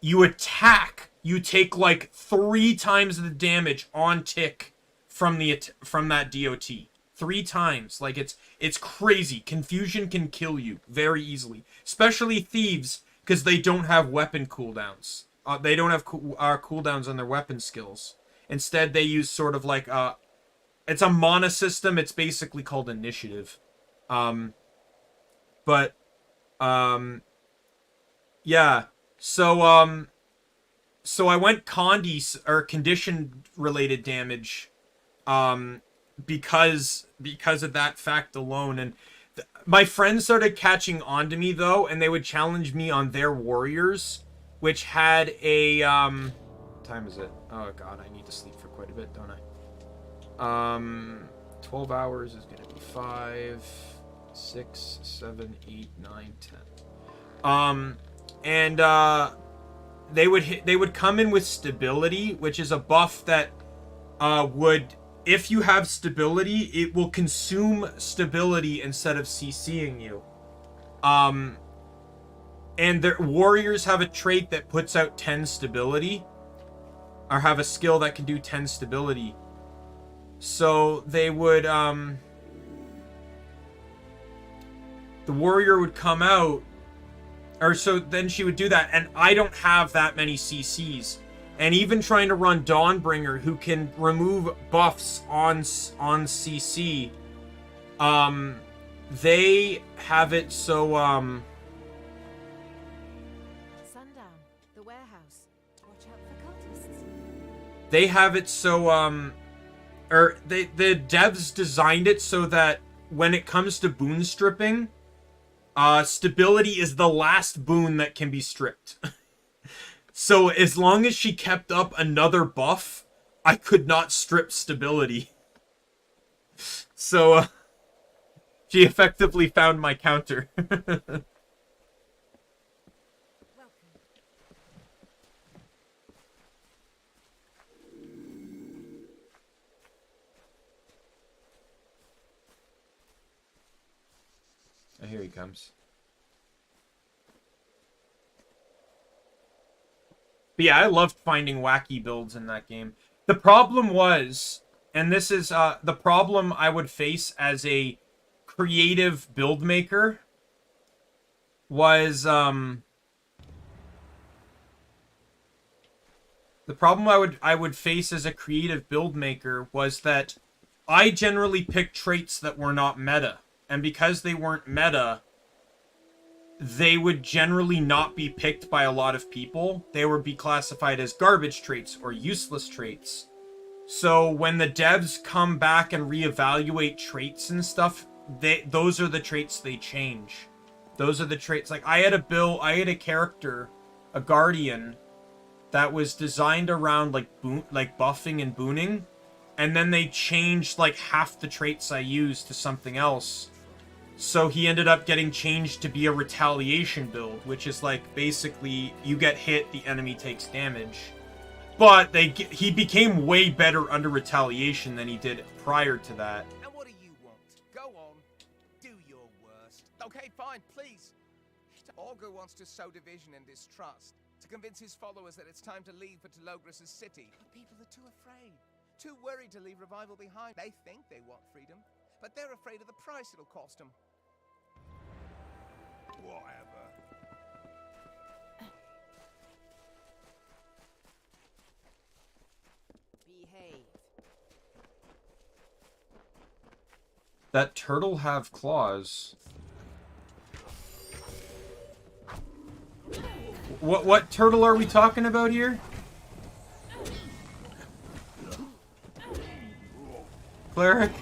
you attack, you take like 3 times the damage on tick from that DOT. 3 times. Like it's crazy. Confusion can kill you very easily, especially thieves, because they don't have weapon cooldowns. They don't have cooldowns on their weapon skills. Instead, they use sort of like it's a mana system. It's basically called initiative. Yeah. So I went condition related damage, because of that fact alone. And my friends started catching on to me though, and they would challenge me on their warriors, which had a what time is it? Oh god, I need to sleep for quite a bit, don't I? 12 hours is gonna be 5, 6, 7, 8, 9, 10. And they would come in with stability, which is a buff that would, if you have stability, it will consume stability instead of CCing you. And their warriors have a trait that puts out 10 stability, or have a skill that can do 10 stability. So they would the warrior would come out, or so then she would do that, and I don't have that many CCs. And even trying to run Dawnbringer, who can remove buffs on CC, they have it so
Sundown, the warehouse. Watch out for cultists.
they have it so or the devs designed it so that when it comes to boon stripping, stability is the last boon that can be stripped. So as long as she kept up another buff, I could not strip stability. So she effectively found my counter. Oh, here he comes. But yeah, I loved finding wacky builds in that game. The problem was, and this is the problem I would face as a creative build maker, was the problem I would face as a creative build maker was that I generally picked traits that were not meta. And because they weren't meta, they would generally not be picked by a lot of people. They would be classified as garbage traits or useless traits. So when the devs come back and reevaluate traits and stuff, those are the traits they change. Those are the traits. Like I had a character, a guardian, that was designed around like buffing and booning, and then they changed like half the traits I used to something else. So he ended up getting changed to be a retaliation build, which is like basically you get hit, the enemy takes damage. But he became way better under retaliation than he did prior to that.
And what do you want? Go on, do your worst. Okay, fine, please. Augur wants to sow division and distrust, to convince his followers that it's time to leave for Telogris' city. But people are too afraid, too worried to leave Revival behind. They think they want freedom, but they're afraid of the price it'll cost them. Whatever.
Behave.
That turtle have claws. What turtle are we talking about here? Cleric?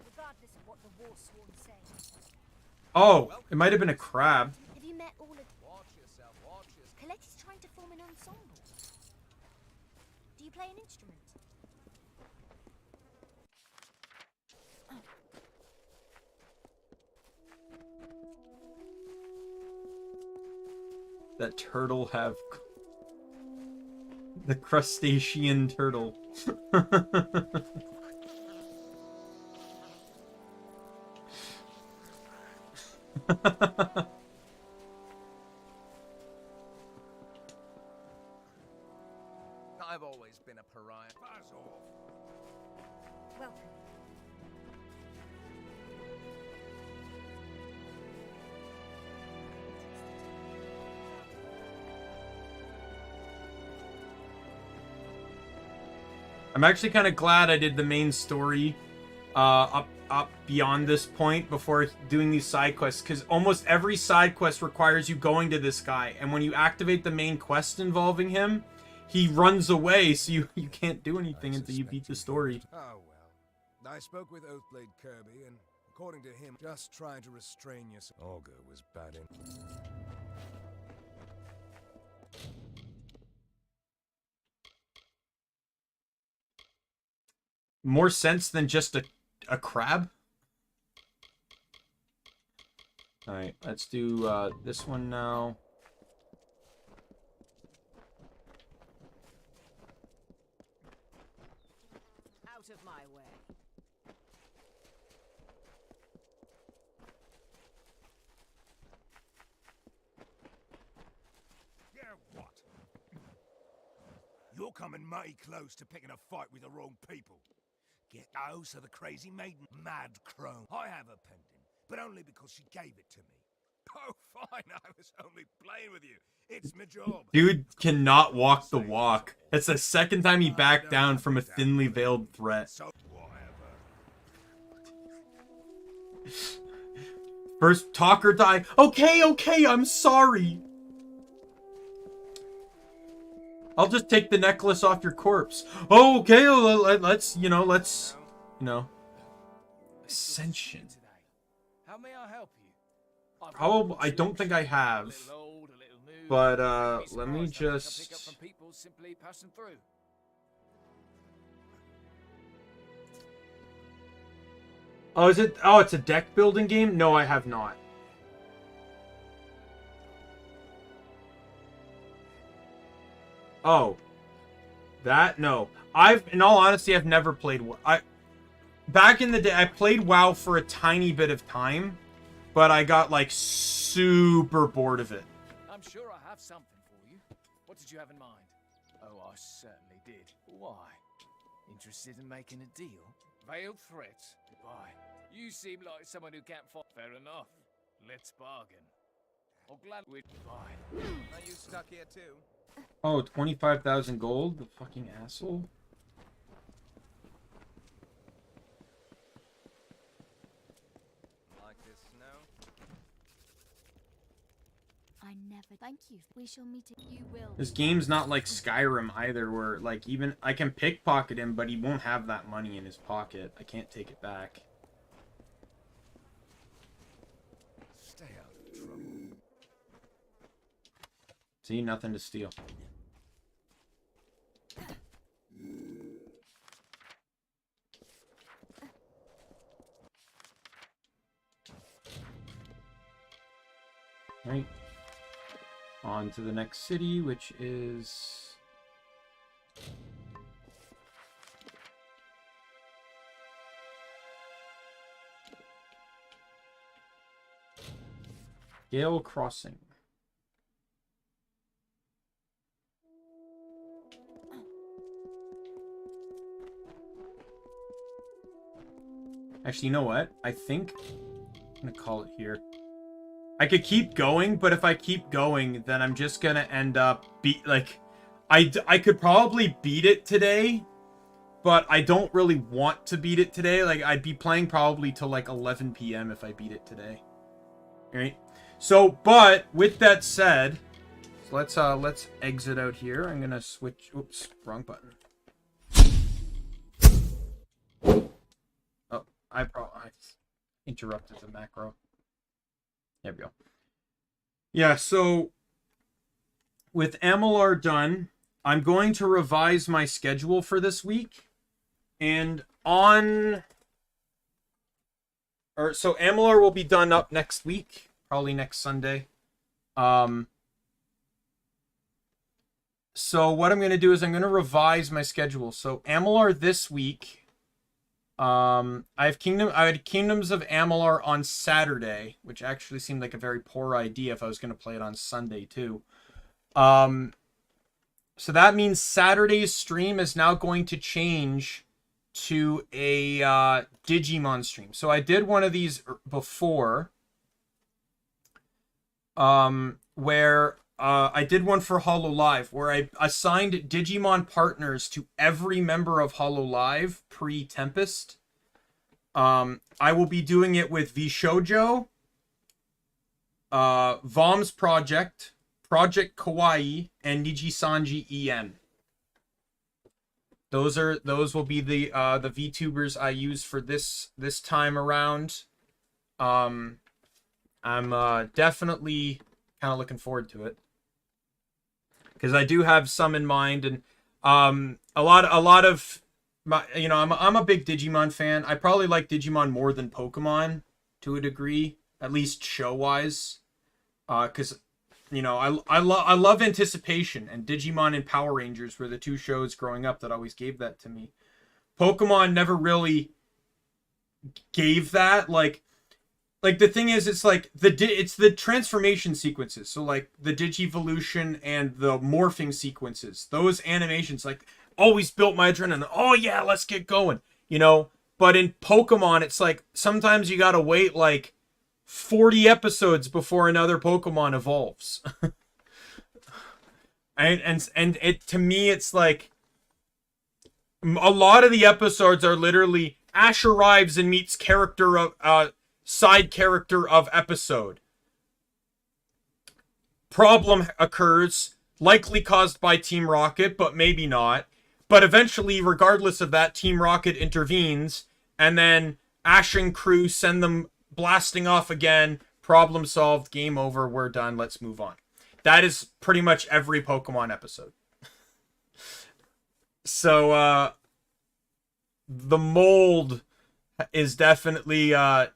Regardless of what the Warsworn say.
Oh, it might have been a crab.
Have you met all of... Watch yourself. Colette is trying to form an ensemble. Do you play an instrument?
That turtle have... The crustacean turtle.
I've always been a pariah. Buzz off.
Welcome.
I'm actually kind of glad I did the main story up beyond this point before doing these side quests, because almost every side quest requires you going to this guy, and when you activate the main quest involving him, he runs away, so you can't do anything until you beat the story.
Oh well. I spoke with Oathblade Kirby, and according to him, just trying to restrain yourself. Olga was bad in.
More sense than just a crab? Alright, let's do this one now.
Out of my way.
Yeah, what? You're coming mighty close to picking a fight with the wrong people. Get those are the crazy maiden, mad crone. I have a pendant, but only because she gave it to me. Oh, fine, I was only playing with you. It's my job.
Dude cannot walk the walk. It's the second time he backed down from a thinly veiled threat. First talk or die. Okay, I'm sorry. I'll just take the necklace off your corpse. Oh, okay, let's. Ascension.
How may I help you?
Probably, I don't think I have. But, let me just...
Simply passing through.
Oh, is it? Oh, it's a deck building game? No, I have not. Oh. That? No. In all honesty, I've never played... Back in the day, I played WoW for a tiny bit of time, but I got, like, super bored of it.
I'm sure I have something for you. What did you have in mind? Oh, I certainly did. Why? Interested in making a deal? Veiled threats? Goodbye. You seem like someone who can't fight. Fair enough. Let's bargain. I'll gladly buy. Are you stuck here too?
Oh, 25,000 gold? The fucking asshole.
Like this snow?
I never thank you. We shall meet. You will.
This game's not like Skyrim either, where like even I can pickpocket him, but he won't have that money in his pocket. I can't take it back.
Stay out of trouble.
See, nothing to steal. Right. On to the next city, which is... Gale Crossing. Actually, you know what? I think I'm gonna call it here. I could keep going, but if I keep going, then I'm just gonna end up I could probably beat it today, but I don't really want to beat it today. Like, I'd be playing probably till like 11 p.m. if I beat it today. Alright? So, but with that said, let's exit out here. I'm gonna switch. Oops, wrong button. Oh, I interrupted the macro. There we go. Yeah, so with Amalur done, I'm going to revise my schedule for this week. And so Amalur will be done up next week, probably next Sunday. So what I'm going to do is I'm going to revise my schedule. So Amalur this week I had Kingdoms of Amalur on Saturday, which actually seemed like a very poor idea if I was going to play it on Sunday too. So that means Saturday's stream is now going to change to a Digimon stream. So I did one of these before, where I did one for HoloLive, where I assigned Digimon partners to every member of HoloLive pre-Tempest. I will be doing it with Vshoujo, Vom's Project, Project Kawaii, and Nijisanji En. Those will be the VTubers I use for this time around. I'm definitely kind of looking forward to it, because I do have some in mind, and a lot of my, I'm a big Digimon fan. I probably like Digimon more than Pokemon to a degree, at least show wise, because I love anticipation, and Digimon and Power Rangers were the two shows growing up that always gave that to me. Pokemon never really gave that. Like the thing is, it's like it's the transformation sequences. So like the Digivolution and the morphing sequences, those animations like always built my adrenaline. Oh yeah, let's get going. But in Pokemon, it's like sometimes you gotta wait like 40 episodes before another Pokemon evolves. and it, to me, it's like a lot of the episodes are literally Ash arrives and meets side character of episode. Problem occurs, likely caused by Team Rocket, but maybe not. But eventually, regardless of that, Team Rocket intervenes, and then Ash and crew send them blasting off again. Problem solved. Game over. We're done. Let's move on. That is pretty much every Pokemon episode. So, the mold is definitely a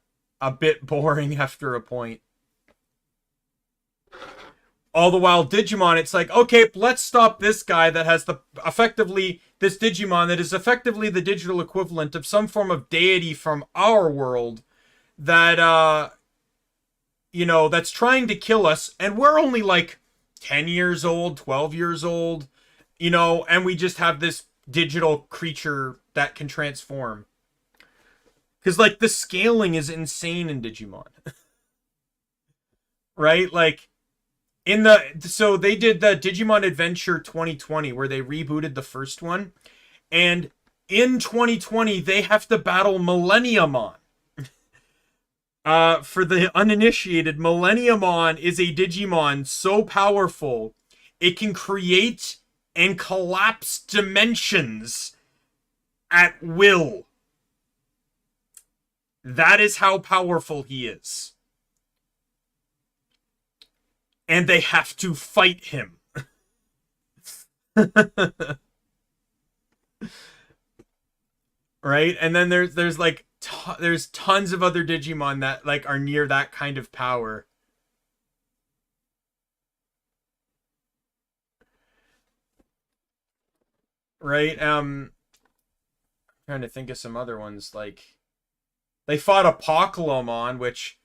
bit boring after a point. All the while Digimon, it's like, okay, let's stop this guy that has this Digimon that is effectively the digital equivalent of some form of deity from our world that, that's trying to kill us, and we're only like 10 years old, 12 years old, and we just have this digital creature that can transform. Because, like, the scaling is insane in Digimon. Right? Like, so they did the Digimon Adventure 2020, where they rebooted the first one. And in 2020, they have to battle Millenniumon. For the uninitiated, Millenniumon is a Digimon so powerful, it can create and collapse dimensions at will. That is how powerful he is. And they have to fight him. Right? And then there's like there's tons of other Digimon that like are near that kind of power. Right? I'm trying to think of some other ones. Like, they fought Apocalypse, which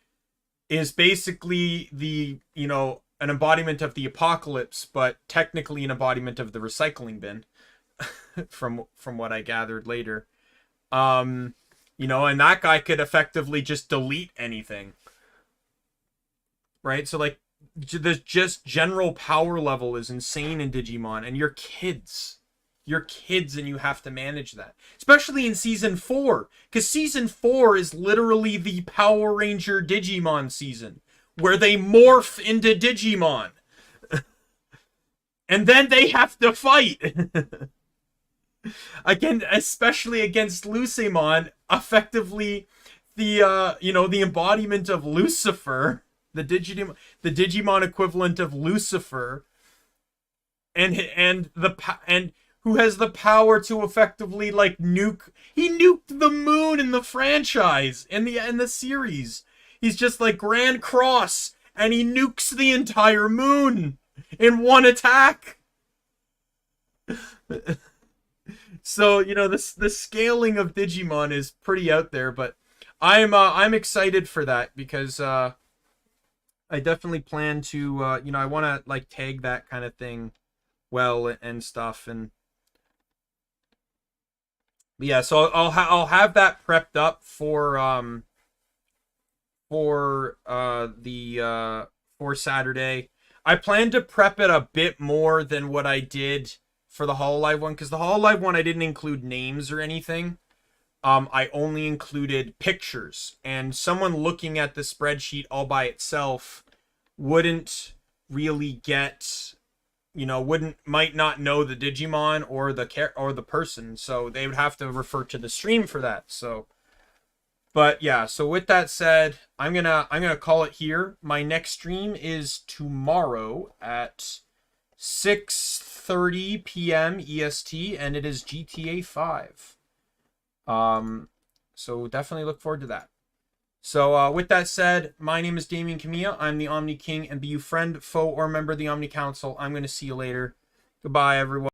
is basically the, an embodiment of the apocalypse, but technically an embodiment of the recycling bin, from what I gathered later. And that guy could effectively just delete anything. Right? So, like, the just general power level is insane in Digimon, and you're kids. You're kids and you have to manage that. Especially in Season 4. Because Season 4 is literally the Power Ranger Digimon season. Where they morph into Digimon. And then they have to fight. Again, especially against Lucemon. Effectively, the embodiment of Lucifer. The Digimon equivalent of Lucifer. And who has the power to effectively, like, nuke... He nuked the moon in the franchise, in the series. He's just like Grand Cross, and he nukes the entire moon in one attack. So, you know, the scaling of Digimon is pretty out there, but I'm excited for that because I definitely plan to you know, I want to like tag that kind of thing well and stuff. And yeah, so I'll have that prepped up for Saturday. I plan to prep it a bit more than what I did for the Hololive one, because the Hololive one I didn't include names or anything. I only included pictures, and someone looking at the spreadsheet all by itself wouldn't really get, you know, might not know the Digimon or the person, so they would have to refer to the stream for that. So, but yeah, so with that said, I'm gonna call it here. My next stream is tomorrow at 6:30 p.m. EST, and it is GTA 5. So definitely look forward to that. So with that said, my name is Daimien Kamiya. I'm the Omni King, and be you friend, foe, or member of the Omni Council. I'm going to see you later. Goodbye, everyone.